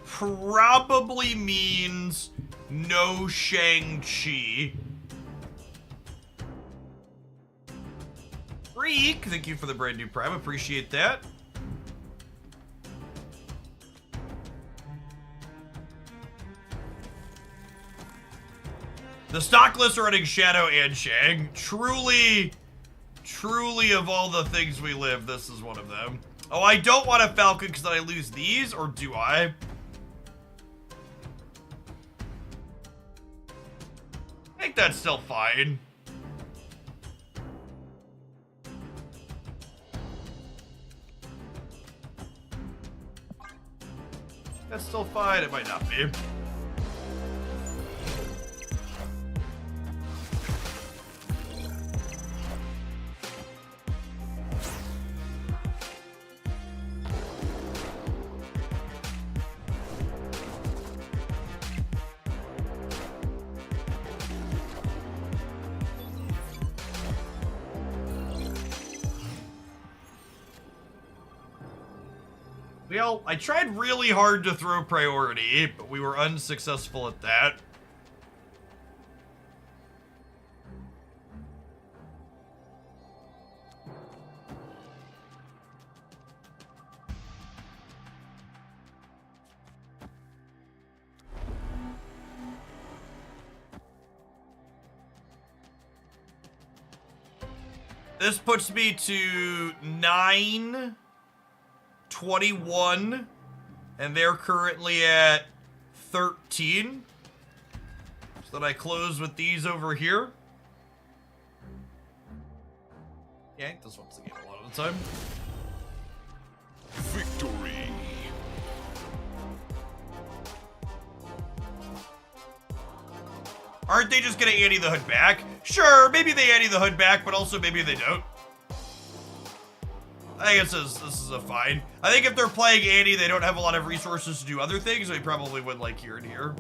probably means no Shang-Chi. Freak, thank you for the brand new Prime, appreciate that. The stock lists are running Shadow and Shang. Truly of all the things we live, this is one of them. Oh, I don't want a Falcon because then I lose these, or do I? I think that's still fine. That's still fine, it might not be. Well, I tried really hard to throw priority, but we were unsuccessful at that. This puts me to 9-21, and they're currently at 13. So then I close with these over here. Yeah, this one's the game a lot of the time. Victory. Aren't they just gonna Annie the Hood back? Sure, maybe they Annie the Hood back, but also maybe they don't. I guess this is a fine. I think if they're playing Annie, they don't have a lot of resources to do other things. They probably would like here and here.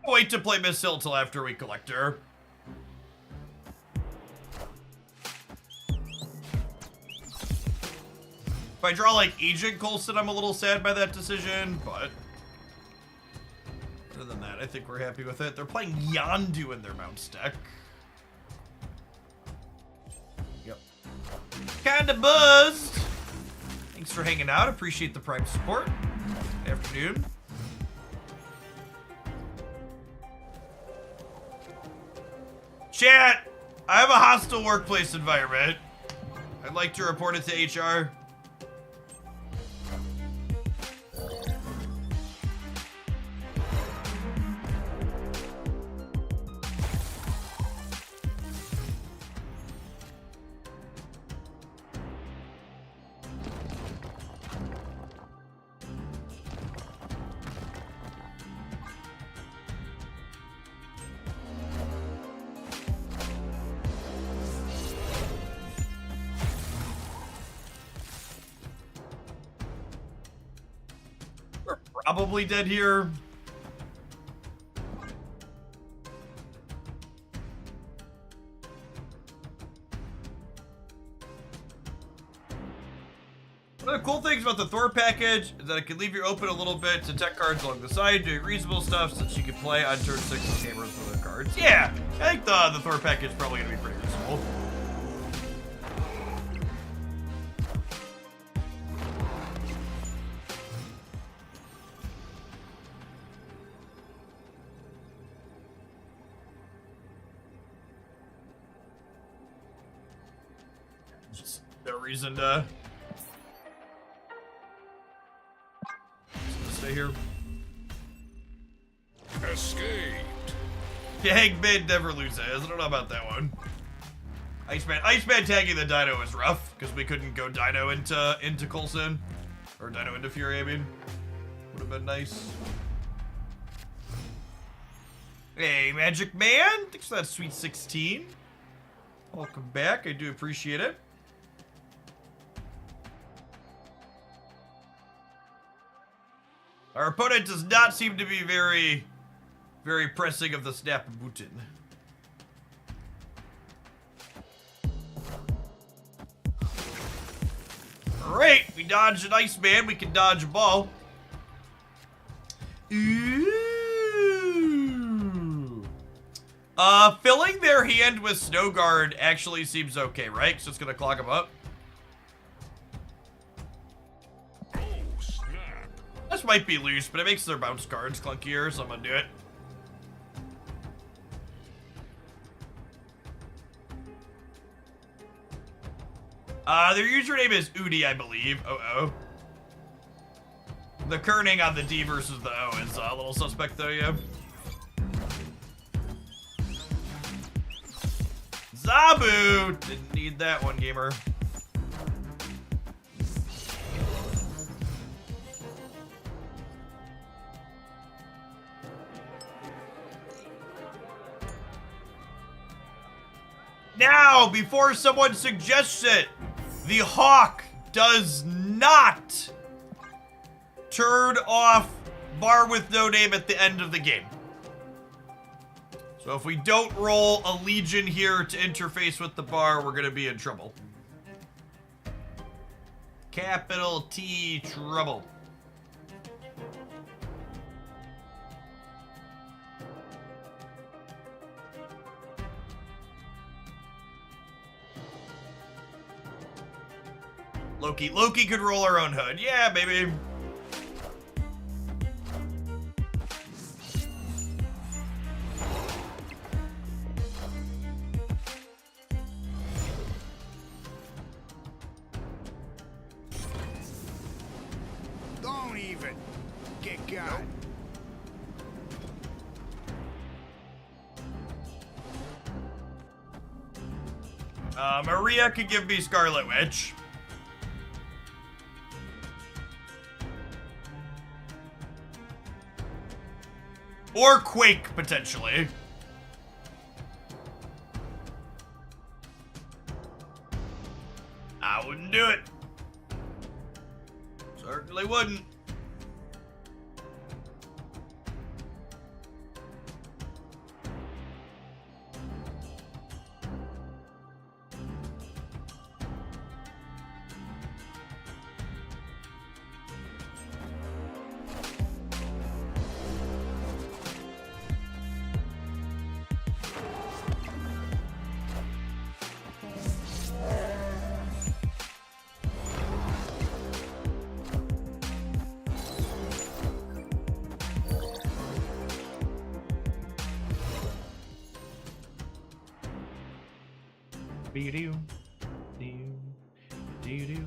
Wait to play Miss Hill till after we collect her. I draw like Agent Coulson, I'm a little sad by that decision, but other than that, I think we're happy with it. They're playing Yondu in their mounts deck. Yep. Kinda buzzed. Thanks for hanging out. Appreciate the Prime support. Good afternoon. Chat, I have a hostile workplace environment. I'd like to report it to HR. Probably dead here. One of the cool things about the Thor package is that it can leave you open a little bit to tech cards along the side, doing reasonable stuff since you can play on turn 6 with cameras for the cards. Yeah, I think the Thor package is probably going to be pretty reasonable. Just no reason to stay here. Escaped. Hangman never loses. I don't know about that one. Iceman tagging the Dino was rough because we couldn't go Dino into Coulson or Dino into Fury. I mean, would have been nice. Hey, Magic Man, thanks for that sweet 16. Welcome back. I do appreciate it. Our opponent does not seem to be very pressing of the snap button. Alright, we dodged an Iceman, we can dodge a ball. Ooh. Filling their hand with Snow Guard actually seems okay, right? So it's gonna clog them up. This might be loose, but it makes their bounce cards clunkier, so I'm gonna do it. Their username is Udi, I believe. Oh. The kerning on the D versus the O is a little suspect, though, yeah. Zabu! Didn't need that one, gamer. Now, before someone suggests it, the Hawk does not turn off bar with no name at the end of the game. So if we don't roll a Legion here to interface with the bar, we're gonna be in trouble. Capital T trouble. Loki could roll our own hood. Yeah, baby. Don't even get got. Maria could give me Scarlet Witch. Or Quake, potentially. I wouldn't do it. Certainly wouldn't. Be-doo. Doo. Doo-doo.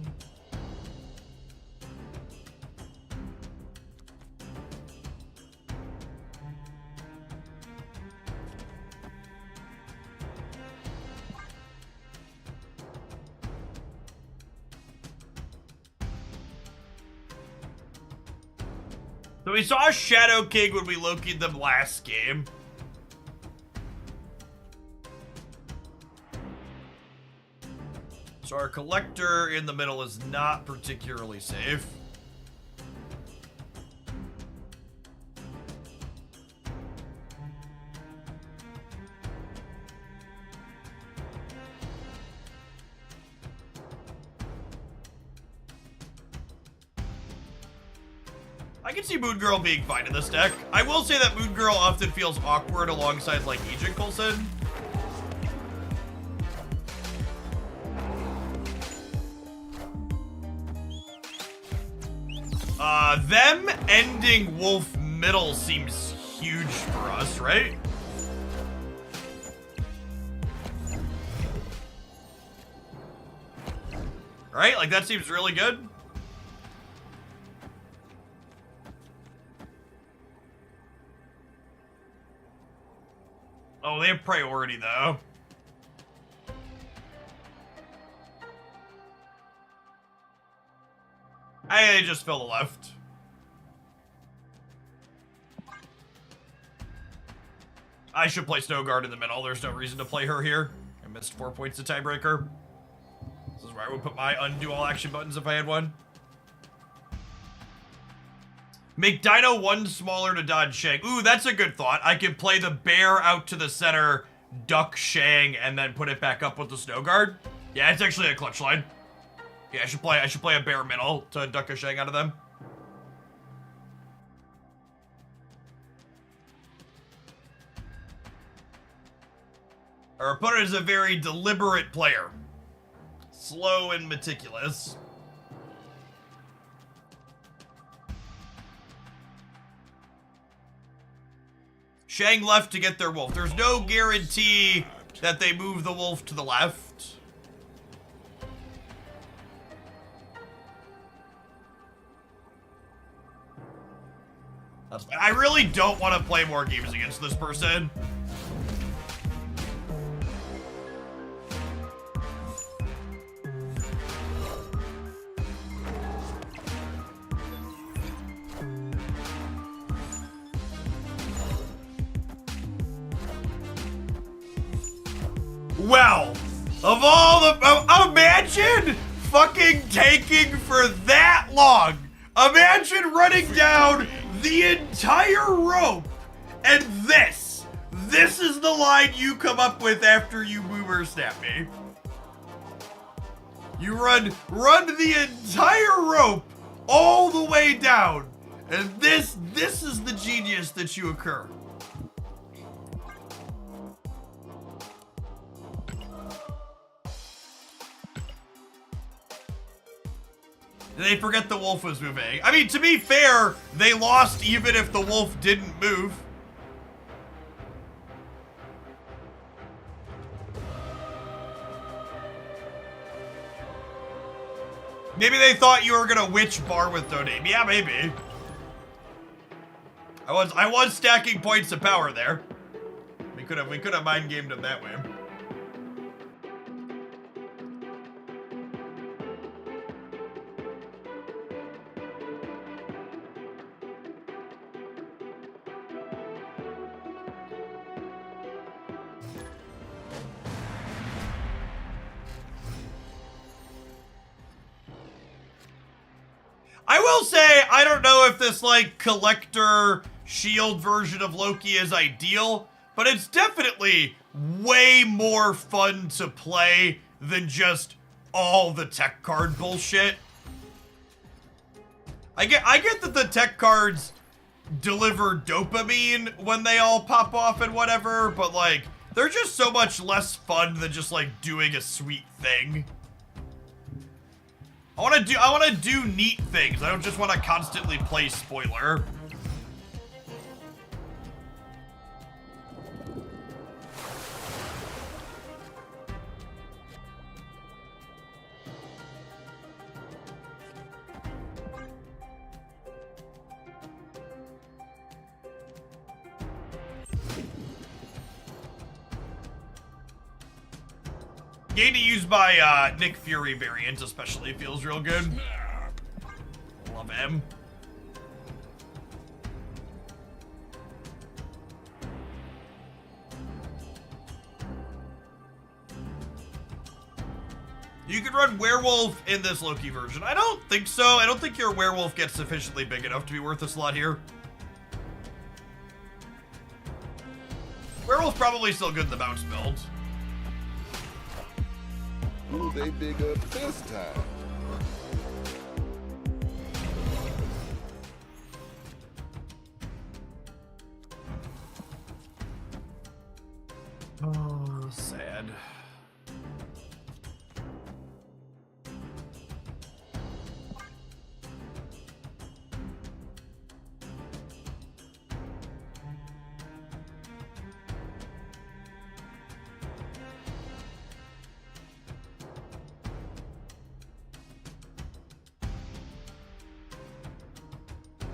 So we saw Shadow King when we Loki'd them last game. So our collector in the middle is not particularly safe. I can see Moon Girl being fine in this deck. I will say that Moon Girl often feels awkward alongside like Agent Coulson. Them ending Wolf middle seems huge for us, right? Right? Like that seems really good. Oh, they have priority though. I just fill the left. I should play Snow Guard in the middle. There's no reason to play her here. I missed 4 points of tiebreaker. This is where I would put my undo all action buttons if I had one. Make Dino one smaller to dodge Shang. Ooh, that's a good thought. I could play the bear out to the center, duck Shang, and then put it back up with the Snow Guard. Yeah, it's actually a clutch line. Yeah, I should play a bear middle to duck a Shang out of them. Our opponent is a very deliberate player. Slow and meticulous. Shang left to get their wolf. There's no guarantee that they move the wolf to the left. That's fine. I really don't want to play more games against this person. Well, of all the, imagine fucking taking for that long. Imagine running down the entire rope, and this is the line you come up with after you boomer snap me. You run the entire rope all the way down, and this is the genius that you occur. They forget the wolf was moving. I mean, to be fair, they lost even if the wolf didn't move. Maybe they thought you were gonna witch bar with Doname. Yeah, maybe. I was stacking points of power there. We could have mind gamed him that way. I will say, I don't know if this, like, collector shield version of Loki is ideal, but it's definitely way more fun to play than just all the tech card bullshit. I get that the tech cards deliver dopamine when they all pop off and whatever, but, like, they're just so much less fun than just, like, doing a sweet thing. I want to do neat things. I don't just want to constantly play spoiler. Getting to use my Nick Fury variant especially feels real good. Love him. You can run werewolf in this Loki version. I don't think so. I don't think your werewolf gets sufficiently big enough to be worth a slot here. Werewolf's probably still good in the bounce build. Who they big up this time? Oh, sad.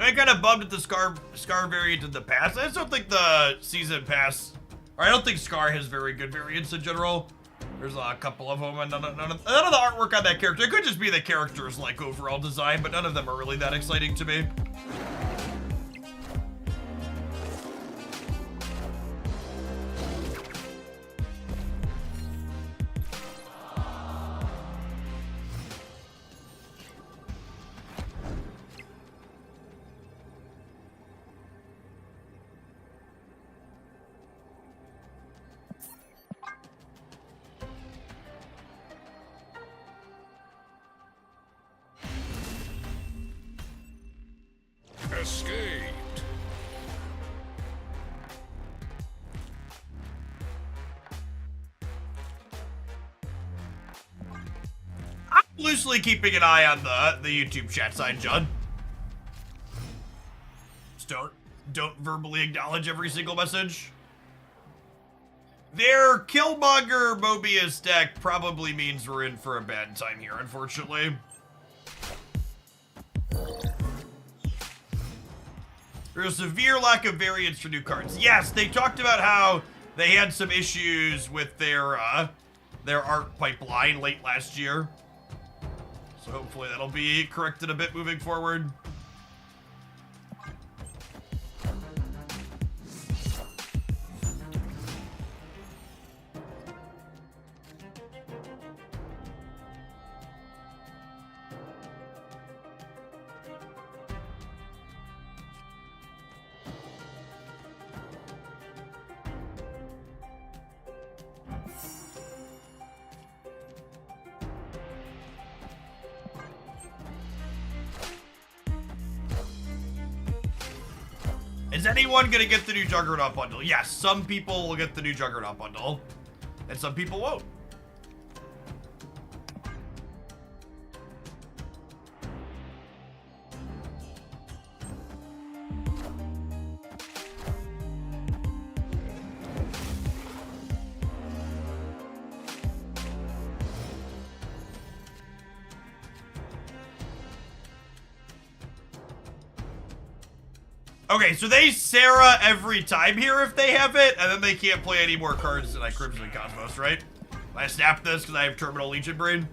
I kind of bummed at the Scar variant in the past. I just don't think the season pass, or I don't think Scar has very good variants in general. There's a couple of them, and none of the artwork on that character. It could just be the character's like overall design, but none of them are really that exciting to me. Escaped. I'm loosely keeping an eye on the YouTube chat side, John. Just don't verbally acknowledge every single message. Their Killmonger Mobius deck probably means we're in for a bad time here, unfortunately. There's a severe lack of variants for new cards. Yes, they talked about how they had some issues with their art pipeline late last year. So hopefully that'll be corrected a bit moving forward. Is anyone gonna get the new Juggernaut bundle? Yes, some people will get the new Juggernaut bundle, and some people won't. Okay, so they Sarah every time here if they have it, and then they can't play any more cards than like Crimson Cosmos, right? I snap this because I have Terminal Legion Brain.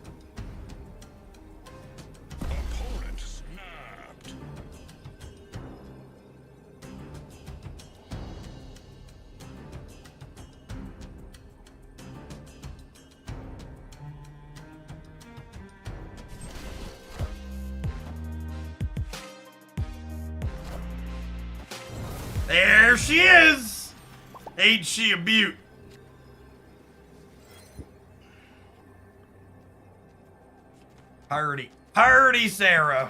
Opponent snapped. There she is! Ain't she a beaut? Party Sarah.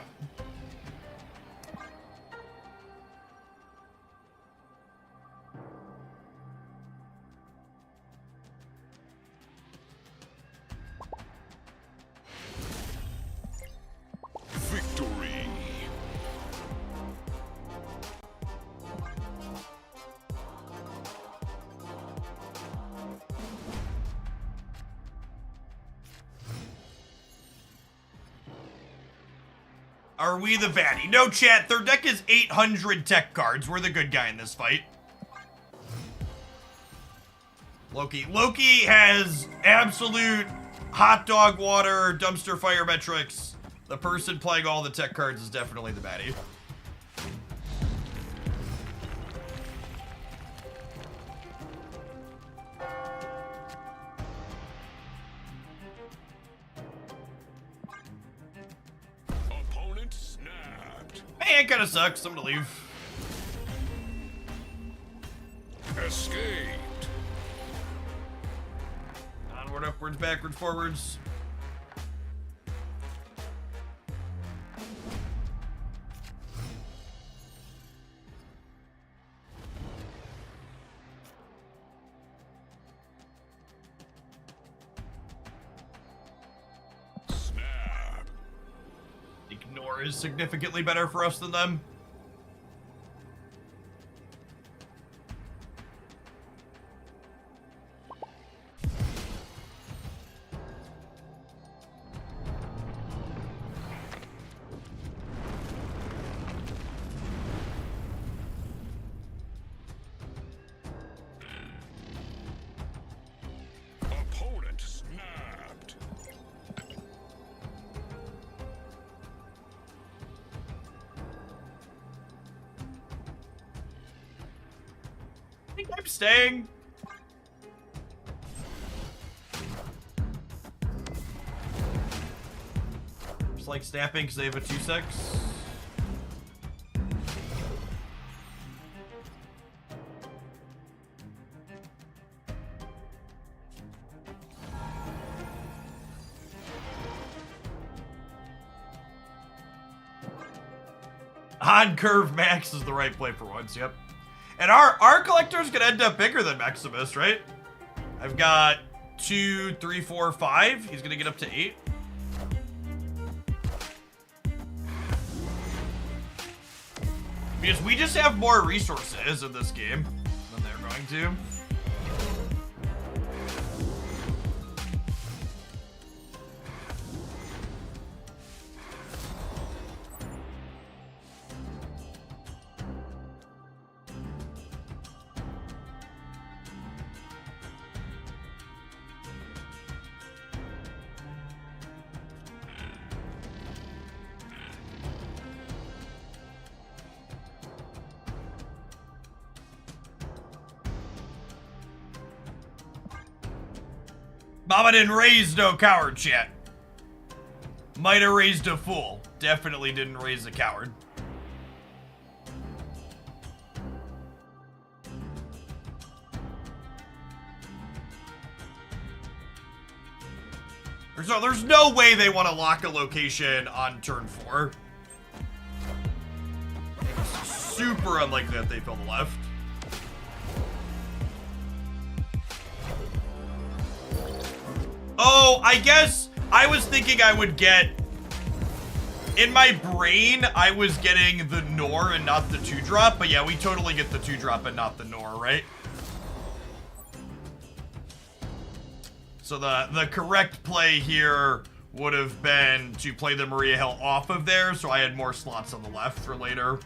Victory. Are we the baddie? No, chat. Their deck is 800 tech cards. We're the good guy in this fight. Loki. Loki has absolute hot dog water, dumpster fire metrics. The person playing all the tech cards is definitely the baddie. Opponent snapped. Man, kind of sucks. I'm gonna leave. Escaped. Onward, upwards, backwards, forwards. Snap. Ignore is significantly better for us than them. Opponent snapped. I think I'm staying. Just like snapping because they have a 2/6. On curve max is the right play for once, yep. And our collector's gonna end up bigger than Maximus, right? I've got 2, 3, 4, 5. He's gonna get up to 8. Because we just have more resources in this game than they're going to. Mama didn't raise no coward, chat. Might have raised a fool. Definitely didn't raise a coward. There's no way they want to lock a location on turn 4. It's super unlikely that they fill the left. Oh, I guess I was thinking I would get... In my brain, I was getting the Nor and not the 2-drop. But yeah, we totally get the 2-drop and not the Nor, right? So the correct play here would have been to play the Maria Hill off of there, so I had more slots on the left for later.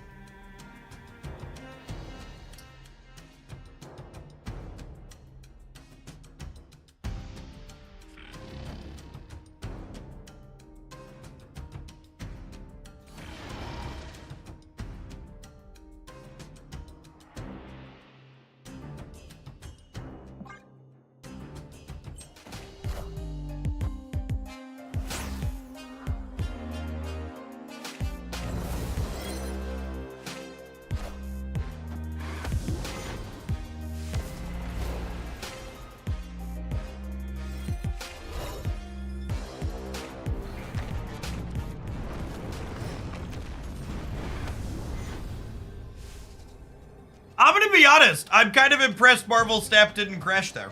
I'm gonna be honest, I'm kind of impressed Marvel Snap didn't crash there.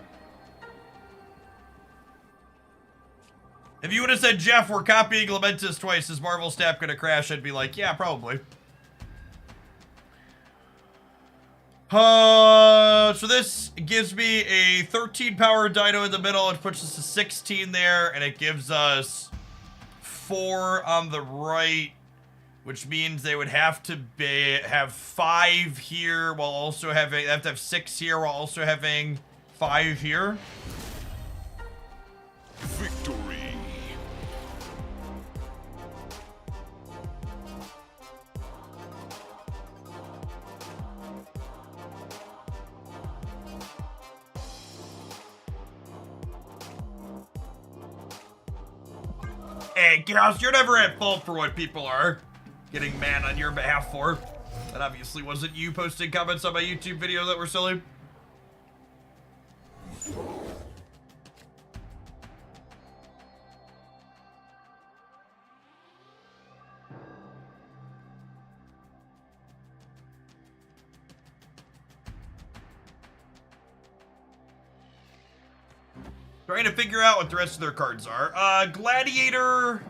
If you would have said, Jeff, we're copying Lamentus twice, is Marvel Snap gonna crash? I'd be like, yeah, probably. So this gives me a 13 power dino in the middle. It puts us to 16 there, and it gives us 4 on the right, which means they would have to have 5 here while also having, they have to have 6 here while also having 5 here. Victory. Hey, Chaos, you're never at fault for what people are getting mad on your behalf for. That obviously wasn't you posting comments on my YouTube video that were silly. Trying to figure out what the rest of their cards are. Gladiator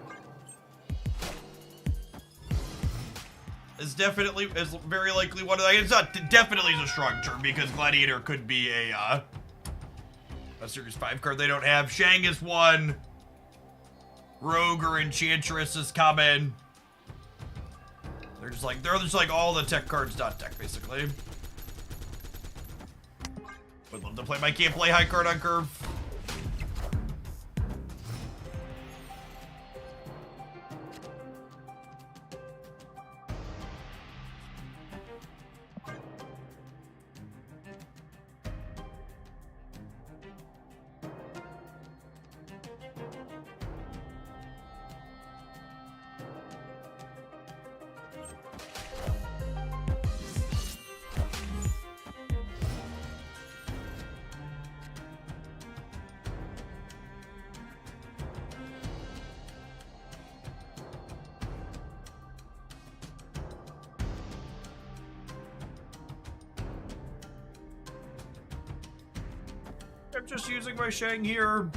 is very likely one of the. It's not definitely is a strong term because Gladiator could be a Series 5 card they don't have. Shang is one. Rogue or Enchantress is common. They're just like all the tech cards dot deck basically. Would love to play my can't play high card on curve. I'm just using my Shang here.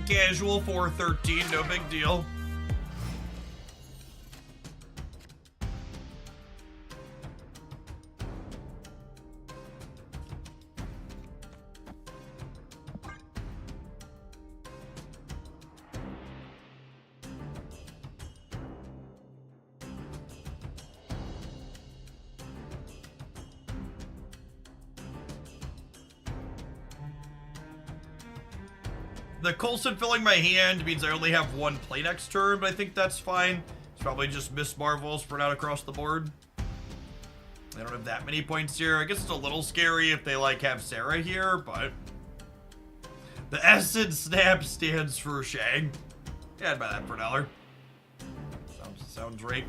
Casual 413, no big deal. The Coulson filling my hand means I only have one play next turn, but I think that's fine. It's probably just Miss Marvel spread out across the board. They don't have that many points here. I guess it's a little scary if they like have Sarah here, but the S in Snap stands for Shang. Yeah, I'd buy that for $1. Sounds right.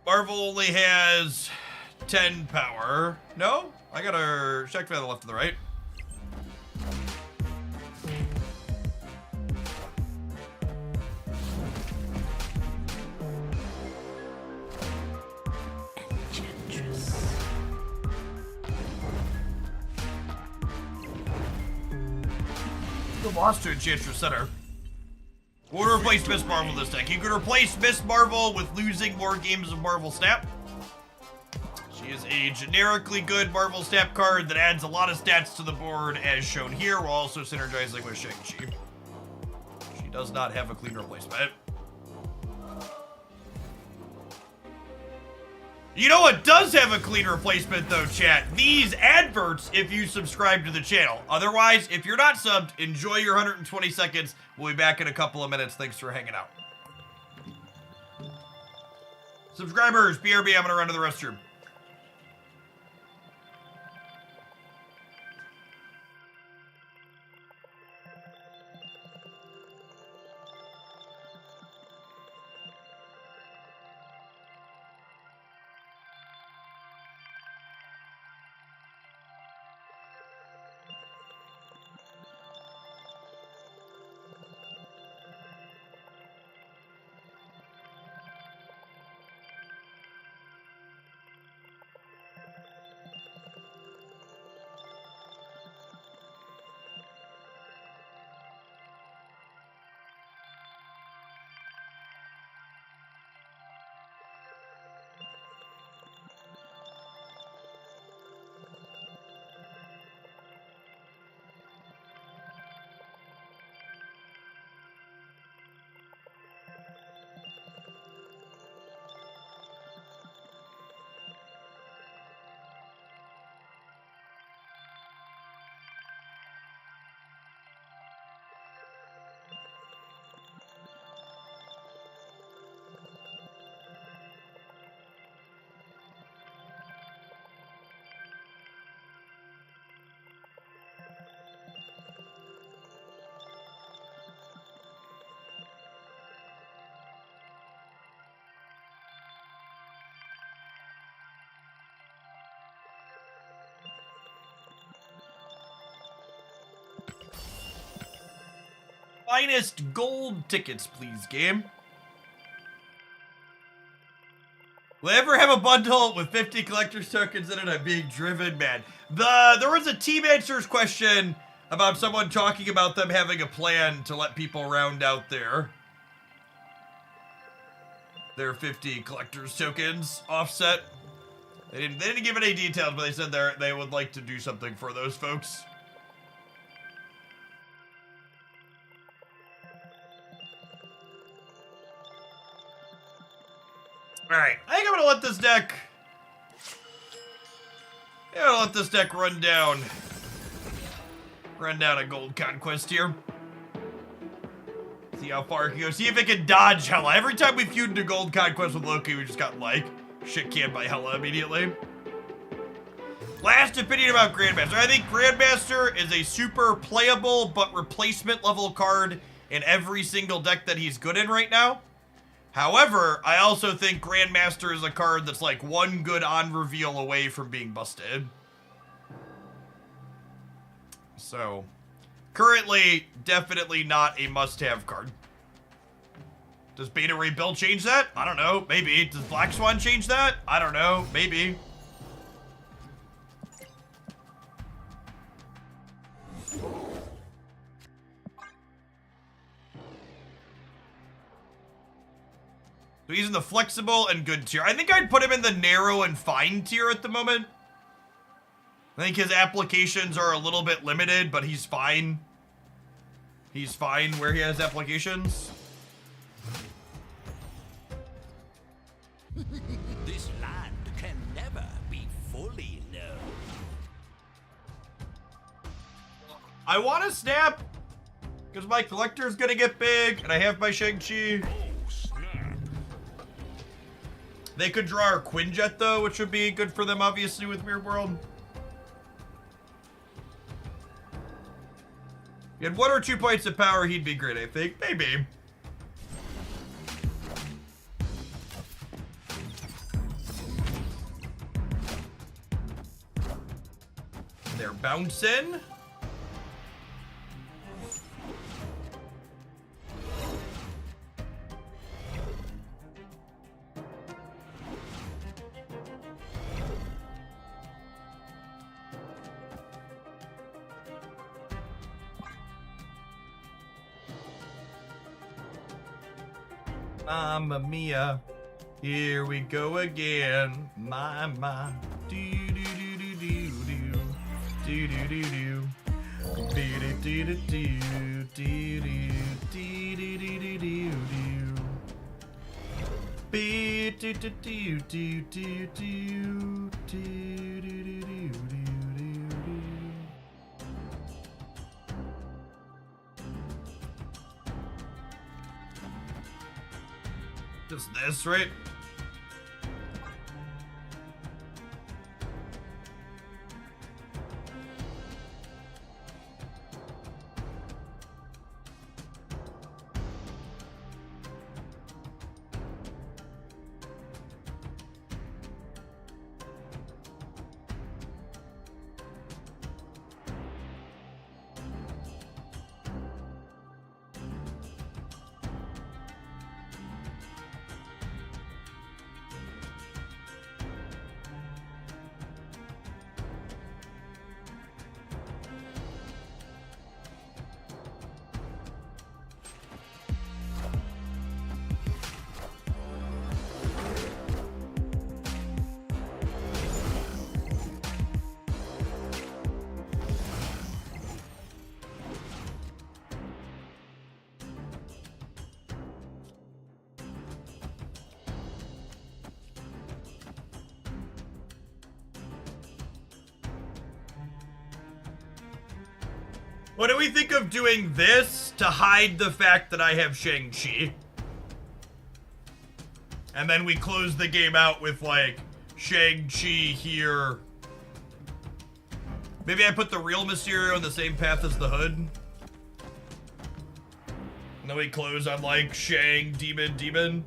Marvel only has 10 power. No? I got a check from the left to the right. Enchantress. You lost to Enchantress Center. We'll replace Miss Marvel this deck. You can replace Miss Marvel with losing more games of Marvel Snap. She is a generically good Marvel Snap card that adds a lot of stats to the board as shown here, while also synergizing with Shang-Chi. She does not have a clean replacement. You know what does have a clean replacement though, chat? These adverts if you subscribe to the channel. Otherwise, if you're not subbed, enjoy your 120 seconds. We'll be back in a couple of minutes. Thanks for hanging out. Subscribers, BRB, I'm gonna run to the restroom. Finest gold tickets, please, game. Will I ever have a bundle with 50 collector's tokens in it? I'm being driven mad. There was a Team Answers question about someone talking about them having a plan to let people round out their 50 collector's tokens offset. They didn't give any details, but they said they would like to do something for those folks. Alright, I think I'm gonna let this deck... I'm gonna let this deck run down a gold conquest here. See how far it can go. See if it can dodge Hela. Every time we feud into gold conquest with Loki, we just got, like, shit canned by Hela immediately. Last opinion about Grandmaster. I think Grandmaster is a super playable but replacement level card in every single deck that he's good in right now. However, I also think Grandmaster is a card that's like one good on reveal away from being busted. So, currently, definitely not a must-have card. Does Beta Ray Bill change that? I don't know. Maybe. Does Black Swan change that? I don't know. Maybe. So he's in the flexible and good tier. I think I'd put him in the narrow and fine tier at the moment. I think his applications are a little bit limited, but he's fine. He's fine where he has applications. This land can never be fully known. I want to snap because my collector's gonna get big and I have my Shang-Chi. Oh, snap. They could draw our Quinjet though, which would be good for them obviously with Weird World. He had 1 or 2 points of power, he'd be great, I think. Maybe. They're bouncing. Mamma mia, here we go again. My. Do do do do do do. Do do do do. Do do do do do. Do do do do do do. Be do do do do do do do do do do. Just this, right? What do we think of doing this to hide the fact that I have Shang-Chi? And then we close the game out with, like, Shang-Chi here. Maybe I put the real Mysterio in the same path as the Hood. And then we close on, like, Shang, Demon.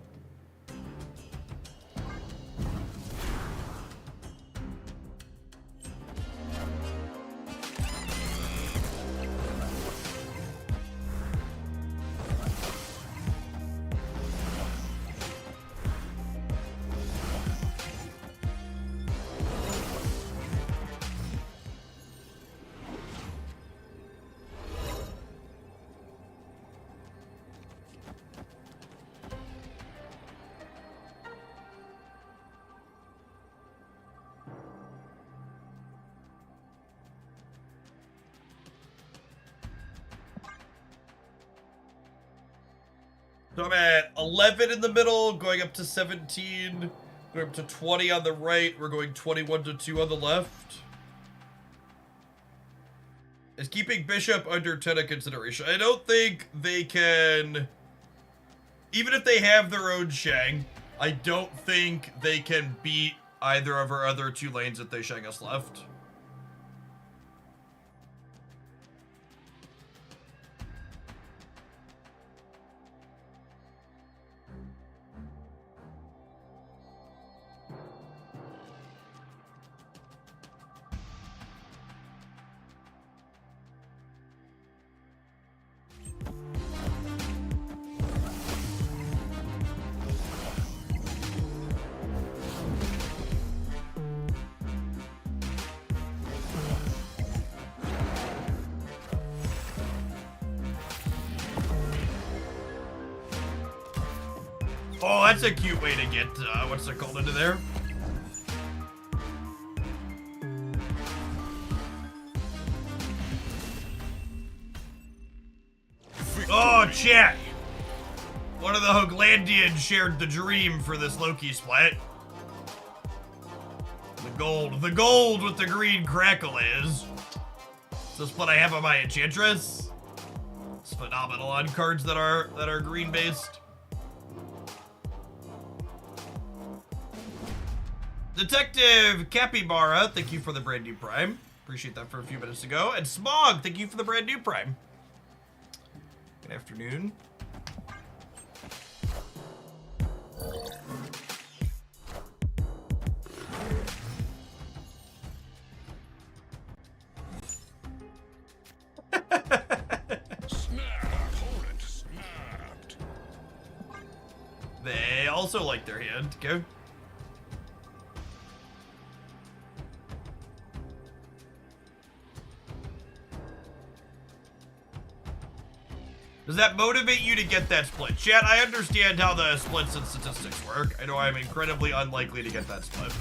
So I'm at 11 in the middle, going up to 17, going up to 20 on the right. We're going 21 to 2 on the left. Is keeping bishop under 10 a consideration? I don't think they can, even if they have their own Shang, I don't think they can beat either of our other 2 lanes that they Shang us left. Oh, that's a cute way to get, what's it called, into there? Oh, chat! One of the Hoaglandians shared the dream for this Loki split. The gold with the green crackle is. It's the split I have on my Enchantress. It's phenomenal on cards that are green based. Detective Capybara, thank you for the brand new Prime. Appreciate that for a few minutes ago. And Smog, thank you for the brand new Prime. Good afternoon. Opponent snapped. They also like their hand. Go. Does that motivate you to get that split? Chat, I understand how the splits and statistics work. I know I'm incredibly unlikely to get that split.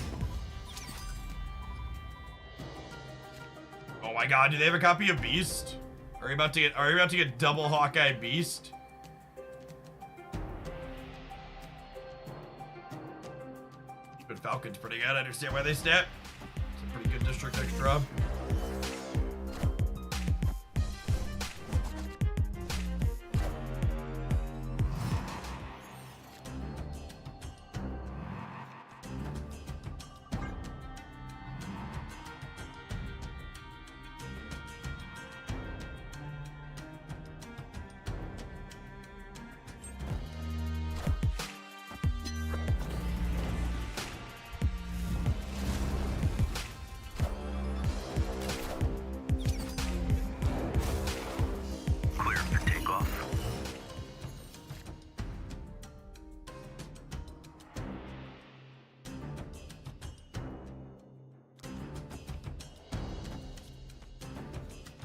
Oh my god, do they have a copy of Beast? Are you about to get double Hawkeye Beast? But Falcon's pretty good. I understand why they snap. It's a pretty good district extra.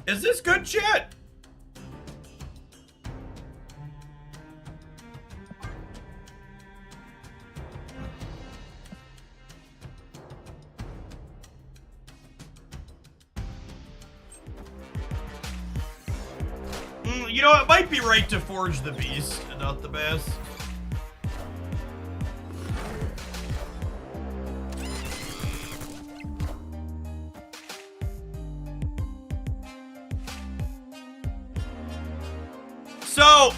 Is this good, chat? You know, it might be right to forge the Beast and not the best. So,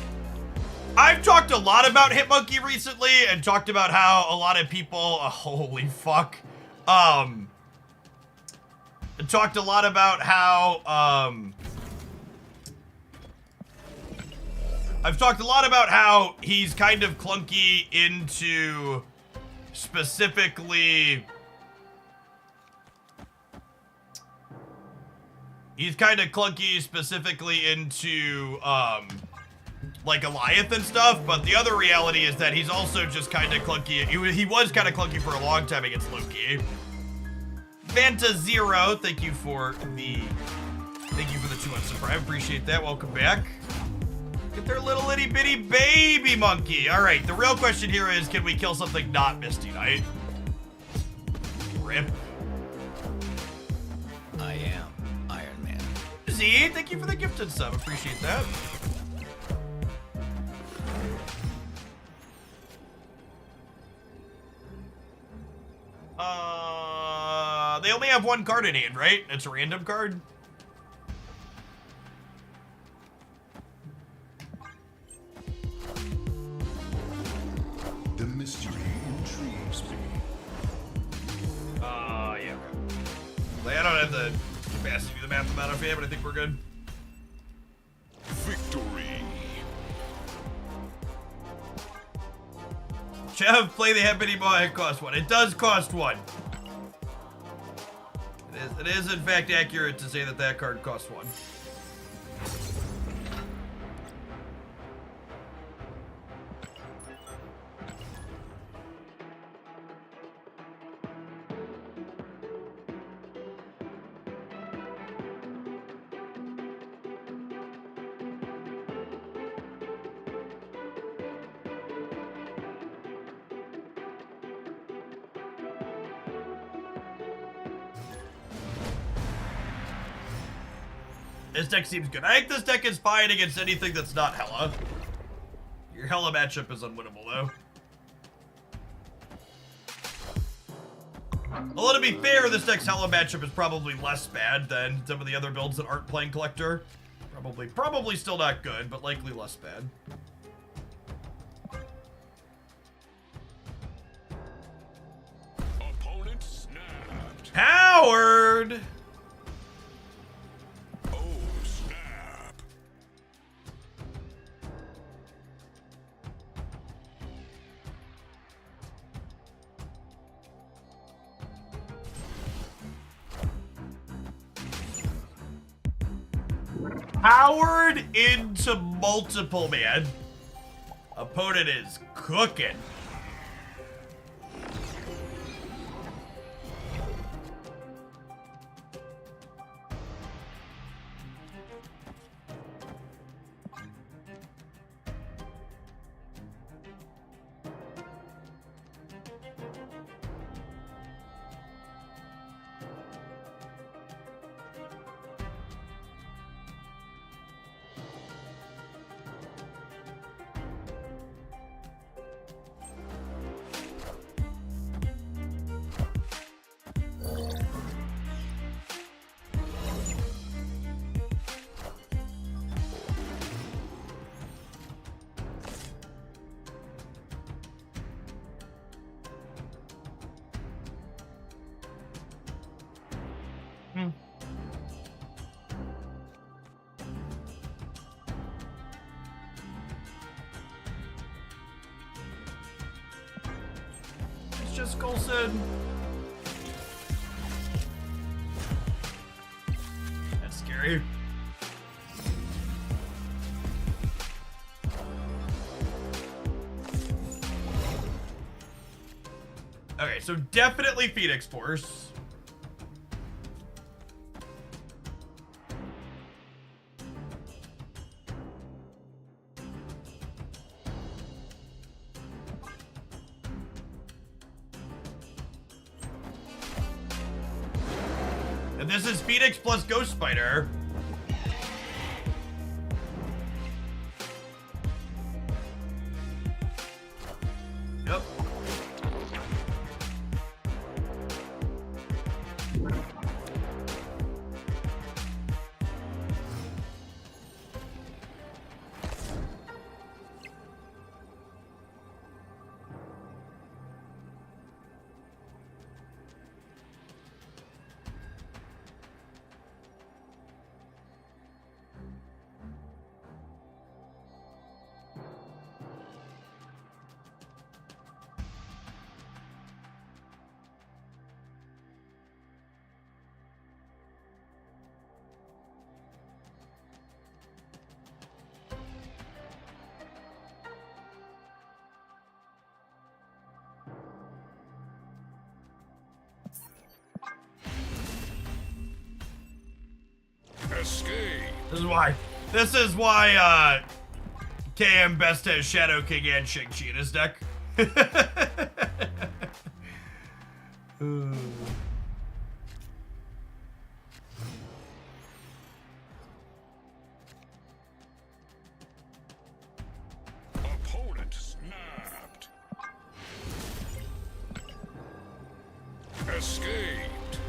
I've talked a lot about Hitmonkey recently and talked about how a lot of people, holy fuck, talked a lot about how, I've talked a lot about how he's kind of clunky into specifically, into, like Goliath and stuff, but the other reality is that he's also just kind of clunky. He was kind of clunky for a long time against Loki. Vanta Zero, thank you for the 2 months of Prime. Appreciate that. Welcome back. Get their little itty bitty baby monkey. All right, the real question here is, can we kill something not Misty Knight? Rip. I am Iron Man. Z, thank you for the gifted sub. Appreciate that. have one card in hand, right? It's a random card. The mystery intrigues me. Yeah. Okay. Like, I don't have the capacity to do the math amount of fan, but I think we're good. Victory. Chev, play the Hepity Ball. It costs one. It does cost one. It is in fact accurate to say that that card costs one. This deck seems good. I think this deck is fine against anything that's not Hella. Your Hella matchup is unwinnable, though. Although, to be fair, this deck's Hella matchup is probably less bad than some of the other builds that aren't playing Collector. Probably still not good, but likely less bad. Opponent snapped. Howard! Oh, snap. Howard into multiple, man. Opponent is cooking. It's just Coulson. That's scary. Okay, so definitely Phoenix Force. And this is Phoenix plus Ghost Spider. Yep. Escape. This is why KM best has Shadow King and Shang-Chi in his deck. Opponent snapped. Escaped.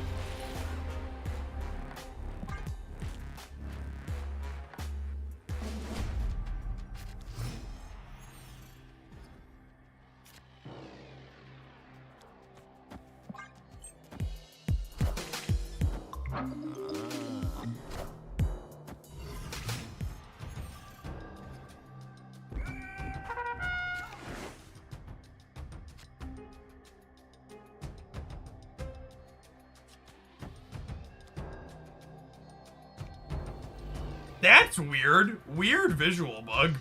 That's weird. Weird visual bug.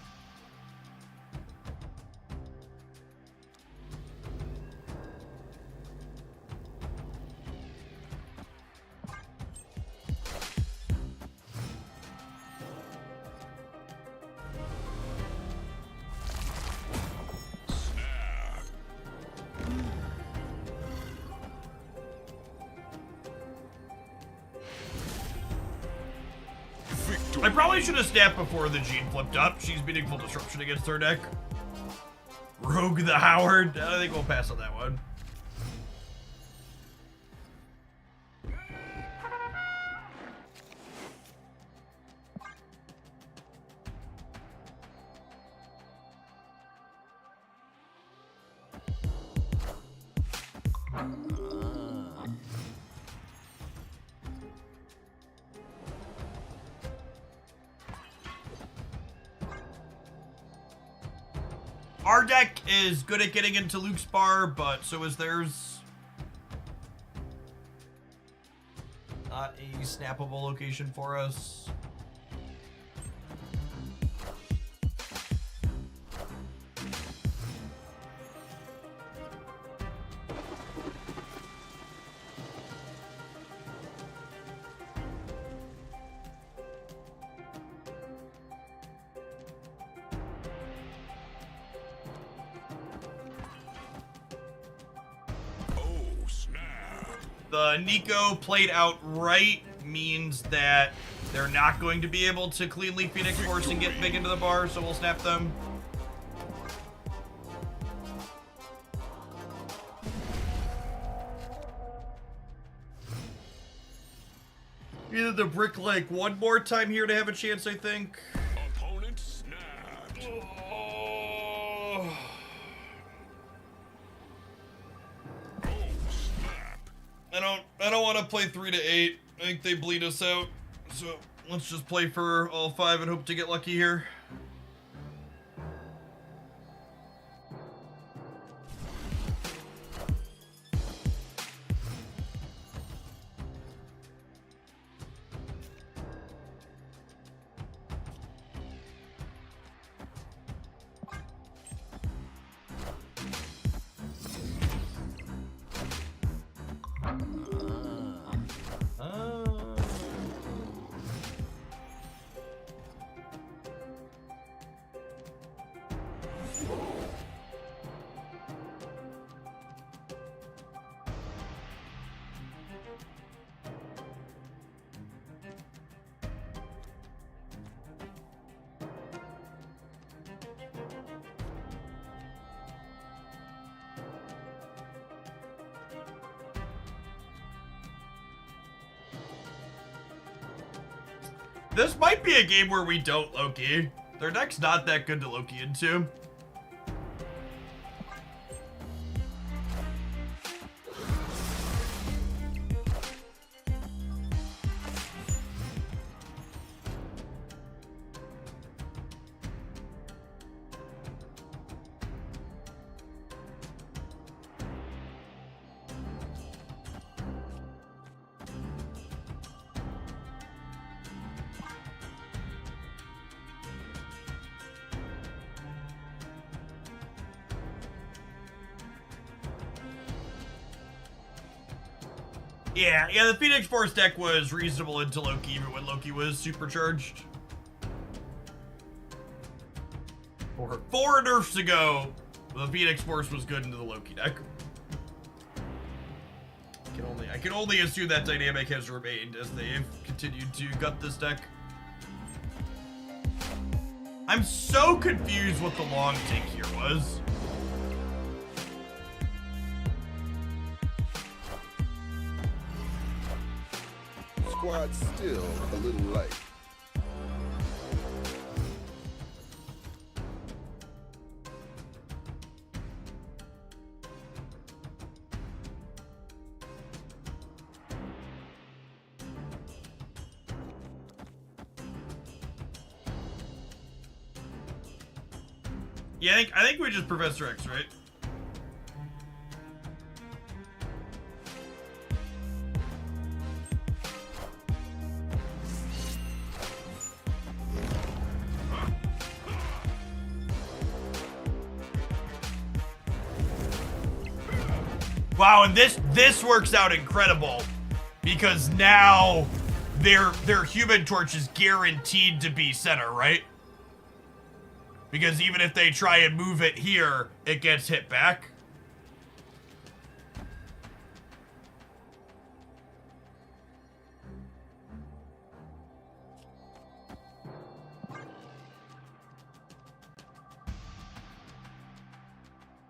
I probably should have snapped before the Gene flipped up. She's meaningful disruption against her deck. Rogue the Howard. I think we'll pass on that one. Our deck is good at getting into Luke's bar, but so is theirs. Not a snappable location for us. The Nico played out right means that they're not going to be able to cleanly Phoenix Force and get big into the bar, so we'll snap them. Either the Brick Lake one more time here to have a chance, I think. Opponent snapped. Oh. I don't want to play 3 to 8. I think they bleed us out. So let's just play for all 5 and hope to get lucky here. This might be a game where we don't Loki. Their deck's not that good to Loki into. Yeah, the Phoenix Force deck was reasonable into Loki even when Loki was supercharged. 4 nerfs ago, the Phoenix Force was good into the Loki deck. I can only assume that dynamic has remained as they've continued to gut this deck. I'm so confused what the long take here was. Squad's still a little light. Yeah, I think we just Professor X, right? Wow, and this works out incredible because now their Human Torch is guaranteed to be center, right? Because even if they try and move it here, it gets hit back.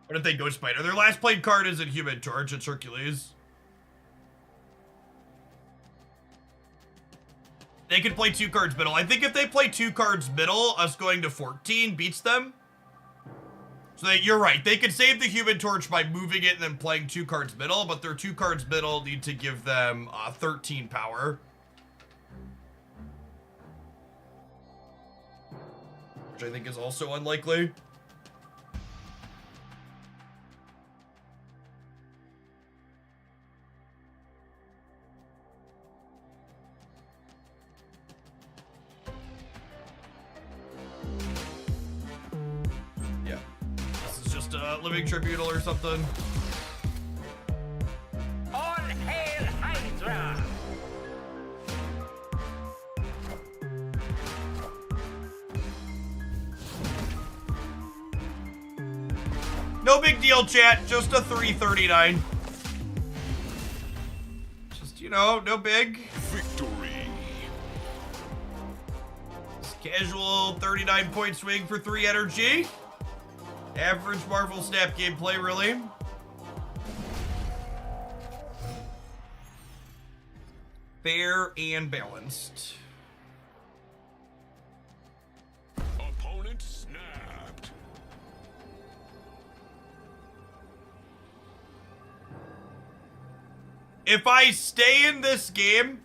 What if they Ghost Spider? Their last played card isn't Human Torch, it's Hercules. They could play 2 cards middle. I think if they play 2 cards middle, us going to 14 beats them. So you're right. They could save the Human Torch by moving it and then playing 2 cards middle, but their 2 cards middle need to give them 13 power. Which I think is also unlikely. Living Tribunal or something. All hail Hydra! No big deal, chat. Just a 339. Just, you know, no big. Victory. Just casual 39 point swing for 3 energy. Average Marvel Snap gameplay, really. Fair and balanced. Opponent snapped. If I stay in this game,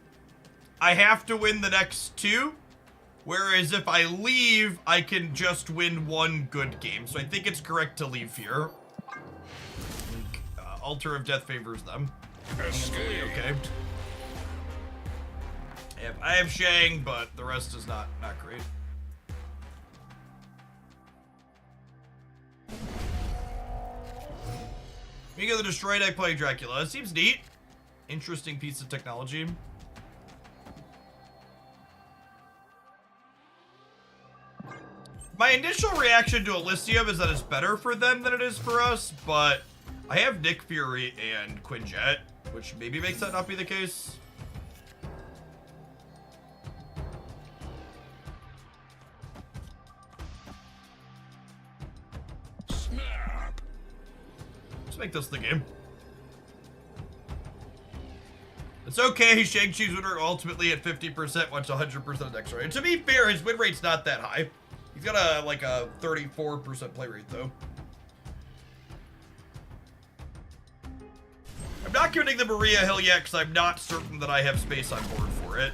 I have to win the next 2. Whereas if I leave, I can just win 1 good game. So I think it's correct to leave here. Altar of Death favors them. Escape. Okay. Yep, I have Shang, but the rest is not great. Amigo the Destroy deck playing Dracula. It seems neat. Interesting piece of technology. My initial reaction to Elysium is that it's better for them than it is for us, but I have Nick Fury and Quinjet, which maybe makes that not be the case. Snap. Let's make this the game. It's okay, Shang-Chi's win rate ultimately at 50%, once 100% of decks, right? To be fair, his win rate's not that high. He's got a 34% play rate, though. I'm not giving the Maria Hill yet, because I'm not certain that I have space on board for it.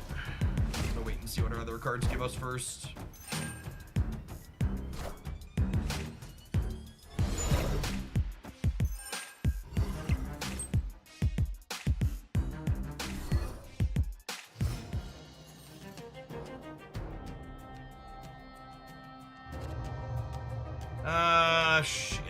I'm gonna wait and see what our other cards give us first. Shit.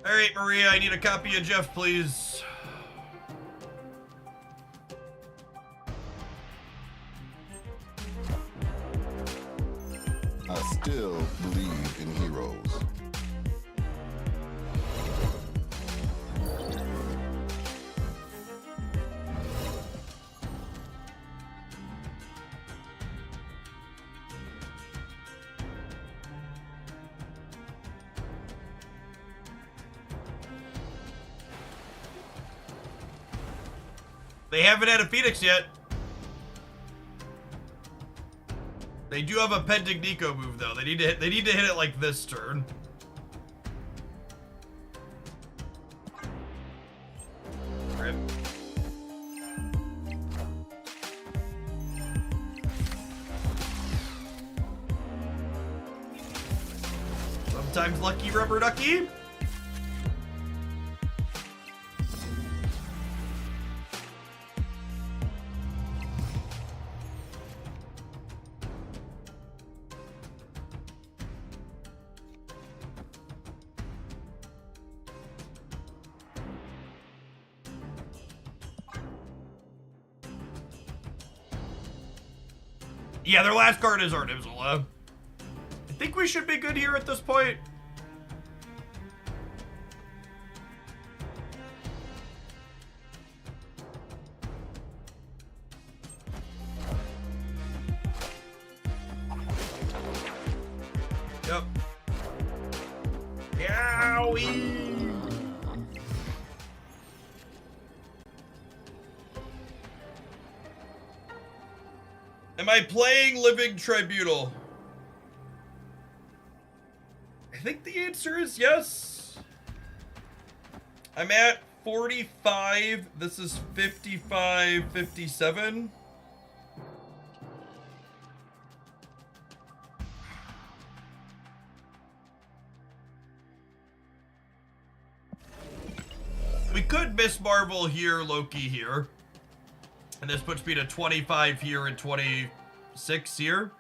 Alright, Maria, I need a copy of Jeff, please. I still believe in heroes. They haven't had a Phoenix yet. They do have a pending Nico move though. They need to hit it like this turn. Rip. times lucky, rubber ducky. Yeah, their last card is Arnimzula. I think we should be good here at this point. Yep. Yowie! Am I playing Living Tribunal? I think the answer is yes. I'm at 45. This is 55, 57. We could Miss Marvel here, Loki here. And this puts me to 25 here and 26 here.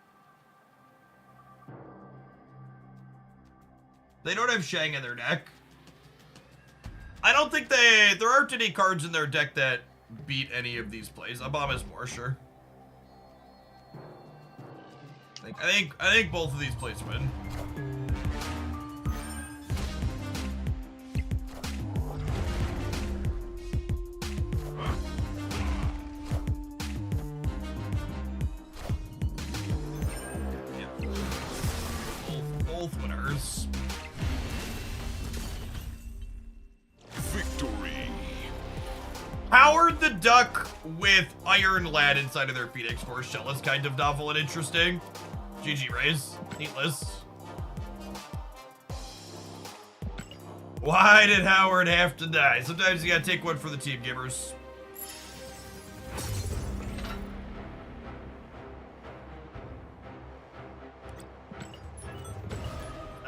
They don't have Shang in their deck. I don't think there aren't any cards in their deck that beat any of these plays. A bomb is more, sure. I think both of these plays win. Both winners. Victory. Howard the Duck with Iron Lad inside of their Phoenix Force shell is kind of novel and interesting. GG Rays. Neat list. Why did Howard have to die? Sometimes you gotta take one for the team, gamers.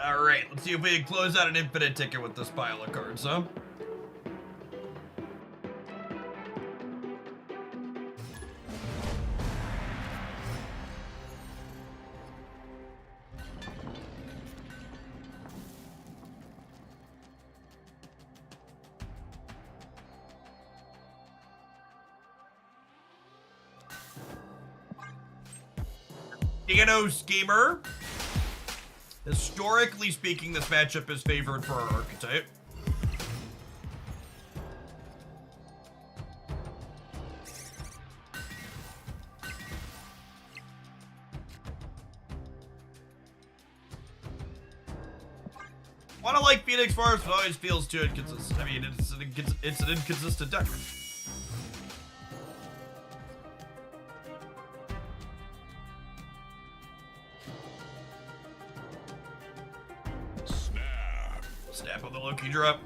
Alright, let's see if we can close out an infinite ticket with this pile of cards, huh? Thanos Gamer. Historically speaking, this matchup is favored for our archetype. Wanna like Phoenix Force, but always feels too inconsistent. I mean, it's an inconsistent deck. Snap on the Loki drop.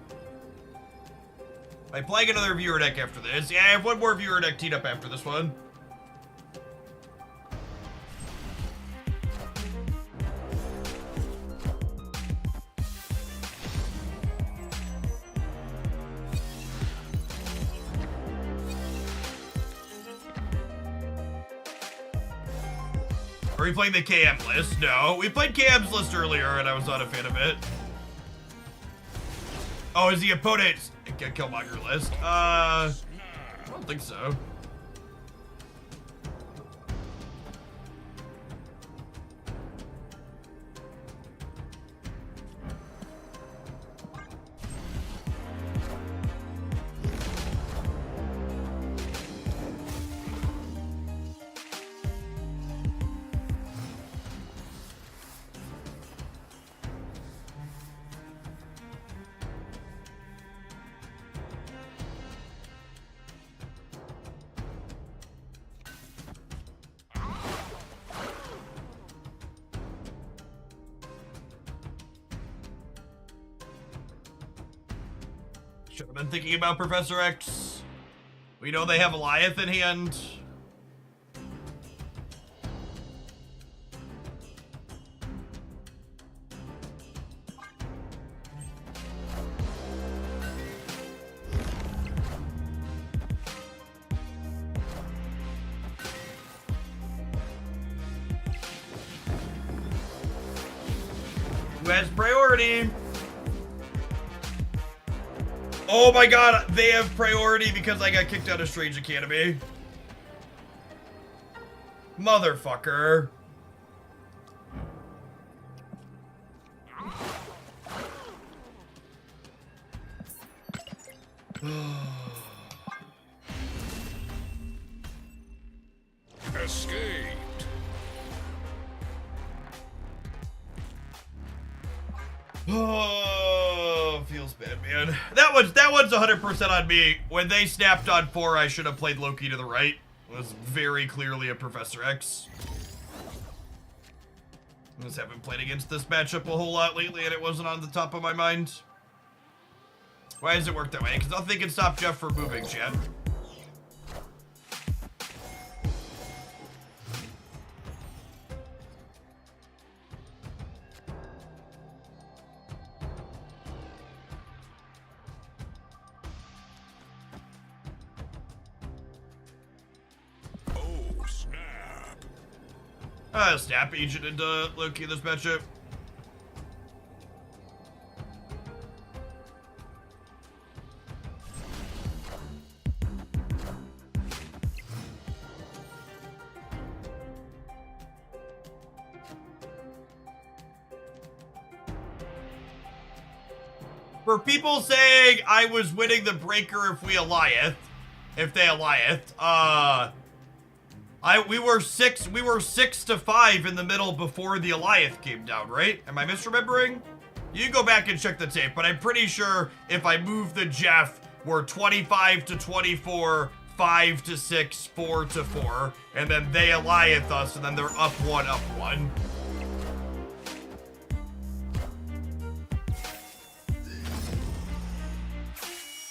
Am I playing another viewer deck after this? Yeah, I have one more viewer deck teed up after this one. Are we playing the KM list? No. We played KM's list earlier and I was not a fan of it. Oh, is the opponent's Killmonger list? I don't think so. Should have been thinking about Professor X. We know they have Goliath in hand. Who has priority? Oh my god, they have priority because I got kicked out of Strange Academy. Motherfucker. Escaped. Oh, feels bad, man. That one's 100% on me. When they snapped on 4, I should have played Loki to the right. It was very clearly a Professor X. I just haven't played against this matchup a whole lot lately, and it wasn't on the top of my mind. Why does it work that way? Because nothing can stop Jeff from moving, chat. Oh, snap. Snap agent into Loki in this matchup. For people saying I was winning the breaker if they Alliath, we were 6-5 in the middle before the Alliath came down, right? Am I misremembering? You can go back and check the tape, but I'm pretty sure if I move the Jeff, we're 25-24, 5-6, 4-4, and then they Alliath us, and then they're up 1.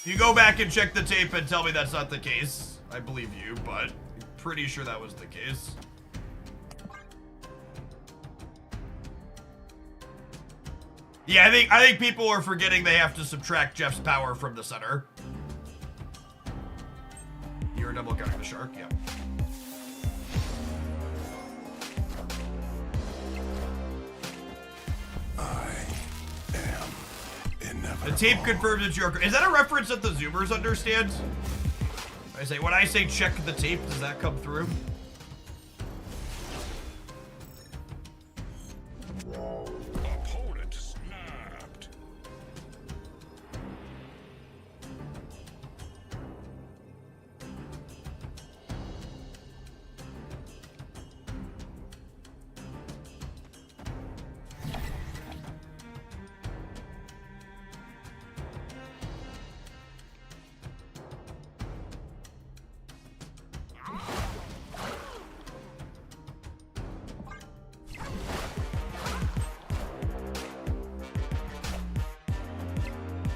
You go back and check the tape and tell me that's not the case. I believe you, but I'm pretty sure that was the case. Yeah, I think people are forgetting they have to subtract Jeff's power from the center. You're double counting the shark, yeah. The tape confirms it's your... Is that a reference that the Zoomers understand? When I say check the tape, does that come through? Opponent snapped.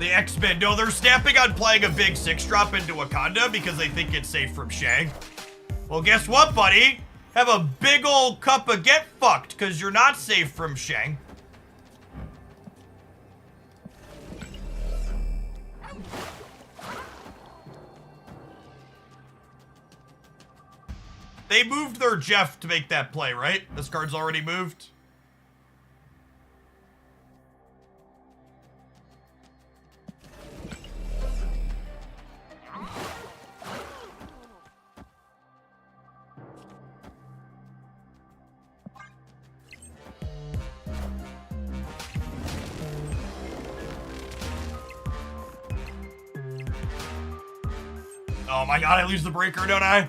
The X-Men. No, they're snapping on playing a big 6-drop into Wakanda because they think it's safe from Shang. Well, guess what, buddy? Have a big old cup of get fucked because you're not safe from Shang. They moved their Jeff to make that play, right? This card's already moved. Oh my god, I lose the breaker, don't I?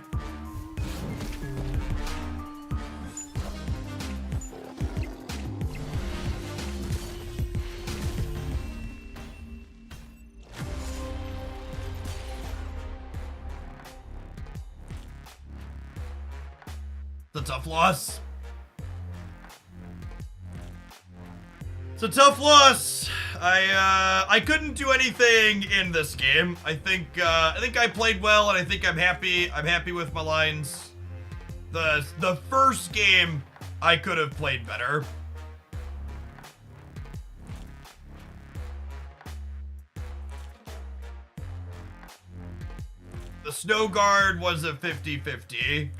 It's a tough loss. It's a tough loss. I couldn't do anything in this game. I think I played well, and I think I'm happy. I'm happy with my lines. The first game I could have played better. The Snow Guard was a 50-50.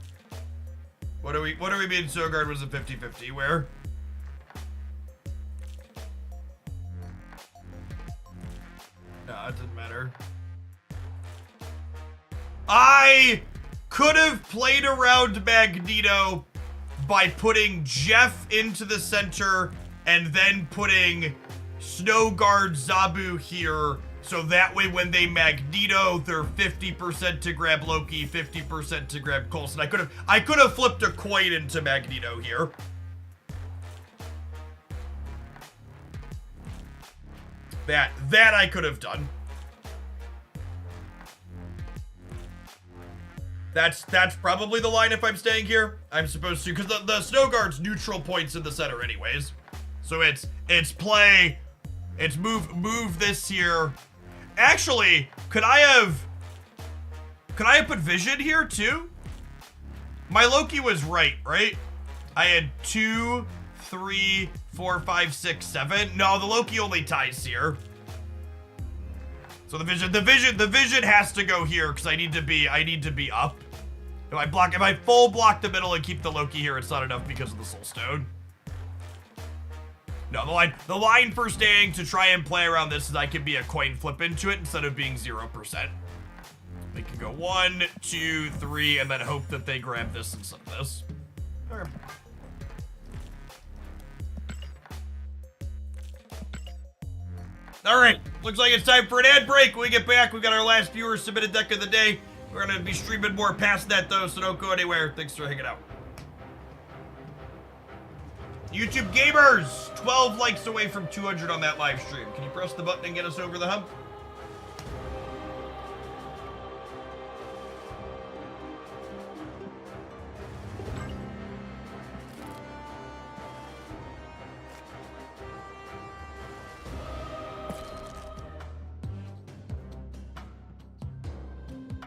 What do we mean Snow Guard was a 50-50? Where? Doesn't matter. I could have played around Magneto by putting Jeff into the center and then putting Snow Guard Zabu here, so that way when they Magneto, they're 50% to grab Loki, 50% to grab Coulson. I could have flipped a coin into Magneto here. That I could have done. That's probably the line if I'm staying here. I'm supposed to, because the Snow Guard's neutral points in the center anyways. So it's play, it's move this here. Actually, could I have put Vision here too? My Loki was right? I had 2, 3, 4, 5, 6, 7. No, the Loki only ties here. So the vision has to go here because I need to be up. If I full block the middle and keep the Loki here, it's not enough because of the Soul Stone. No, the line for staying to try and play around this is I can be a coin flip into it instead of being 0%. They can go 1, 2, 3, and then hope that they grab this instead of this. Okay. All right, looks like it's time for an ad break. When we get back, we got our last viewer submitted deck of the day. We're gonna be streaming more past that though, so don't go anywhere. Thanks for hanging out. YouTube gamers, 12 likes away from 200 on that live stream. Can you press the button and get us over the hump?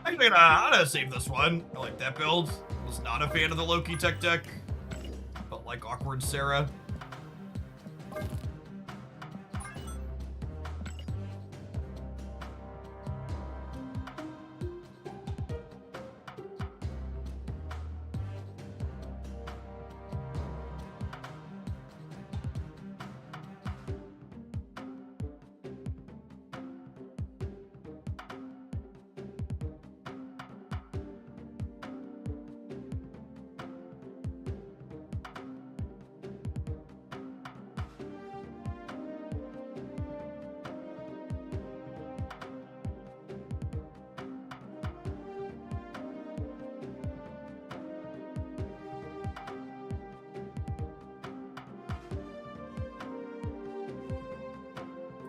Actually, I'm gonna save this one. I like that build. Was not a fan of the Loki tech deck. Felt like awkward Sarah.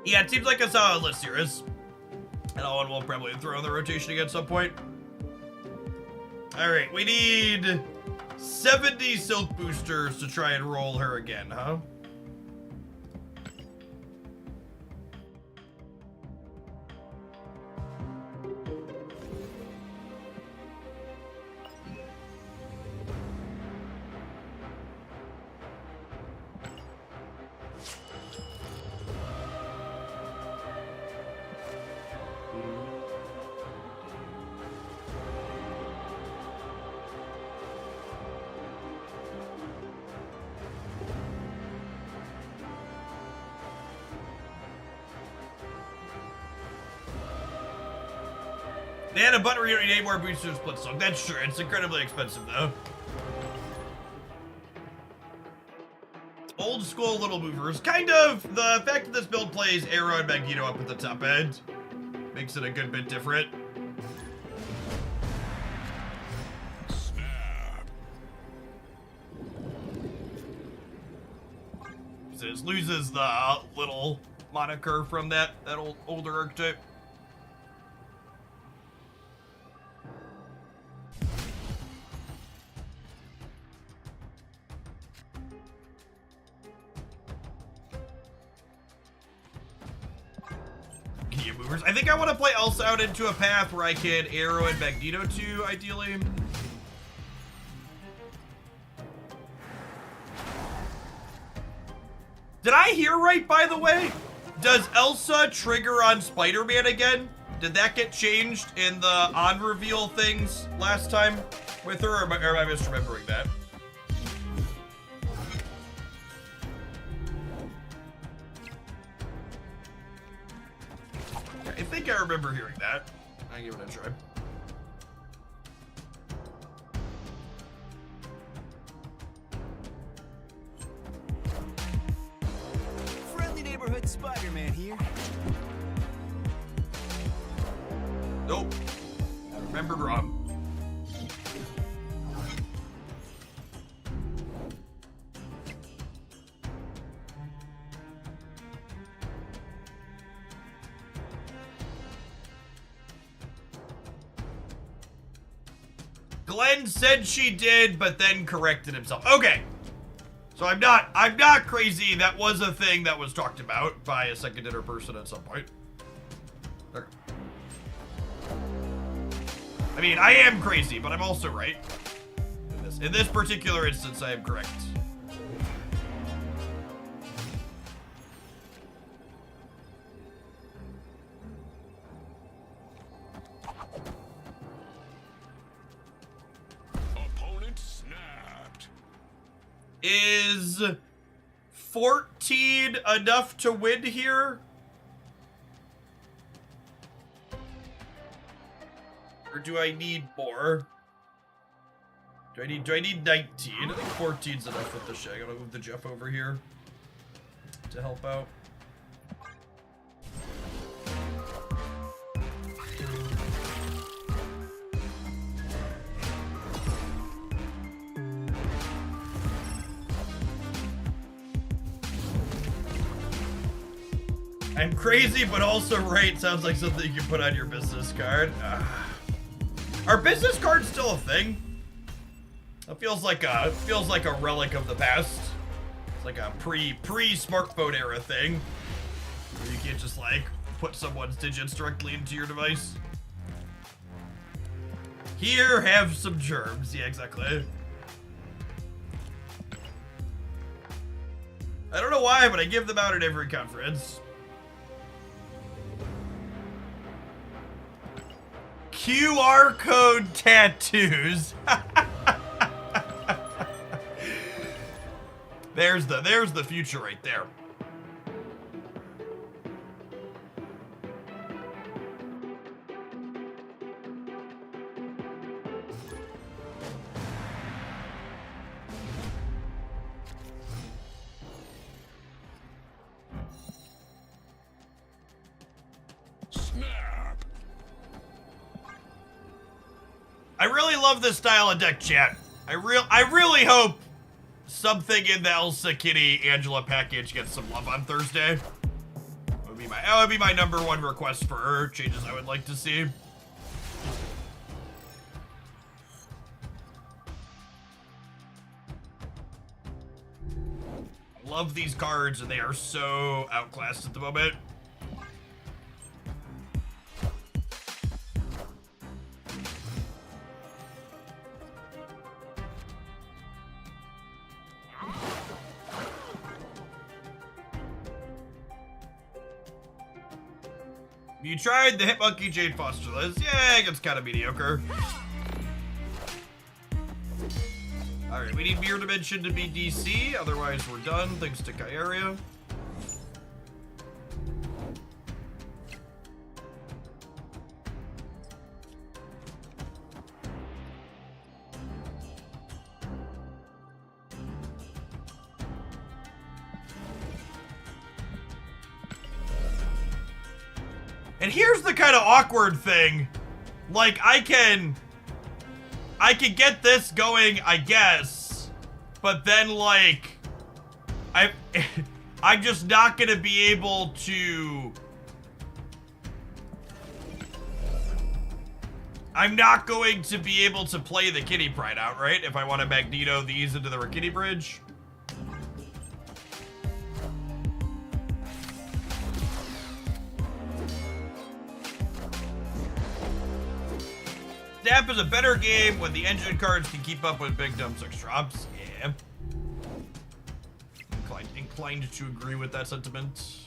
Yeah, it seems like a solid list here is. And Owen will probably throw in the rotation again at some point. Alright, we need 70 Silk Boosters to try and roll her again, huh? They had a button where you don't need any more boosters split song. That's true. It's incredibly expensive, though. Old school little movers. Kind of. The fact that this build plays Arrow and Magneto up at the top end makes it a good bit different. So it loses the little moniker from that older archetype. I think I want to play Elsa out into a path where I can Arrow and Magneto to, ideally. Did I hear right, by the way? Does Elsa trigger on Spider-Man again? Did that get changed in the on-reveal things last time with her, or am I misremembering that? think I remember hearing that. I'll give it a try. Friendly neighborhood Spider-Man here. Nope. I remembered wrong. Glenn said she did, but then corrected himself. Okay. So I'm not crazy. That was a thing that was talked about by a second dinner person at some point. Okay. I mean, I am crazy, but I'm also right. In this particular instance, I am correct. Opponent snapped. Is 14 enough to win here? Or do I need more? Do I need 19? I think 14's enough with the shit. I gotta move the Jeff over here to help out. I'm crazy, but also right. Sounds like something you can put on your business card. Are business cards still a thing? It feels like a relic of the past. It's like a pre-smartphone era thing. Where you can't just like put someone's digits directly into your device. Here, have some germs. Yeah, exactly. I don't know why, but I give them out at every conference. QR code tattoos. There's the future right there. Snap. I really love this style of deck, chat. I really hope something in the Elsa Kitty Angela package gets some love on Thursday. That would be my number one request for her. Changes I would like to see. I love these cards, and they are so outclassed at the moment. You tried the Hitmonkey Jade Foster list. Yeah, it's kind of mediocre. Alright, we need Mirror Dimension to be DC, otherwise we're done, thanks to Kyaria. And here's the kind of awkward thing. Like, I can get this going, I guess. But then, like, I'm just not gonna be able to... I'm not going to be able to play the Kitty Pride out, right? If I want to Magneto these into the Kitty Bridge. Snap is a better game when the engine cards can keep up with big dumb 6 drops. Yeah. Inclined to agree with that sentiment.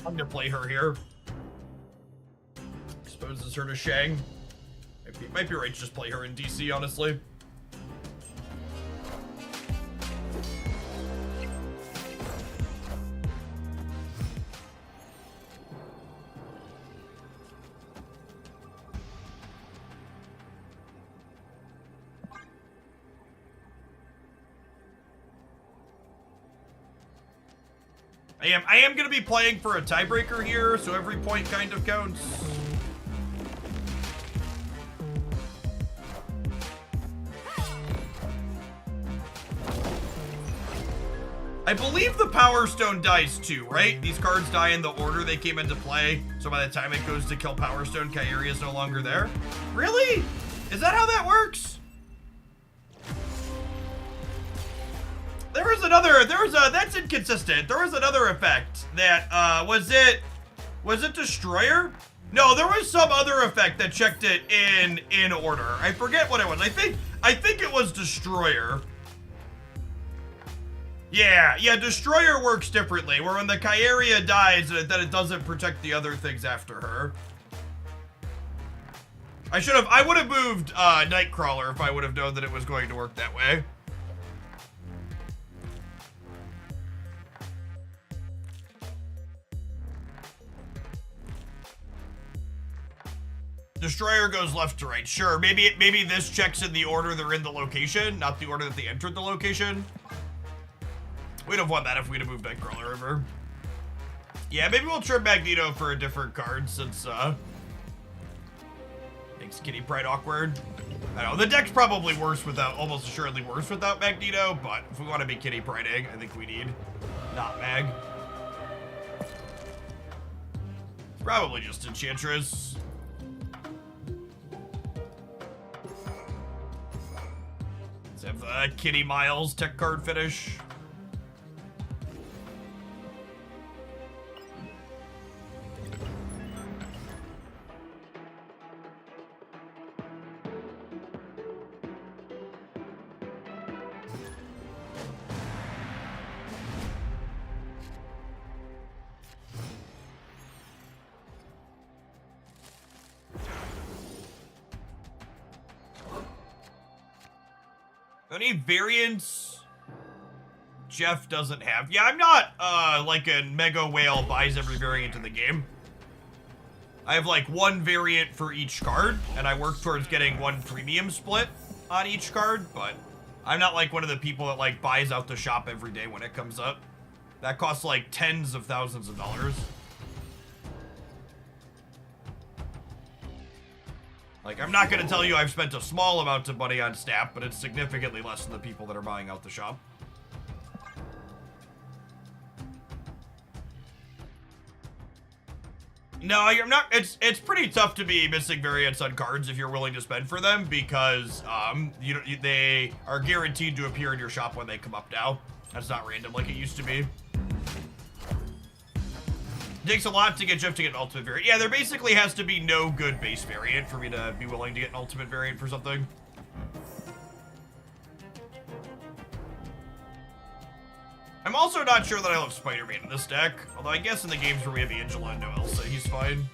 I'm gonna play her here. Exposes her to Shang. Might be right to just play her in DC, honestly. I am gonna be playing for a tiebreaker here, so every point kind of counts. I believe the Power Stone dies too, right? These cards die in the order they came into play, so by the time it goes to kill Power Stone, Kyrie is no longer there. Really? Is that how that works? That's inconsistent. There was another effect that, was it Destroyer? No, there was some other effect that checked it in order. I forget what it was. I think it was Destroyer. Yeah, Destroyer works differently, where when the Kyria dies, then it doesn't protect the other things after her. I would have moved, Nightcrawler if I would have known that it was going to work that way. Destroyer goes left to right. Sure, maybe this checks in the order they're in the location, not the order that they entered the location. We'd have won that if we'd have moved Nightcrawler over. Yeah, maybe we'll trim Magneto for a different card since, makes Kitty Pryde awkward. I don't know, the deck's probably worse without, almost assuredly worse without Magneto, but if we want to be Kitty Pryde-ing, I think we need not Mag. Probably just Enchantress. Let's have the Kitty Miles tech card finish. Any variants Jeff doesn't have? Yeah, I'm not like a Mega Whale buys every variant in the game. I have like one variant for each card, and I work towards getting one premium split on each card, but I'm not like one of the people that like buys out the shop every day when it comes up. That costs like tens of thousands of dollars. Like, I'm not gonna tell you I've spent a small amount of money on Snap, but it's significantly less than the people that are buying out the shop. No, you're not. It's pretty tough to be missing variants on cards if you're willing to spend for them because they are guaranteed to appear in your shop when they come up now. That's not random like it used to be. It takes a lot to get Jeff to get an ultimate variant. Yeah, there basically has to be no good base variant for me to be willing to get an ultimate variant for something. I'm also not sure that I love Spider-Man in this deck, although I guess in the games where we have Angela and no Elsa, he's fine.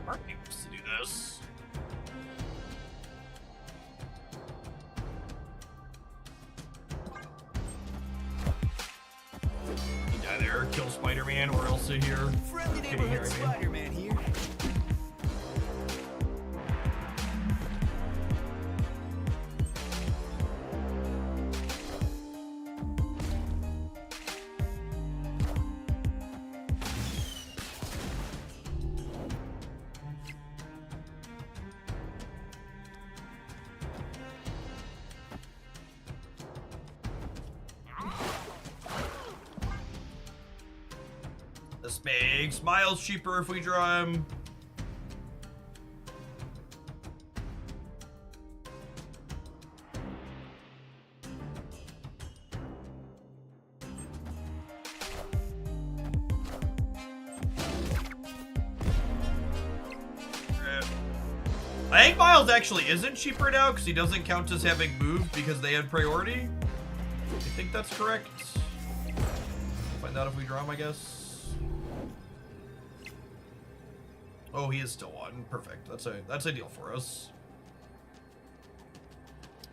Mark needs to do this. You die there, kill Spider-Man or Elsa here. Friendly Kitty here, neighborhood I mean. Spider-Man here. This makes Miles cheaper if we draw him. I think Miles actually isn't cheaper now because he doesn't count as having moved because they had priority. I think that's correct. Find out if we draw him, I guess. Oh, he is still on. Perfect. That's a deal for us.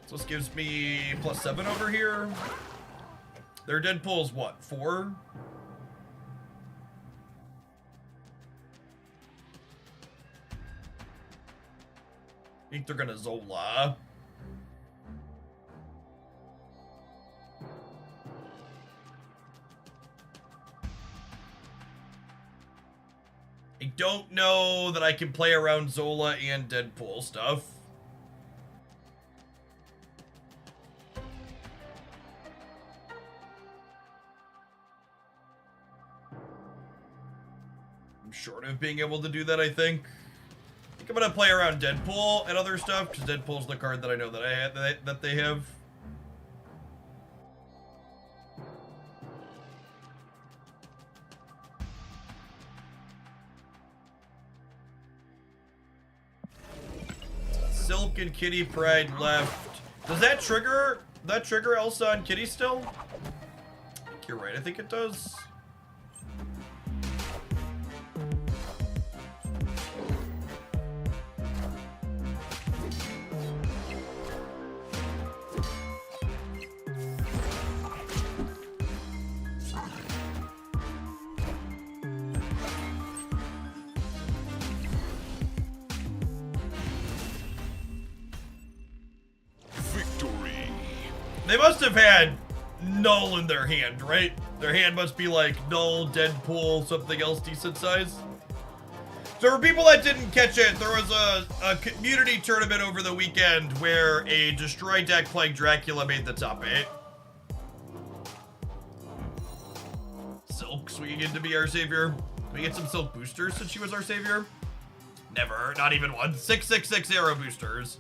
So this gives me +7 over here. Their Deadpool's what? 4? I think they're gonna Zola. I don't know that I can play around Zola and Deadpool stuff. I'm short of being able to do that, I think. I think I'm gonna play around Deadpool and other stuff, because Deadpool's the card that I know that that they have. Silk and Kitty Pride left. Does that trigger Elsa and Kitty still? I think you're right. I think it does. They must have had Null in their hand, right? Their hand must be like Null, Deadpool, something else decent size. So for people that didn't catch it, there was a community tournament over the weekend where a Destroy deck playing Dracula made the top 8. Silk swinging in to be our savior. Can we get some Silk boosters since she was our savior? Never, not even one. 666 arrow boosters.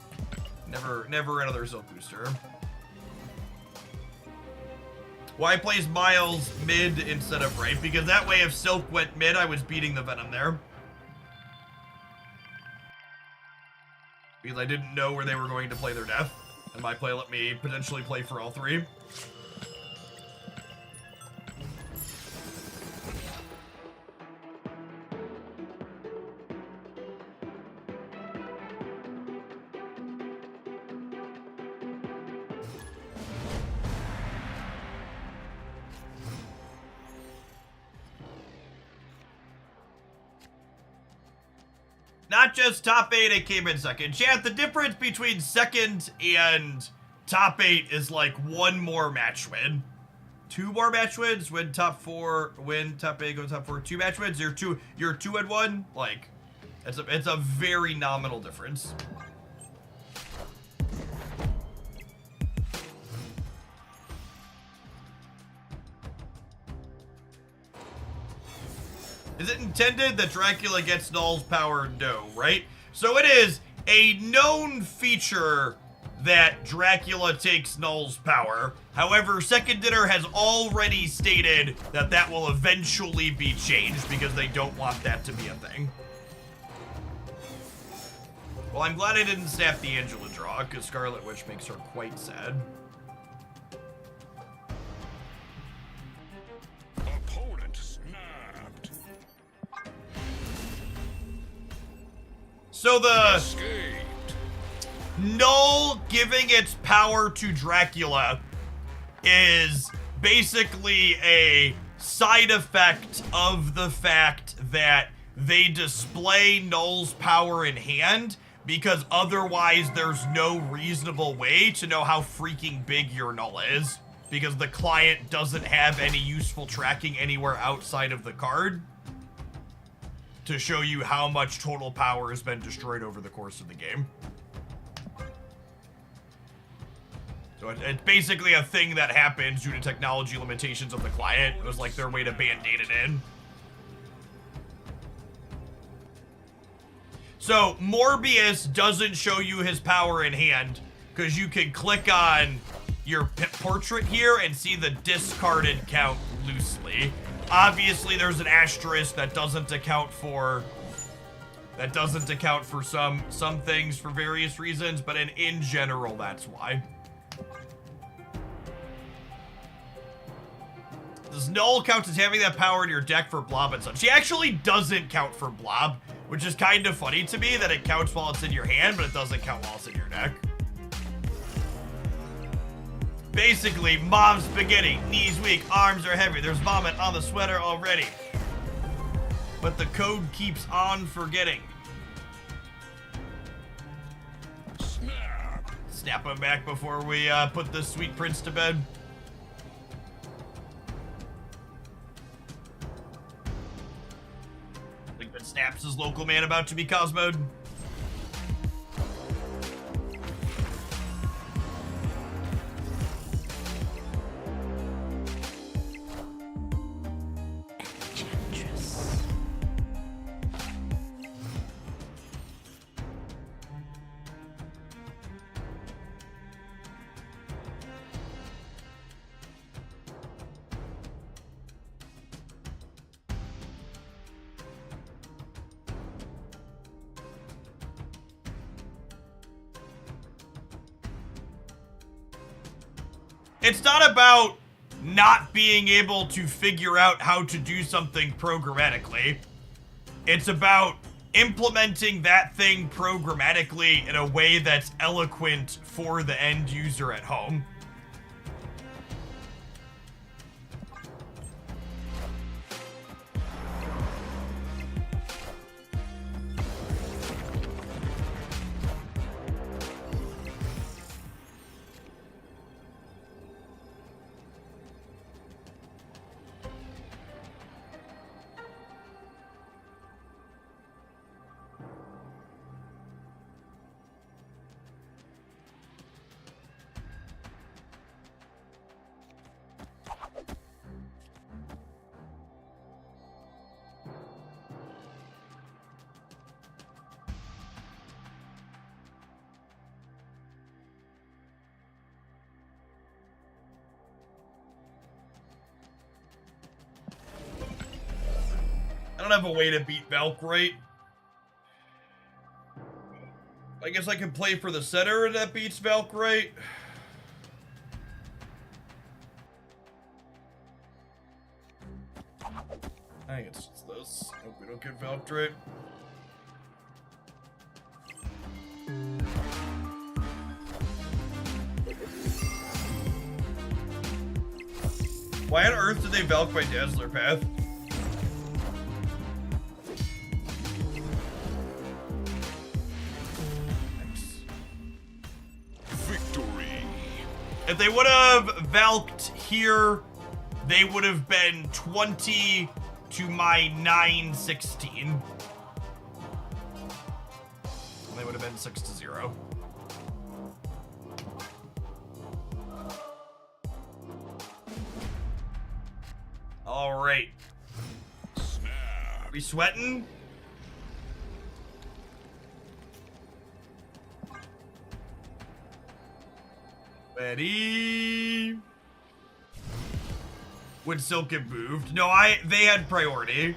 Never another Silk booster. Why plays Miles mid instead of right? Because that way if Silk went mid, I was beating the Venom there. Because I didn't know where they were going to play their death. And my play let me potentially play for all 3. Not just top 8, it came in second. Chat, the difference between second and top 8 is like 1 more match win. 2 more match wins, win top 4, win top 8, go top 4. 2 match wins, you're 2 and 1. Like, it's a very nominal difference. Is it intended that Dracula gets Null's power? No, right? So it is a known feature that Dracula takes Null's power. However, Second Dinner has already stated that that will eventually be changed because they don't want that to be a thing. Well, I'm glad I didn't snap the Angela draw because Scarlet Witch makes her quite sad. So the Null giving its power to Dracula is basically a side effect of the fact that they display Null's power in hand because otherwise there's no reasonable way to know how freaking big your Null is because the client doesn't have any useful tracking anywhere outside of the card to show you how much total power has been destroyed over the course of the game. So it's basically a thing that happens due to technology limitations of the client. It was like their way to band-aid it in. So Morbius doesn't show you his power in hand because you can click on your portrait here and see the discarded count loosely. Obviously, there's an asterisk that doesn't account for That doesn't account for some things for various reasons, but in general, that's why. Does Null count as having that power in your deck for Blob and such? She actually doesn't count for Blob, which is kind of funny to me that it counts while it's in your hand, but it doesn't count while it's in your deck. Basically, mom's spaghetti, knees weak, arms are heavy. There's vomit on the sweater already. But the code keeps on forgetting. Snap him back before we put the sweet prince to bed. Linkman snaps his local man about to be Cosmoed. It's not about not being able to figure out how to do something programmatically. It's about implementing that thing programmatically in a way that's eloquent for the end user at home. I don't have a way to beat Valkyrie. I guess I can play for the center that beats Valkyrie. I think it's this. Hope we don't get Valkyrie. Why on earth did they Valk my Dazzler Path? If they would have Valked here, they would have been 20 to my 916. They would have been 6-0. All right. Are we sweating? Ready? Would Silk have moved? No, they had priority.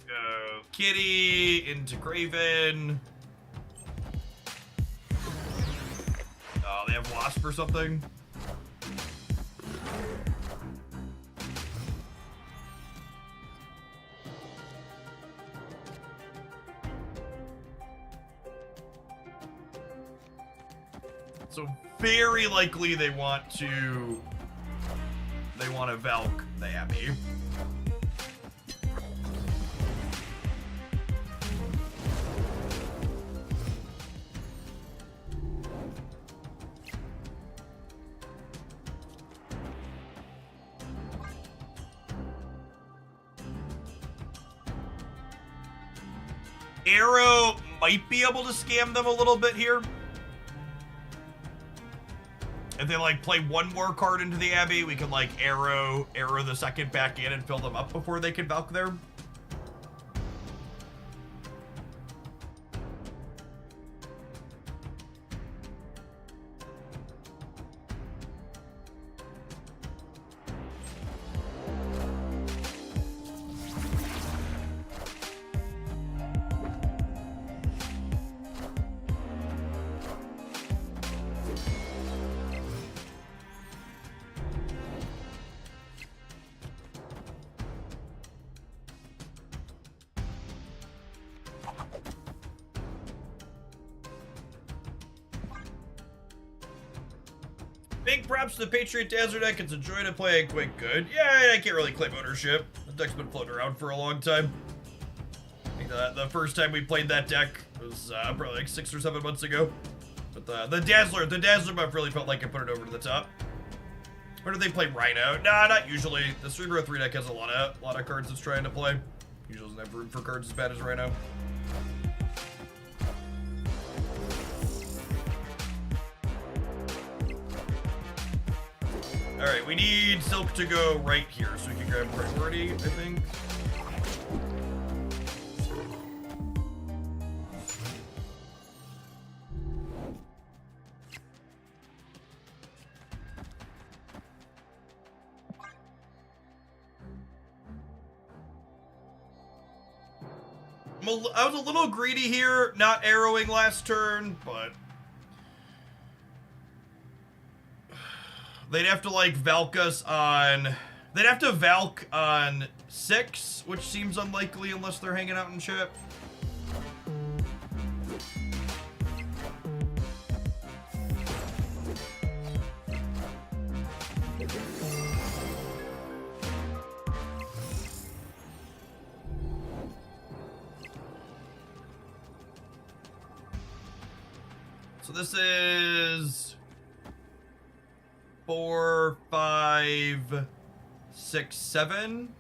Go Kitty into Graven. Oh, they have Wasp or something. So very likely they want to Valk the Abbey. Arrow might be able to scam them a little bit here. If they like play one more card into the Abbey, we can like arrow the second back in and fill them up before they can Valk there. Big props to the Patriot Dazzler deck. It's a joy to play and quite good. Yeah, I can't really claim ownership. The deck's been floating around for a long time. I think the first time we played that deck was probably like 6 or 7 months ago. But the Dazzler buff really felt like it put it over to the top. Or do they play Rhino? Nah, not usually. The Cerebro 3 deck has a lot of cards it's trying to play. Usually doesn't have room for cards as bad as Rhino. Alright, we need Silk to go right here so we can grab priority, I think. I was a little greedy here, not arrowing last turn, but they'd have to like Valk us on. They'd have to Valk on 6, which seems unlikely unless they're hanging out in ship. So this is 4, 5, 6, 7.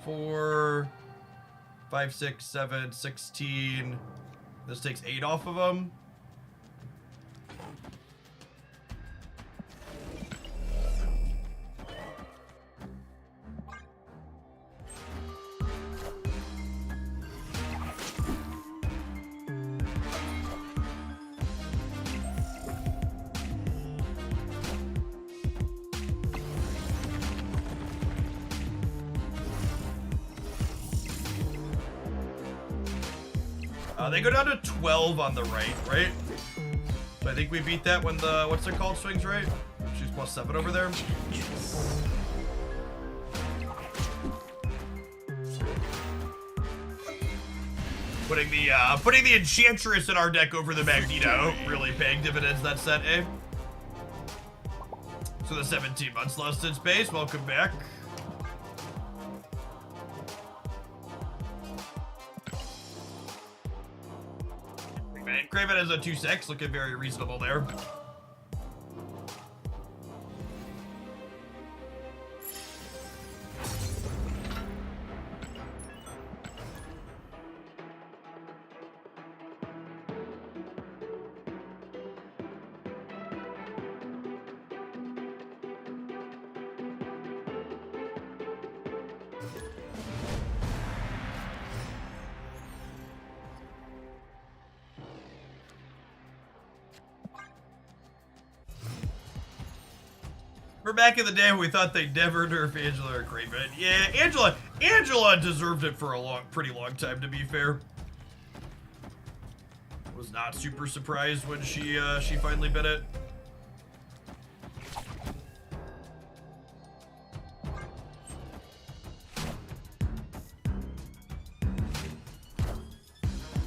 4, 5, 6, 7, 16. This takes 8 off of them. They go down to 12 on the right? So I think we beat that when the, what's it called, swings right? She's +7 over there. Putting the Enchantress in our deck over the Magneto, really paying dividends that set, eh? So the 17 months lost in space, welcome back. Craven has a 2/6, looking very reasonable there. We're back in the day when we thought they'd never nerf Angela or Craven. Yeah, Angela deserved it for a pretty long time, to be fair. Was not super surprised when she finally bit it.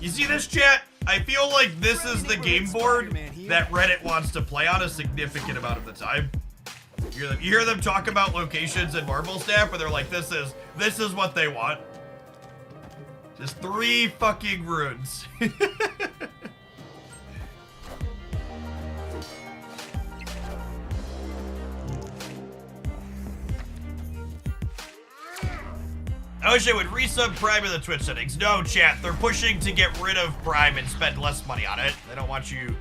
You see this, chat? I feel like this is the game board that Reddit wants to play on a significant amount of the time. You hear them talk about locations and Marble Staff, where they're like, this is what they want. Just 3 fucking runes. I wish I would resub Prime in the Twitch settings. No, chat, they're pushing to get rid of Prime and spend less money on it. They don't want you.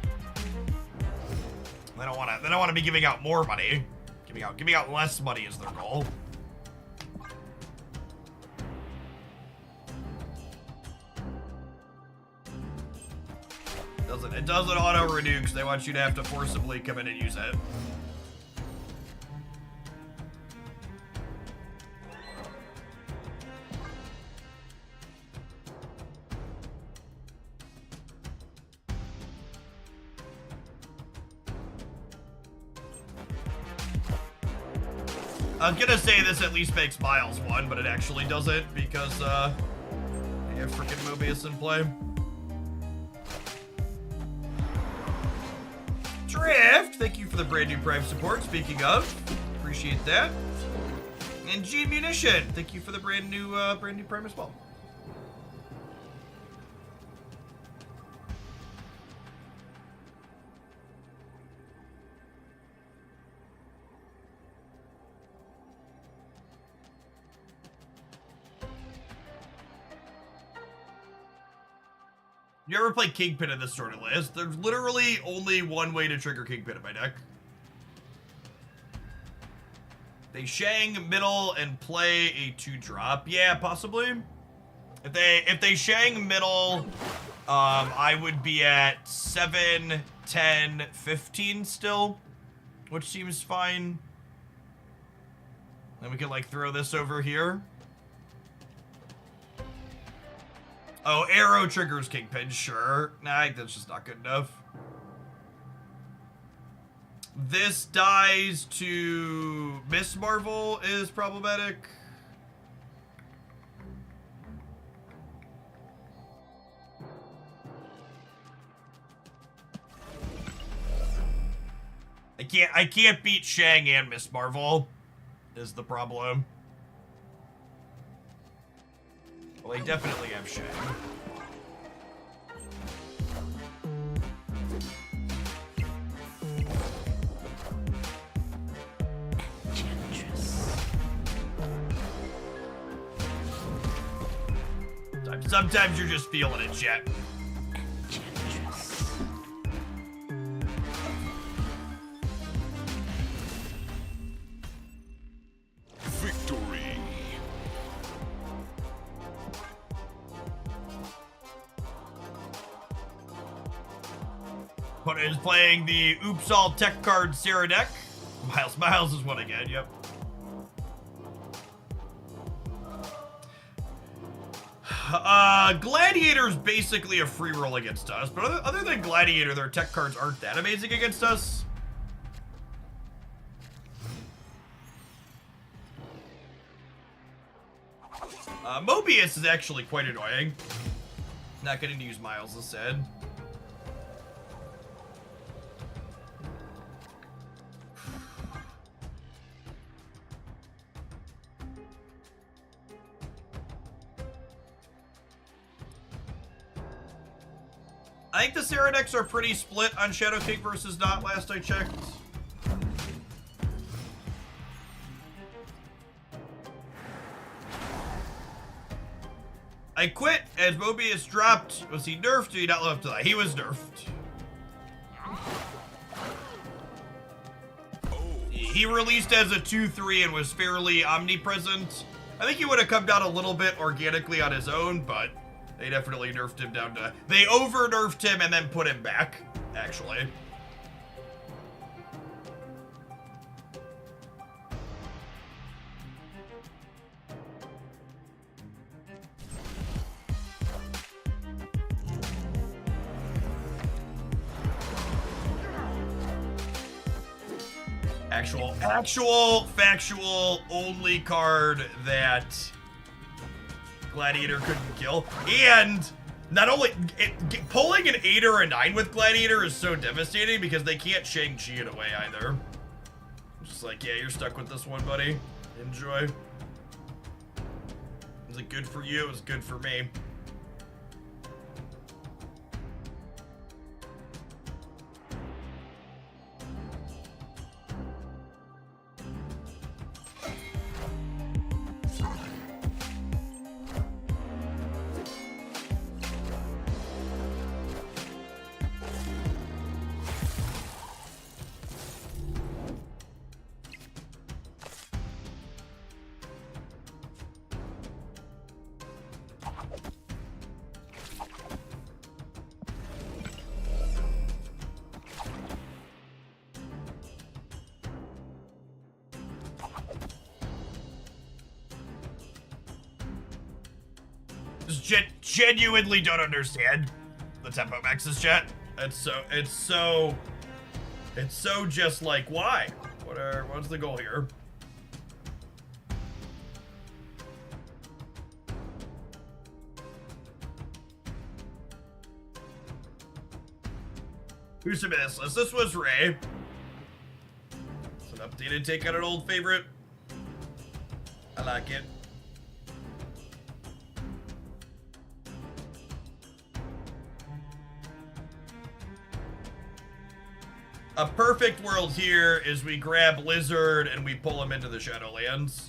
They don't want to be giving out more money. Giving out less money is their goal. It doesn't auto renew because they want you to have to forcibly come in and use it. I was gonna say this at least makes Miles 1, but it actually doesn't because they have freaking Mobius in play. for the brand new Prime support. Speaking of, appreciate that. And G Munition, thank you for the brand new Prime as well. You ever play Kingpin in this sort of list? There's literally only one way to trigger Kingpin in my deck. They Shang middle and play a 2-drop. Yeah, possibly. If they Shang middle, I would be at 7, 10, 15 still, which seems fine. Then we can like throw this over here. Oh, arrow triggers Kingpin, sure. Nah, that's just not good enough. This dies to Miss Marvel is problematic. I can't beat Shang and Miss Marvel is the problem. Well, they definitely have Shang. Sometimes you're just feeling it, chat. Victory. Opponent is playing the Oops All Tech Card Sarah deck. Miles is one again, yep. Gladiator's basically a free roll against us, but other than Gladiator, their tech cards aren't that amazing against us. Mobius is actually quite annoying. Not getting to use Miles instead. I think the Sarah decks are pretty split on Shadow King versus not, last I checked. I quit as Mobius dropped. Was he nerfed or did he not live up to that? He was nerfed. He released as a 2-3 and was fairly omnipresent. I think he would have come down a little bit organically on his own, but they definitely nerfed him down to... They over-nerfed him and then put him back, actually. Actual, factual, only card that Gladiator couldn't kill. And not only, pulling an 8 or a 9 with Gladiator is so devastating because they can't Shang-Chi it away either. It's just like, yeah, you're stuck with this one, buddy. Enjoy. Was it good for you? It was good for me. Genuinely don't understand the tempo maxes, chat. It's so just like, why? What's the goal here? Who submitted this list? This was Ray. Day to take out an old favorite. I like it. A perfect world here is we grab Lizard and we pull him into the Shadowlands.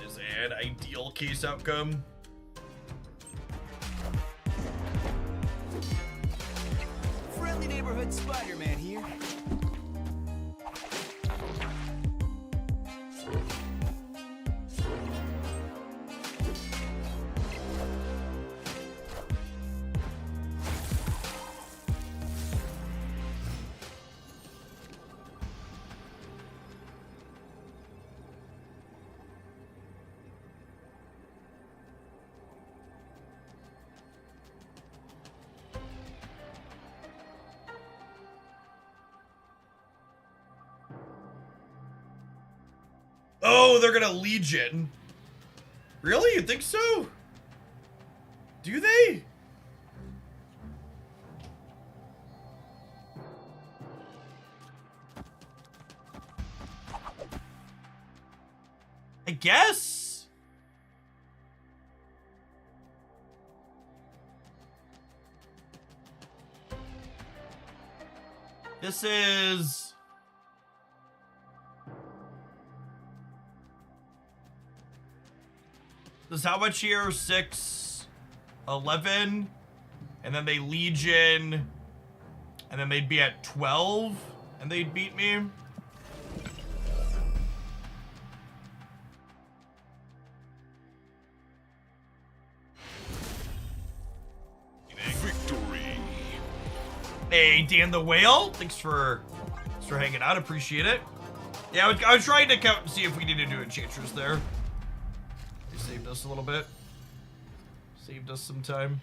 Is an ideal case outcome. Friendly neighborhood Spider-Man here. Oh, they're gonna Legion. Really? You think so? Do they? I guess. This is... This is how much here? 6, 11, and then they Legion, and then they'd be at 12, and they'd beat me. Victory. Hey, Dan the Whale, thanks for hanging out, appreciate it. Yeah, I was trying to count and see if we needed to do Enchantress there. They saved us a little bit. Saved us some time.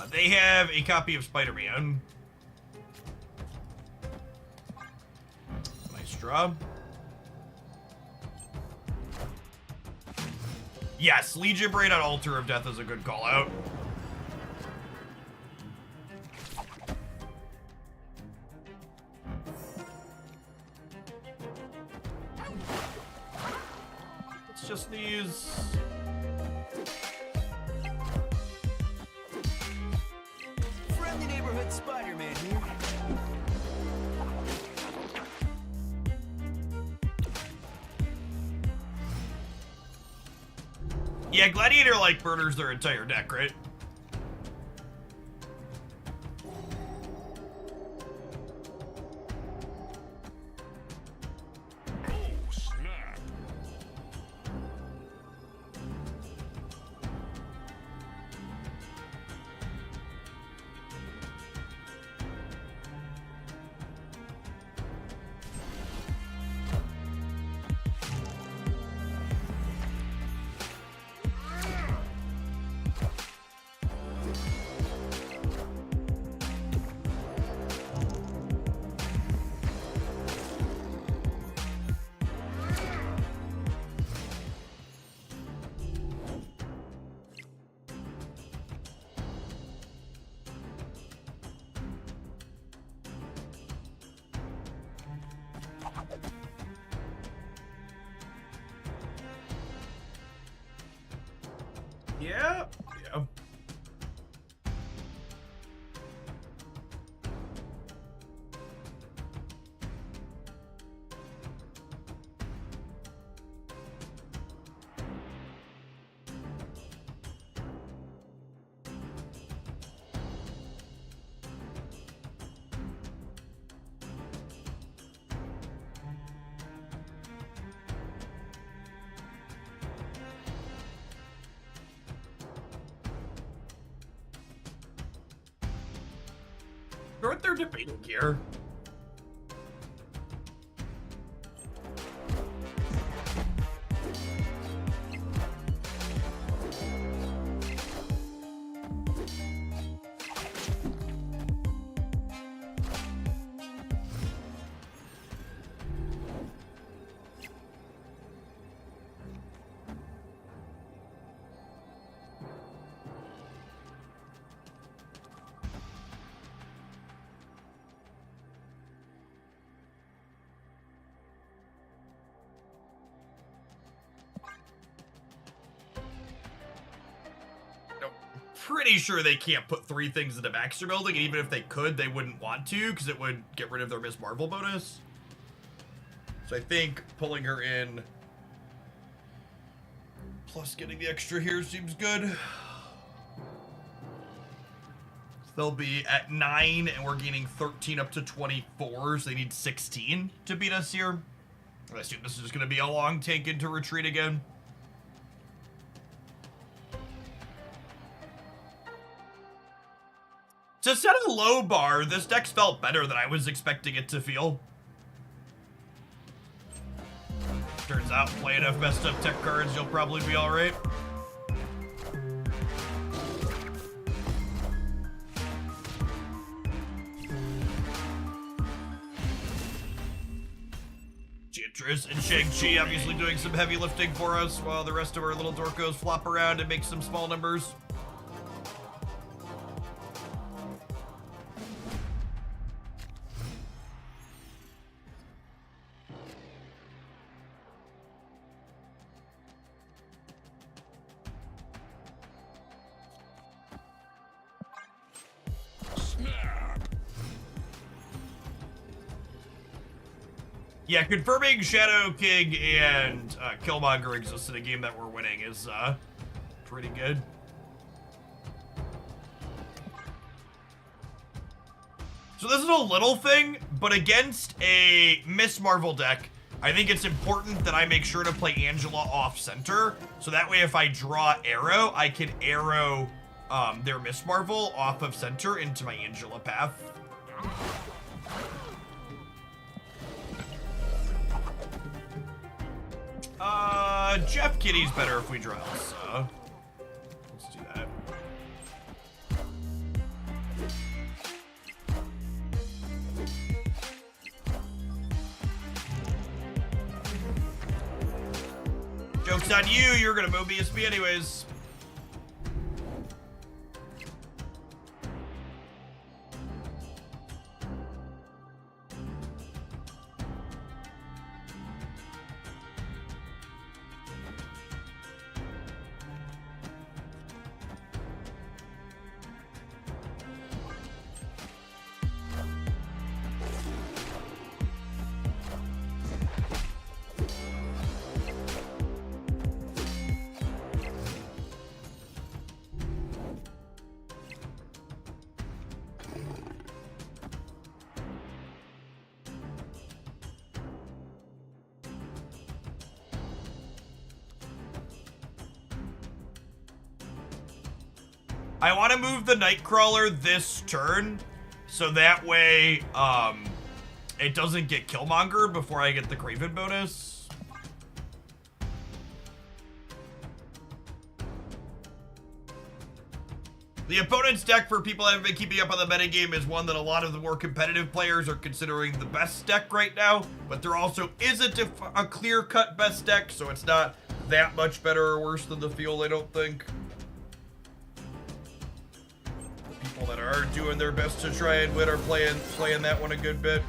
They have a copy of Spider-Man. Nice draw. Yes, Legion Braid on Altar of Death is a good call out. It's just these. Friendly neighborhood Spider-Man here. Yeah, Gladiator like murders their entire deck, right? Oh, snap. Yeah. Yeah. What they're debating here. pretty sure they can't put 3 things into Baxter Building, and even if they could, they wouldn't want to, because it would get rid of their Miss Marvel bonus. So I think pulling her in, plus getting the extra here seems good. They'll be at 9, and we're gaining 13 up to 24, so they need 16 to beat us here. I assume this is just going to be a long tank into retreat again. To set a low bar, this deck's felt better than I was expecting it to feel. Turns out, play enough messed up tech cards, you'll probably be alright. Enchantress and Shang-Chi obviously doing some heavy lifting for us, while the rest of our little dorkos flop around and make some small numbers. Yeah, confirming Shadow King and Killmonger exist in a game that we're winning is pretty good. So this is a little thing, but against a Miss Marvel deck, I think it's important that I make sure to play Angela off center, so that way if I draw Arrow, I can arrow their Miss Marvel off of center into my Angela path. Jeff Kitty's better if we draw Elsa. Let's do that. Joke's on you, you're gonna Mobius me anyways. I want to move the Nightcrawler this turn, so that way, it doesn't get Killmonger before I get the Kraven bonus. The opponent's deck, for people that have been keeping up on the metagame, is one that a lot of the more competitive players are considering the best deck right now, but there also isn't a clear-cut best deck, so it's not that much better or worse than the field, I don't think. People that are doing their best to try and win are playing that one a good bit.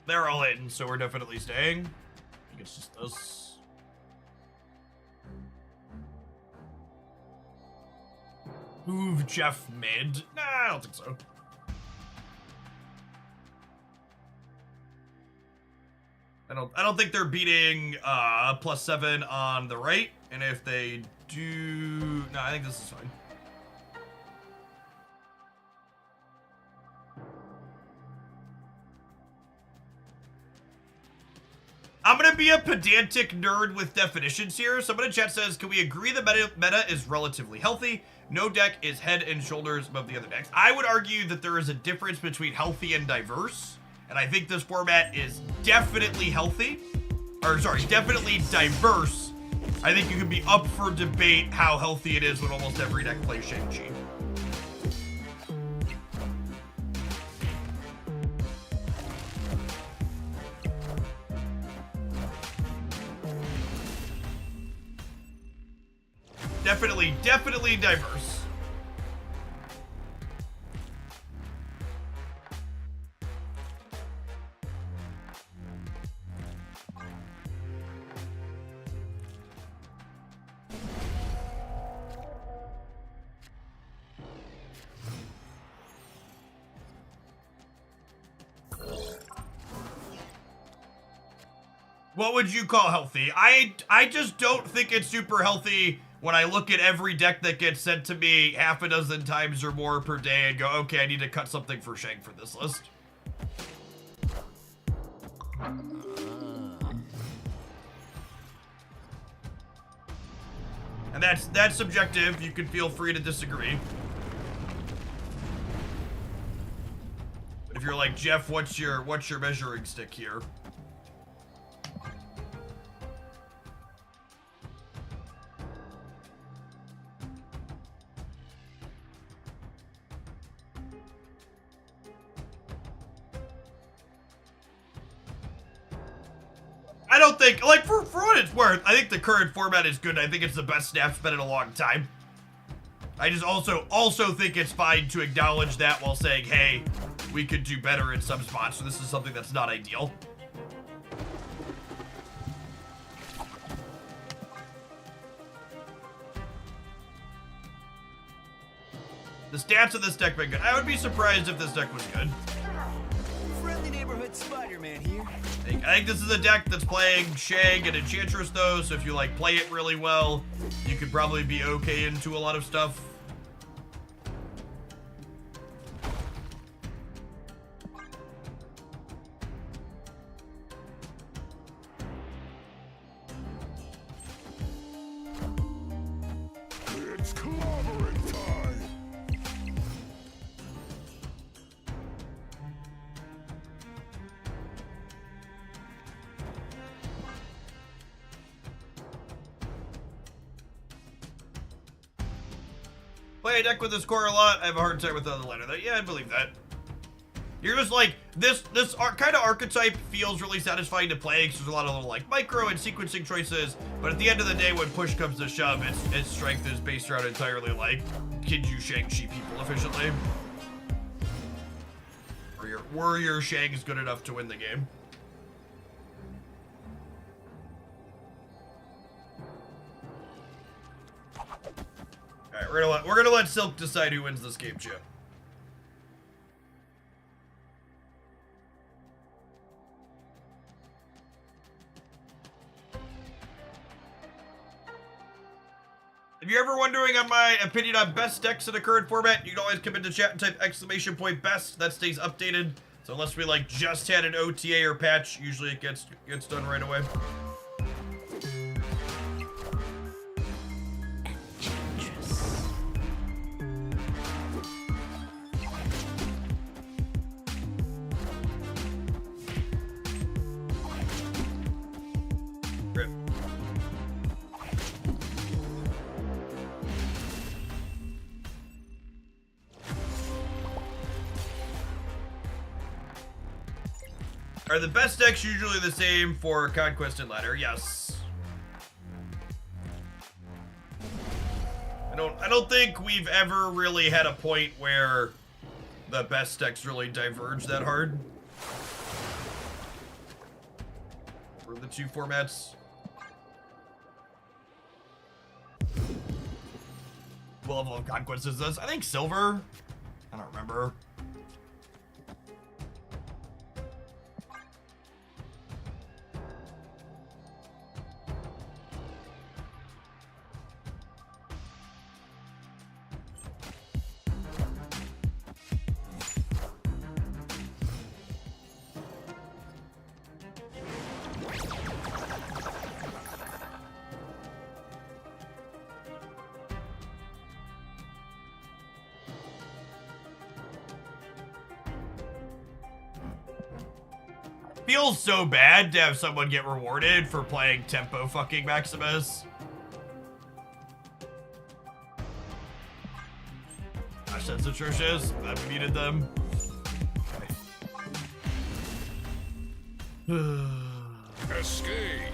They're all in, so we're definitely staying. I think it's just us. Move Jeff mid? Nah, I don't think so. I don't think they're beating +7 on the right, and if they do, no, I think this is fine. I'm gonna be a pedantic nerd with definitions here. Someone in chat says, can we agree the meta is relatively healthy? No deck is head and shoulders above the other decks. I would argue that there is a difference between healthy and diverse, and I think this format is definitely healthy. Or, sorry, definitely diverse. I think you can be up for debate how healthy it is when almost every deck plays Shang-Chi. Definitely diverse. What would you call healthy? I just don't think it's super healthy when I look at every deck that gets sent to me half a dozen times or more per day and go, okay, I need to cut something for Shank for this list. And that's subjective. You can feel free to disagree. But if you're like, Jeff, what's your measuring stick here? I don't think, like, for what it's worth, I think the current format is good. I think it's the best Snap's been in a long time. I just also think it's fine to acknowledge that while saying, hey, we could do better in some spots, so this is something that's not ideal. The stats of this deck been good. I would be surprised if this deck was good. Friendly neighborhood Spider-Man here. I think this is a deck that's playing Shang and Enchantress though, so if you like play it really well, you could probably be okay into a lot of stuff. It's clobbering time. Play a deck with this core a lot. I have a hard time with the other letter. Yeah, I believe that. You're just like, this kind of archetype feels really satisfying to play because there's a lot of little like micro and sequencing choices, but at the end of the day, when push comes to shove, its strength is based around entirely like, can you Shang-Chi people efficiently? Or were your Shangs good enough to win the game? Alright, we're gonna let Silk decide who wins this game, Chip. If you're ever wondering on my opinion on best decks in the current format, you can always come into chat and type !best. That stays updated. So unless we like just had an OTA or patch, usually it gets done right away. Great. Are the best decks usually the same for Conquest and Ladder? Yes. I don't think we've ever really had a point where the best decks really diverge that hard for the two formats. What level of Conquest is this? I think Silver. I don't remember. Feels so bad to have someone get rewarded for playing Tempo fucking Maximus. Gosh, that's atrocious. I've muted them. Escaped.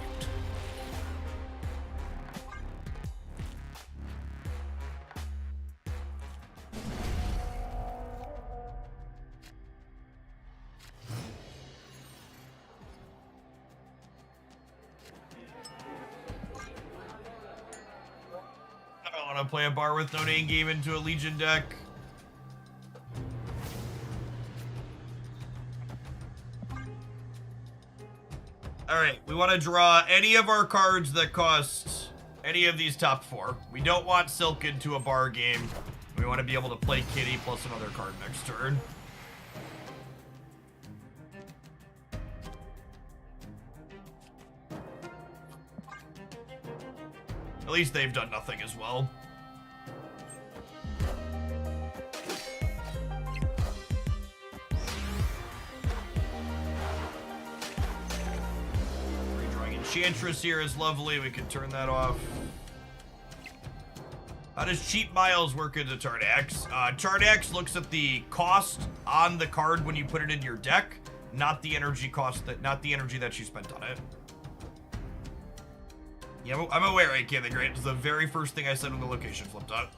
want to play a bar with no name game into a Legion deck. Alright, we want to draw any of our cards that cost any of these top 4. We don't want Silk into a bar game. We want to be able to play Kitty plus another card next turn. At least they've done nothing as well. Redrawing Enchantress here is lovely. We can turn that off. How does Cheap Miles work into Tardax? Tardax looks at the cost on the card when you put it in your deck, not the energy cost not the energy that you spent on it. Yeah, I'm aware, AK the Great. It's the very first thing I said when the location flipped up.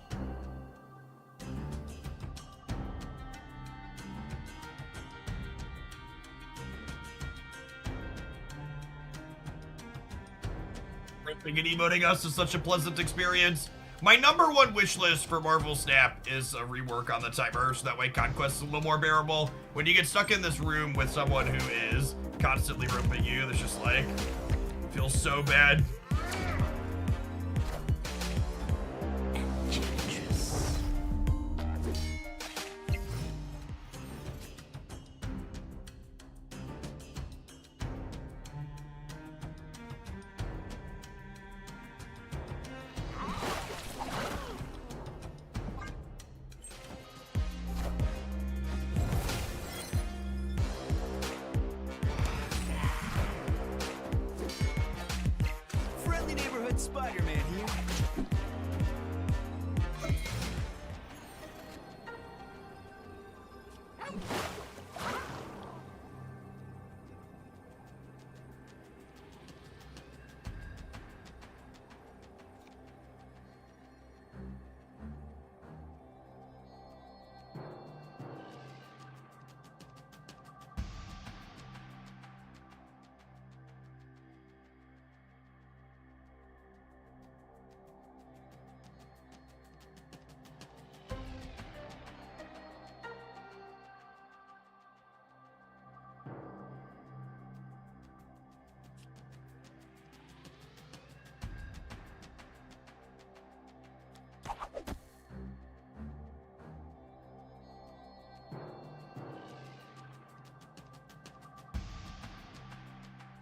Ripping and emoting us is such a pleasant experience. My number one wish list for Marvel Snap is a rework on the timer, so that way Conquest is a little more bearable. When you get stuck in this room with someone who is constantly roping you, that's just like, feels so bad. Friendly neighborhood Spider-Man here.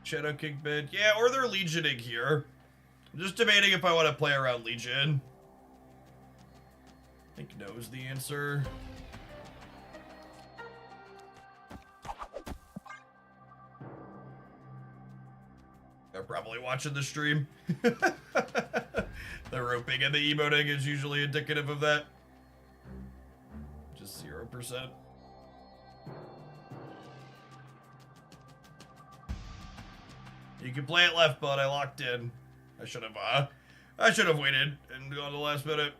Shadow King bid. Yeah, or they're Legioning here. I'm just debating if I want to play around Legion. I think no is the answer. They're probably watching the stream. The roping and the emoting is usually indicative of that. Just 0%. You can play it left, but I locked in. I should have waited and gone to the last minute.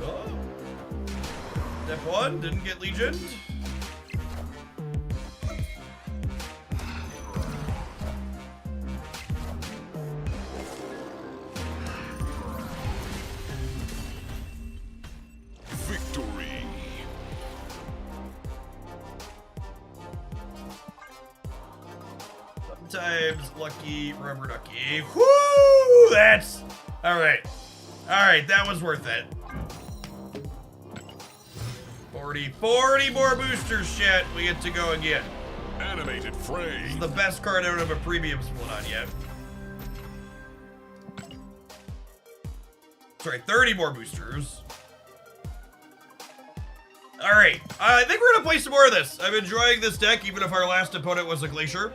Oh. Step 1, didn't get Legioned. Victory. Sometimes lucky, rubber ducky. Whoo! That's all right. All right, that was worth it. 40 more boosters, chat. We get to go again. Animated This frame. is the best card I don't have a premium split on yet. Sorry, 30 more boosters. All right, I think we're gonna play some more of this. I'm enjoying this deck, even if our last opponent was a Glacier.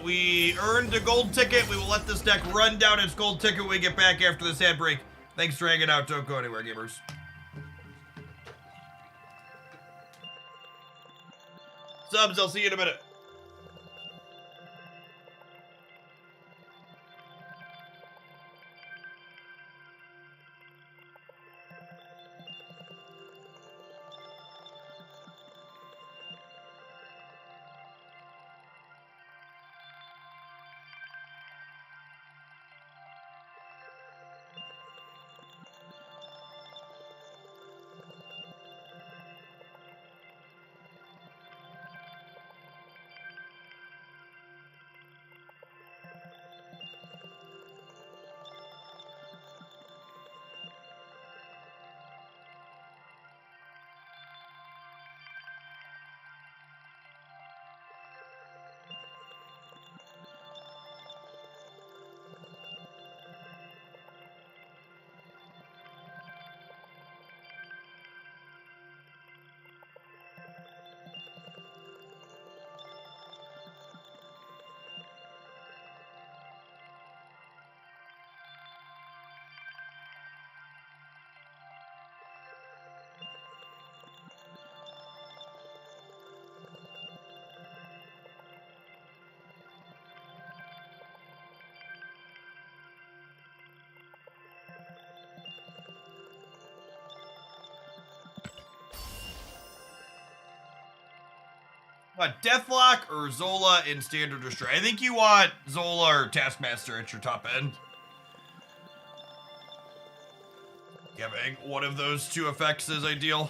We earned a gold ticket. We will let this deck run down its gold ticket when we get back after this ad break. Thanks for hanging out. Don't go anywhere, gamers. Subs, I'll see you in a minute. What, Deathlock or Zola in Standard Destroy? I think you want Zola or Taskmaster at your top end. Having one of those two effects is ideal.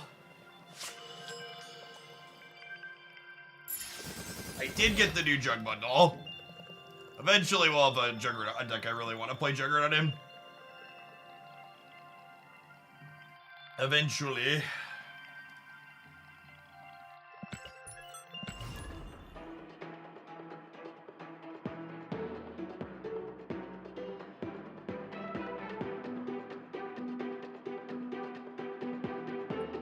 I did get the new Jug Bundle. Eventually we'll have a Juggernaut deck I really want to play Juggernaut in. Eventually.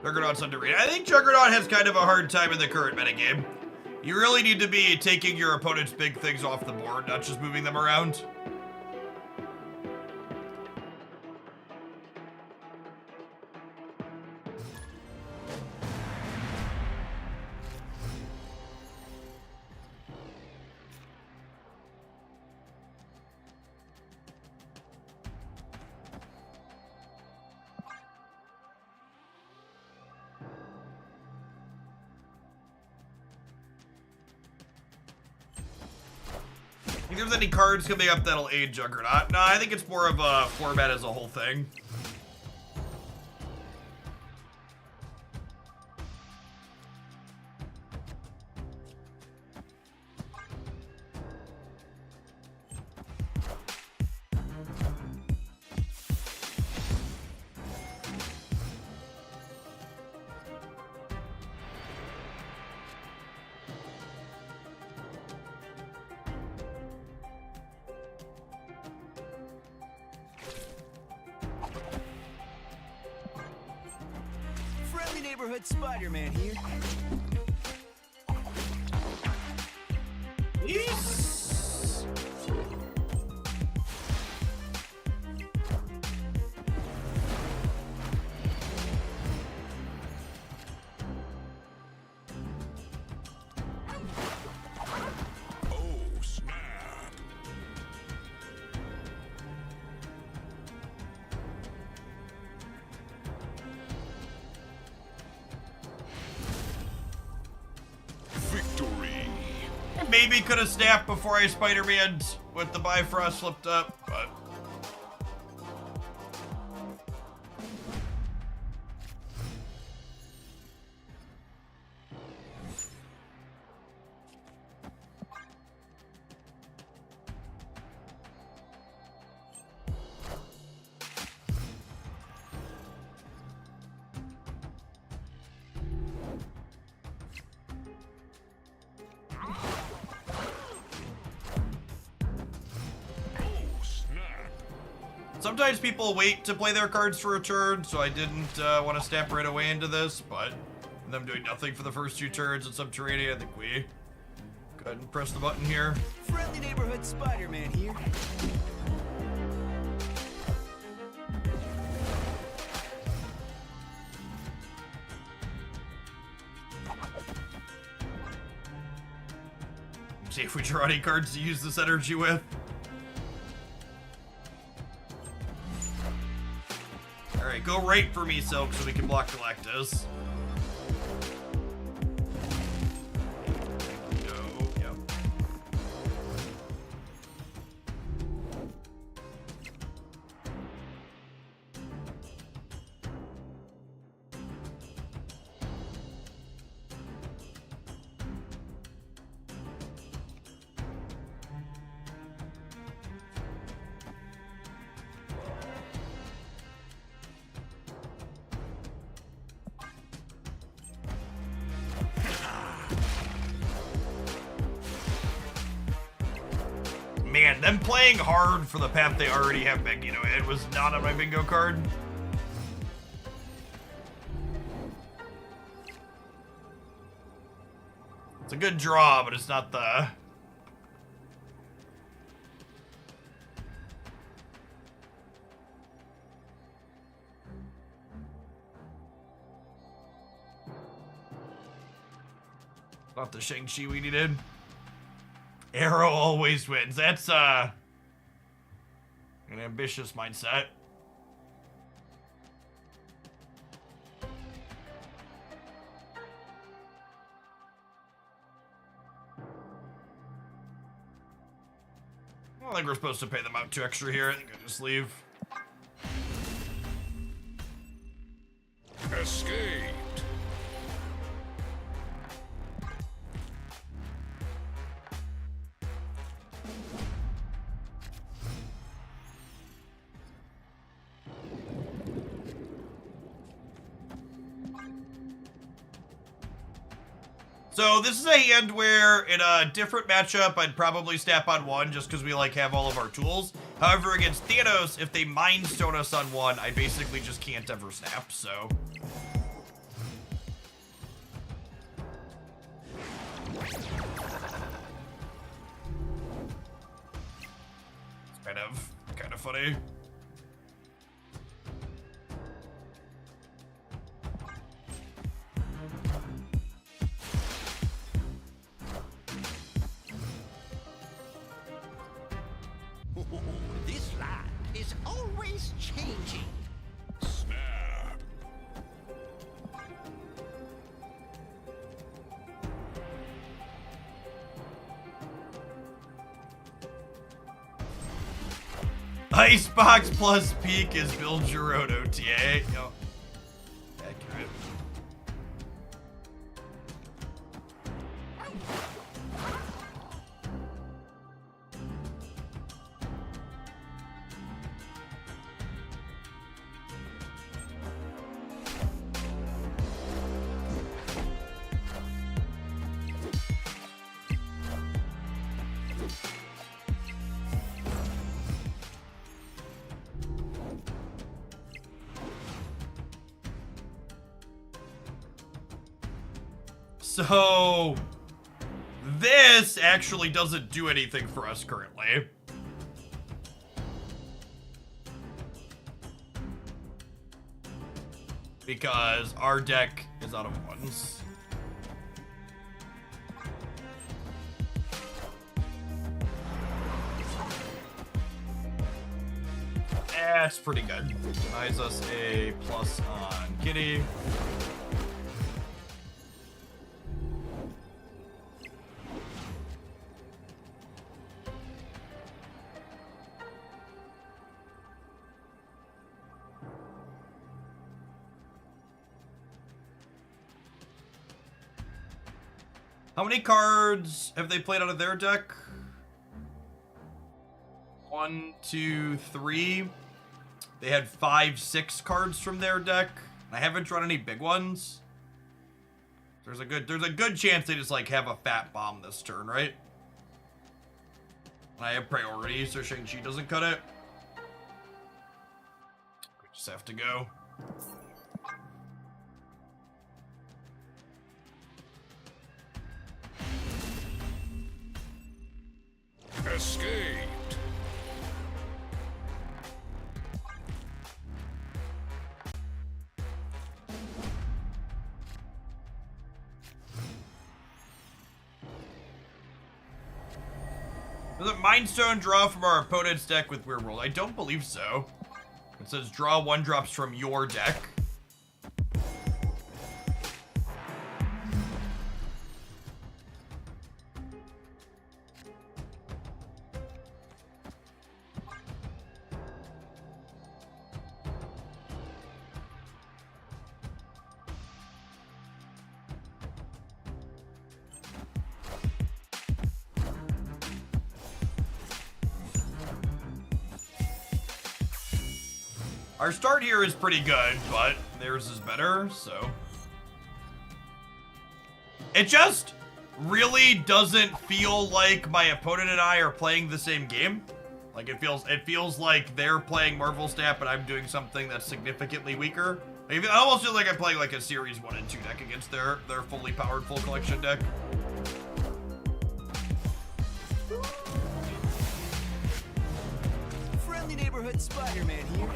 Juggernaut's underrated. I think Juggernaut has kind of a hard time in the current metagame. You really need to be taking your opponent's big things off the board, not just moving them around. Think there's any cards coming up that'll aid Juggernaut? No, I think it's more of a format as a whole thing. Friendly neighborhood Spider-Man here. Yes. Oh, snap. Victory. Maybe could have snapped before I Spider-Man'd with the Bifrost flipped up, but... Sometimes people wait to play their cards for a turn, so I didn't want to step right away into this, but them doing nothing for the first 2 turns in Subterranean, I think we go ahead and press the button here. Friendly neighborhood Spider-Man here. See if we draw any cards to use this energy with. Alright, go right for me, Silk, so we can block Galactus. Go, yep. Man, them playing hard for the path they already have Magneto in was not on my bingo card. It's a good draw, but it's not the... Not the Shang-Chi we needed. Arrow always wins. That's an ambitious mindset. I don't think we're supposed to pay them out 2 extra here. I think I just leave. Escaped. So this is a hand where in a different matchup, I'd probably snap on 1 just because we like have all of our tools. However, against Thanos, if they Mind Stone us on 1, I basically just can't ever snap, so. It's kind of funny. This land is always changing. Snap. Icebox plus peak is build your own OTA. Yo. Accurate. So, this actually doesn't do anything for us currently. Because our deck is out of 1s. That's pretty good. Buys us a plus on Kitty. How many cards have they played out of their deck? 1, 2, 3. They had 5, 6 cards from their deck. I haven't drawn any big ones. There's a good chance they just like have a fat bomb this turn, right? I have priority, so Shang-Chi doesn't cut it. We just have to go. Escaped. Does it Mind Stone draw from our opponent's deck with Weird World? I don't believe so. It says draw 1 drops from your deck. Our start here is pretty good, but theirs is better, so. It just really doesn't feel like my opponent and I are playing the same game. Like it feels like they're playing Marvel Snap and I'm doing something that's significantly weaker. I almost feel like I'm playing like a Series 1 and 2 deck against their fully powered full collection deck. Friendly neighborhood Spider-Man here.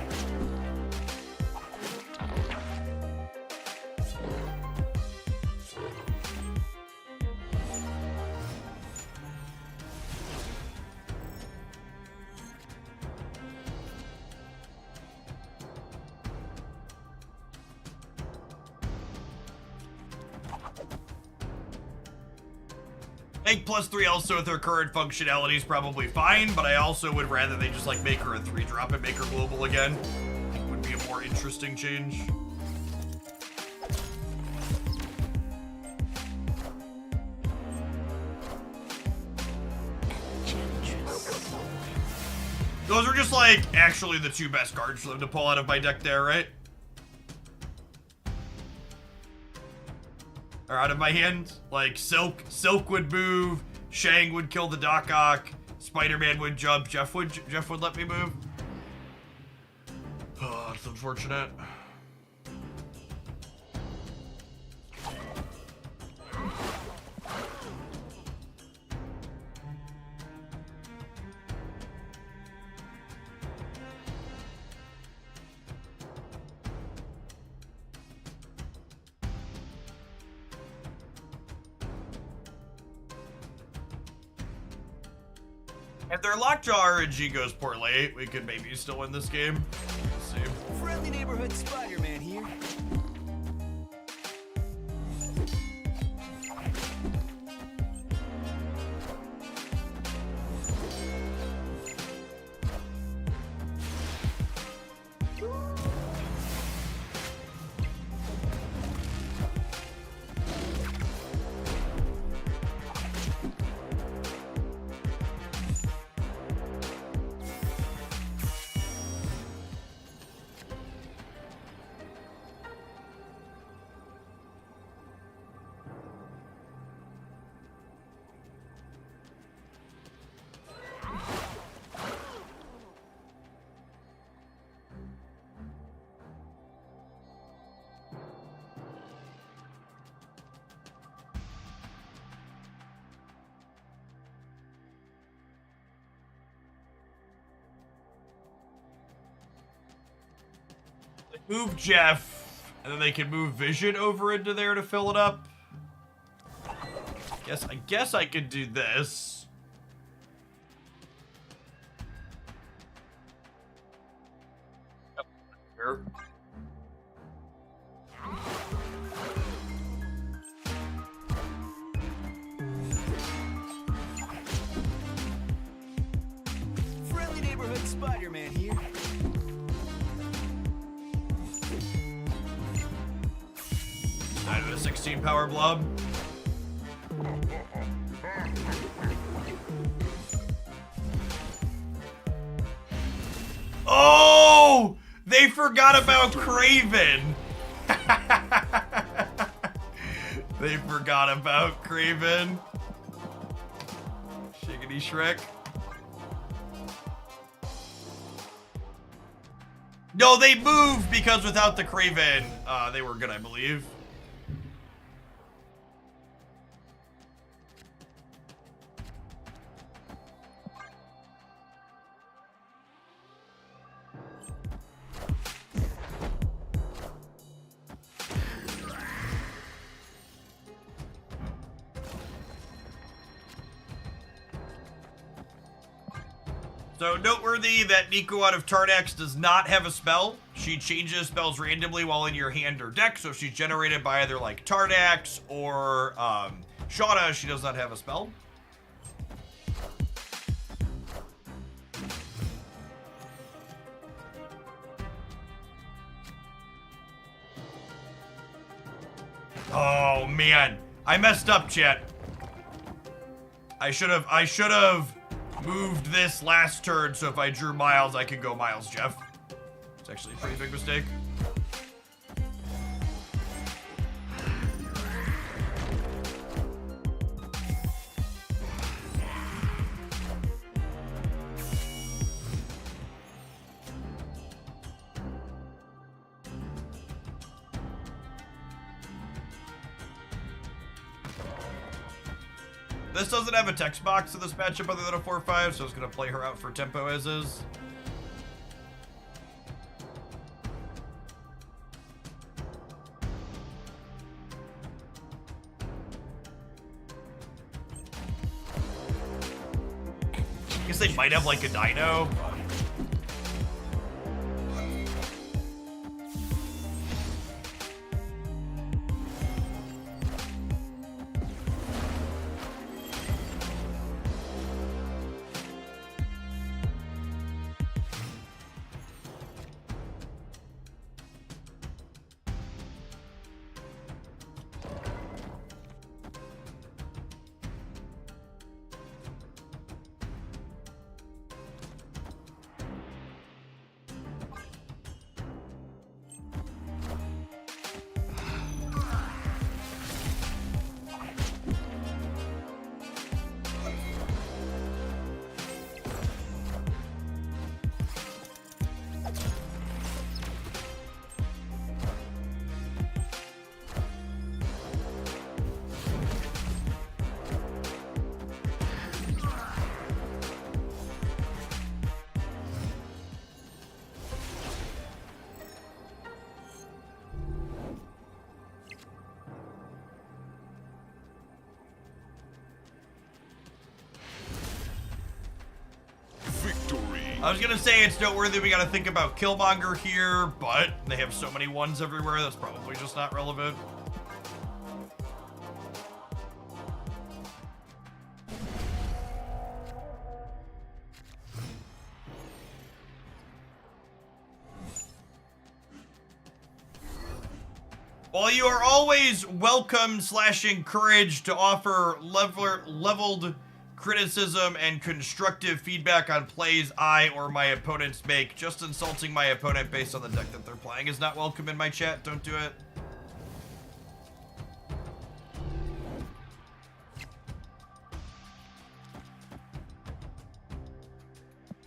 think +3 also with her current functionality is probably fine, but I also would rather they just like make her a 3-drop and make her global again. I think would be a more interesting change. Those are just like actually the 2 best cards for them to pull out of my deck there, right? Or out of my hand. Like Silk would move, Shang would kill the Doc Ock, Spider-Man would jump, Jeff would let me move. Oh, it's unfortunate. If their Lockjaw RNG goes poorly, we could maybe still win this game. We'll see. Friendly neighborhood Spider-Man here. Move Jeff, and then they can move Vision over into there to fill it up. I guess I could do this. Sure. Friendly neighborhood Spider-Man here. I have a 16 power blob. Oh! They forgot about Kraven! They forgot about Kraven. Shiggity Shrek. No, they moved because without the Kraven, they were good, I believe. So noteworthy that Nico out of Tardax does not have a spell. She changes spells randomly while in your hand or deck, so if she's generated by either like Tardax or Shauna, she does not have a spell. Oh man, I messed up, chat. I should have moved this last turn, so if I drew Miles, I could go Miles Jeff. It's actually a pretty big mistake. This doesn't have a text box in this matchup other than a 4-5, so I was going to play her out for tempo as is. I guess they might have like a dino. I was gonna say it's noteworthy we gotta think about Killmonger here, but they have so many ones everywhere that's probably just not relevant. While you are always welcome / encouraged to offer leveled criticism and constructive feedback on plays I or my opponents make, just insulting my opponent based on the deck that they're playing is not welcome in my chat. Don't do it.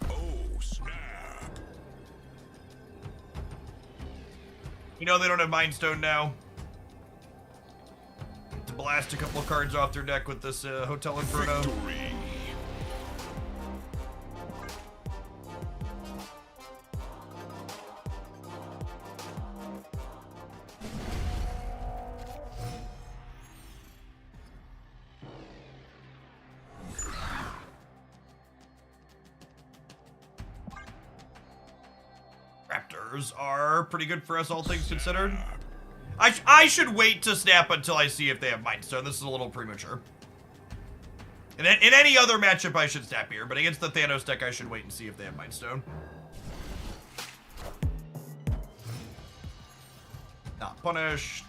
Oh, snap. You know they don't have Mind Stone now. To blast a couple of cards off their deck with this Hotel Inferno. Victory. Raptors are pretty good for us, all things considered. I should wait to snap until I see if they have Mind Stone. This is a little premature. In any other matchup, I should snap here, but against the Thanos deck, I should wait and see if they have Mind Stone. Not punished.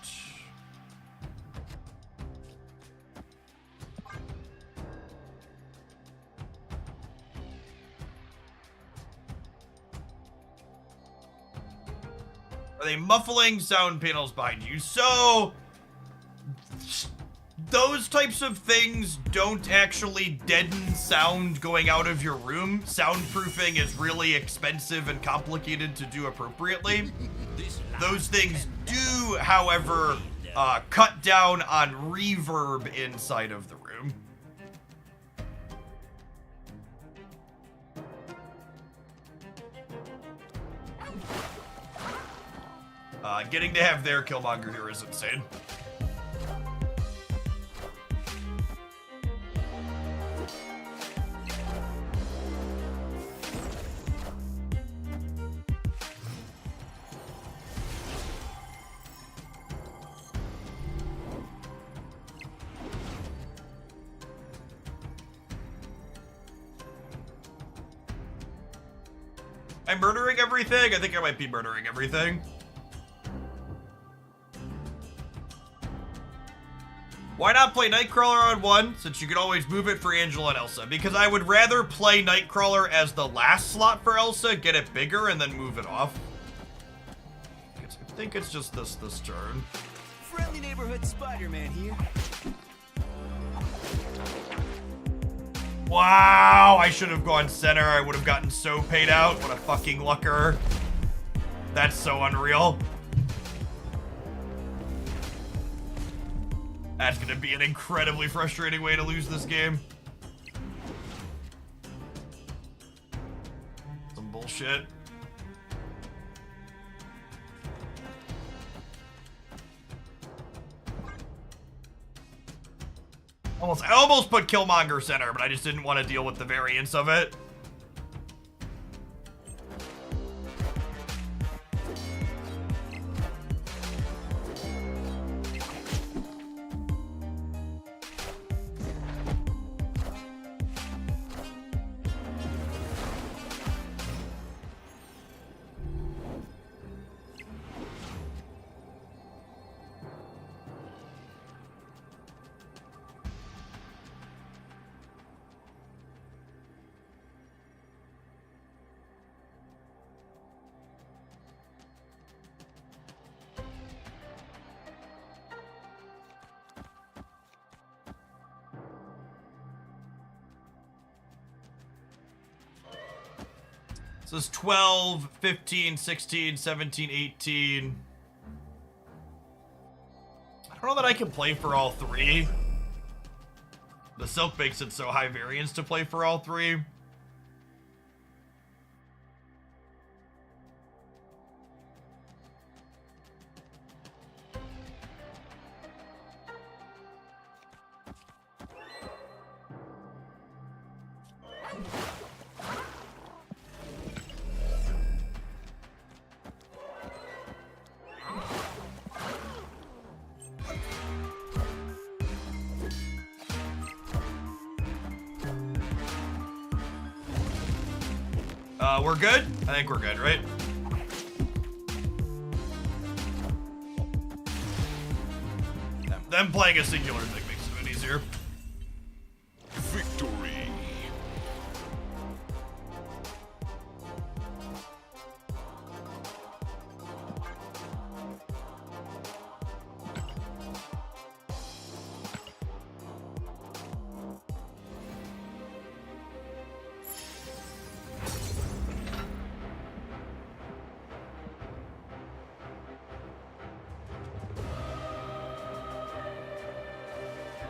Are they muffling sound panels behind you? So, those types of things don't actually deaden sound going out of your room. Soundproofing is really expensive and complicated to do appropriately. Those things do, however, cut down on reverb inside of the room. Getting to have their Killmonger here is insane. I'm murdering everything? I think I might be murdering everything. Why not play Nightcrawler on 1, since you can always move it for Angela and Elsa? Because I would rather play Nightcrawler as the last slot for Elsa, get it bigger, and then move it off. I think it's just this turn. Friendly neighborhood Spider-Man here. Wow, I should have gone center. I would have gotten so paid out. What a fucking lucker. That's so unreal. That's gonna be an incredibly frustrating way to lose this game. Some bullshit. I almost put Killmonger center, but I just didn't want to deal with the variance of it. So it's 12, 15, 16, 17, 18. I don't know that I can play for all three. The Silk makes it so high variance to play for all three. We're good? I think we're good, right? Them playing a singular thing makes it a bit easier. Victory.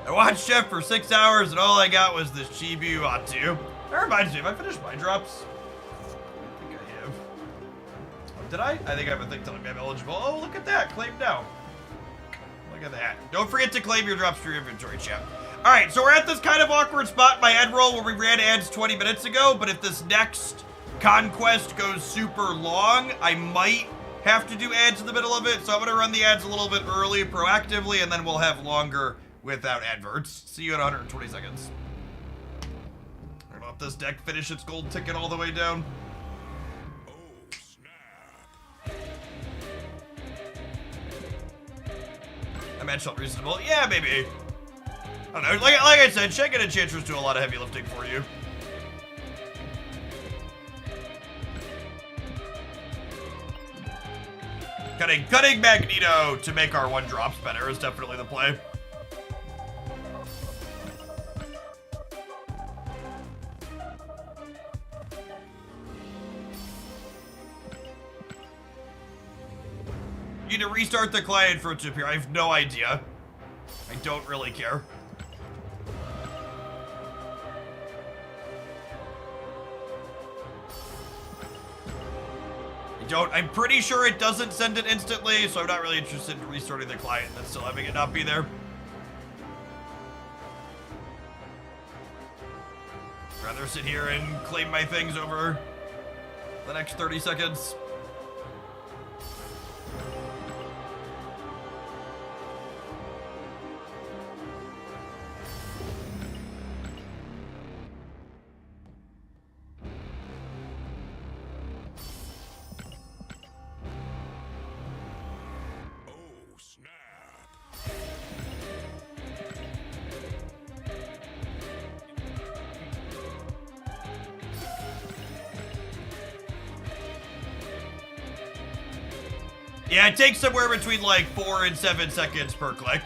I watched Chef for 6 hours and all I got was this Chibi Atu. That reminds me, have I finished my drops? I think I have. Oh, did I? I think I have a thing telling me I'm eligible. Oh, look at that. Claim now. Look at that. Don't forget to claim your drops for your inventory, chat. Alright, so we're at this kind of awkward spot in my ad roll where we ran ads 20 minutes ago, but if this next conquest goes super long, I might have to do ads in the middle of it, so I'm gonna run the ads a little bit early, proactively, and then we'll have longer without adverts. See you in 120 seconds. I don't know if this deck finish its gold ticket all the way down. Oh, snap. That match felt reasonable. Yeah, maybe. I don't know. Like I said, Shengen and Enchantress do a lot of heavy lifting for you. Cutting Magneto to make our 1-drops better is definitely the play. You need to restart the client for it to appear. I have no idea. I don't really care. I'm pretty sure it doesn't send it instantly, so I'm not really interested in restarting the client and then still having it not be there. Rather sit here and claim my things over the next 30 seconds. Yeah, it takes somewhere between like 4 and 7 seconds per click.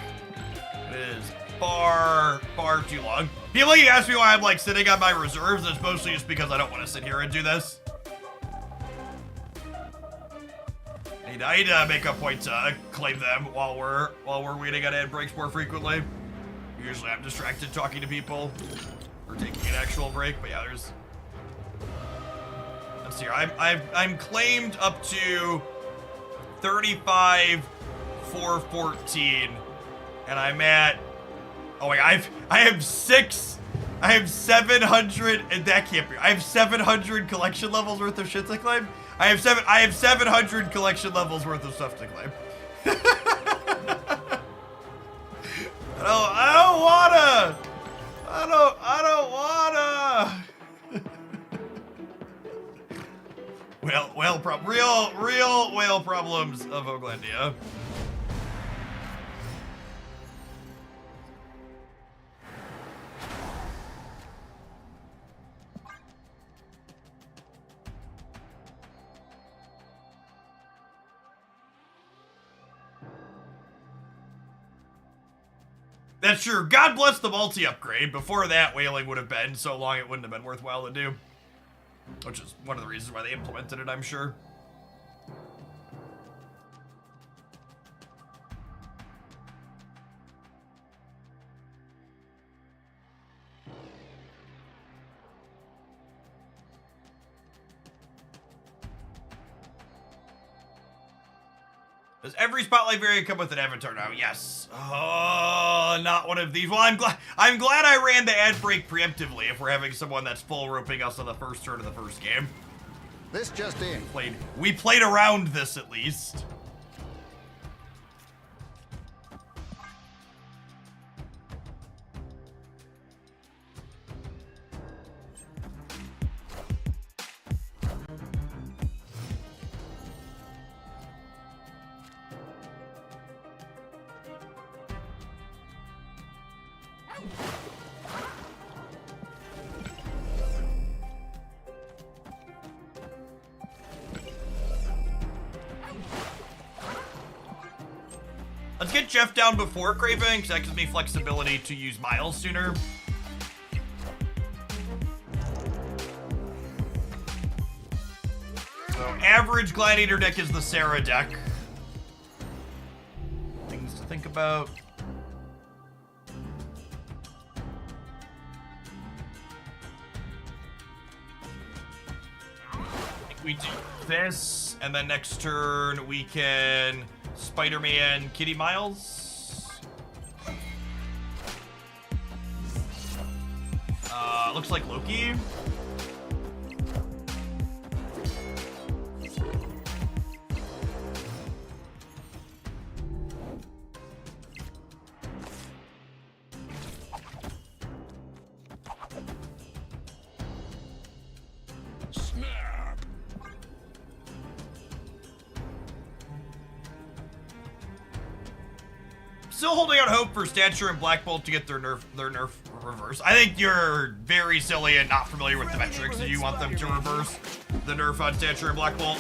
It is far, far too long. People ask me why I'm like sitting on my reserves. It's mostly just because I don't want to sit here and do this. I need to make a point to claim them while we're waiting on ad breaks more frequently. Usually I'm distracted talking to people or taking an actual break, but yeah, there's. Let's see here. I'm claimed up to 35, 414, and I'm at. Oh wait, I have 700, and that can't be. I have 700 collection levels worth of shit to claim. I have 700 collection levels worth of stuff to claim. I don't wanna. Real whale problems of Oglandia. That's true. God bless the multi-upgrade. Before that, whaling would have been so long it wouldn't have been worthwhile to do. Which is one of the reasons why they implemented it, I'm sure. Does every Spotlight variant come with an avatar now? Yes. Oh, not one of these. Well, I'm glad I ran the ad break preemptively if we're having someone that's full roping us on the first turn of the first game. This just in. We played around this at least. Let's get Jeff down before Craven, because that gives me flexibility to use Miles sooner. So average Gladiator deck is the Sarah deck. Things to think about. I think we do this, and then next turn we can Spider-Man Kitty Miles. Looks like Loki. Snap. Still holding out hope for Stature and Black Bolt to get their nerf reverse. I think you're very silly and not familiar with the metrics, and you want them to reverse the nerf on Stature and Black Bolt.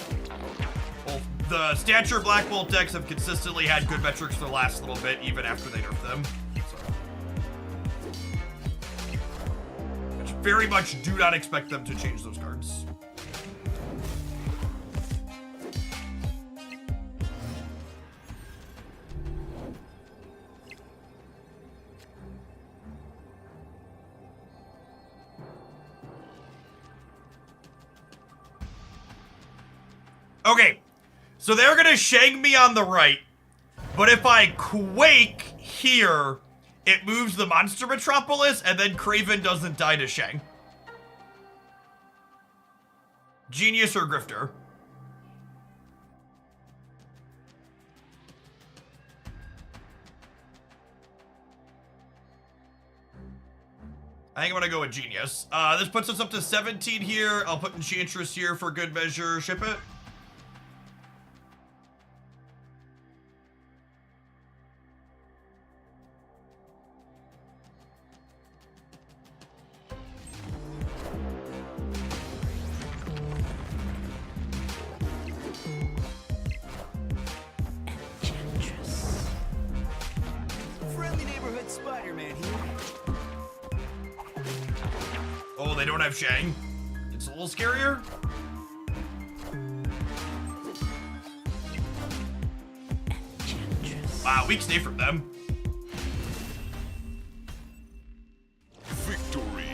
Well, the Stature Black Bolt decks have consistently had good metrics for the last little bit, even after they nerf them. So. Which very much do not expect them to change those cards. Okay, so they're gonna Shang me on the right, but if I Quake here, it moves the Monster Metropolis, and then Craven doesn't die to Shang. Genius or Grifter? I think I'm gonna go with Genius. This puts us up to 17 here. I'll put Enchantress here for good measure. Ship it. Friendly neighborhood Spider-Man here. Oh, they don't have Shang. It's a little scarier. Wow, weak stay from them. Victory.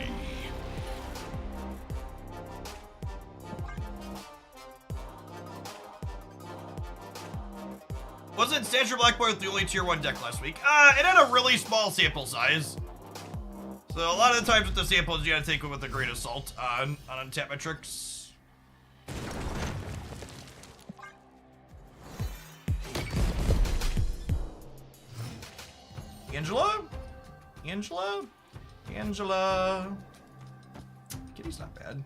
Wasn't Stature Black Boy the only tier 1 deck last week? It had a really small sample size. So a lot of the times with the samples, you gotta take it with a grain of salt on untap metrics. Angela? Angela? Angela? Kitty's not bad.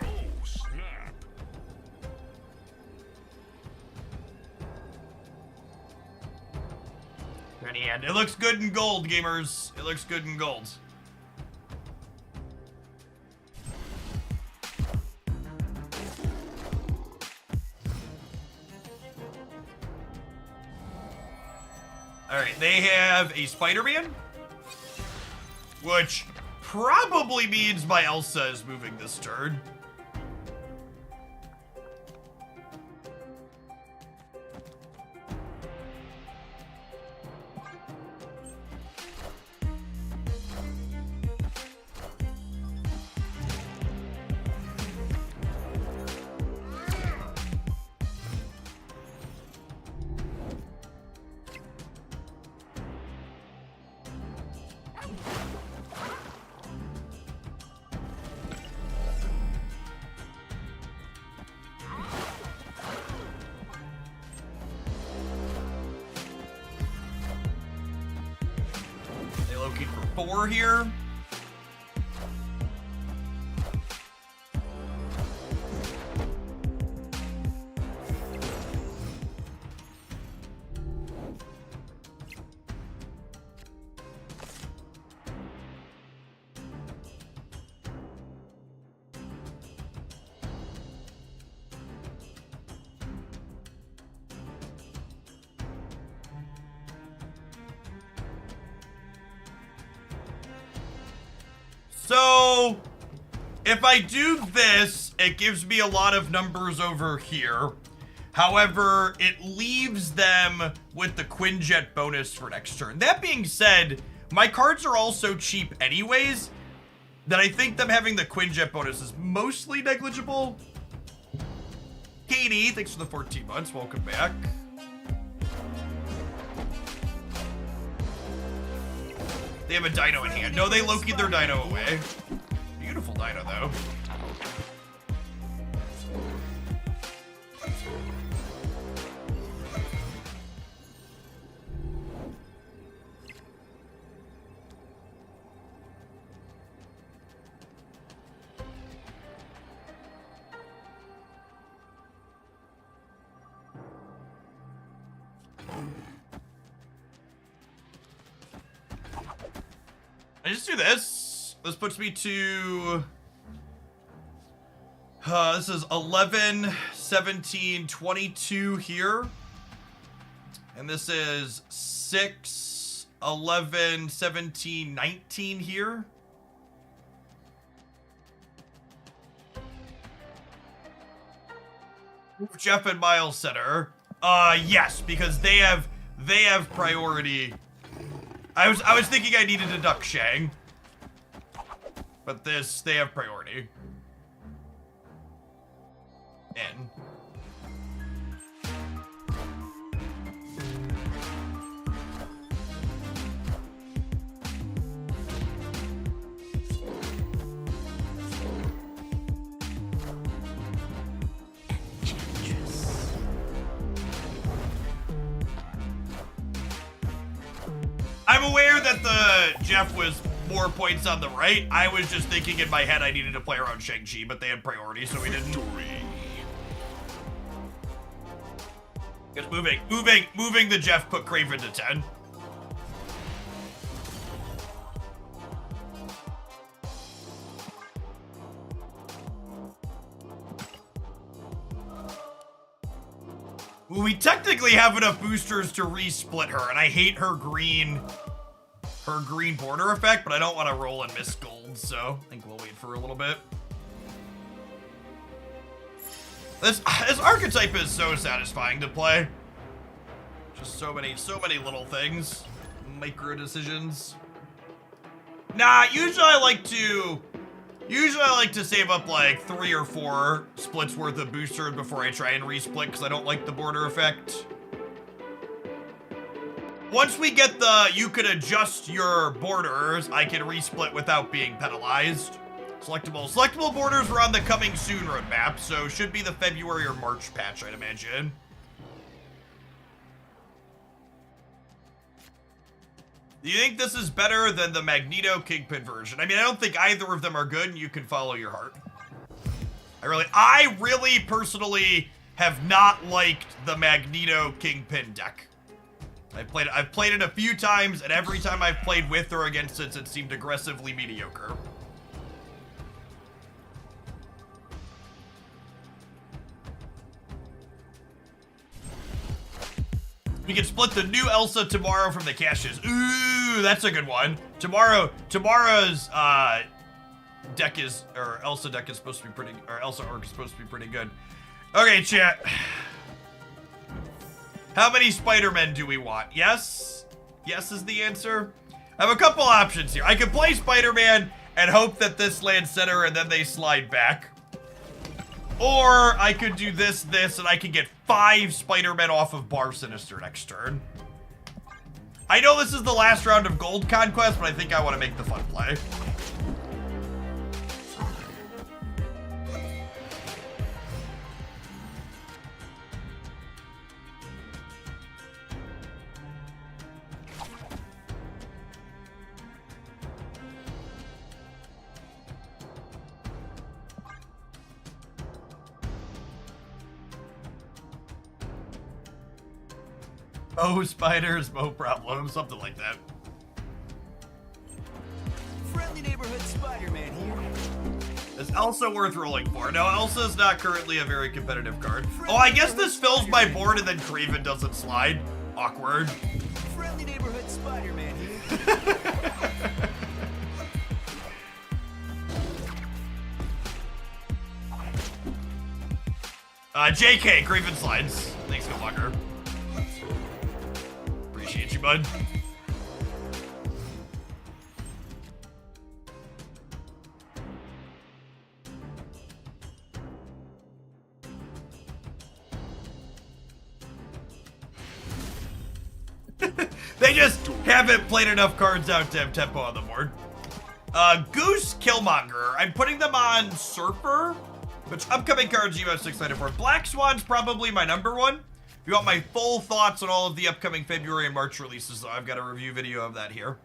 Oh, snap. Ready hand. It looks good in gold, gamers. It looks good in gold. Alright, they have a Spider-Man, which probably means my Elsa is moving this turn. They locate for 4 here. So, if I do this, it gives me a lot of numbers over here. However, it leaves them with the Quinjet bonus for next turn. That being said, my cards are all so cheap anyways that I think them having the Quinjet bonus is mostly negligible. Katie, thanks for the 14 months. Welcome back. They have a dino in hand. No, they Loki'd their dino away. Beautiful dino, though. I just do this. This puts me to... this is 11, 17, 22 here. And this is 6, 11, 17, 19 here. Jeff and Miles Center. Yes, because they have priority. I was thinking I needed to deduct Shang. But this, they have priority. In. I'm aware that the Jeff was more points on the right. I was just thinking in my head I needed to play around Shang-Chi, but they had priority, so we didn't. Just moving the Jeff put Craven to 10. We technically have enough boosters to resplit her, and I hate her green border effect, but I don't want to roll and miss gold, so I think we'll wait for a little bit. This archetype is so satisfying to play. Just so many little things, micro decisions. Nah, usually I like to save up like 3 or 4 splits worth of boosters before I try and resplit because I don't like the border effect. Once we get the you could adjust your borders, I can resplit without being penalized. Selectable borders were on the coming soon roadmap, so should be the February or March patch, I'd imagine. Do you think this is better than the Magneto Kingpin version? I mean, I don't think either of them are good, and you can follow your heart. I really personally have not liked the Magneto Kingpin deck. I've played it a few times, and every time I've played with or against it, it seemed aggressively mediocre. We can split the new Elsa tomorrow from the caches. Ooh, that's a good one. Tomorrow's deck is, or Elsa deck is supposed to be pretty, or Elsa arc is supposed to be pretty good. Okay, chat. How many Spider-Men do we want? Yes? Yes is the answer. I have a couple options here. I could play Spider-Man and hope that this lands center and then they slide back. Or I could do this, and I could get 5 Spider-Men off of Bar Sinister next turn. I know this is the last round of Gold Conquest, but I think I want to make the fun play. Oh, spiders, no problem, something like that. Friendly neighborhood Spider-Man here. Is Elsa worth rolling for? No, Elsa's not currently a very competitive card. Oh, I guess this fills my board and then Craven doesn't slide. Awkward. Friendly neighborhood Spider-Man here. JK, Craven Slides. Thanks, Skillmonger. Appreciate you, bud. They just haven't played enough cards out to have tempo on the board. Goose, Killmonger. I'm putting them on Surfer. Which upcoming cards are you most excited for? Black Swan's probably my number one. If you want my full thoughts on all of the upcoming February and March releases, though, I've got a review video of that here.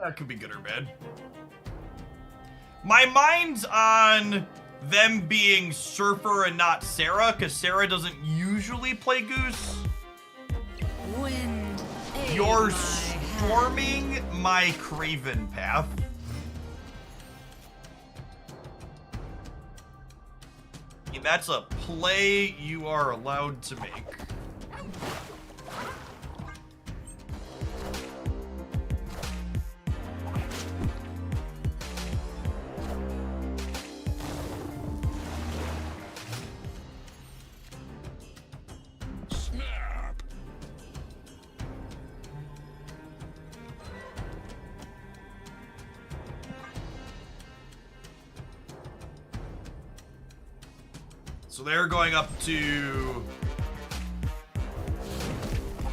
That could be good or bad. My mind's on them being Surfer and not Sarah, because Sarah doesn't usually play Goose. Wind, aid You're my hand. storming my Craven path. And that's a play you are allowed to make. Snap. So they're going up to...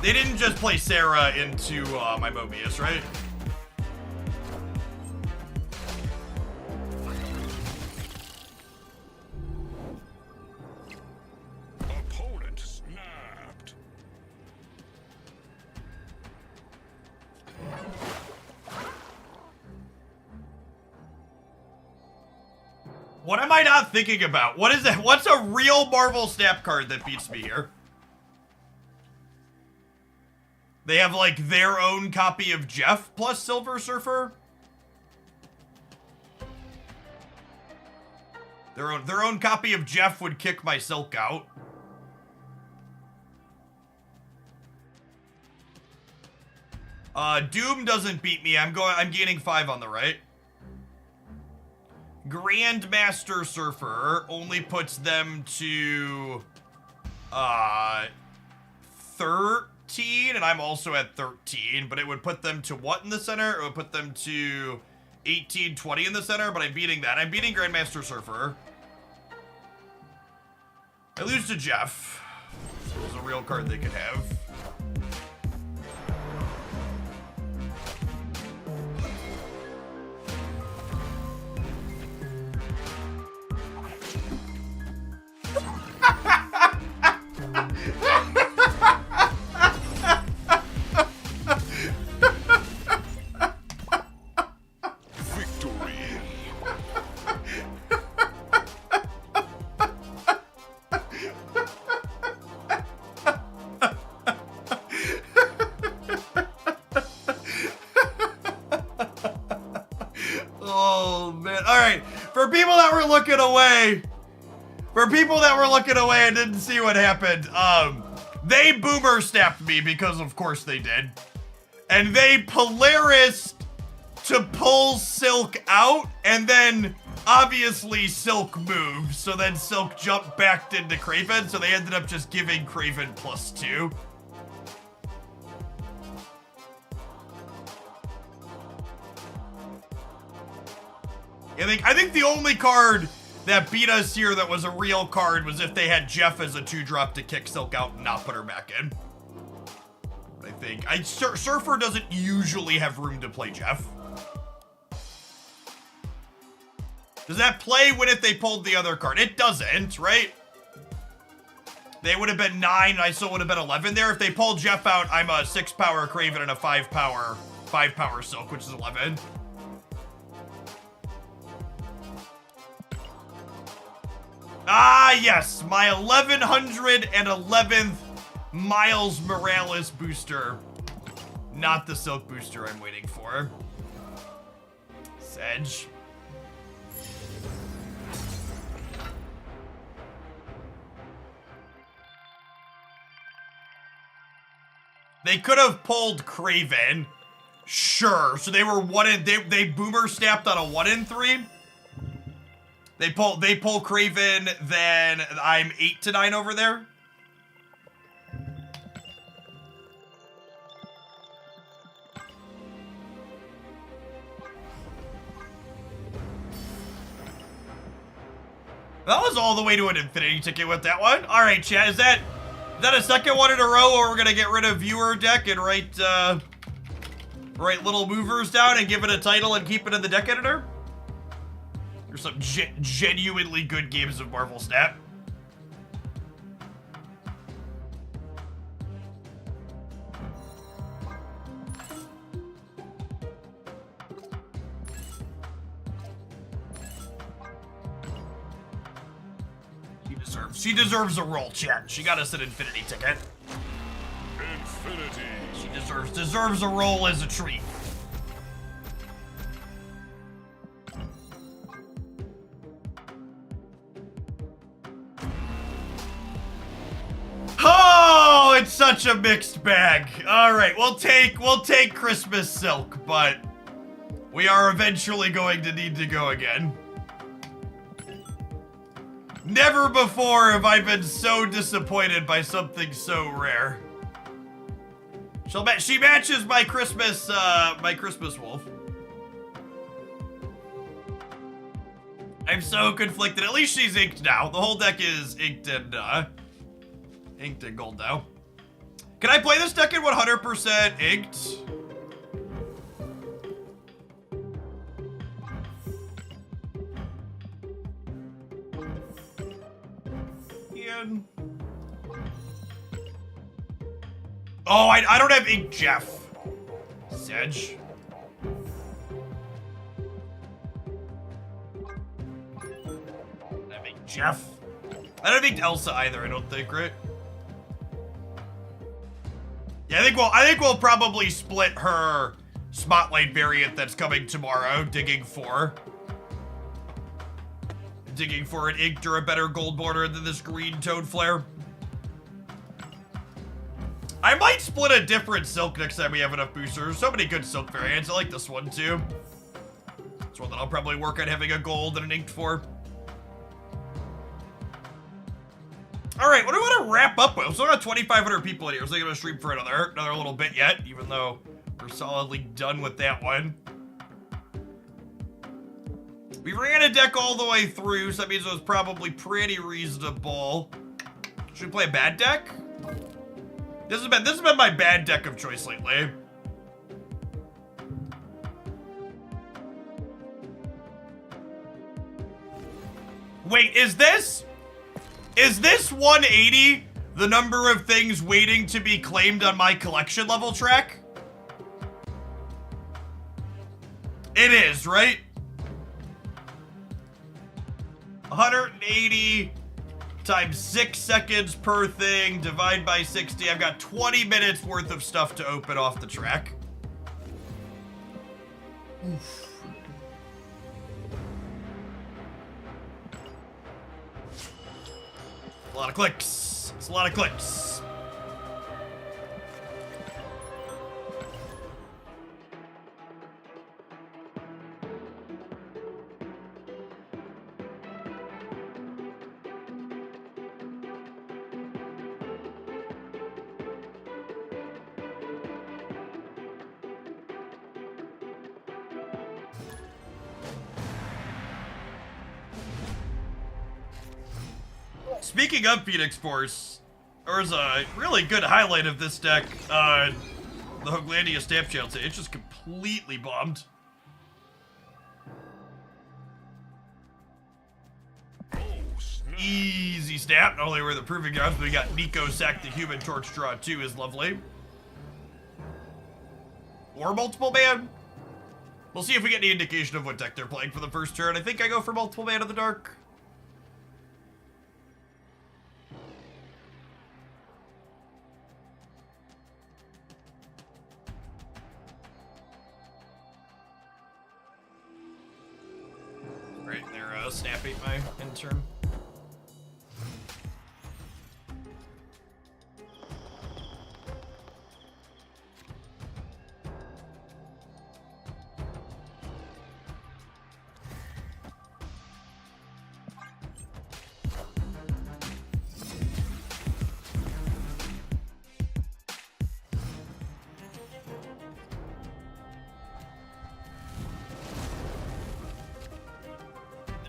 They didn't just play Sarah into my Mobius, right? Opponent snapped. What am I not thinking about? What is that? What's a real Marvel Snap card that beats me here? They have like their own copy of Jeff plus Silver Surfer? Their own copy of Jeff would kick my Silk out. Doom doesn't beat me. I'm gaining 5 on the right. Grandmaster Surfer only puts them to 13, and I'm also at 13, but it would put them to what in the center? It would put them to 18, 20 in the center, but I'm beating that. I'm beating Grandmaster Surfer. I lose to Jeff. It was a real card they could have. Victory. Oh, man. All right. For people that were looking away, and didn't see what happened, they boomer snapped me because of course they did. And they Polaris to pull Silk out, and then obviously Silk moved, so then Silk jumped back into Craven, so they ended up just giving Craven +2. I think the only card that beat us here that was a real card was if they had Jeff as a 2-drop to kick Silk out and not put her back in. I think. Surfer doesn't usually have room to play Jeff. Does that play when if they pulled the other card? It doesn't, right? They would have been 9, and I still would have been 11 there. If they pulled Jeff out, I'm a 6-power Craven and a 5-power Silk, which is 11. Ah, yes, my 1111th Miles Morales booster. Not the Silk booster I'm waiting for. Sedge. They could have pulled Kraven. Sure. So they were they boomer snapped on a 1 in 3. They pull Kraven, then I'm 8 to 9 over there. That was all the way to an infinity ticket with that one. All right, chat. Is that a second one in a row where we're gonna get rid of viewer deck and write little movers down and give it a title and keep it in the deck editor? There's some genuinely good games of Marvel Snap. She deserves a roll, chat. She got us an infinity ticket. Infinity. She deserves a roll as a treat. Oh, it's such a mixed bag. All right, we'll take Christmas Silk, but we are eventually going to need to go again. Never before have I been so disappointed by something so rare. She matches my Christmas wolf. I'm so conflicted. At least she's inked now. The whole deck is inked and gold now. Can I play this deck in 100% inked? Ian. Oh, I don't have ink Jeff. Sedge. I have ink Jeff. I don't think Elsa either, I don't think, right? Yeah, I think we'll probably split her Spotlight variant that's coming tomorrow, digging for an inked or a better gold border than this green Toad Flare. I might split a different Silk next time we have enough boosters. So many good Silk variants. I like this one too. It's one that I'll probably work on having a gold and an inked for. All right, what do I want to wrap up with? We've still got 2,500 people in here, so I'm gonna stream for another little bit yet, even though we're solidly done with that one. We ran a deck all the way through, so that means it was probably pretty reasonable. Should we play a bad deck? This has been my bad deck of choice lately. Wait, is this 180 the number of things waiting to be claimed on my collection level track? It is, right? 180 times 6 seconds per thing, divide by 60. I've got 20 minutes worth of stuff to open off the track. Oof. A lot of clicks. It's a lot of clicks. Speaking of Phoenix Force, there was a really good highlight of this deck on the Hoaglandia Stamp Channel today. It just completely bombed. Easy snap. Not only were the proving grounds, but we got Nico Sack the Human Torch Draw 2 is lovely. Or multiple man. We'll see if we get any indication of what deck they're playing for the first turn. I think I go for multiple man in the dark. snap ate my intern.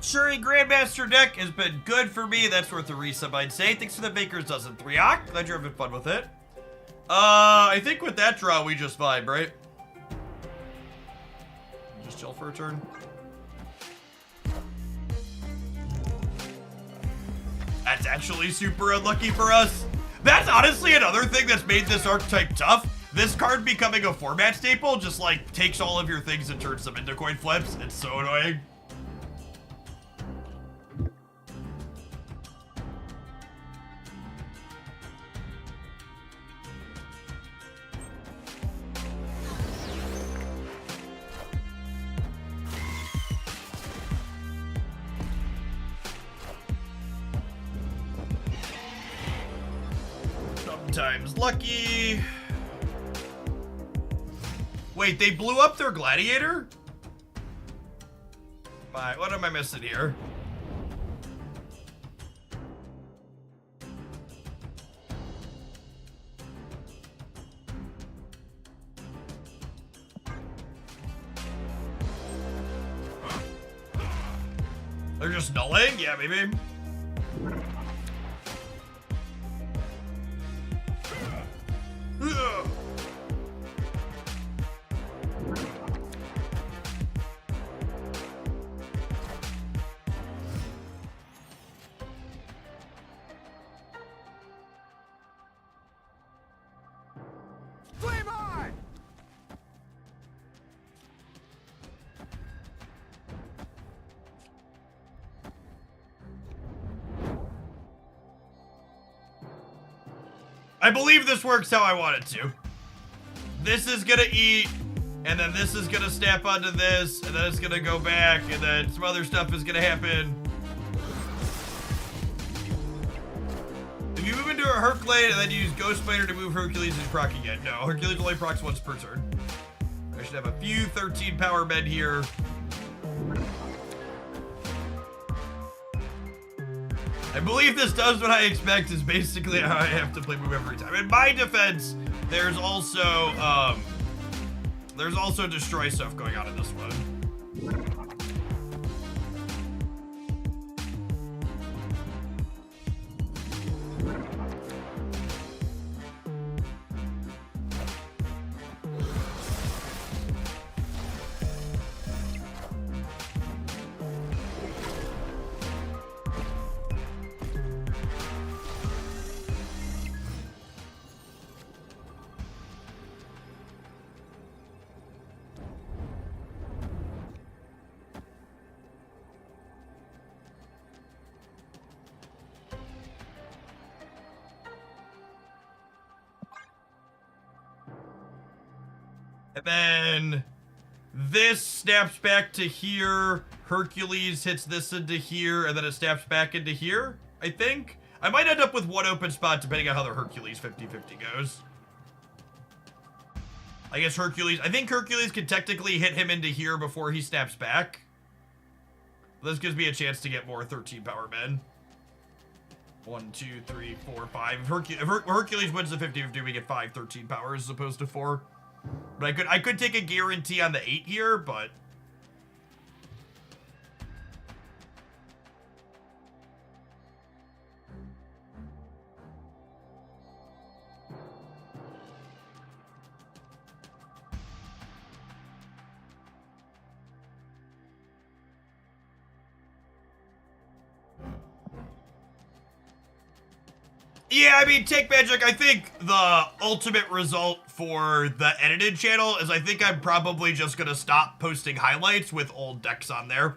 Shuri Grandmaster deck has been good for me. That's worth a resub, I'd say. Thanks for the Baker's Dozen 3-Ock. Glad you're having fun with it. I think with that draw, we just vibe, right? Just chill for a turn. That's actually super unlucky for us. That's honestly another thing that's made this archetype tough. This card becoming a format staple just, like, takes all of your things and turns them into coin flips. It's so annoying. Sometimes lucky. Wait, they blew up their gladiator? What am I missing here? They're just nulling? Yeah, maybe. Ugh. Flame on! I believe this works how I want it to. This is gonna eat, and then this is gonna snap onto this, and then it's gonna go back, and then some other stuff is gonna happen. If you move into a Hercules and then you use Ghost Spider to move Hercules, is proccing it. No, Hercules only procs once per turn. I should have a few 13 power men here. I believe this does what I expect is basically how I have to play move every time. In my defense, there's also destroy stuff going on in this one. And then this snaps back to here. Hercules hits this into here, and then it snaps back into here, I think. I might end up with one open spot depending on how the Hercules 50-50 goes. I think Hercules can technically hit him into here before he snaps back. This gives me a chance to get more 13 power men. 1, 2, 3, 4, 5. If Hercules wins the 50-50, we get 5 13 powers as opposed to 4. But I could take a guarantee on the 8 here, but yeah, I mean, take magic. I think the ultimate result for the edited channel is I think I'm probably just gonna stop posting highlights with old decks on there.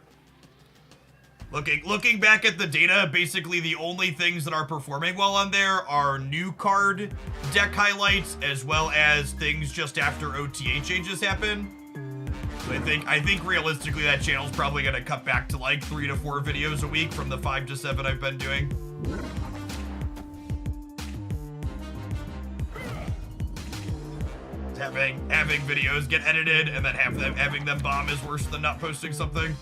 Looking back at the data, basically the only things that are performing well on there are new card deck highlights, as well as things just after OTA changes happen. So I think realistically that channel's probably gonna cut back to like 3 to 4 videos a week from the 5 to 7 I've been doing. Having videos get edited and then having them bomb is worse than not posting something.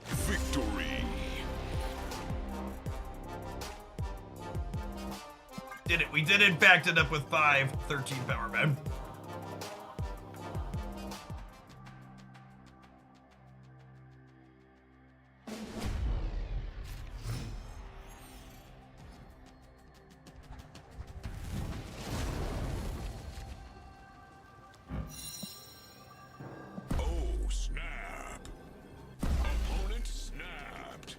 Victory. Did it. We did in fact end up with 13 power men. Oh, snap. Opponent snapped.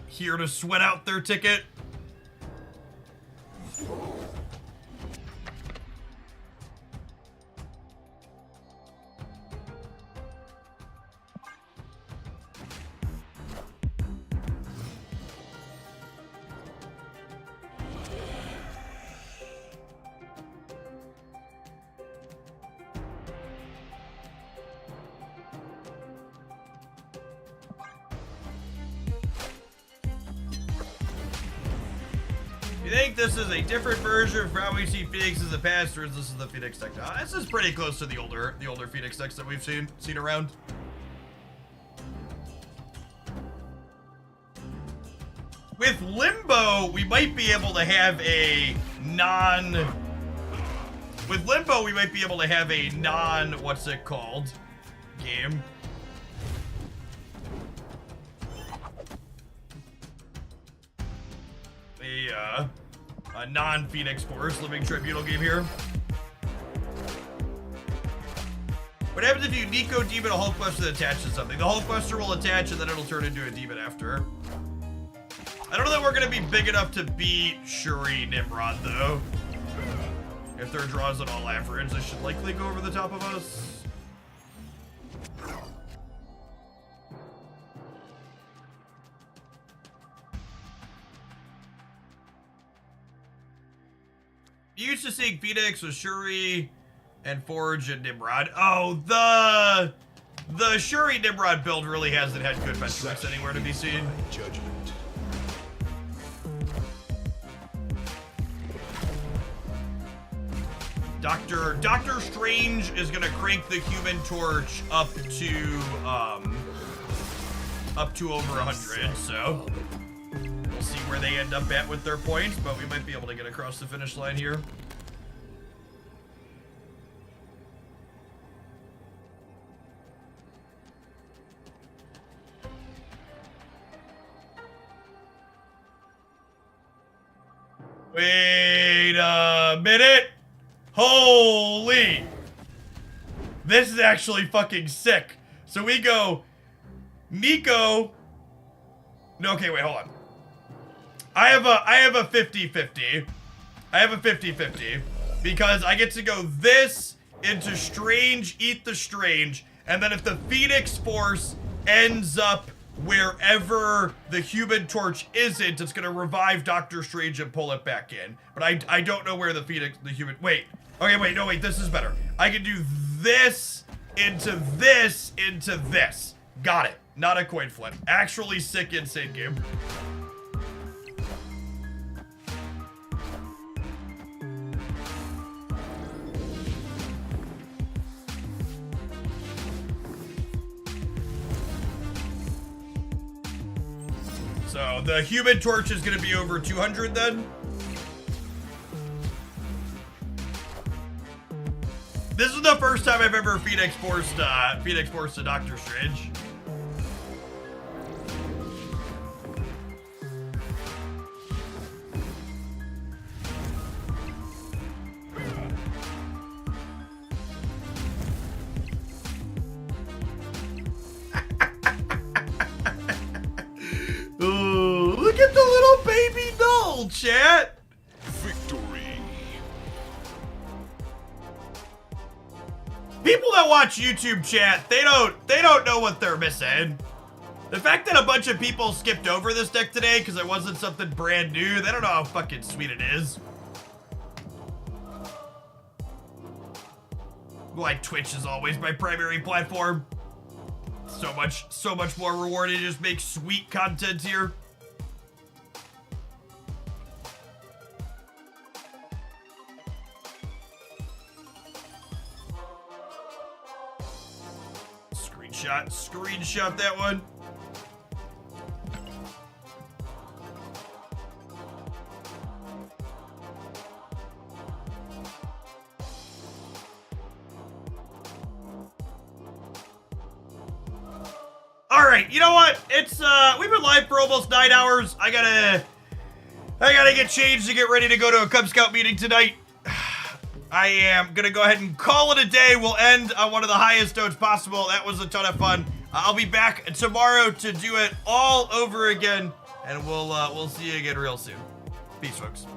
Here to sweat out their ticket. You think this is a different version of how we see Phoenix in the past, or is this the Phoenix deck now? This is pretty close to the older Phoenix decks that we've seen around. With Limbo, we might be able to have a what's it called, game. A non-Phoenix Force Living Tribunal game here. What happens if you Nico Demon a Hulkbuster that attaches to something? The Hulkbuster will attach and then it'll turn into a demon after. I don't know that we're gonna be big enough to beat Shuri Nimrod though. If their draws at all average, they should likely go over the top of us. You used to seeing Phoenix with Shuri and Forge and Nimrod. Oh, the Shuri Nimrod build really hasn't had good benchmarks anywhere to be seen. Judgment. Doctor Strange is gonna crank the Human Torch up to over 100, so we'll see where they end up at with their points, but we might be able to get across the finish line here. Wait a minute. Holy. This is actually fucking sick. So we go Nico. No, okay, wait, hold on. I have a 50-50. I have a 50-50 because I get to go this into Strange, eat the Strange, and then if the Phoenix Force ends up wherever the Human Torch isn't, it's gonna revive Doctor Strange and pull it back in. But I don't know where the Human, wait. Okay, wait, no, wait, this is better. I can do this into this into this. Got it. Not a coin flip. Actually sick, insane game. So the Human Torch is gonna be over 200 then. This is the first time I've ever Phoenix Forced to Doctor Strange. Ooh, look at the little baby doll, chat. Victory. People that watch YouTube chat, they don't know what they're missing. The fact that a bunch of people skipped over this deck today because it wasn't something brand new, they don't know how fucking sweet it is. Like, Twitch is always my primary platform. So much more rewarding to just make sweet content here. Screenshot that one. All right, you know what? It's we've been live for almost 9 hours. I gotta get changed to get ready to go to a Cub Scout meeting tonight. I am gonna go ahead and call it a day. We'll end on one of the highest notes possible. That was a ton of fun. I'll be back tomorrow to do it all over again, and we'll see you again real soon. Peace, folks.